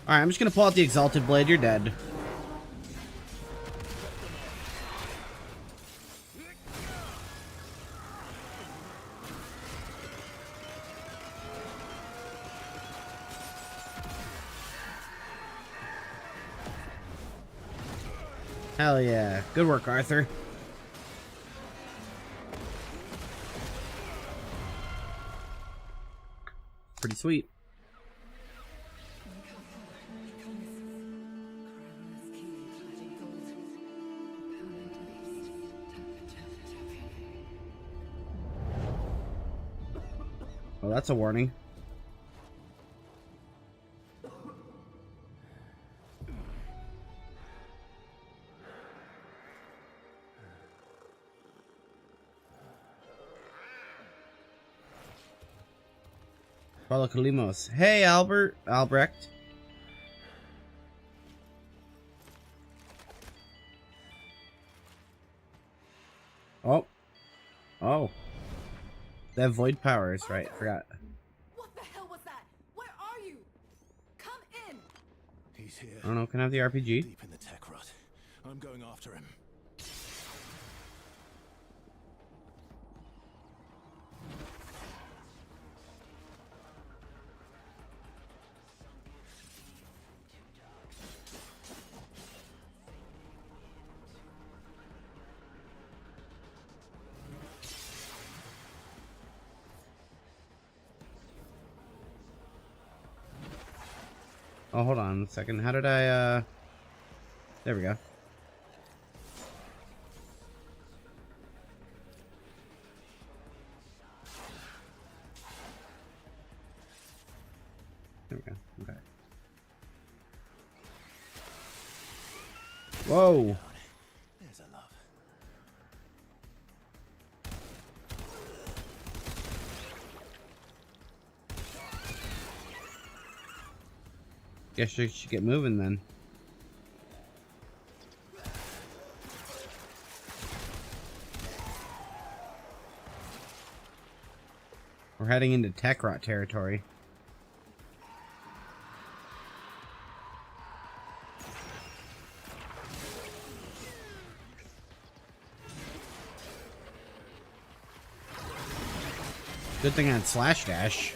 Alright, I'm just gonna pull out the Exalted Blade. You're dead. Hell yeah. Good work, Arthur. Pretty sweet. Well, that's a warning. Paulo Kalimos. Hey, Albrecht. Oh. Oh. They have void powers, right? Forgot. What the hell was that? Where are you? Come in. He's here. I don't know. Can I have the RPG? Deep in the tech rut. I'm going after him. Oh, hold on a second. How did I, There we go. There we go. Okay. Whoa! There's a love. Guess you should get moving then. We're heading into tech rot territory. Good thing I had slash dash.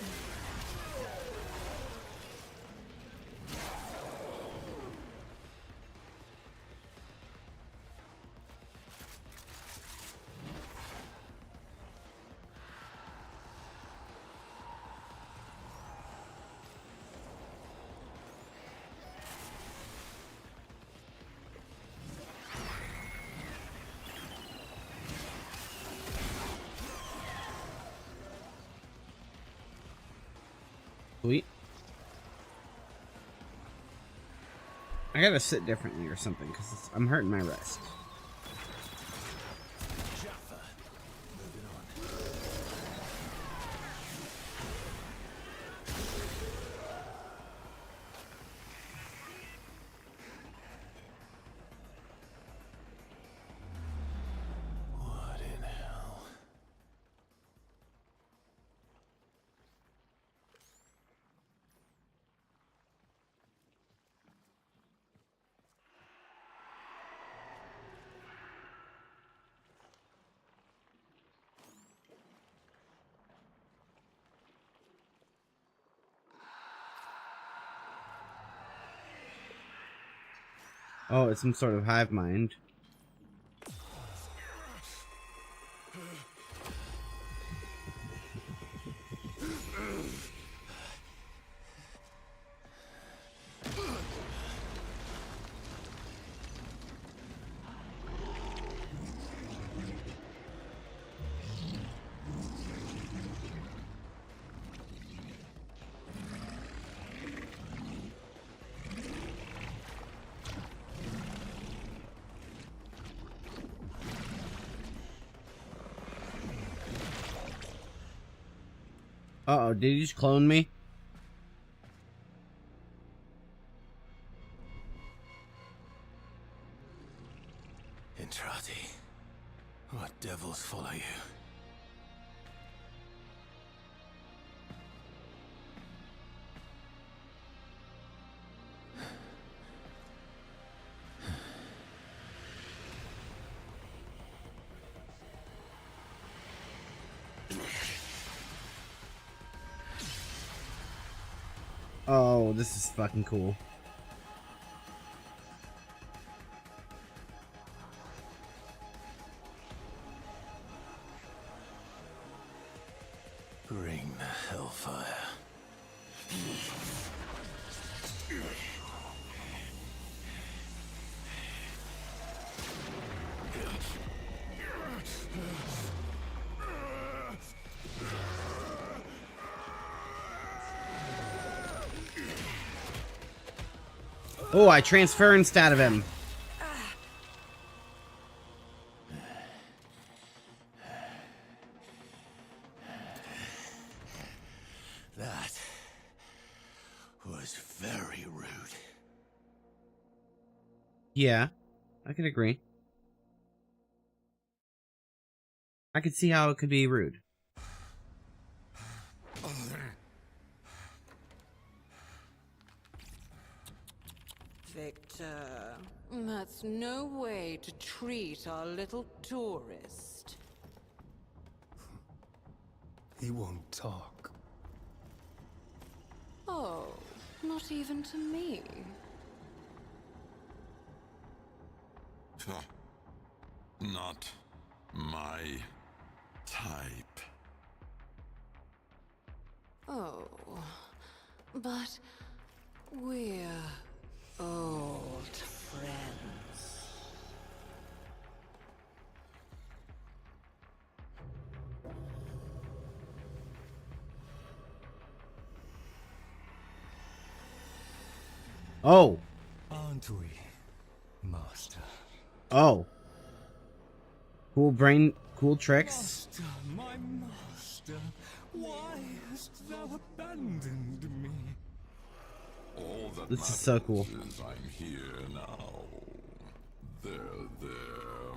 Sweet. I gotta sit differently or something because I'm hurting my wrist. What in hell? Oh, it's some sort of hive mind. Uh-oh, did you just clone me? Entrati, what devils follow you? Oh, this is fucking cool. Bring the hellfire. Oh, I transfer instead of him. That was very rude. Yeah, I can agree. I could see how it could be rude. Victor, that's no way to treat our little tourist. He won't talk. Oh, not even to me. Not my type. Oh, but We're old friends. Oh. Aren't we, Master? Oh. Cool tricks. Master, my master, why hast thou abandoned me? All that This is so cool. matters is I'm here now. There,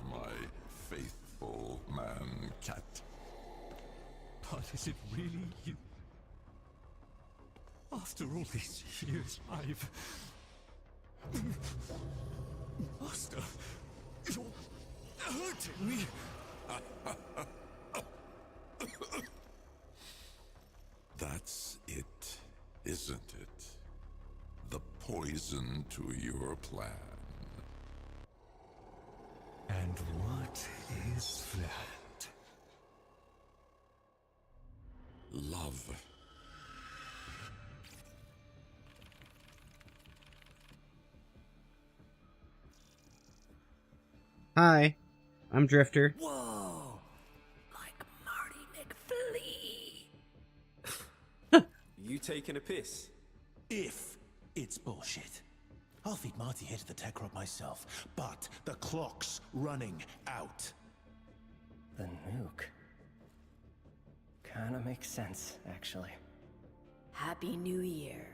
my faithful man cat. But is it really you? After all these years, I've... Master, you're hurting me. That's it, isn't it? The poison to your plan. And what is that? Love. Hi, I'm Drifter. Whoa! Like Marty McFlea. You taking a piss? If it's bullshit, I'll feed Marty here to the tech rod myself. But the clock's running out. The nuke. Kinda makes sense, actually. Happy New Year.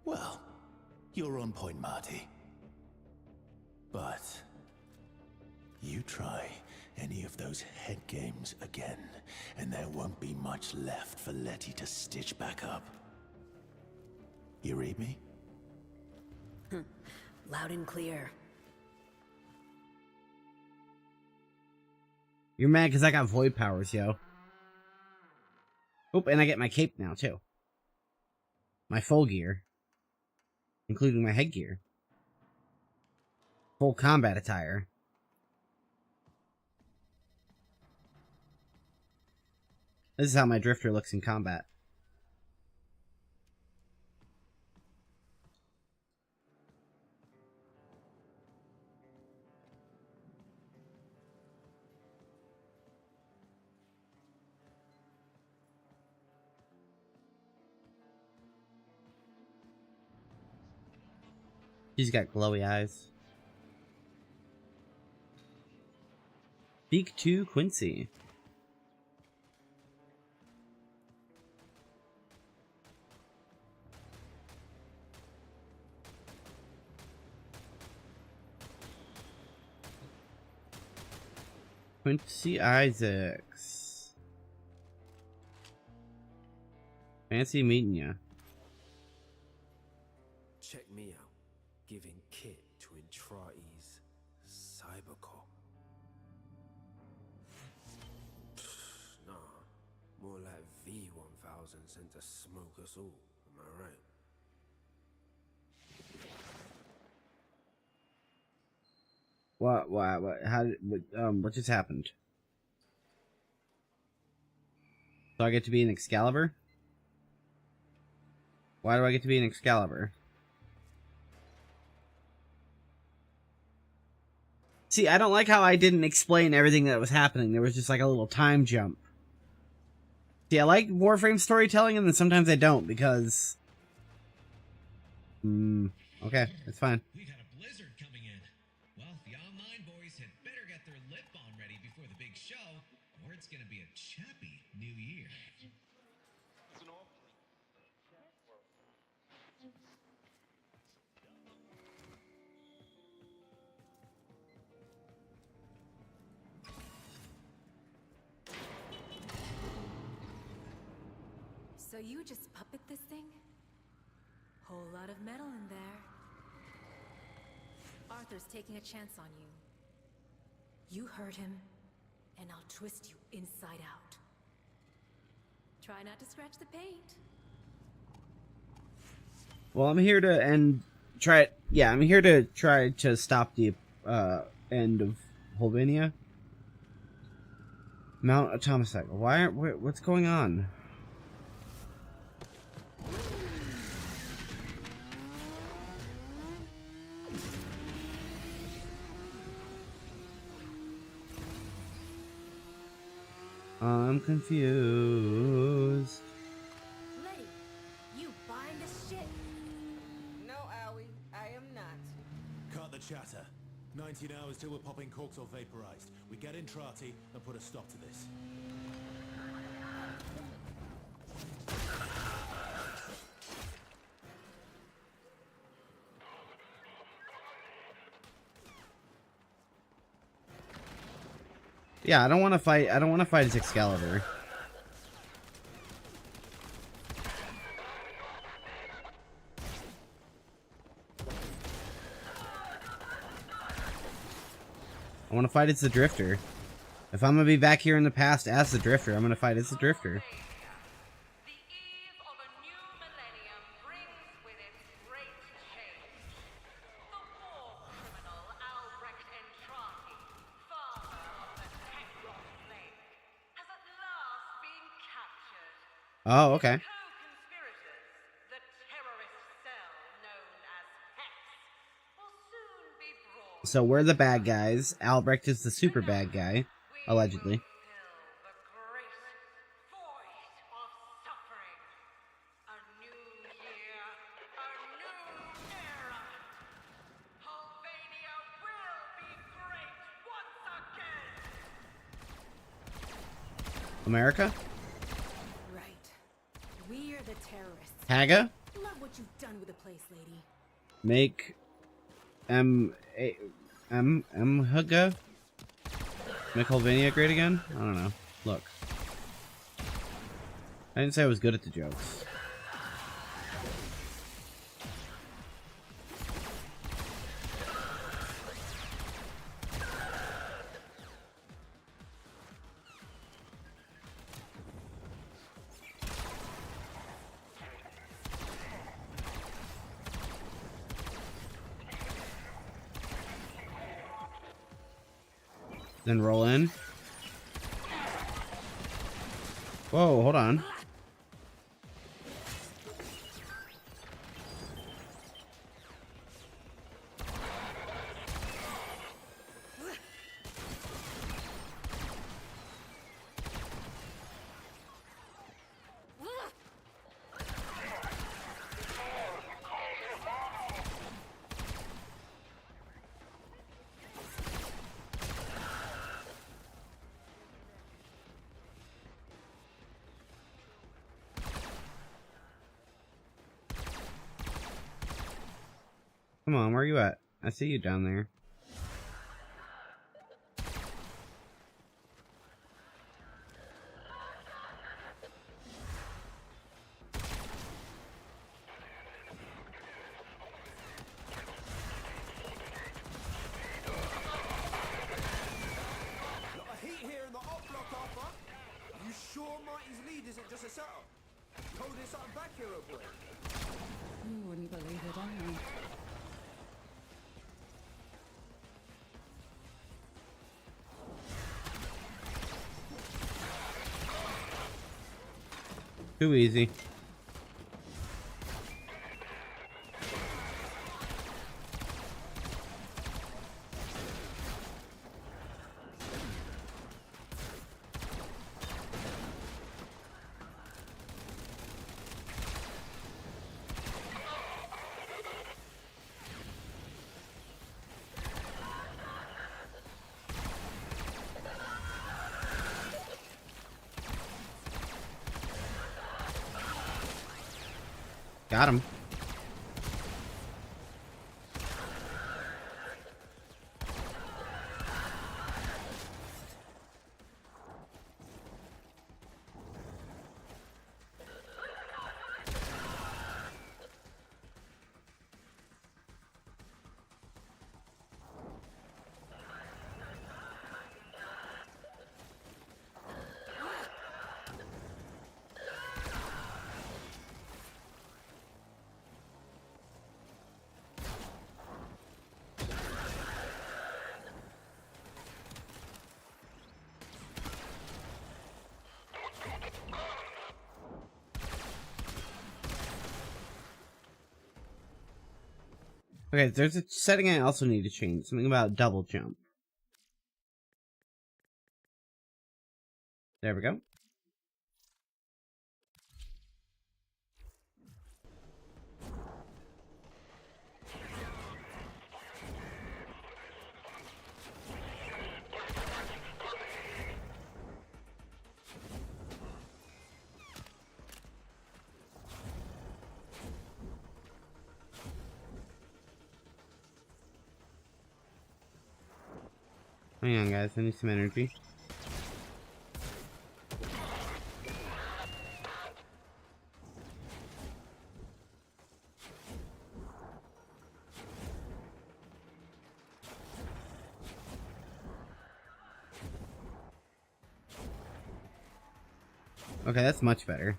Well, you're on point, Marty. But you try any of those head games again, and there won't be much left for Letty to stitch back up. You read me? Loud and clear. You're mad because I got void powers, yo. Oh, and I get my cape now, too. My full gear. Including my headgear. Full combat attire. This is how my Drifter looks in combat. She's got glowy eyes. Speak to Quincy. Quincy Isaacs. Fancy meeting ya. Check me out, giving kit to Intrati's Cybercop. Nah, more like V1000 sent to smoke us all, am I right? What, how did, what just happened? So I get to be an Excalibur? Why do I get to be an Excalibur? See, I don't like how I didn't explain everything that was happening. There was just like a little time jump. See, I like Warframe storytelling, and then sometimes I don't, because... okay, it's fine. We got a blizzard coming in. Well, the online boys had better get their lip balm ready before the big show, or it's gonna be a chappy new year. So you just puppet this thing? Whole lot of metal in there. Arthur's taking a chance on you. You hurt him, and I'll twist you inside out. Try not to scratch the paint. Well, I'm here to I'm here to try to stop the end of Holvenia. Mount Atomicycle. What's going on? I'm confused. Letty, you buying this shit? No, Owie, I am not. Cut the chatter. 19 hours till we're popping corks or vaporized. We get in Trati and put a stop to this. Yeah, I don't want to fight. I don't want to fight his Excalibur. I want to fight as the Drifter. If I'm gonna be back here in the past as the Drifter, I'm gonna fight as the Drifter. Oh, okay. So we're the bad guys. Albrecht is the super bad guy, allegedly. America? Right. We're the terrorists. Haga? Love what you've done with the place, lady. Make Haga? Make Holvania great again? I don't know. Look. I didn't say I was good at the jokes. Then roll in. Whoa, hold on. Come on, where are you at? I see you down there. Lot of heat here in the op block, Arthur. You sure Mighty's lead isn't just a setup? Holding something back here, oh boy. You wouldn't believe it, I. Too easy. Got him. Okay, there's a setting I also need to change. Something about double jump. There we go. Hang on, guys. I need some energy. Okay, that's much better.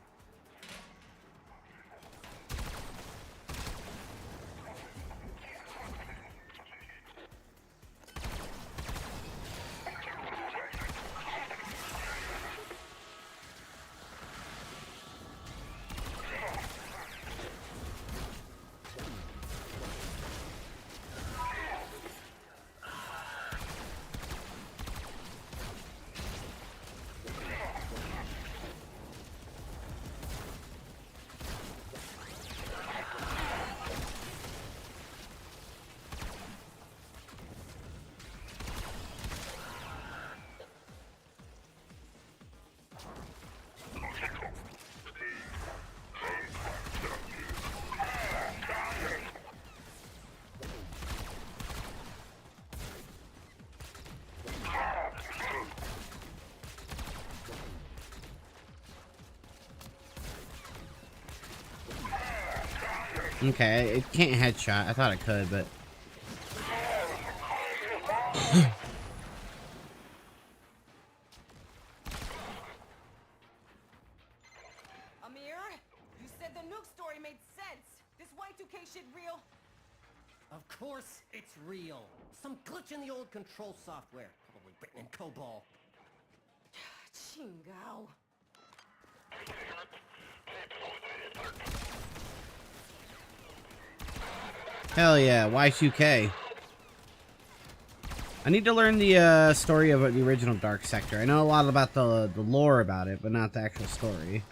Okay, it can't headshot. I thought it could, but... Amir, you said the nuke story made sense. This Y2K shit real? Of course it's real. Some glitch in the old control software. Probably written in COBOL. Chingao. Hell yeah, Y2K. I need to learn the story of the original Dark Sector. I know a lot about the lore about it, but not the actual story.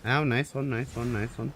Oh, nice one, nice one, nice one.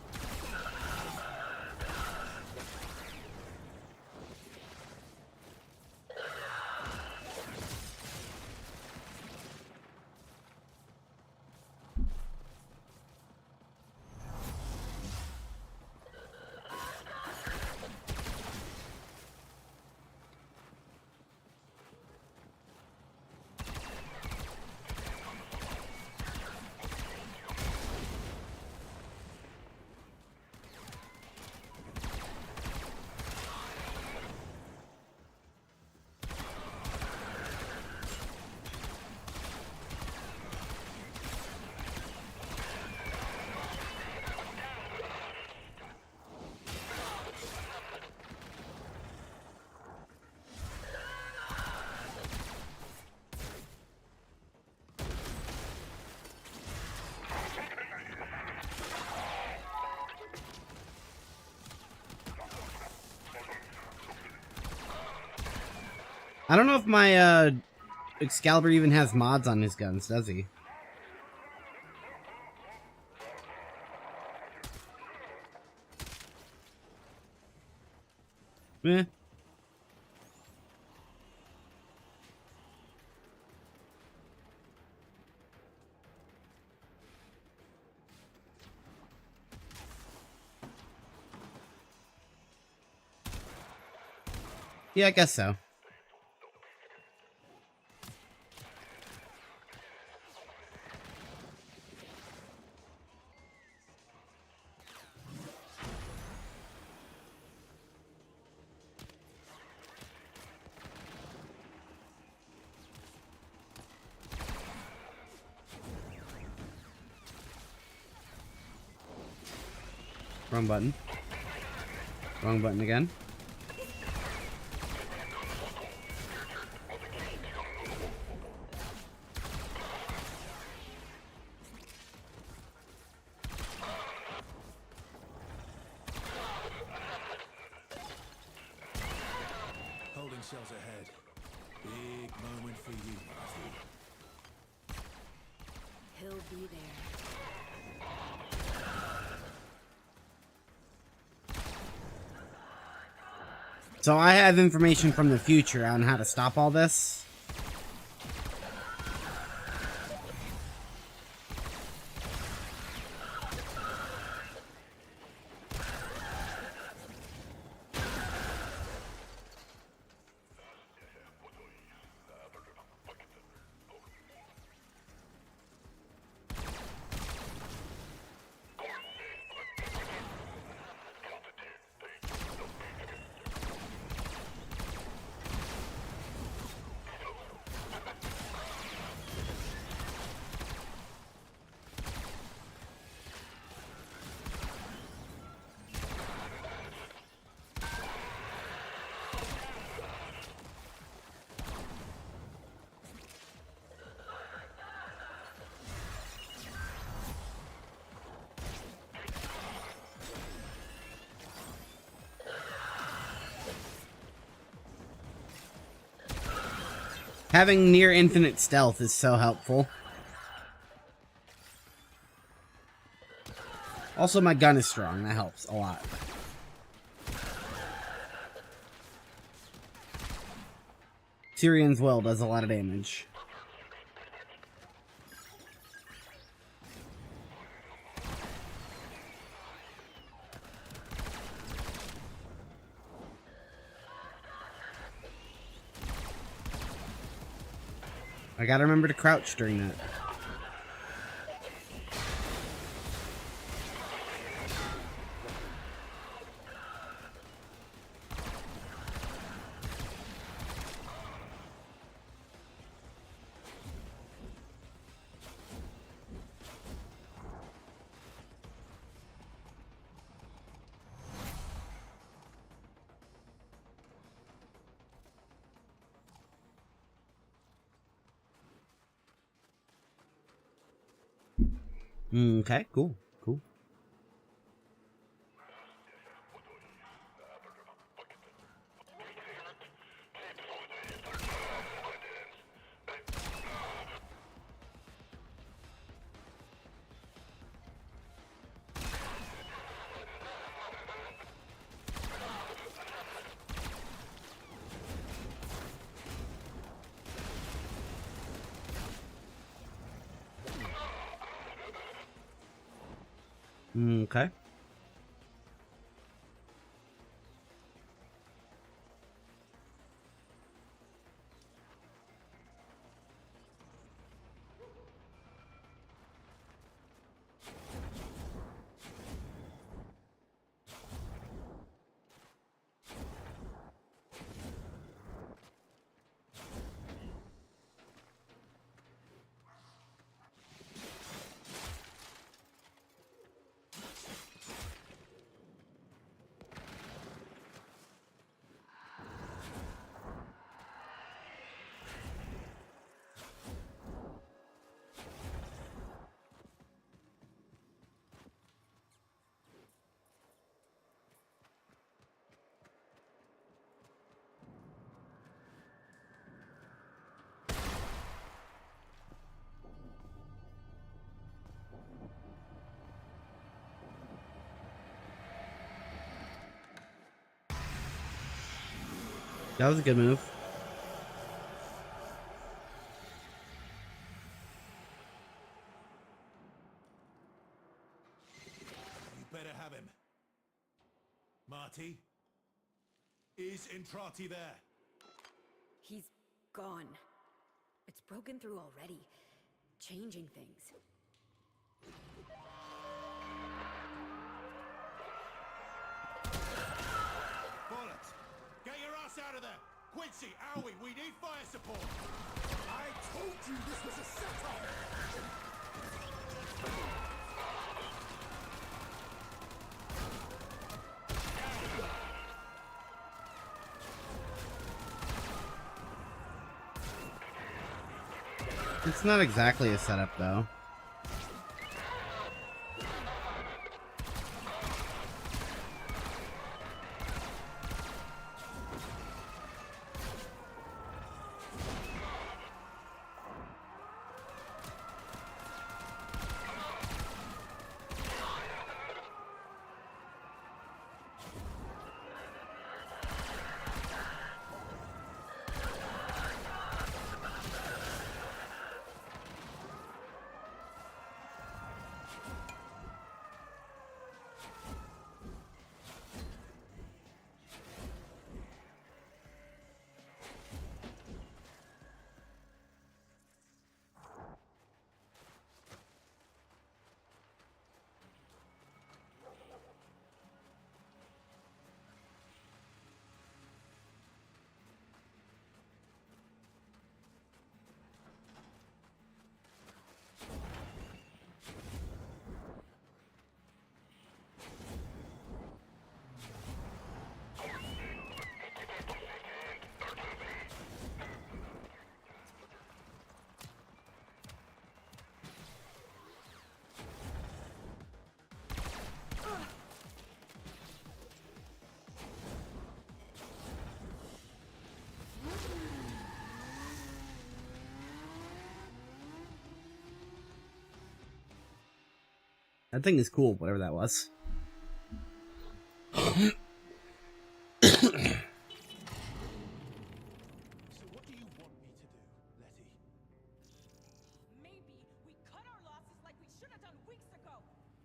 I don't know if my Excalibur even has mods on his guns, does he? Meh. Yeah, I guess so. Wrong button. Wrong button again. Holding cells ahead. Big moment for you, Marty. He'll be there. So I have information from the future on how to stop all this. Having near infinite stealth is so helpful. Also, my gun is strong. That helps a lot. Tyrion's Will does a lot of damage. I gotta remember to crouch during that. Okay, cool. Cool. Okay. That was a good move. You better have him. Marty? Is Entrati there? He's gone. It's broken through already, changing things. Bollocks! Get your ass out of there! Quincy, Owie, we need fire support! I told you this was a setup! It's not exactly a setup, though. That thing is cool, whatever that was. So what do you want me to do, Letty? Maybe we cut our losses like we should have done weeks ago.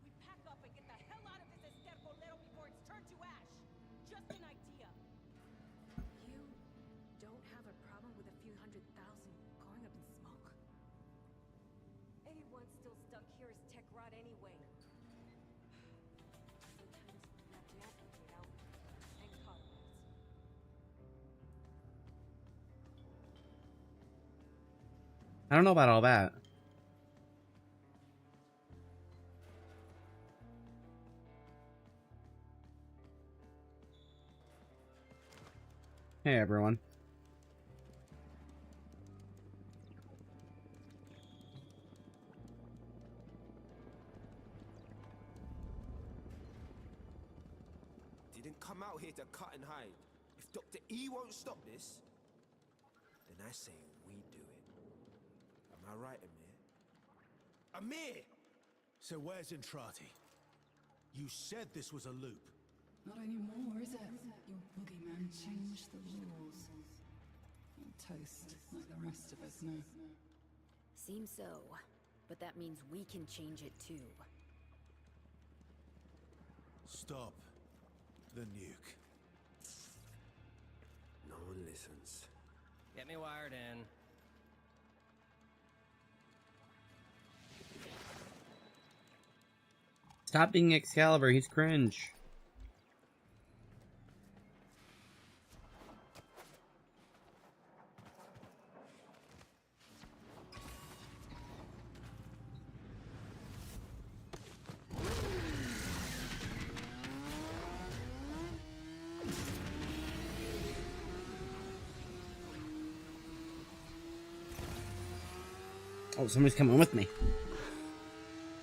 We pack up and get the hell out of this Estercolero before it's turned to ash. Just an idea. You don't have a problem with a few 100,000 going up in smoke? Anyone still stuck here is tech rot anyway. Sometimes we have to act, you know, and cut it. I don't know about all that. Hey, everyone. Didn't come out here to cut and hide. If Dr. E won't stop this, then I say we do it. Am I right, Amir? Amir! So where's Entrati? You said this was a loop. Not anymore, is it? Your boogeyman changed the rules. You're toast, like the rest of us know. Seems so. But that means we can change it too. Stop the nuke. No one listens. Get me wired in. Stop being Excalibur, he's cringe. Oh, somebody's coming with me.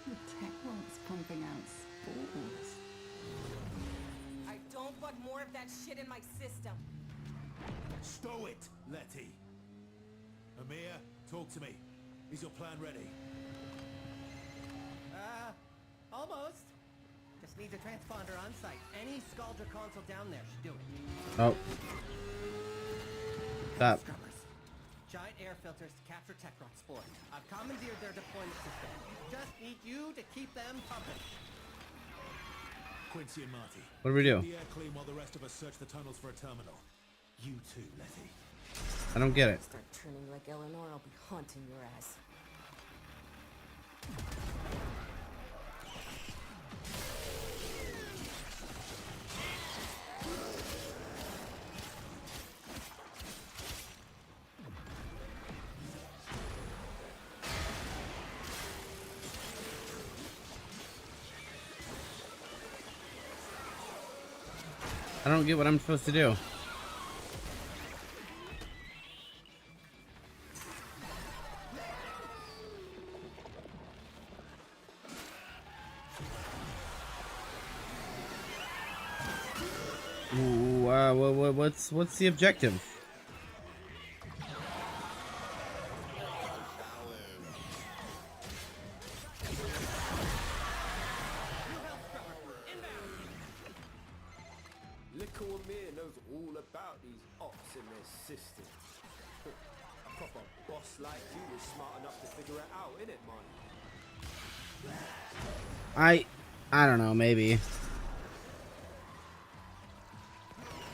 The tech world's pumping out spores. I don't want more of that shit in my system. Stow it, Letty. Amir, talk to me. Is your plan ready? Almost. Just needs a transponder on site. Any Scaldra console down there should do it. Oh. Stop. Giant air filters to capture tech rock spores. I've commandeered their deployment system. Just need you to keep them pumping. Quincy and Marty. What do we do? Keep the air clean while the rest of us search the tunnels for a terminal. You too, Letty. I don't get it. Start turning like Eleanor, I'll be haunting your ass. I don't get what I'm supposed to do. Ooh, what's the objective? Liquor Mir knows all about these ops in their system. A proper boss like you is smart enough to figure it out, innit, man? I don't know, maybe.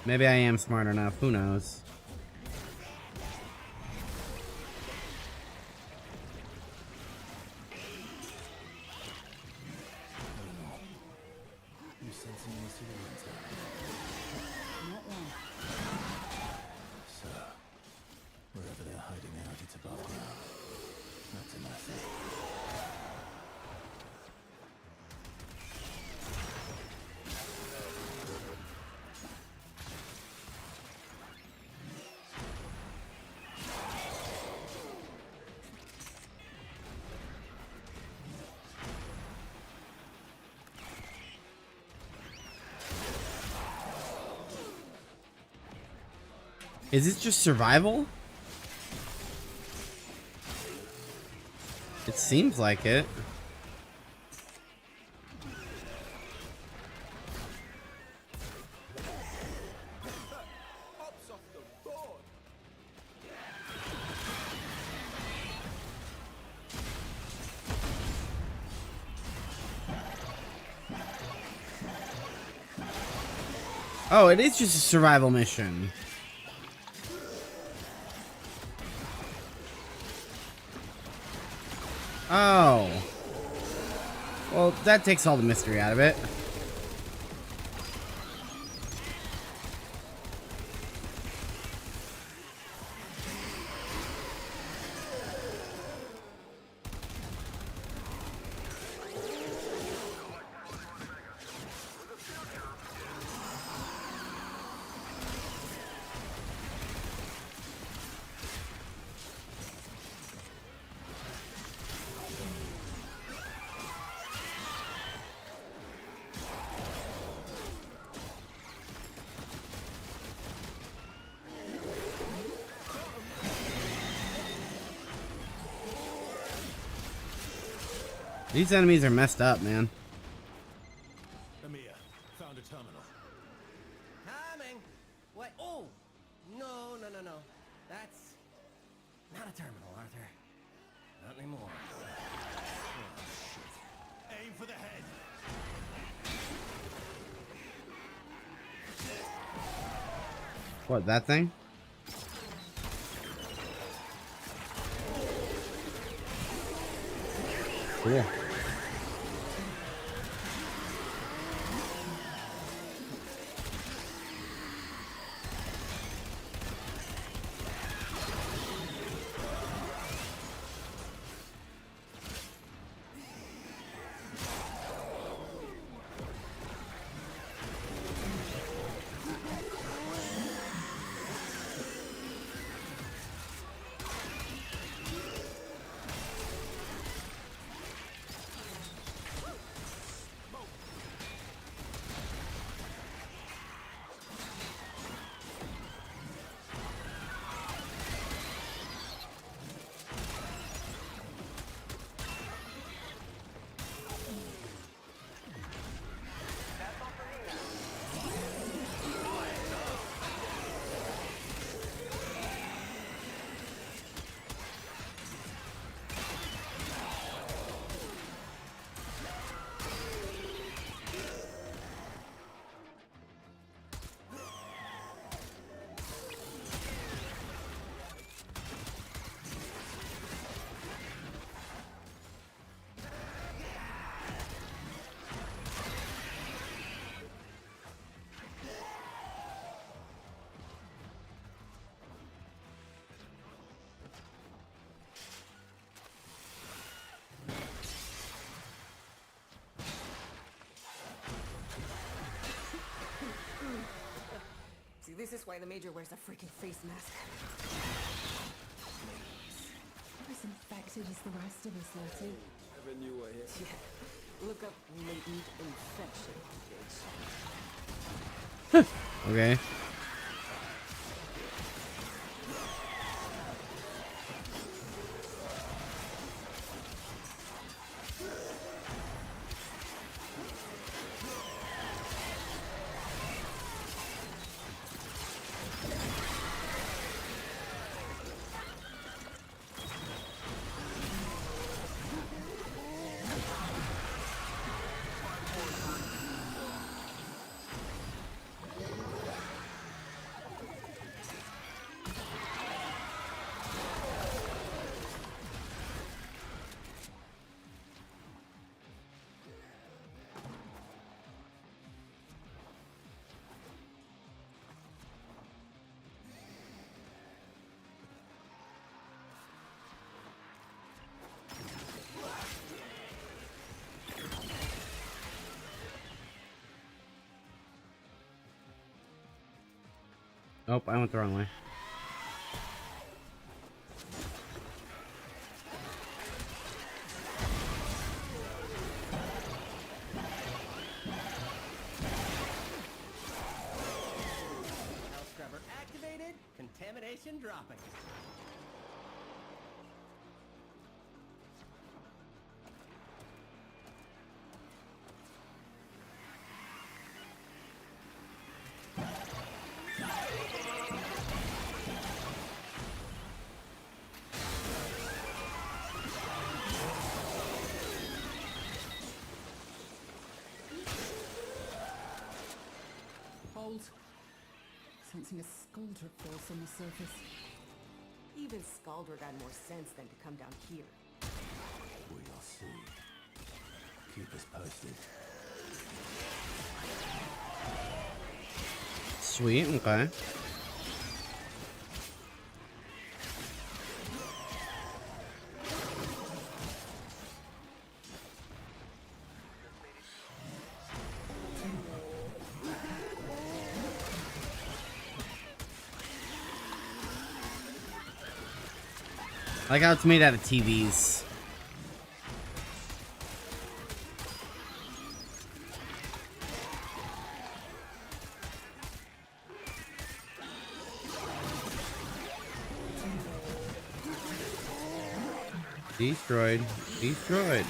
Maybe I am smart enough, who knows? You sensing any civilians there? Not one. So, wherever they're hiding out, it's above ground. That's a message. Is this just survival? It seems like it. Oh, it is just a survival mission. Oh. Well, that takes all the mystery out of it. These enemies are messed up, man. Amir, found a terminal. Coming. What? Oh, no. That's not a terminal, Arthur. Not anymore. Aim for the head. What, that thing? Cool. See, this is why the Major wears a freaking face mask. You're as infected as the rest of us, Letty. Never knew I hit. Yeah. Look up latent infection, bitch. Okay. Oh, I went the wrong way. Health scrubber activated. Contamination dropping. Hold. Sensing a Skuldra force on the surface. Even Skuldra got more sense than to come down here. We'll see. Keep us posted. Sweet, okay. I like how it's made out of TVs. Destroyed. Destroyed.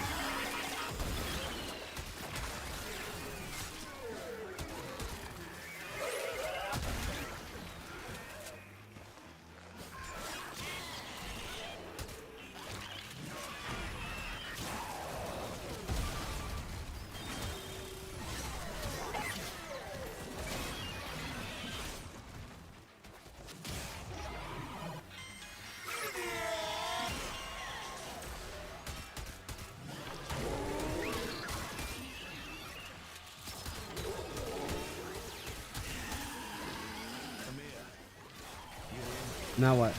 Now what?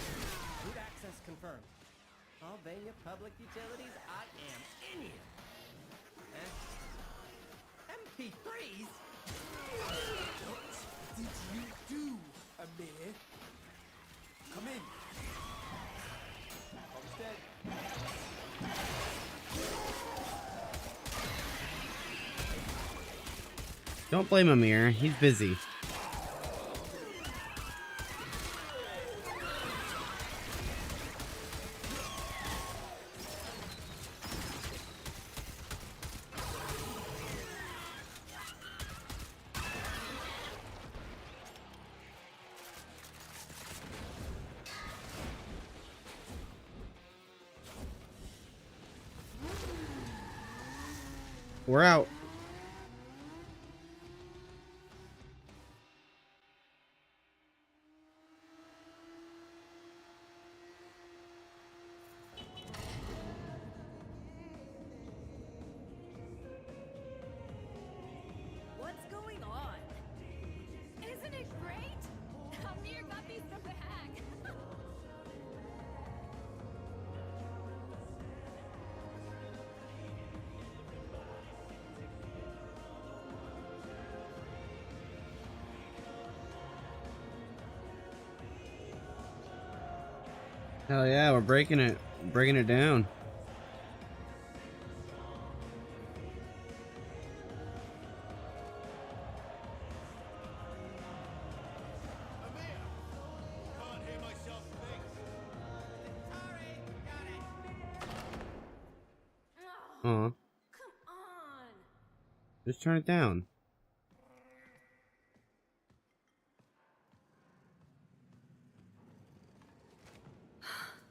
Root access confirmed. Albania Public Utilities, I am in here. MP3s? What did you do, Amir? Come in. I'm dead. Don't blame Amir. He's busy. We're out. What's going on? Isn't it great? Amir got me from the hack. Hell yeah, we're breaking it down. Aw. Just turn it down.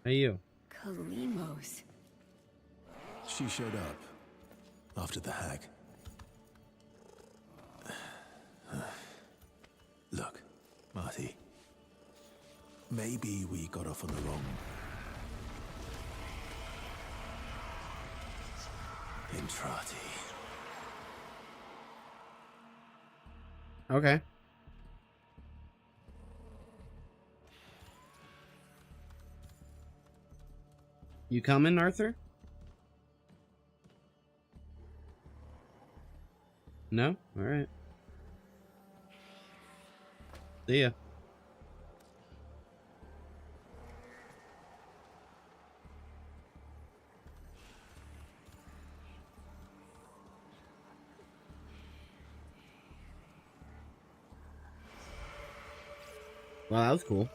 Hey, you. Kalimos. She showed up after the hack. Look, Marty. Maybe we got off on the wrong... Entrati. Okay. You coming, Arthur? No? Alright. See ya. Well, that was cool.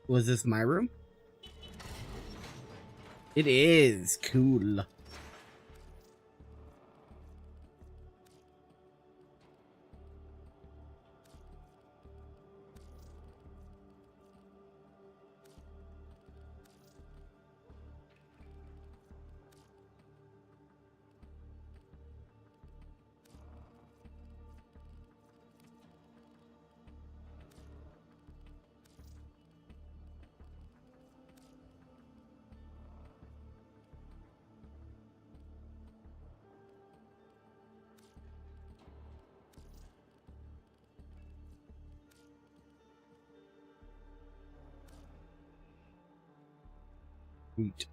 Was this my room? It is cool. Sweet.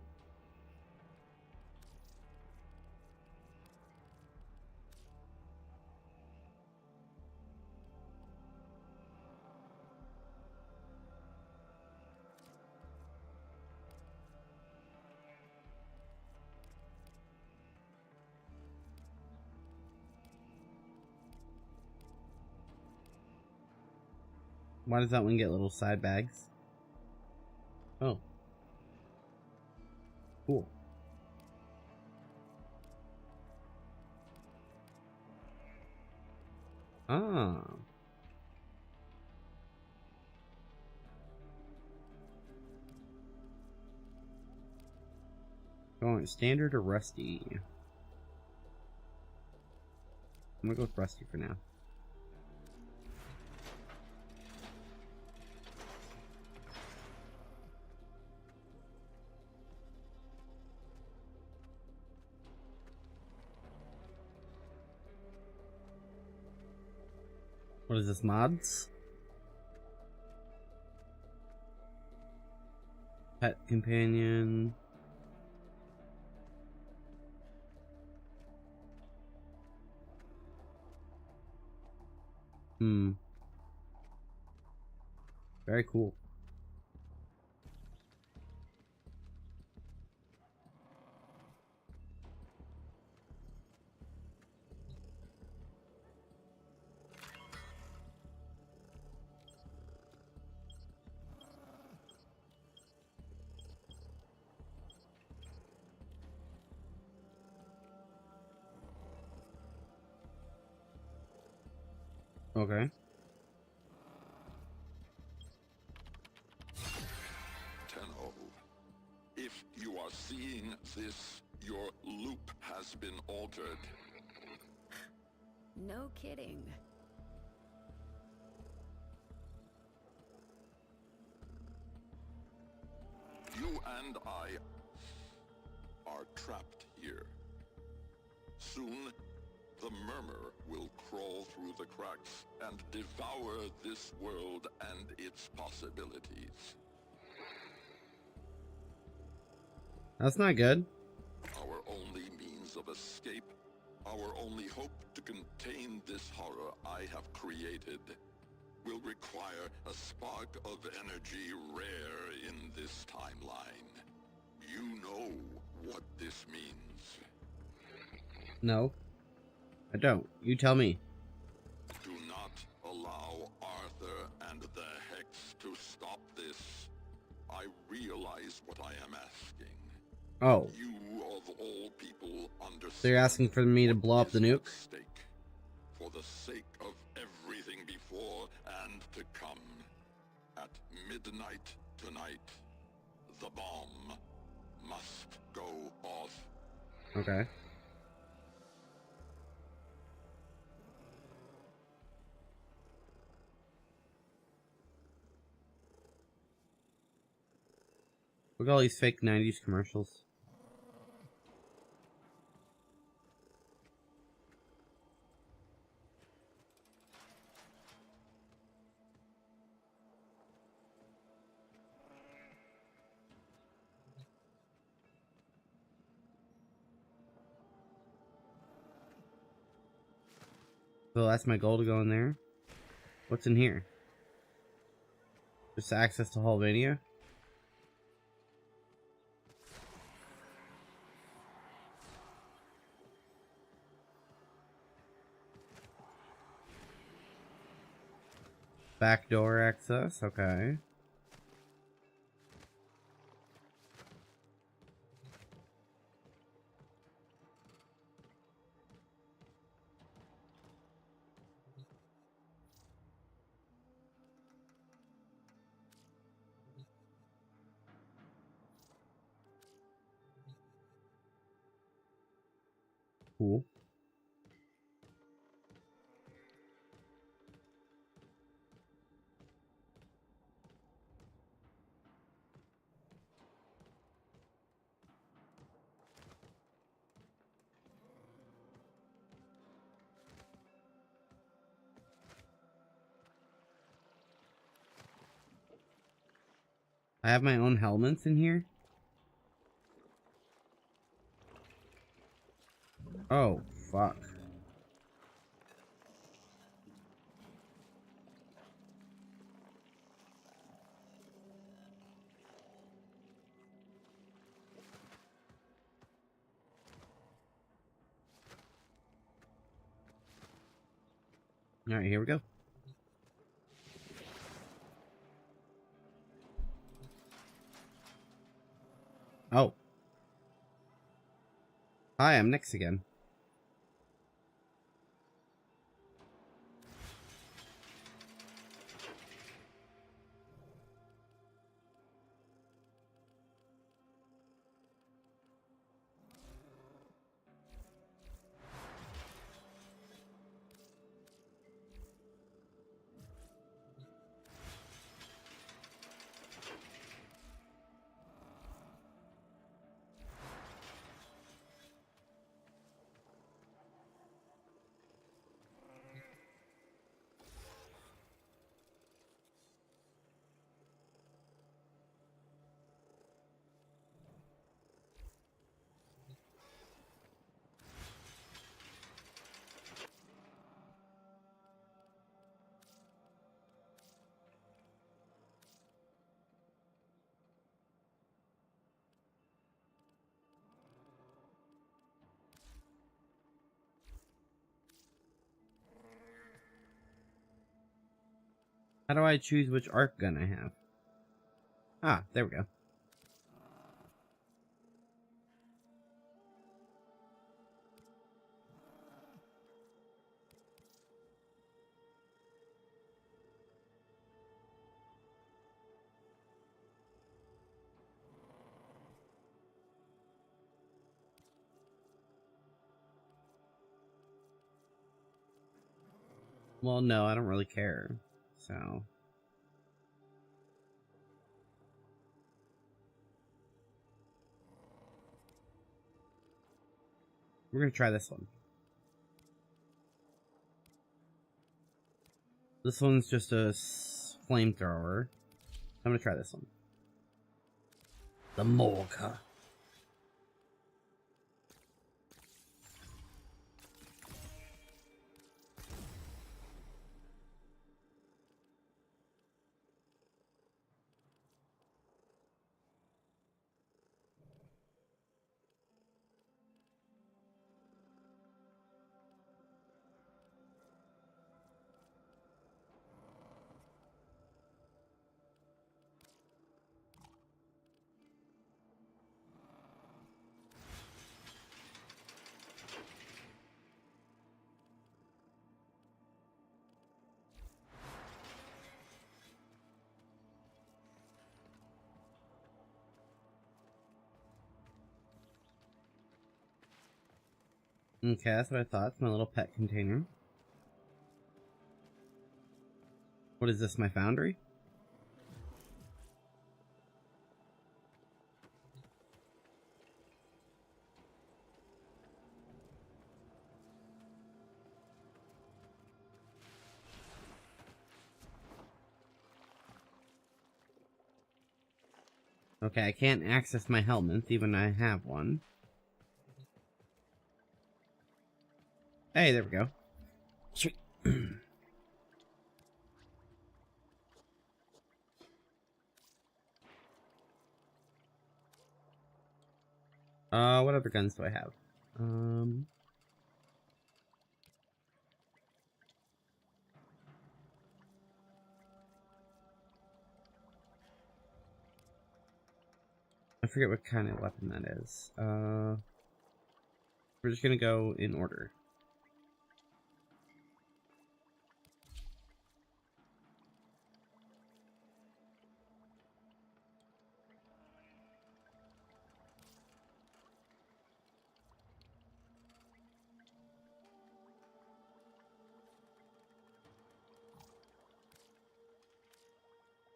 Why does that one get little side bags? Oh. Cool. Ah. Going standard or rusty? I'm gonna go with rusty for now. What is this, mods? Pet companion. Very cool. Okay. Tenho, if you are seeing this, your loop has been altered. No kidding. You and I are trapped here. Soon, the Murmur will crawl through the cracks and devour this world and its possibilities. That's not good. Our only means of escape, our only hope to contain this horror I have created, will require a spark of energy rare in this timeline. You know what this means. No. I don't. You tell me. allow Arthur and the Hex to stop this. I realize what I am asking. Oh. You of all people understand. So you're asking for me to blow up the nuke? For the sake of everything before and to come. At midnight tonight, the bomb must go off. Okay. Look at all these fake 90s commercials. So that's my goal to go in there. What's in here? Just access to Hulvania? Backdoor access, okay. Cool. I have my own helmets in here? Oh, fuck. Alright, here we go. Oh. Hi, I'm Nyx again. How do I choose which arc gun I have? Ah, there we go. Well, no, I don't really care. So... we're gonna try this one. This one's just a flamethrower. I'm gonna try this one. The Morka. Okay, that's what I thought. It's my little pet container. What is this, my foundry? Okay, I can't access my helmets, even though I have one. Hey, there we go. Sweet. What other guns do I have? I forget what kind of weapon that is. We're just gonna go in order.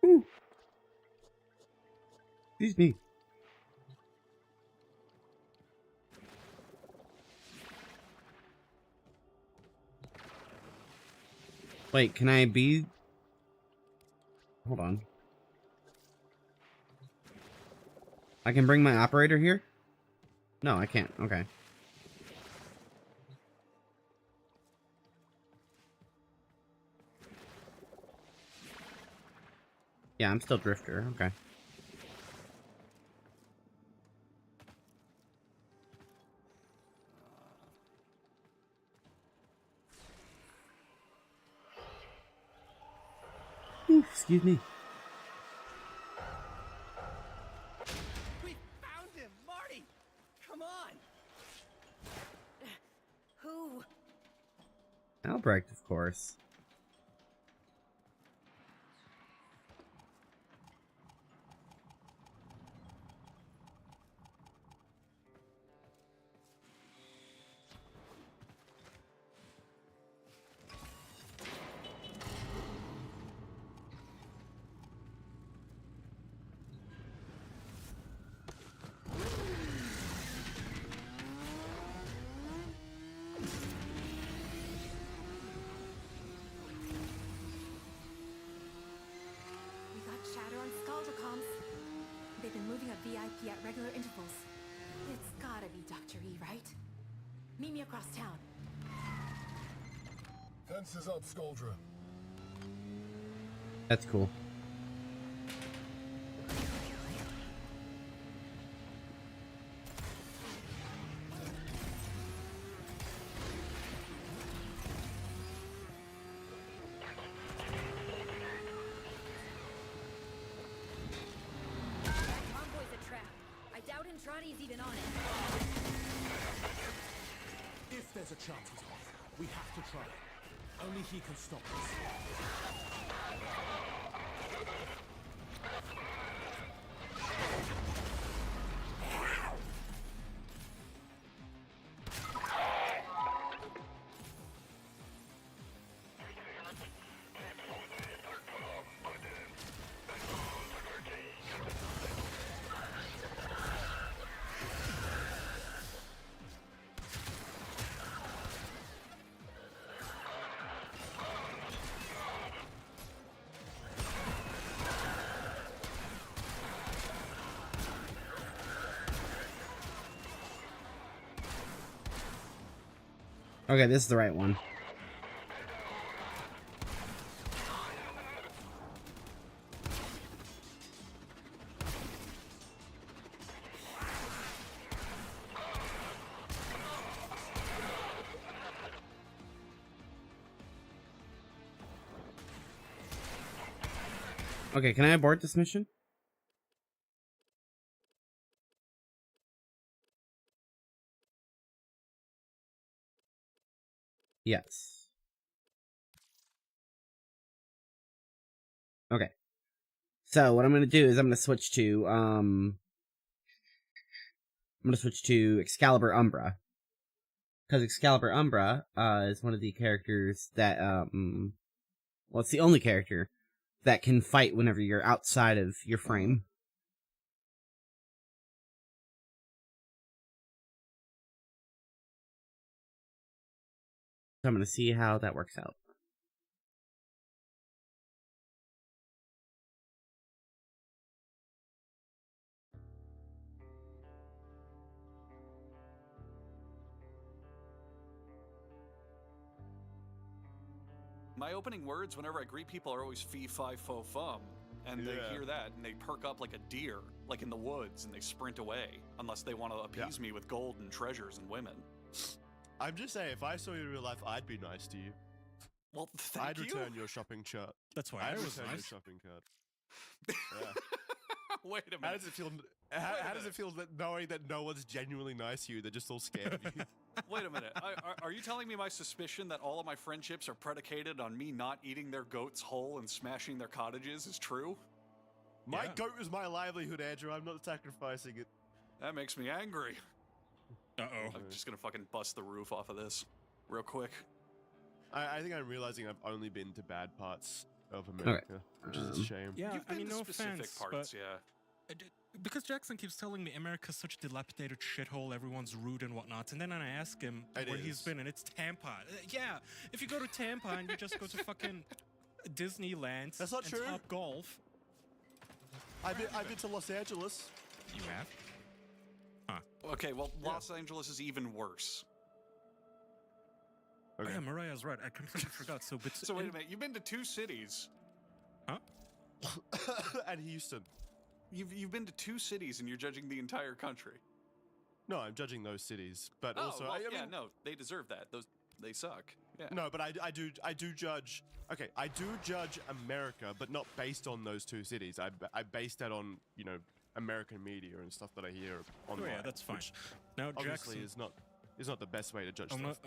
Ooh. Excuse me. Wait, can I be... Hold on. I can bring my operator here? No, I can't. Okay. Yeah, I'm still Drifter. Okay. Ooh, excuse me. We found him! Marty! Come on! Who? Albrecht, of course. Chatter on Scaldercomms. They've been moving a VIP at regular intervals. It's gotta be Dr. E, right? Meet me across town. Fences up, Scaldra. That's cool. Andrade's even on it. If there's a chance he's off, we have to try. Only he can stop us. Okay, this is the right one. Okay, can I abort this mission? Yes. Okay. So what I'm gonna do is I'm gonna switch to Excalibur Umbra. because Excalibur Umbra is one of the characters that well, it's the only character that can fight whenever you're outside of your frame. So I'm going to see how that works out. My opening words whenever I greet people are always fee, fi, fo, fum. And they hear that and they perk up like a deer, like in the woods, and they sprint away, unless they want to appease me with gold and treasures and women. I'm just saying, if I saw you in real life, I'd be nice to you. Well, thank I'd return your shopping cart. That's why I'd I was return nice. your shopping cart. Yeah. Wait a minute. How does it feel? How does it feel that knowing that no one's genuinely nice to you? They're just all scared of you. Wait a minute. Are you telling me my suspicion that all of my friendships are predicated on me not eating their goats whole and smashing their cottages is true? My goat is my livelihood, Andrew. I'm not sacrificing it. That makes me angry. Uh-oh. I'm just gonna fucking bust the roof off of this real quick. I think I'm realizing I've only been to bad parts of America, which is a shame. Yeah, You've I been mean, to no specific offense, parts, but yeah. Because Jackson keeps telling me America's such a dilapidated shithole, everyone's rude and whatnot, and then I ask him where he's been, and it's Tampa. Yeah, if you go to Tampa and you just go to fucking Disneyland That's not and true. Top Golf. I've been to Los Angeles. You have? Huh. Okay, well, Los Angeles is even worse. Okay. Oh, yeah, Mariah's right. I completely forgot. So wait a minute. You've been to 2 cities. Huh? And Houston. You've been to 2 cities and you're judging the entire country. No, I'm judging those cities, but also well, I mean, yeah, no, they deserve that. They suck. Yeah. No, but I do judge. Okay, I do judge America, but not based on those 2 cities. I base that on American media and stuff that I hear online. Oh yeah, that's fine. Now, obviously Jackson is not the best way to judge stuff.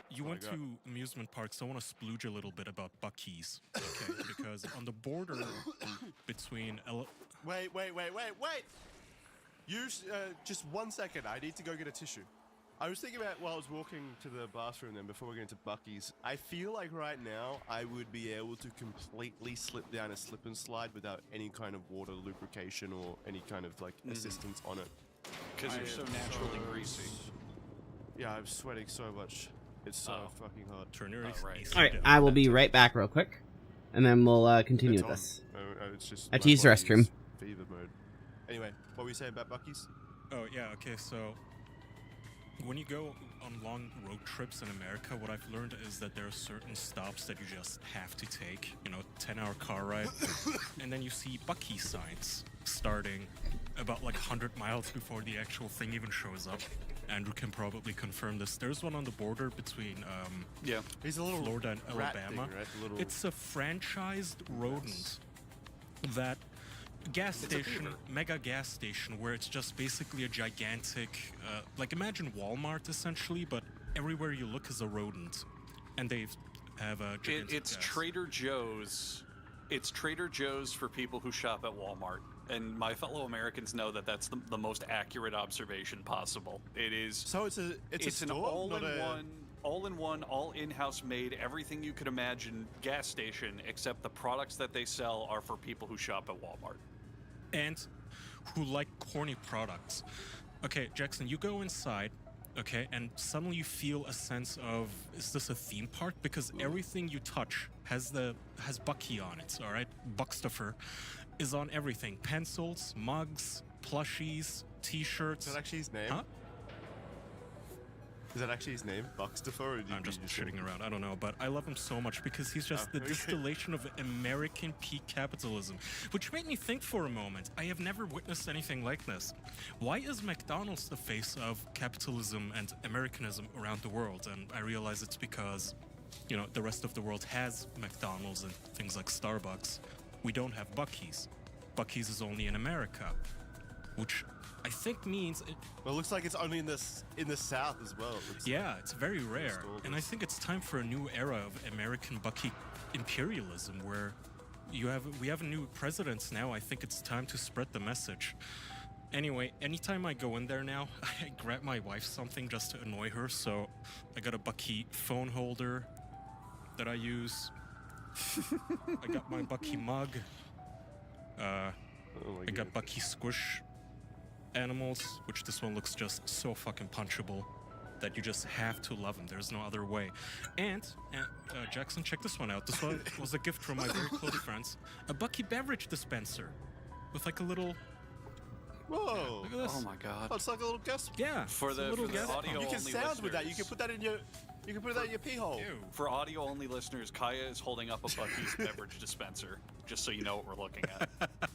You went to amusement parks. So I want to splooge a little bit about Buc-ee's, okay? Because on the border between Wait! You just 1 second. I need to go get a tissue. I was thinking about while I was walking to the bathroom then before we get into Buc-ee's. I feel like right now I would be able to completely slip down a slip and slide without any kind of water lubrication or any kind of assistance on it. Because you're so naturally greasy. Yeah, I'm sweating so much. It's so fucking hot. Turn your Alright, I will be right back real quick, and then we'll continue with this. It's just I teased the restroom. Fever mode. Anyway, what were you saying about Buc-ee's? Oh yeah, okay, so when you go on long road trips in America, what I've learned is that there are certain stops that you just have to take, 10-hour car ride, and then you see Buc-ee's signs starting about 100 miles before the actual thing even shows up. Andrew can probably confirm this. There's one on the border between He's a little Florida and rat Alabama. thing, right? It's a franchised rodent that gas station, mega gas station, where it's just basically a gigantic, imagine Walmart essentially, but everywhere you look is a rodent, and they have a gigantic It's gas. Trader Joe's. It's Trader Joe's for people who shop at Walmart. And my fellow Americans know that that's the most accurate observation possible. It is. So it's an all in-house made, everything you could imagine gas station, except the products that they sell are for people who shop at Walmart. And who like corny products. Okay, Jackson, you go inside, okay, and suddenly you feel a sense of, is this a theme park? Because everything you touch has Buc-ee on it, all right? Buckstuffer is on everything. Pencils, mugs, plushies, t-shirts. Is that actually his name? Huh? Is that actually his name? Buckstuffer? I'm just shitting around. I don't know, but I love him so much because he's just the distillation of American peak capitalism, which made me think for a moment. I have never witnessed anything like this. Why is McDonald's the face of capitalism and Americanism around the world? And I realize it's because, the rest of the world has McDonald's and things like Starbucks. We don't have Buc-ee's. Buc-ee's is only in America, which I think means well, it looks like it's only in the South as well. It's very rare, and I think it's time for a new era of American Buc-ee imperialism, where we have a new president now. I think it's time to spread the message. Anyway, anytime I go in there now, I grab my wife something just to annoy her. So I got a Bucky phone holder that I use. I got my Bucky mug. I got Bucky squish animals, which this one looks just so fucking punchable that you just have to love him. There's no other way. And Jackson, check this one out. This one was a gift from my very close friends. A Bucky beverage dispenser with like a little... Whoa! Look at this. Oh my god. Oh, it's like a little gas. Yeah. For the audio you can only sound with that. You listeners. can put that in your. You can put that in your pee hole. For audio only listeners, Kaya is holding up a Bucky's beverage dispenser, just so you know what we're looking at.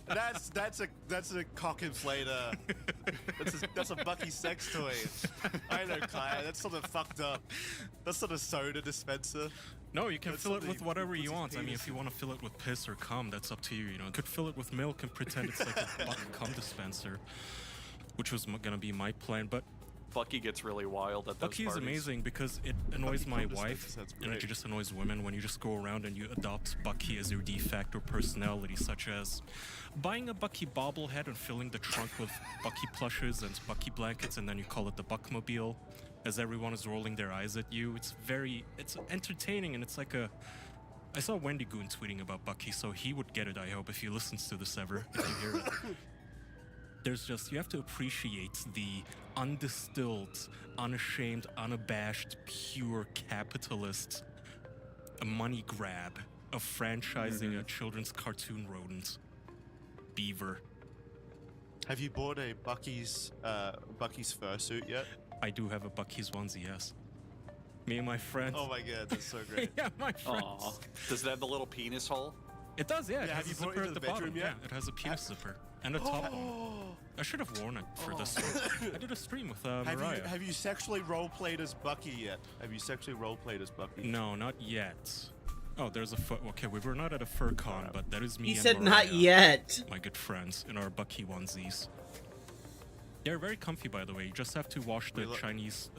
That's a cock inflator. That's a Bucky sex toy. I know, Kaya. That's something fucked up. That's not a soda dispenser. No, you can fill it with whatever you want. I mean, if you want to fill it with piss or cum, that's up to you. You know, you could fill it with milk and pretend it's like a Buck cum dispenser, which was gonna be my plan. But Bucky gets really wild at those Bucky is parties. amazing because it annoys my wife, that's and it great. just annoys women when you just go around and you adopt Bucky as your de facto personality, such as buying a Bucky bobblehead and filling the trunk with Bucky plushes and Bucky blankets, and then you call it the Buckmobile, as everyone is rolling their eyes at you. It's entertaining, and it's like a... I saw Wendy Goon tweeting about Bucky, so he would get it, I hope, if he listens to this ever, if you hear it. There's just, you have to appreciate the undistilled, unashamed, unabashed, pure capitalist money grab of franchising a children's cartoon rodent. Beaver. Have you bought a Bucky's fursuit yet? I do have a Bucky's onesie, yes. Me and my friends. Oh my god, that's so great. Yeah, my friends. Aw. Does it have the little penis hole? It does, yeah. It Yeah, has have a you brought it zipper into at the the bottom. bedroom yet? Yeah, it has a penis zipper and a top bone. I should have worn it for this one. I did a stream with Mariah. Have you sexually role-played as Bucky yet? Have you sexually role-played as Bucky? No, not yet. Oh, there's a foot. Okay, we were not at a fur con, but that is me He and said Mariah, not yet. my good friends, in our Bucky onesies. They're very comfy, by the way. You just have to wash the Chinese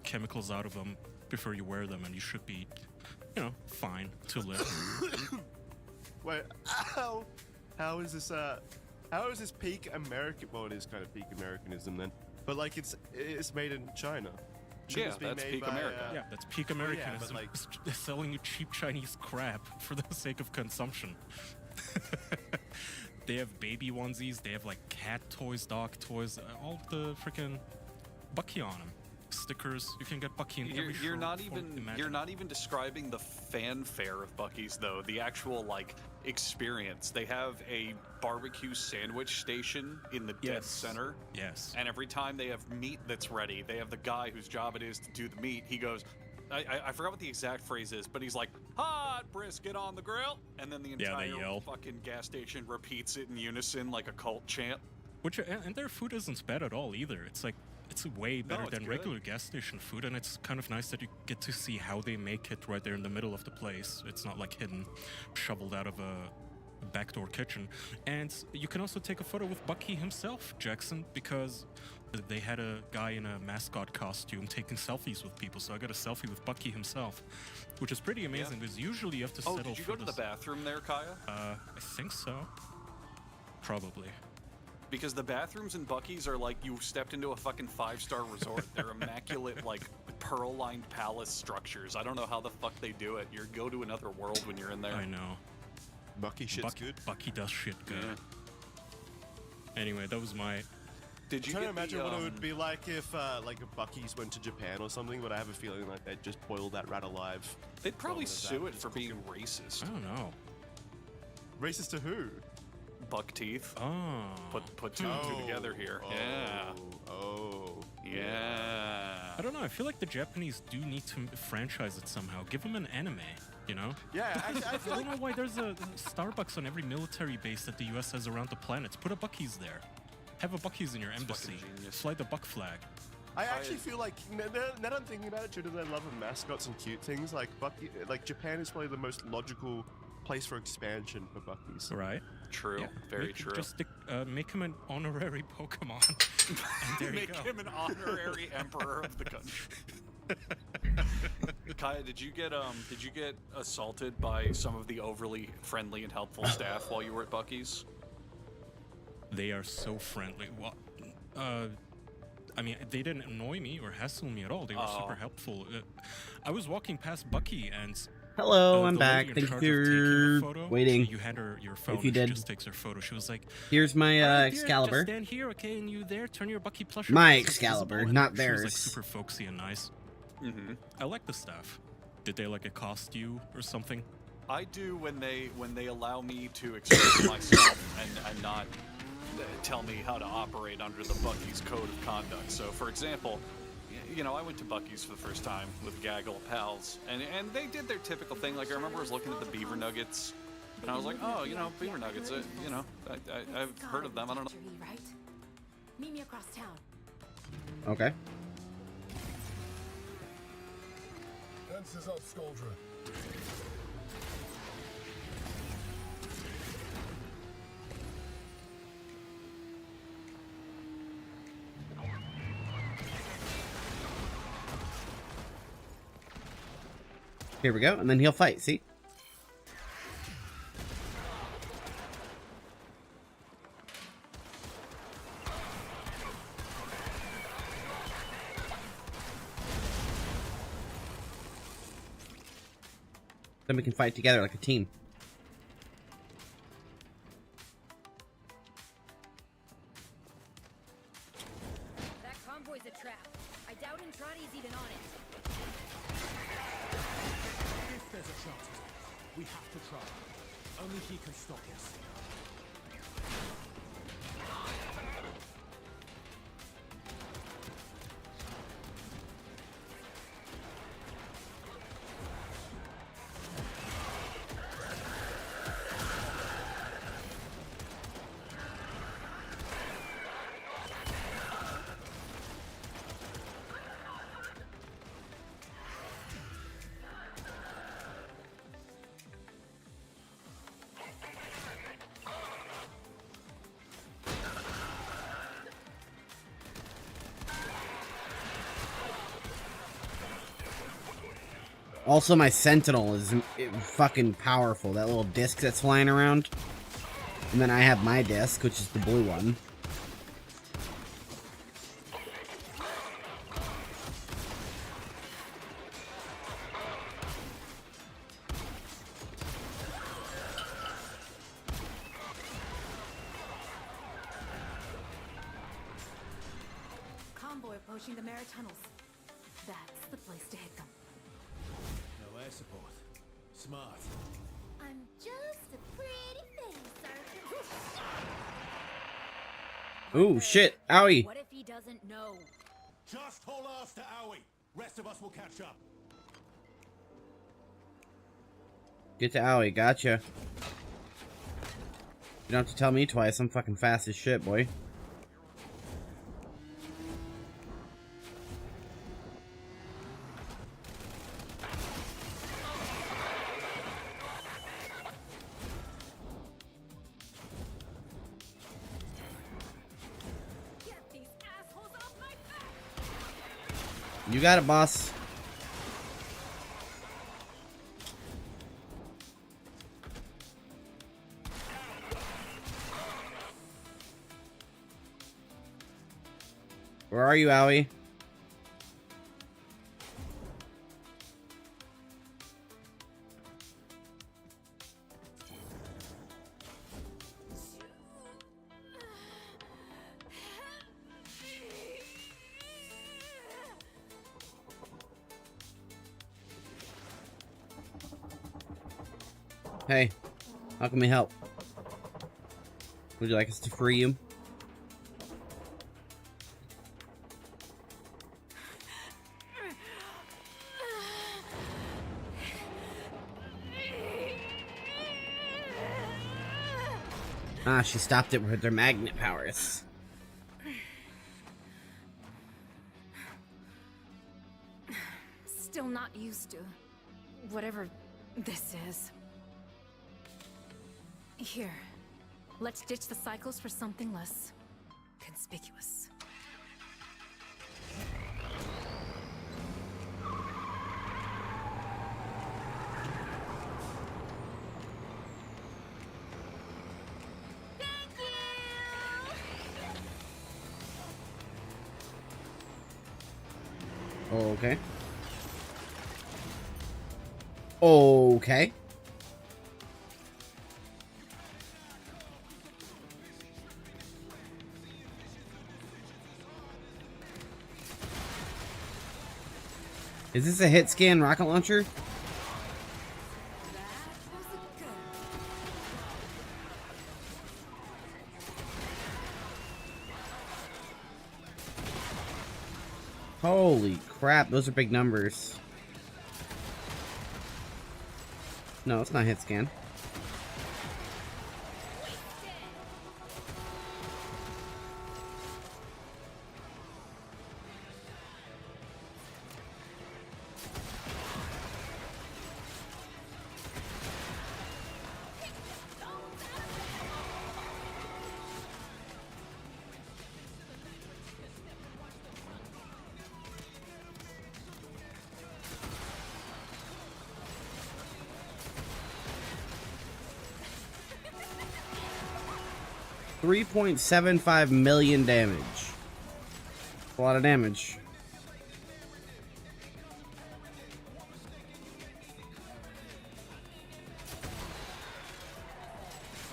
chemicals out of them before you wear them, and you should be, you know, fine to live. Wait, how is this peak American? Well, it is kind of peak Americanism then, but like it's made in China. Yeah, that's peak America. Yeah, that's peak Americanism. Yeah, but like, selling you cheap Chinese crap for the sake of consumption. They have baby onesies. They have like cat toys, dog toys, all the freaking Bucky on them. Stickers. You can get Bucky in every You're not form even imaginable. you're not even describing the fanfare of Bucky's though. The actual like experience. They have a barbecue sandwich station in the dead center. Yes. And every time they have meat that's ready, they have the guy whose job it is to do the meat. He goes, I forgot what the exact phrase is, but he's like, hot brisket on the grill, and then the entire fucking gas station repeats it in unison like a cult chant. Which and their food isn't bad at all either. It's like it's way better it's than good. regular gas station food, and it's kind of nice that you get to see how they make it right there in the middle of the place. It's not like hidden, shoveled out of a backdoor kitchen. And you can also take a photo with Bucky himself, Jackson, because they had a guy in a mascot costume taking selfies with people, so I got a selfie with Bucky himself, which is pretty amazing because usually you have to settle did you for go to the bathroom there, Kaya? I think so. Probably. Because the bathrooms in Bucky's are like you stepped into a fucking 5-star resort. They're immaculate, like pearl-lined palace structures. I don't know how the fuck they do it. You go to another world when you're in there. I know. Bucky shit's good. Bucky does shit good. Anyway, that was my... Did you trying to get imagine the, what it would be like if like a Bucky's went to Japan or something, but I have a feeling like they'd just boil that rat alive. They'd probably rather than sue that, it just for cook being him. racist. I don't know. Racist to who? Buck teeth. Oh. Put two and two together here. Yeah. I don't know. I feel like the Japanese do need to franchise it somehow. Give them an anime, you know? Yeah, I feel I don't know why there's a Starbucks on every military base that the U.S. has around the planet. Put a Bucky's there. Have a Bucky's in your embassy. Fly the Buck flag. I actually feel like now that I'm thinking about it, due to their love of mascots and cute things, like Bucky, like Japan is probably the most logical place for expansion for Bucky's. Right. True. Yeah. Very true. Just make him an honorary Pokemon. And there you Make go. him an honorary emperor of the country. Kaya, did you get assaulted by some of the overly friendly and helpful staff while you were at Bucky's? They are so friendly. Well, I mean, they didn't annoy me or hassle me at all. They were super helpful. I was walking past Bucky and... Hello, the I'm back. lady in Thank charge you of taking the for photo, waiting. so you hand her your phone If you and did. she just takes her photo. She was like, Here's my "Right here, Excalibur. Just stand here, okay, and you there, turn your Bucky plush My around so it's Excalibur, visible." And not she theirs. was like super folksy and nice. I like the staff. Did they like accost you or something? I do when they allow me to express myself and not tell me how to operate under the Bucky's code of conduct. So, for example, you know, I went to Bucky's for the first time with a gaggle of pals, and they did their typical thing. Like, I remember I was looking at the beaver nuggets, and I was like, oh, you know, beaver nuggets, you know, I've heard of them, I don't know. Right? Meet me across town. Okay. Fences up, Skuldra. Here we go, and then he'll fight, see? Then we can fight together like a team. That convoy's a trap. I doubt Entrati's even on it. If there's a chance, we have to try. Only he can stop us. Also, my Sentinel is fucking powerful. That little disc that's flying around. And then I have my disc, which is the blue one. Convoy approaching the Mara tunnels. That's the place to hit them. No air support. Smart. I'm just a pretty face, Ooh, shit. Owie. What if he doesn't know? Just hold ass to Owie. Rest of us will catch up. Get to Owie, gotcha. You don't have to tell me twice, I'm fucking fast as shit, boy. You got it, boss. Where are you, Owie? Hey, how can we help? Would you like us to free you? Ah, she stopped it with her magnet powers. Still not used to whatever this is. Here, let's ditch the cycles for something less conspicuous. Okay. Okay. Is this a hit scan rocket launcher? Holy crap, those are big numbers. No, it's not hit scan. $3.75 million damage. A lot of damage.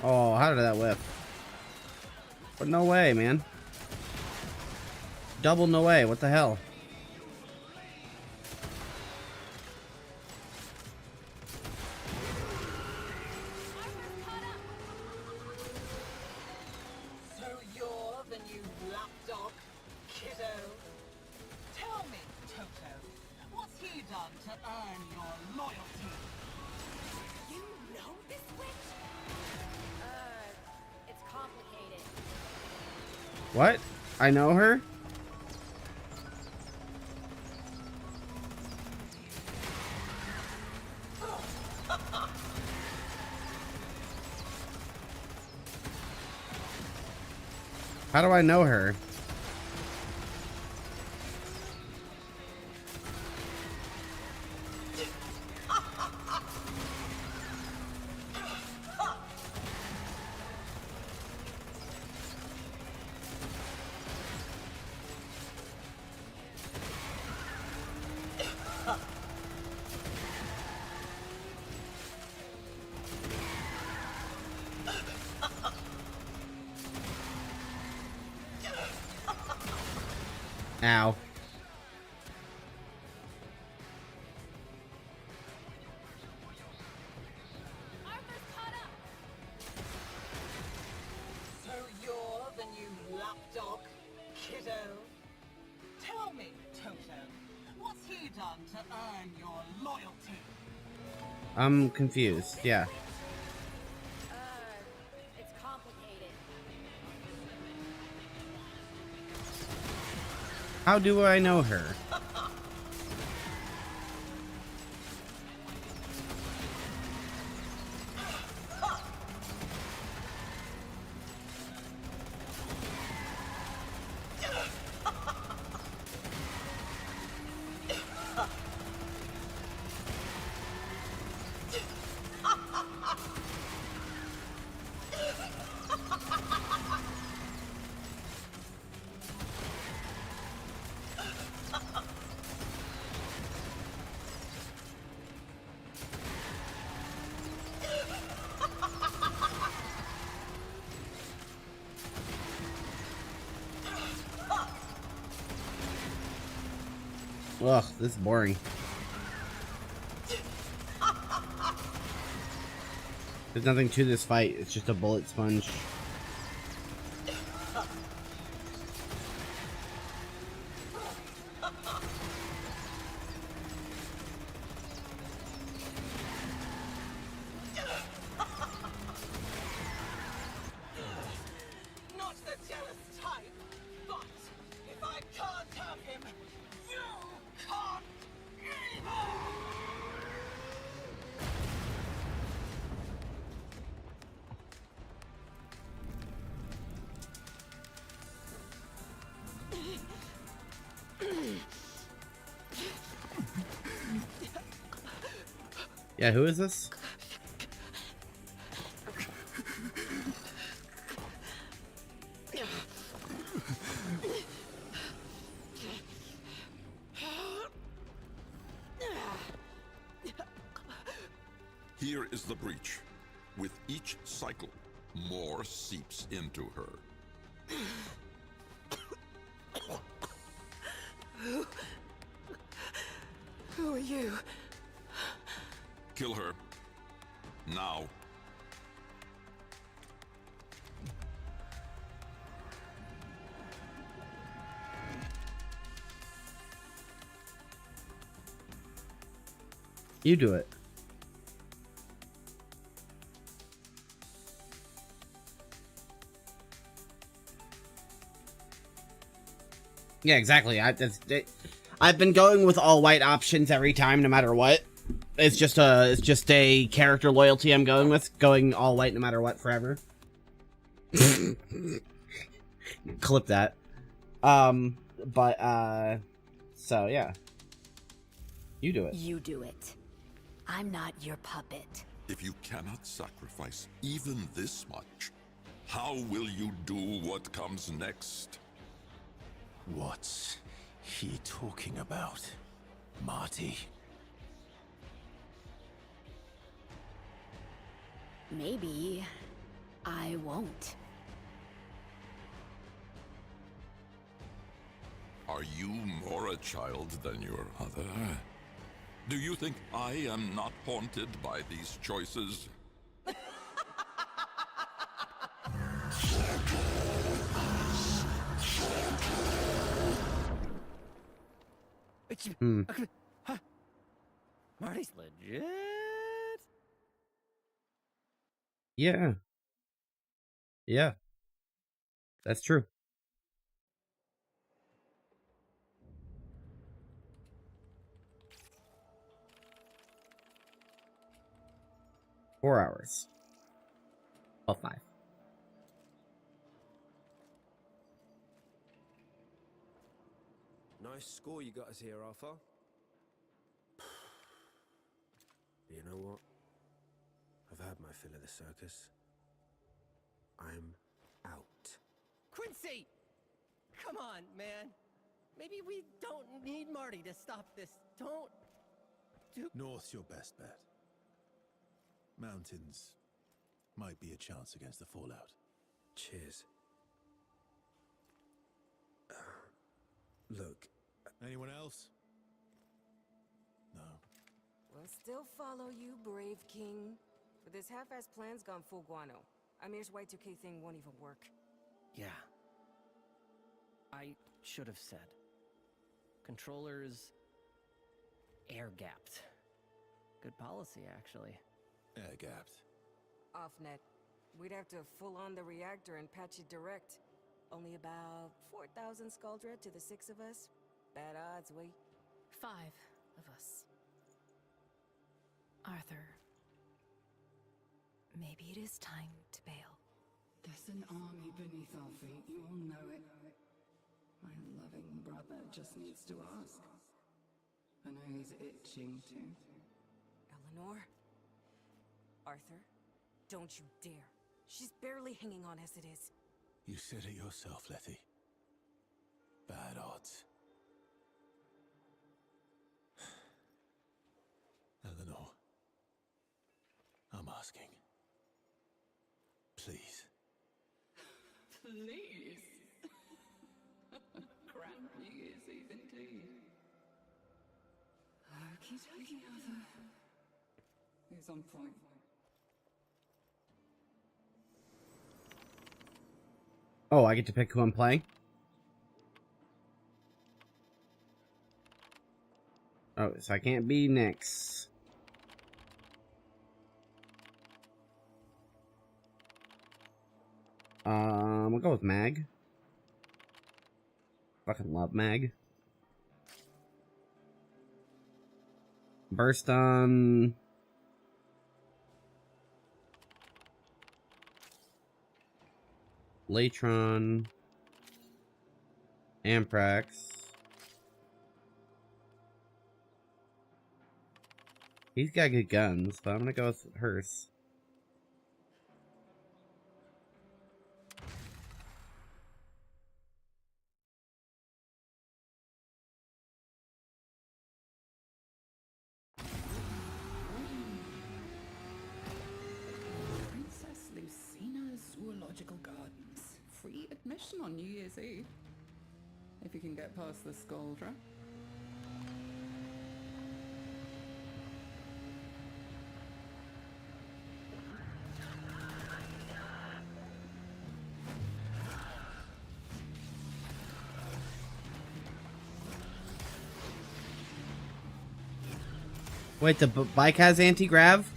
Oh, how did that whip? But no way, man. Double no way. What the hell? What? I know her? How do I know her? Ow. So you're the new lapdog, kiddo? Tell me, Toto, what's he done to earn your loyalty? I'm confused. Yeah. It's complicated. How do I know her? Ugh, this is boring. There's nothing to this fight, it's just a bullet sponge. Not the jealous type, but if I can't have him, you can't either! Yeah, who is this? the breach. With each cycle, more seeps into her. Who are you? Kill her. Now. You do it. Yeah, exactly. I've been going with all white options every time, no matter what. It's just a character loyalty I'm going with, going all white no matter what forever. Clip that. So yeah. You do it. You do it. I'm not your puppet. If you cannot sacrifice even this much, how will you do what comes next? What's he talking about, Marty? Maybe I won't. Are you more a child than your mother? Do you think I am not haunted by these choices? Marty's legit. Yeah. Yeah. That's true. Four hours. Well, 5. Nice score you got us here, Arthur. You know what? I've had my fill of the circus. I'm out. Quincy! Come on, man. Maybe we don't need Marty to stop this. Don't do... North's your best bet. Mountains might be a chance against the fallout. Cheers. Look. Anyone else? No. We'll still follow you, brave king. But this half-assed plan's gone full guano. Amir's Y2K thing won't even work. Yeah. I should have said. Controllers... air-gapped. Good policy, actually. Air-gapped. Off-net. We'd have to full-on the reactor and patch it direct. Only about 4,000 Skuldra to the 6 of us. Bad odds, we. 5 of us. Arthur. Maybe it is time to bail. There's an army beneath our feet, you all know it. My loving brother just needs to ask. I know he's itching to. Eleanor? Arthur? Don't you dare. She's barely hanging on as it is. You said it yourself, Letty. Bad odds. Eleanor. I'm asking. Please. Please? Grand Ulysses indeed. Okie dokie, Arthur. He's on point. Oh, I get to pick who I'm playing? Oh, so I can't be Nyx. We'll go with Mag. Fucking love Mag. Burst on... Latron. Amprax. He's got good guns, but I'm gonna go with Hearse. mission on New Year's Eve. If you can get past the Skuldra. Wait, the bike has anti-grav?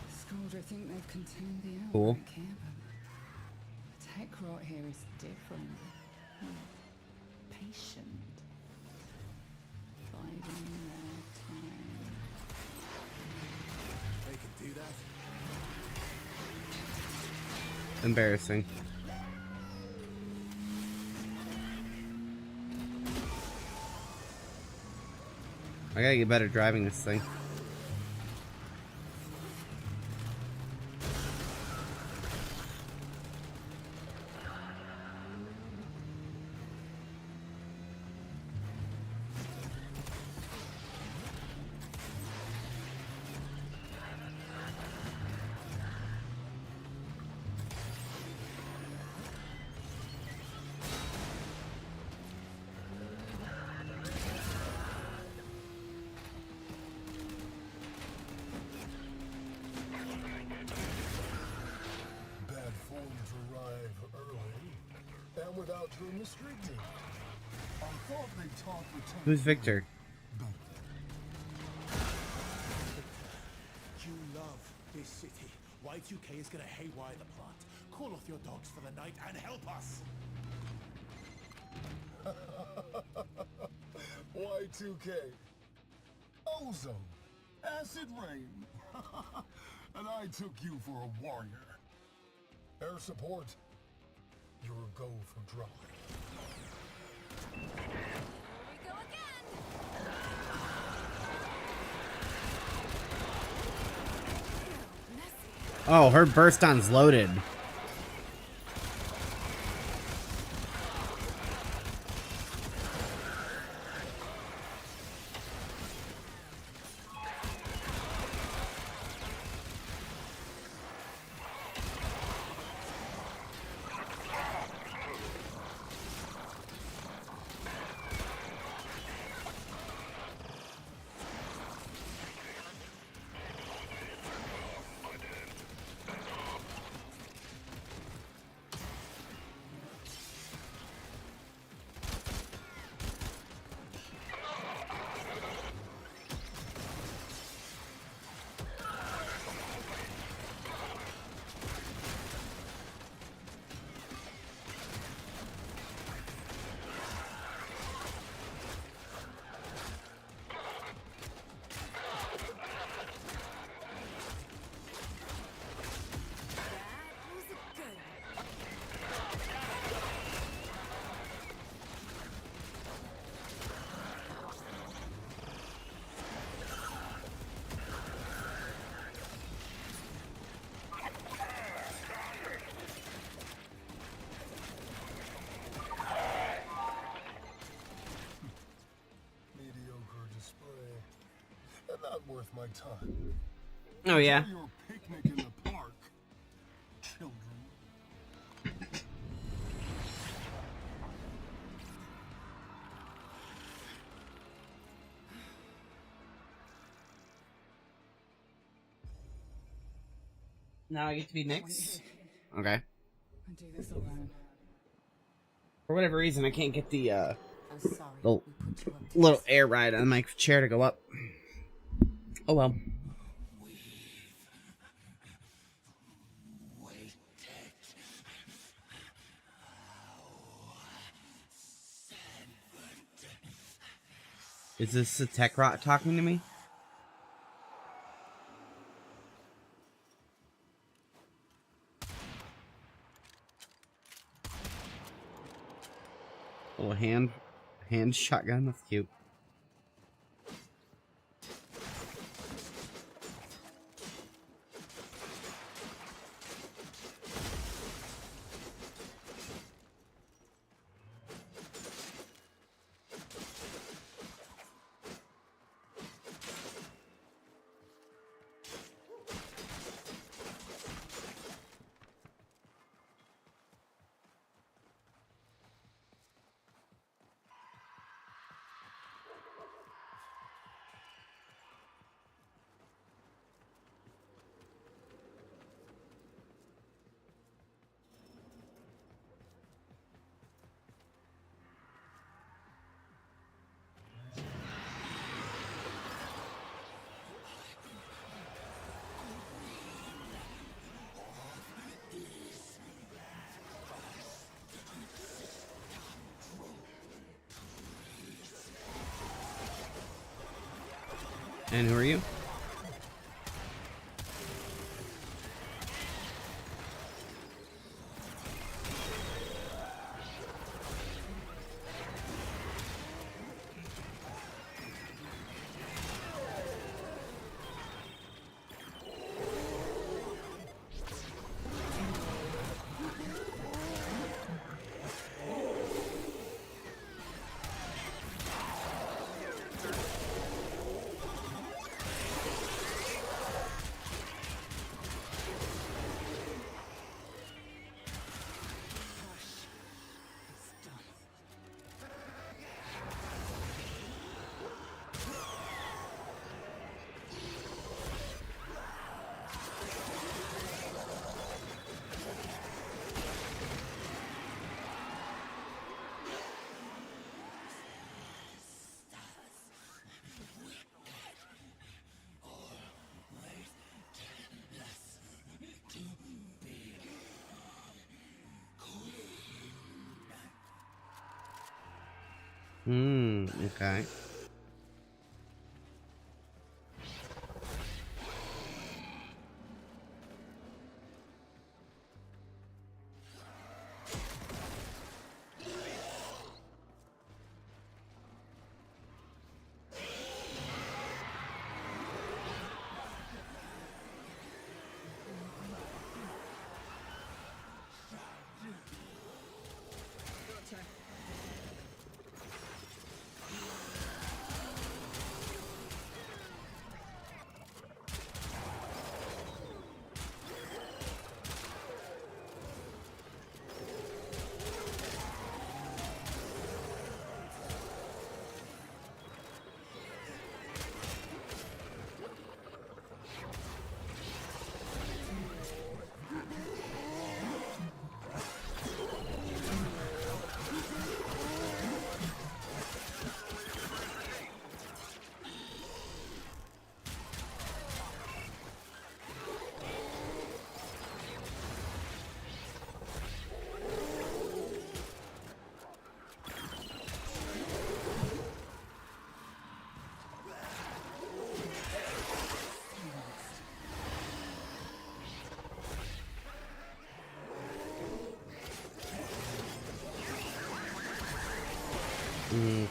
Skuldra think they've contained the Cool. outbreak here, but the tech rot here is different. Patient. Biding their time. They can do that. Embarrassing. I gotta get better driving this thing. Bad forms arrive early and without doing the street team. I thought they taught return. Who's Victor? You love this city. Y2K is gonna haywire the plot. Call off your dogs for the night and help us. Y2K. Ozone. Acid rain. And I took you for a warrior. Air support. You're a go for drop. Oh, her burst on's loaded. Not worth my time. Oh, yeah. Enjoy your picnic in the park, children. Now I get to be Nyx? Okay. I do this alone. For whatever reason, I can't get the, I'm sorry. the little air ride on my chair to go up. Oh well. Is this the tech rot talking to me? Little hand shotgun, that's cute. And who are you? Okay.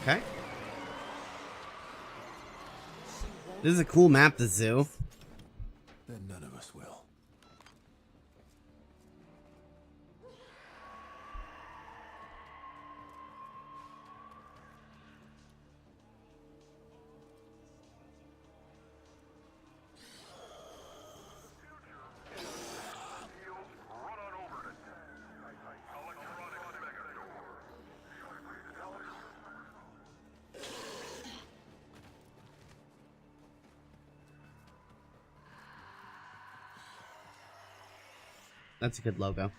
Okay. This is a cool map, the zoo. Then none of us will. That's a good logo.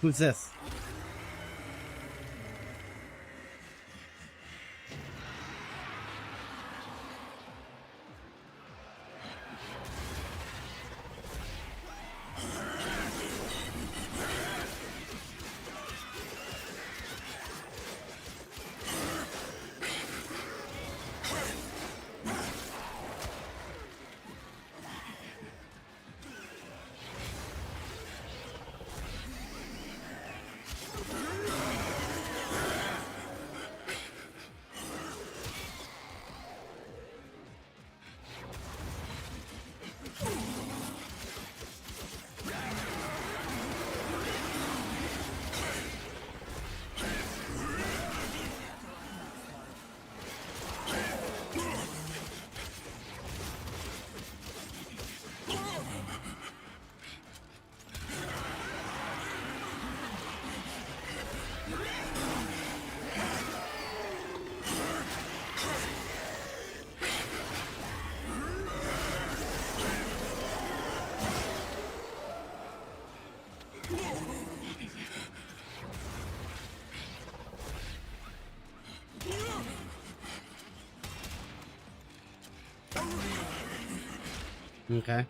Who's this? Okay.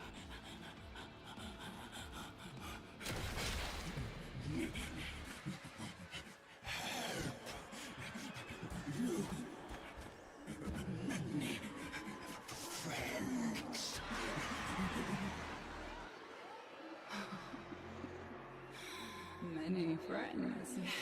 Many friends, yes.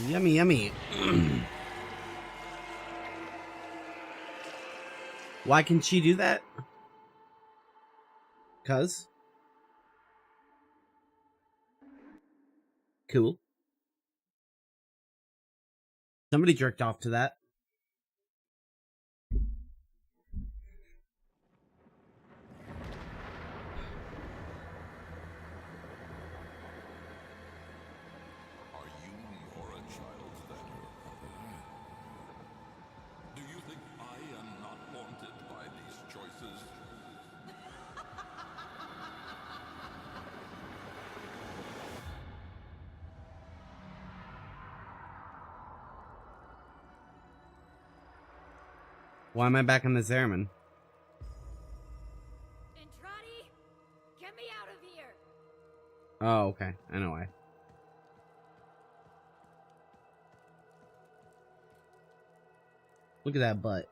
Yummy, yummy. Why can she do that? 'Cause? Cool. Somebody jerked off to that. Are you more a child than your mother? Do you think I am not haunted by these choices? Why am I back on the Zerman? Entrati, get me out of here! Oh, okay. I know why. Look at that butt.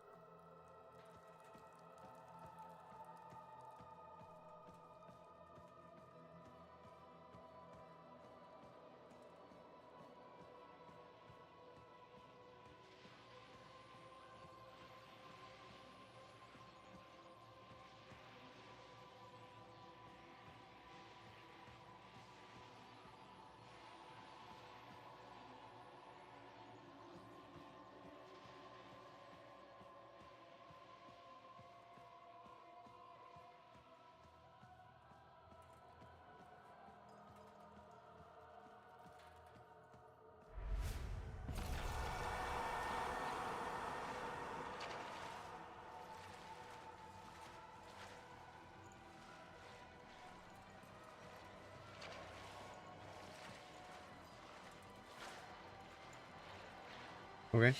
Okay.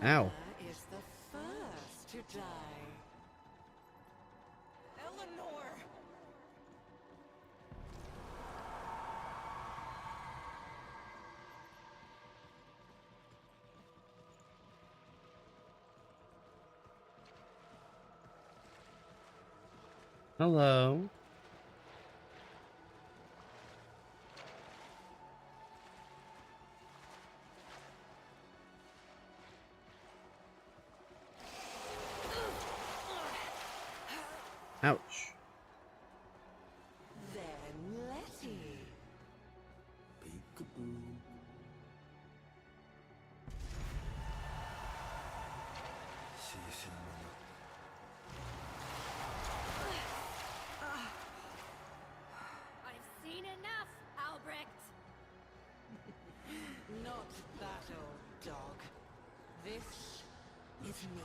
Ow. Is the first to die. Eleanor! Hello. Ouch. Then Letty. Peekaboo. See you soon, Mama. I've seen enough, Albrecht! Not that old dog. This is me.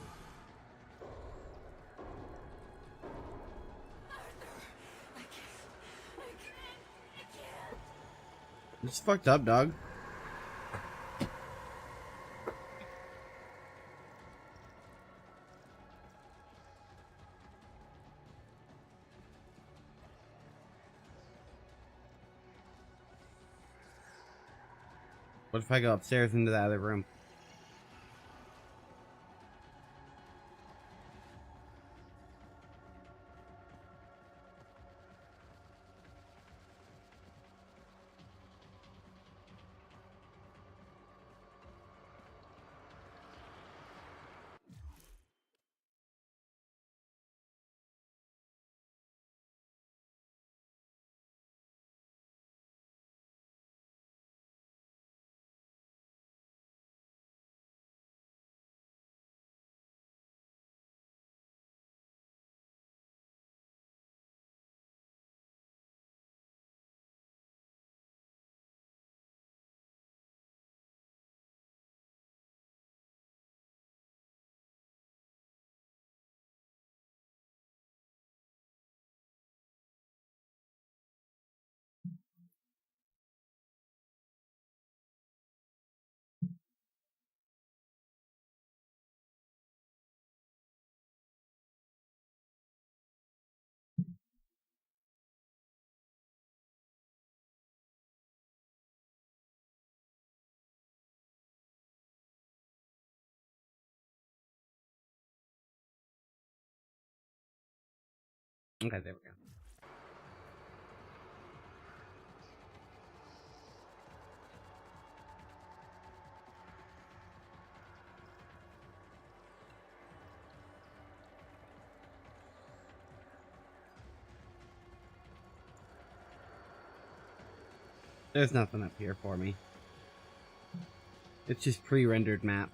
It's fucked up, dog. What if I go upstairs into the other room? Okay, there we go. There's nothing up here for me. It's just pre-rendered map.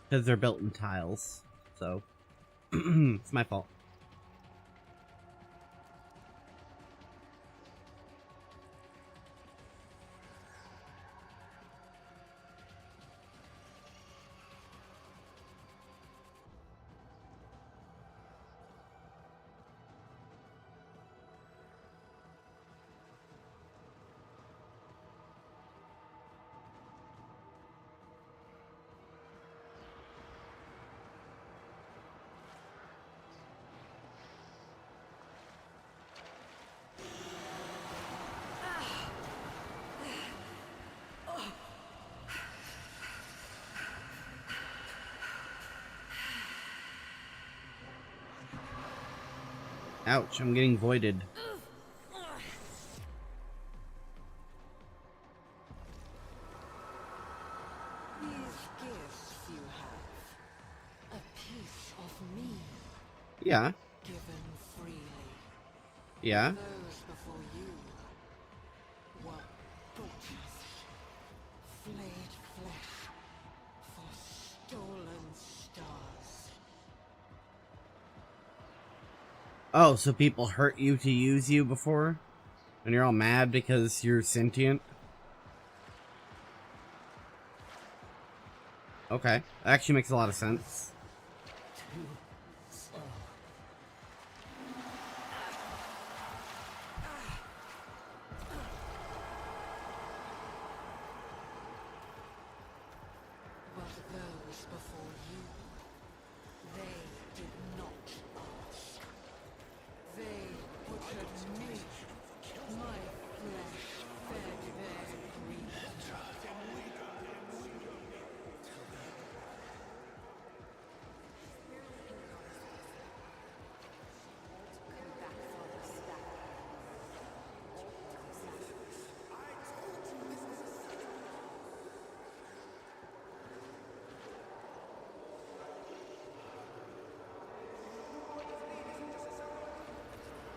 Because they're built in tiles, so it's my fault. Ouch, I'm getting voided. These gifts you have, a piece of me. Yeah. Given freely. Yeah. Those before you were butchers, flayed flesh for stolen stars. Oh, so people hurt you to use you before? And you're all mad because you're sentient? Okay, that actually makes a lot of sense. But those before you, they did not ask. They butchered me. My flesh fed their greed.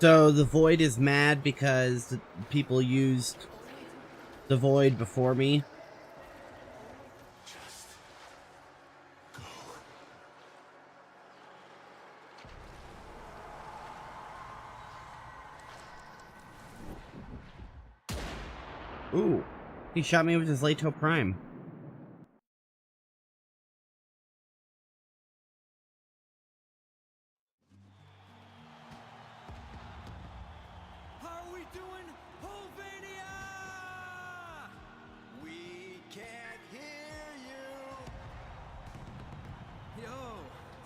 So the Void is mad because the people used the Void before me? Ooh, he shot me with his Lato Prime. How are we doing, Hulvania? We can't hear you. Yo,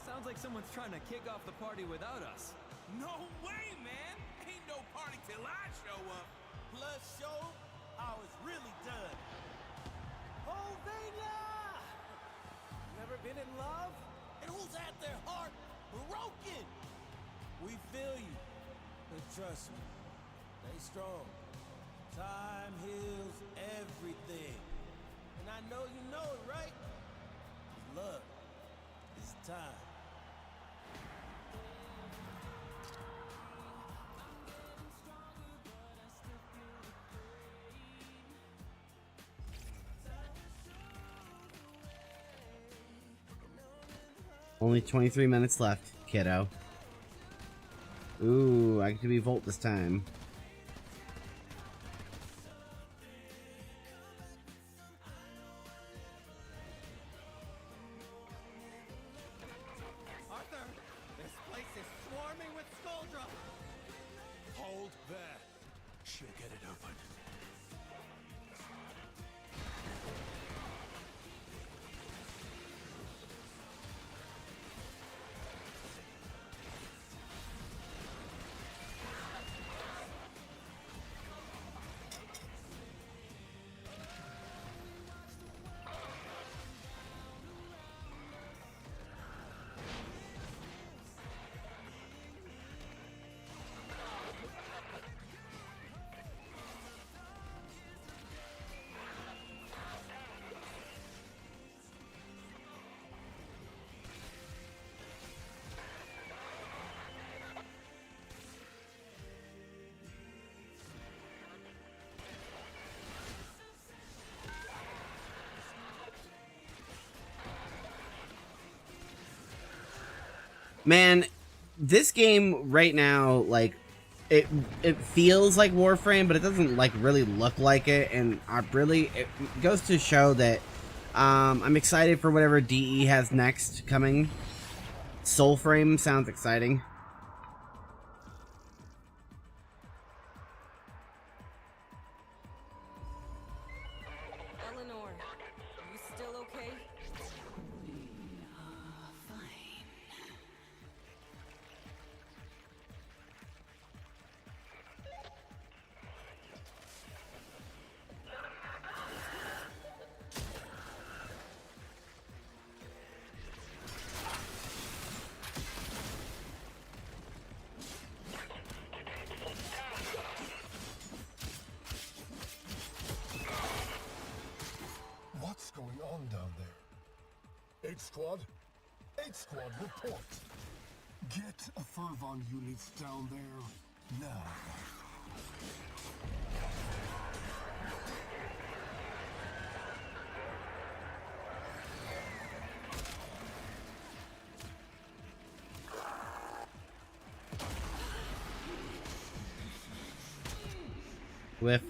sounds like someone's trying to kick off the party without us. No way, man! Ain't no party till I show up. Plus show how it's really done. Hulvania! Never been in love? And who's at their heart broken? We feel you. But trust me, stay strong. Time heals everything. And I know you know it, right? Love is time. Only 23 minutes left, kiddo. Ooh, I get to be Volt this time. Arthur, this place is swarming with Skuldra. Hold there. Should get it open. Man, this game right now, like, it feels like Warframe, but it doesn't like really look like it, and it goes to show that I'm excited for whatever DE has next coming. Soulframe sounds exciting. Eleanor, you still okay? What's going on down there? 8 Squad? 8 Squad, report. Get a Fervon units down there now. Whiff.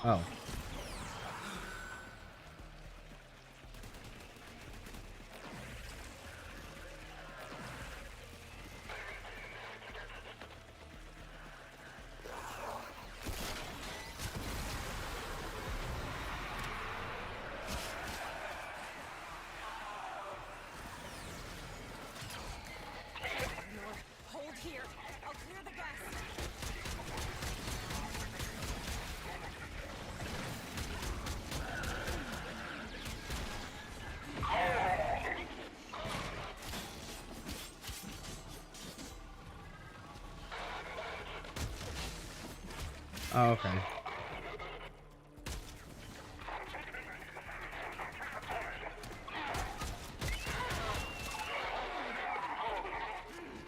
Oh. Hold here. I'll clear the gas. Oh, okay.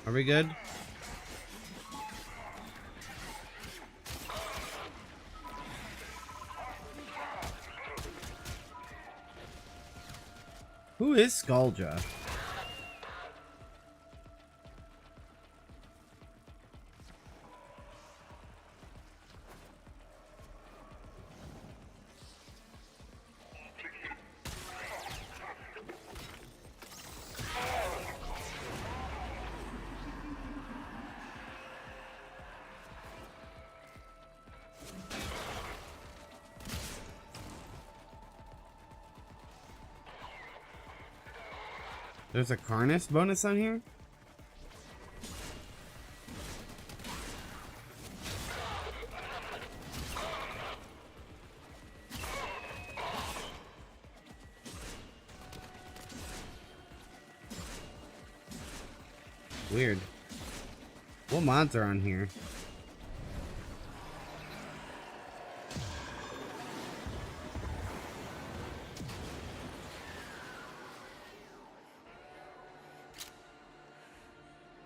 Are we good? Who is Skullja? There's a Carnus bonus on here? Weird. What mods are on here?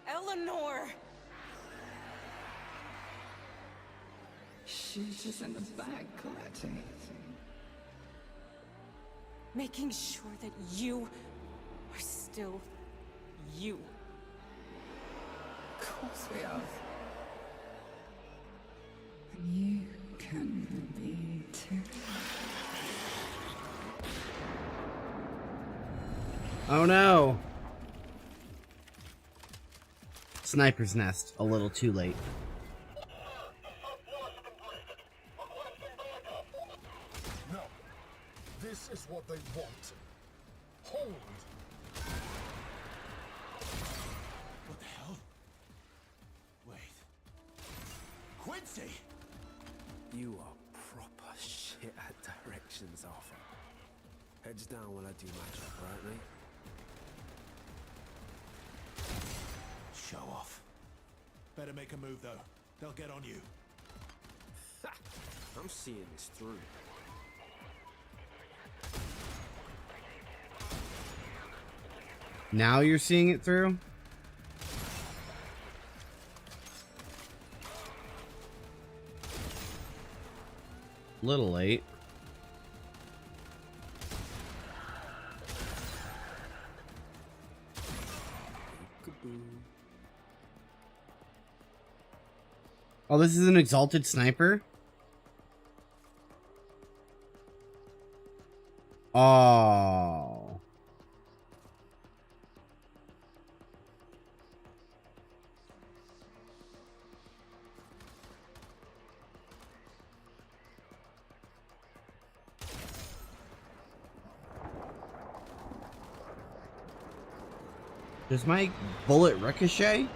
Eleanor! She's just in the back collecting. Making sure that you are still you. Of course we are. And you can be too. Oh no! Sniper's Nest, a little too late. No. This is what they want. Hold. What the hell? Wait. Quincy! You are proper shit at directions, Arthur. Heads down while I do my job, right, mate? Show off. Better make a move, though. They'll get on you. I'm seeing this through. Now you're seeing it through? Little late. Oh, this is an exalted sniper? Oh. Does my bullet ricochet?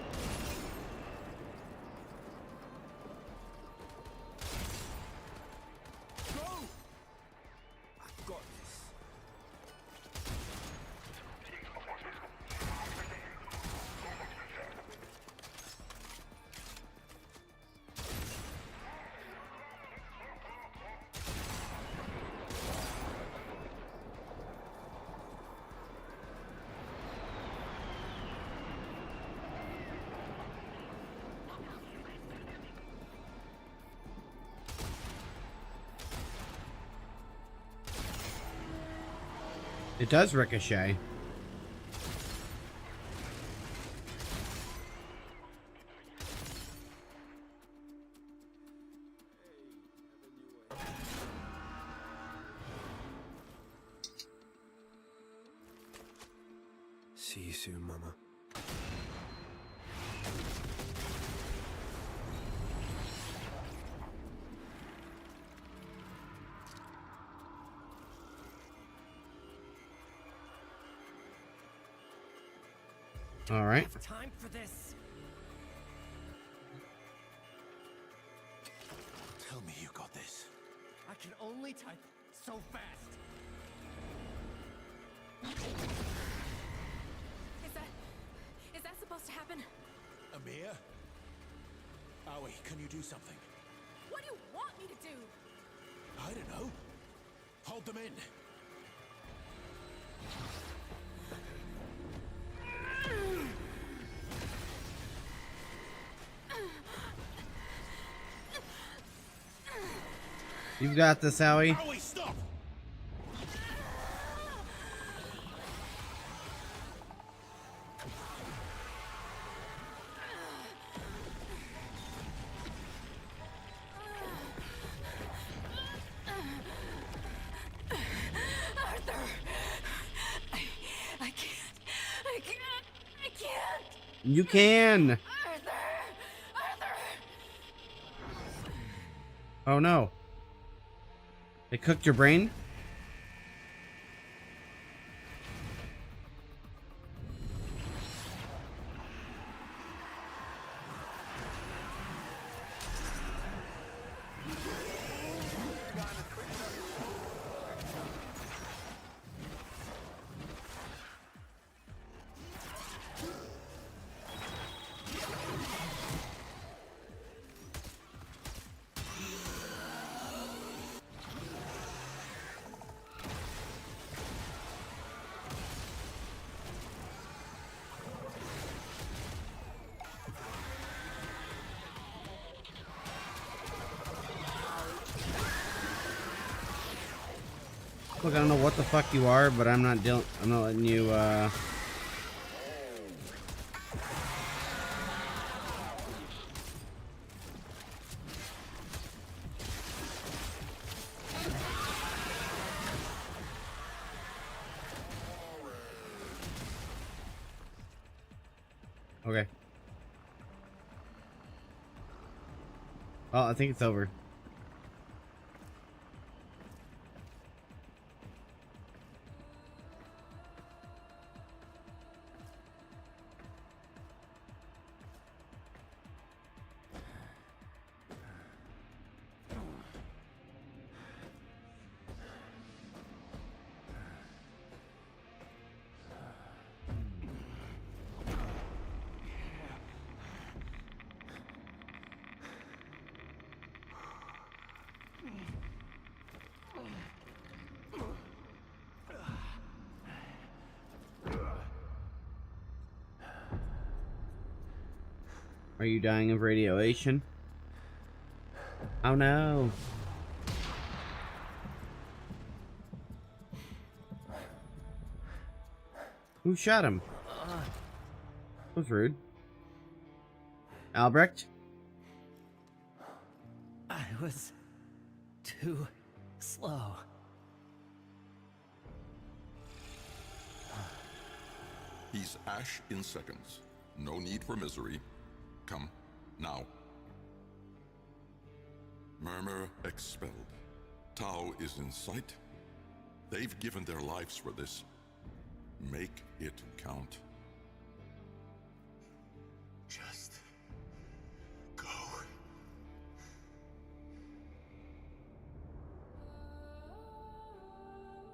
It does ricochet. See you soon, Mama. All right. Time for this. Tell me you got this. I can only type so fast. Is that supposed to happen? Amir? Aoi, can you do something? What do you want me to do? I don't know. Hold them in. You've got this, Howie. Aoi, stop! Arthur! I can't! You can. Oh no. They cooked your brain? Look, I don't know what the fuck you are, but I'm not letting you, Okay. Well, I think it's over. Are you dying of radiation? Oh no. Who shot him? That was rude. Albrecht? was too slow. He's ash in seconds. No need for misery. Come, now. Murmur expelled. Tau is in sight. They've given their lives for this. Make it count. Just go.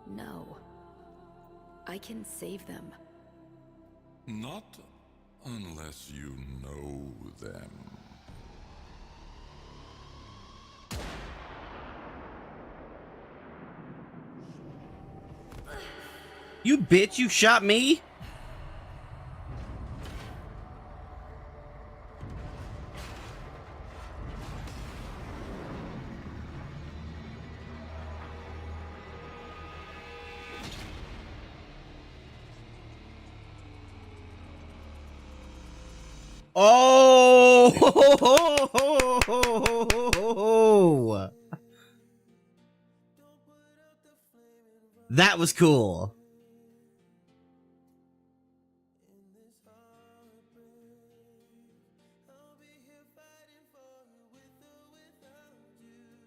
No. I can save them. Not unless you know them. You bitch, you shot me? Oh! That was cool.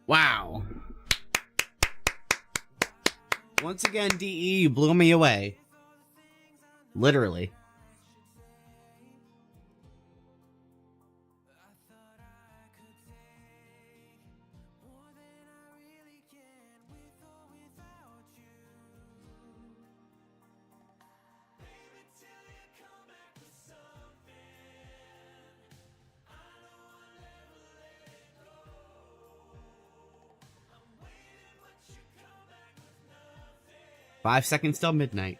Wow. Once again, DE, you blew me away. Literally. Five seconds till midnight.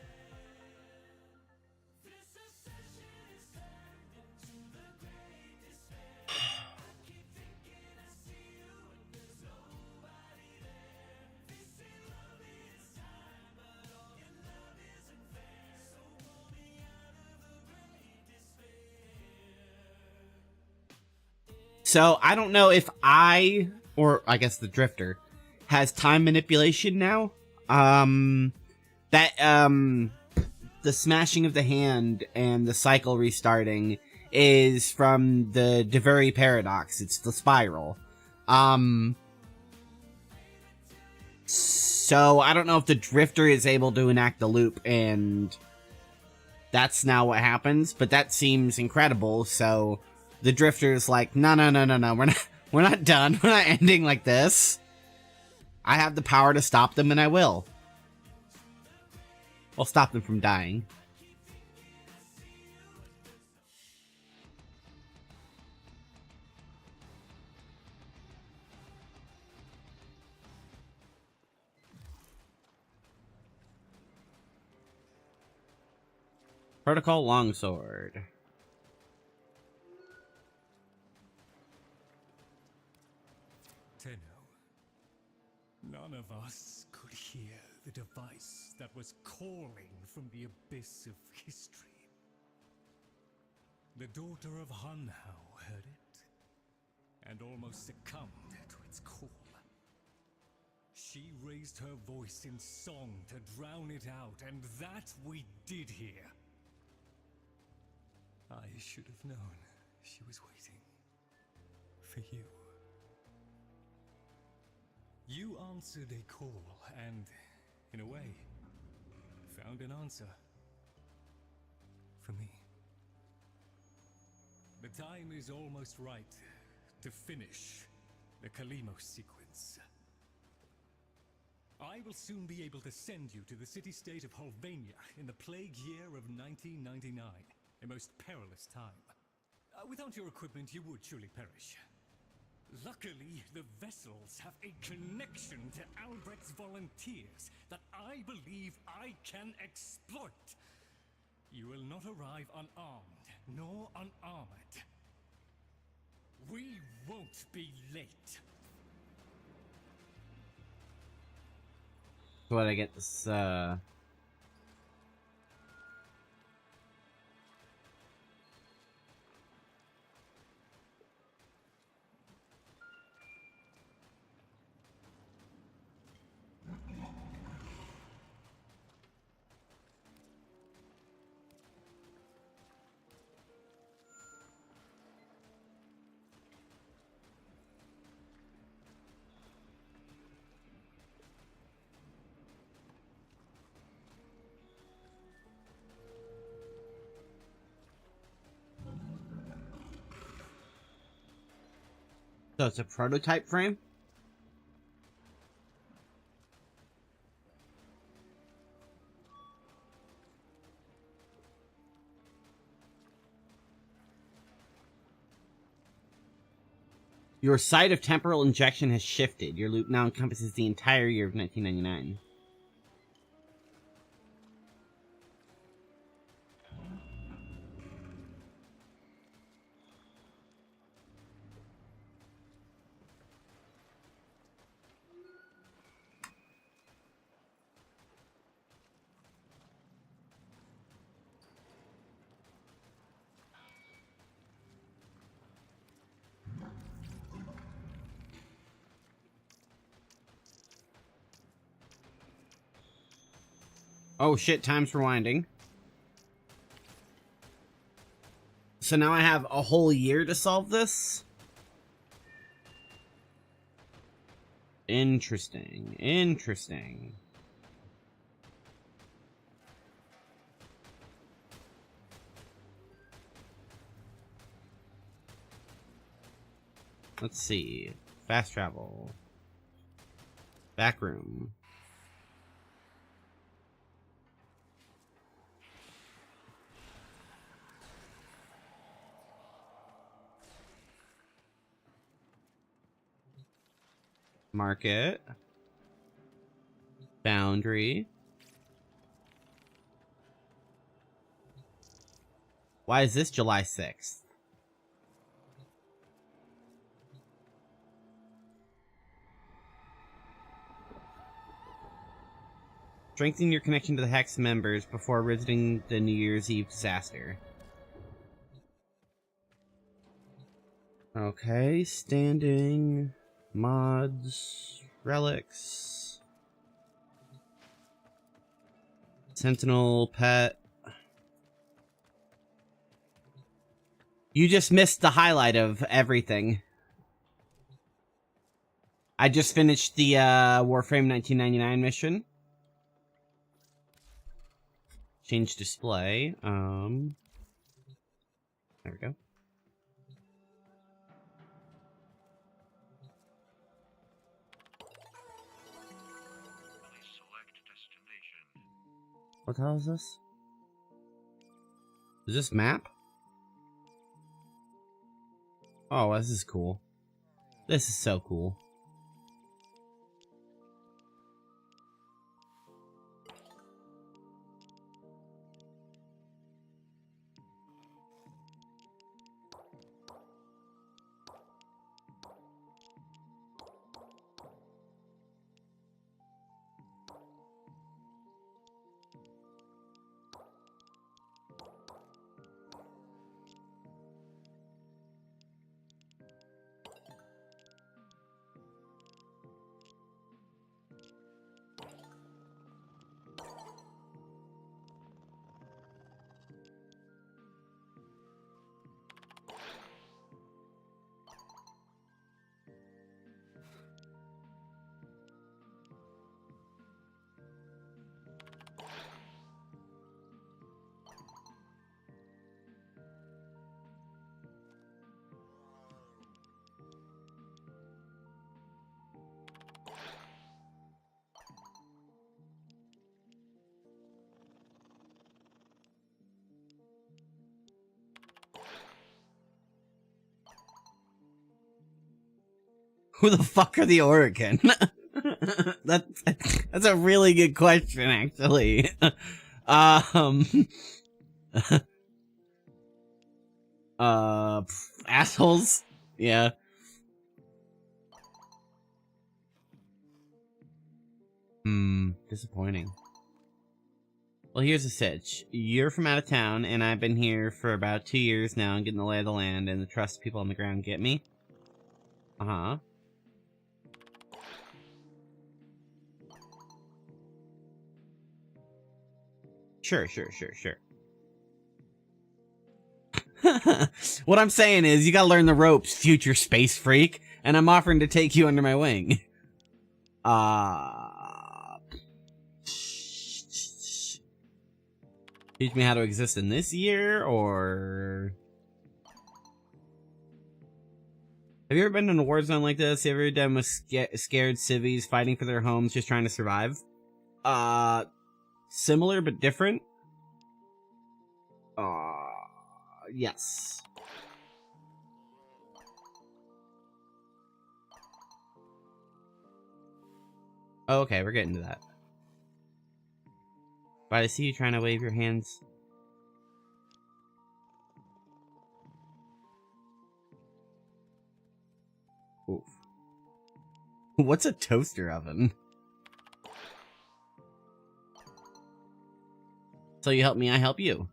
So, I don't know if or I guess the Drifter, has time manipulation now. The smashing of the hand and the cycle restarting is from the DeVury paradox. It's the spiral. So I don't know if the Drifter is able to enact the loop and that's now what happens, but that seems incredible. So the Drifter's like, no, we're not done. We're not ending like this. I have the power to stop them and I will. I'll stop them from dying. Protocol Longsword. Tenno, none of us could hear the device that was calling from the abyss of history. The daughter of Hunhao heard it, and almost succumbed to its call. She raised her voice in song to drown it out, and that we did hear. I should have known she was waiting for you. You answered a call, and, in a way, found an answer. For me. The time is almost right to finish the Kalimos sequence. I will soon be able to send you to the city-state of Holvania in the plague year of 1999, a most perilous time. Without your equipment, you would surely perish. Luckily, the vessels have a connection to Albrecht's volunteers that I believe I can exploit. You will not arrive unarmed, nor unarmored. We won't be late. What I get this, So it's a prototype frame? Your site of temporal injection has shifted. Your loop now encompasses the entire year of 1999. Oh shit, time's rewinding. So now I have a whole year to solve this? Interesting. Interesting. Let's see. Fast travel. Back room. Market. Boundary. Why is this July 6th? Strengthen your connection to the Hex members before visiting the New Year's Eve disaster. Okay, standing. Mods. Relics. Sentinel, pet. You just missed the highlight of everything. I just finished the Warframe 1999 mission. Change display. There we go. What the hell is this? Is this map? Oh, this is cool. This is so cool. Who the fuck are the Oregon? That's a really good question, actually. Assholes? Yeah. Disappointing. Well, here's the sitch. You're from out of town, and I've been here for about 2 years now and getting the lay of the land and the trust people on the ground get me. Uh-huh. Sure. What I'm saying is, you gotta learn the ropes, future space freak, and I'm offering to take you under my wing. Teach me how to exist in this year, or... Have you ever been in a war zone like this? Have you ever done with scared civvies fighting for their homes, just trying to survive? Similar but different. Yes. Okay, we're getting to that. But I see you trying to wave your hands. Oof. What's a toaster oven? So you help me, I help you.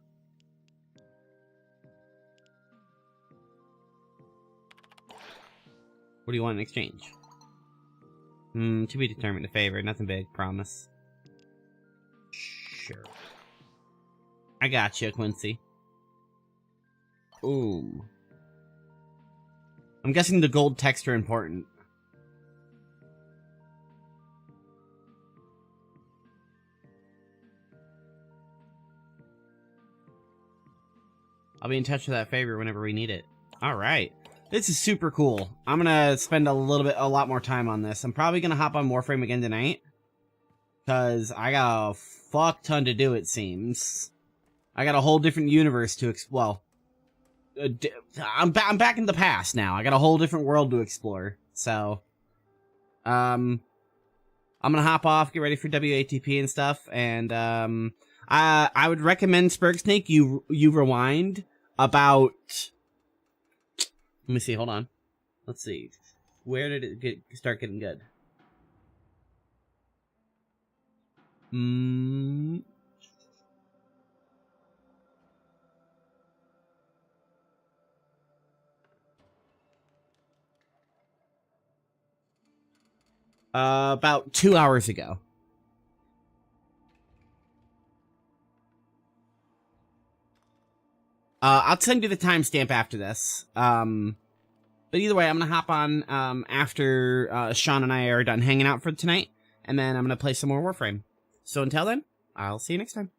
What do you want in exchange? To be determined, a favor, nothing big, promise. Sure. I got you, Quincy. Ooh. I'm guessing the gold texture important. I'll be in touch with that favor whenever we need it. Alright. This is super cool. I'm gonna spend a lot more time on this. I'm probably gonna hop on Warframe again tonight. Cause I got a fuck ton to do, it seems. I got a whole different universe to well, I'm back in the past now. I got a whole different world to explore. So, I'm gonna hop off, get ready for WATP and stuff, and I would recommend Spurgsnake you rewind about. Let me see. Hold on. Let's see. Where did it start getting good? About 2 hours ago. I'll send you the timestamp after this. But either way, I'm gonna hop on after Sean and I are done hanging out for tonight, and then I'm gonna play some more Warframe. So until then, I'll see you next time.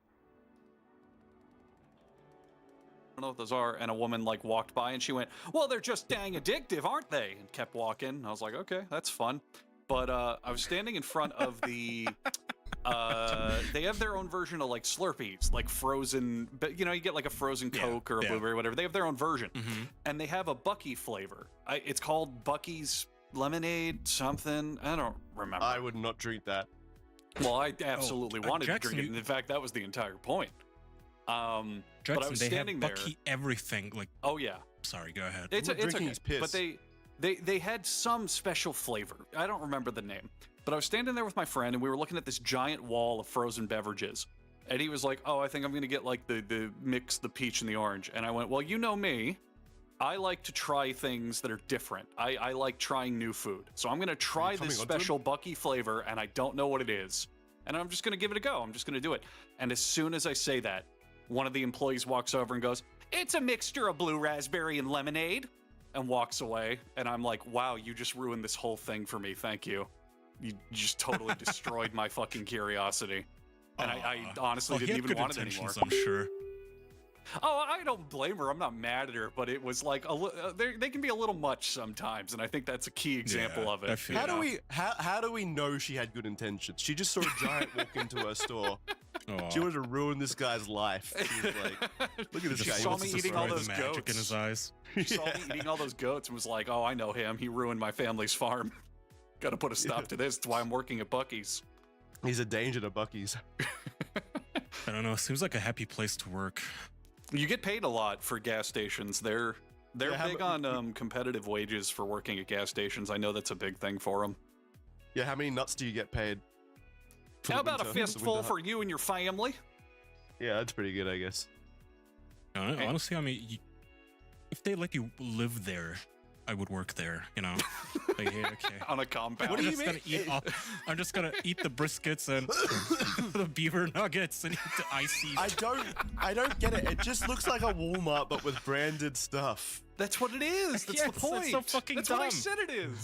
I don't know what those are, and a woman like walked by and she went, well, they're just dang addictive, aren't they? And kept walking. I was like, okay, that's fun. But I was standing in front of the they have their own version of like Slurpees, like frozen, but you know, you get like a frozen Coke or a blueberry, whatever. They have their own version, and they have a Bucky flavor. It's called Bucky's Lemonade something. I don't remember. I would not drink that. Well, I absolutely wanted to drink it, and in fact, that was the entire point. But I was standing there. Bucky everything, like. Oh yeah. Sorry, go ahead. It's okay. But they had some special flavor. I don't remember the name. But I was standing there with my friend, and we were looking at this giant wall of frozen beverages. And he was like, oh, I think I'm going to get like the mix, the peach and the orange. And I went, well, you know me. I like to try things that are different. I like trying new food. So I'm going to try this special Bucky flavor, and I don't know what it is. And I'm just going to give it a go. I'm just going to do it. And as soon as I say that, one of the employees walks over and goes, it's a mixture of blue raspberry and lemonade, and walks away. And I'm like, wow, you just ruined this whole thing for me. Thank you. You just totally destroyed my fucking curiosity. And I honestly didn't even want it anymore. I'm sure. Oh, I don't blame her. I'm not mad at her, but it was like they can be a little much sometimes, and I think that's a key example of it. How do we know she had good intentions? She just saw a giant walk into her store. She wanted to ruin this guy's life. She was like, look at this guy. She saw me eating all those magic goats in his eyes. She saw me eating all those goats and was like, oh, I know him. He ruined my family's farm. Got to put a stop to this. That's why I'm working at Bucky's. He's a danger to Bucky's. I don't know. It seems like a happy place to work. You get paid a lot for gas stations. They're big on competitive wages for working at gas stations. I know that's a big thing for them. Yeah, how many nuts do you get paid? How about a fistful for you and your family? Yeah, that's pretty good, I guess. Honestly, I mean, if they let you live there, I would work there, you know? Like, hey, okay. On a compound. What do you mean? I'm just gonna eat the briskets and the beaver nuggets and eat the ices. I don't get it. It just looks like a Walmart, but with branded stuff. That's what it is. That's the point. That's so fucking That's dumb. what I said it is.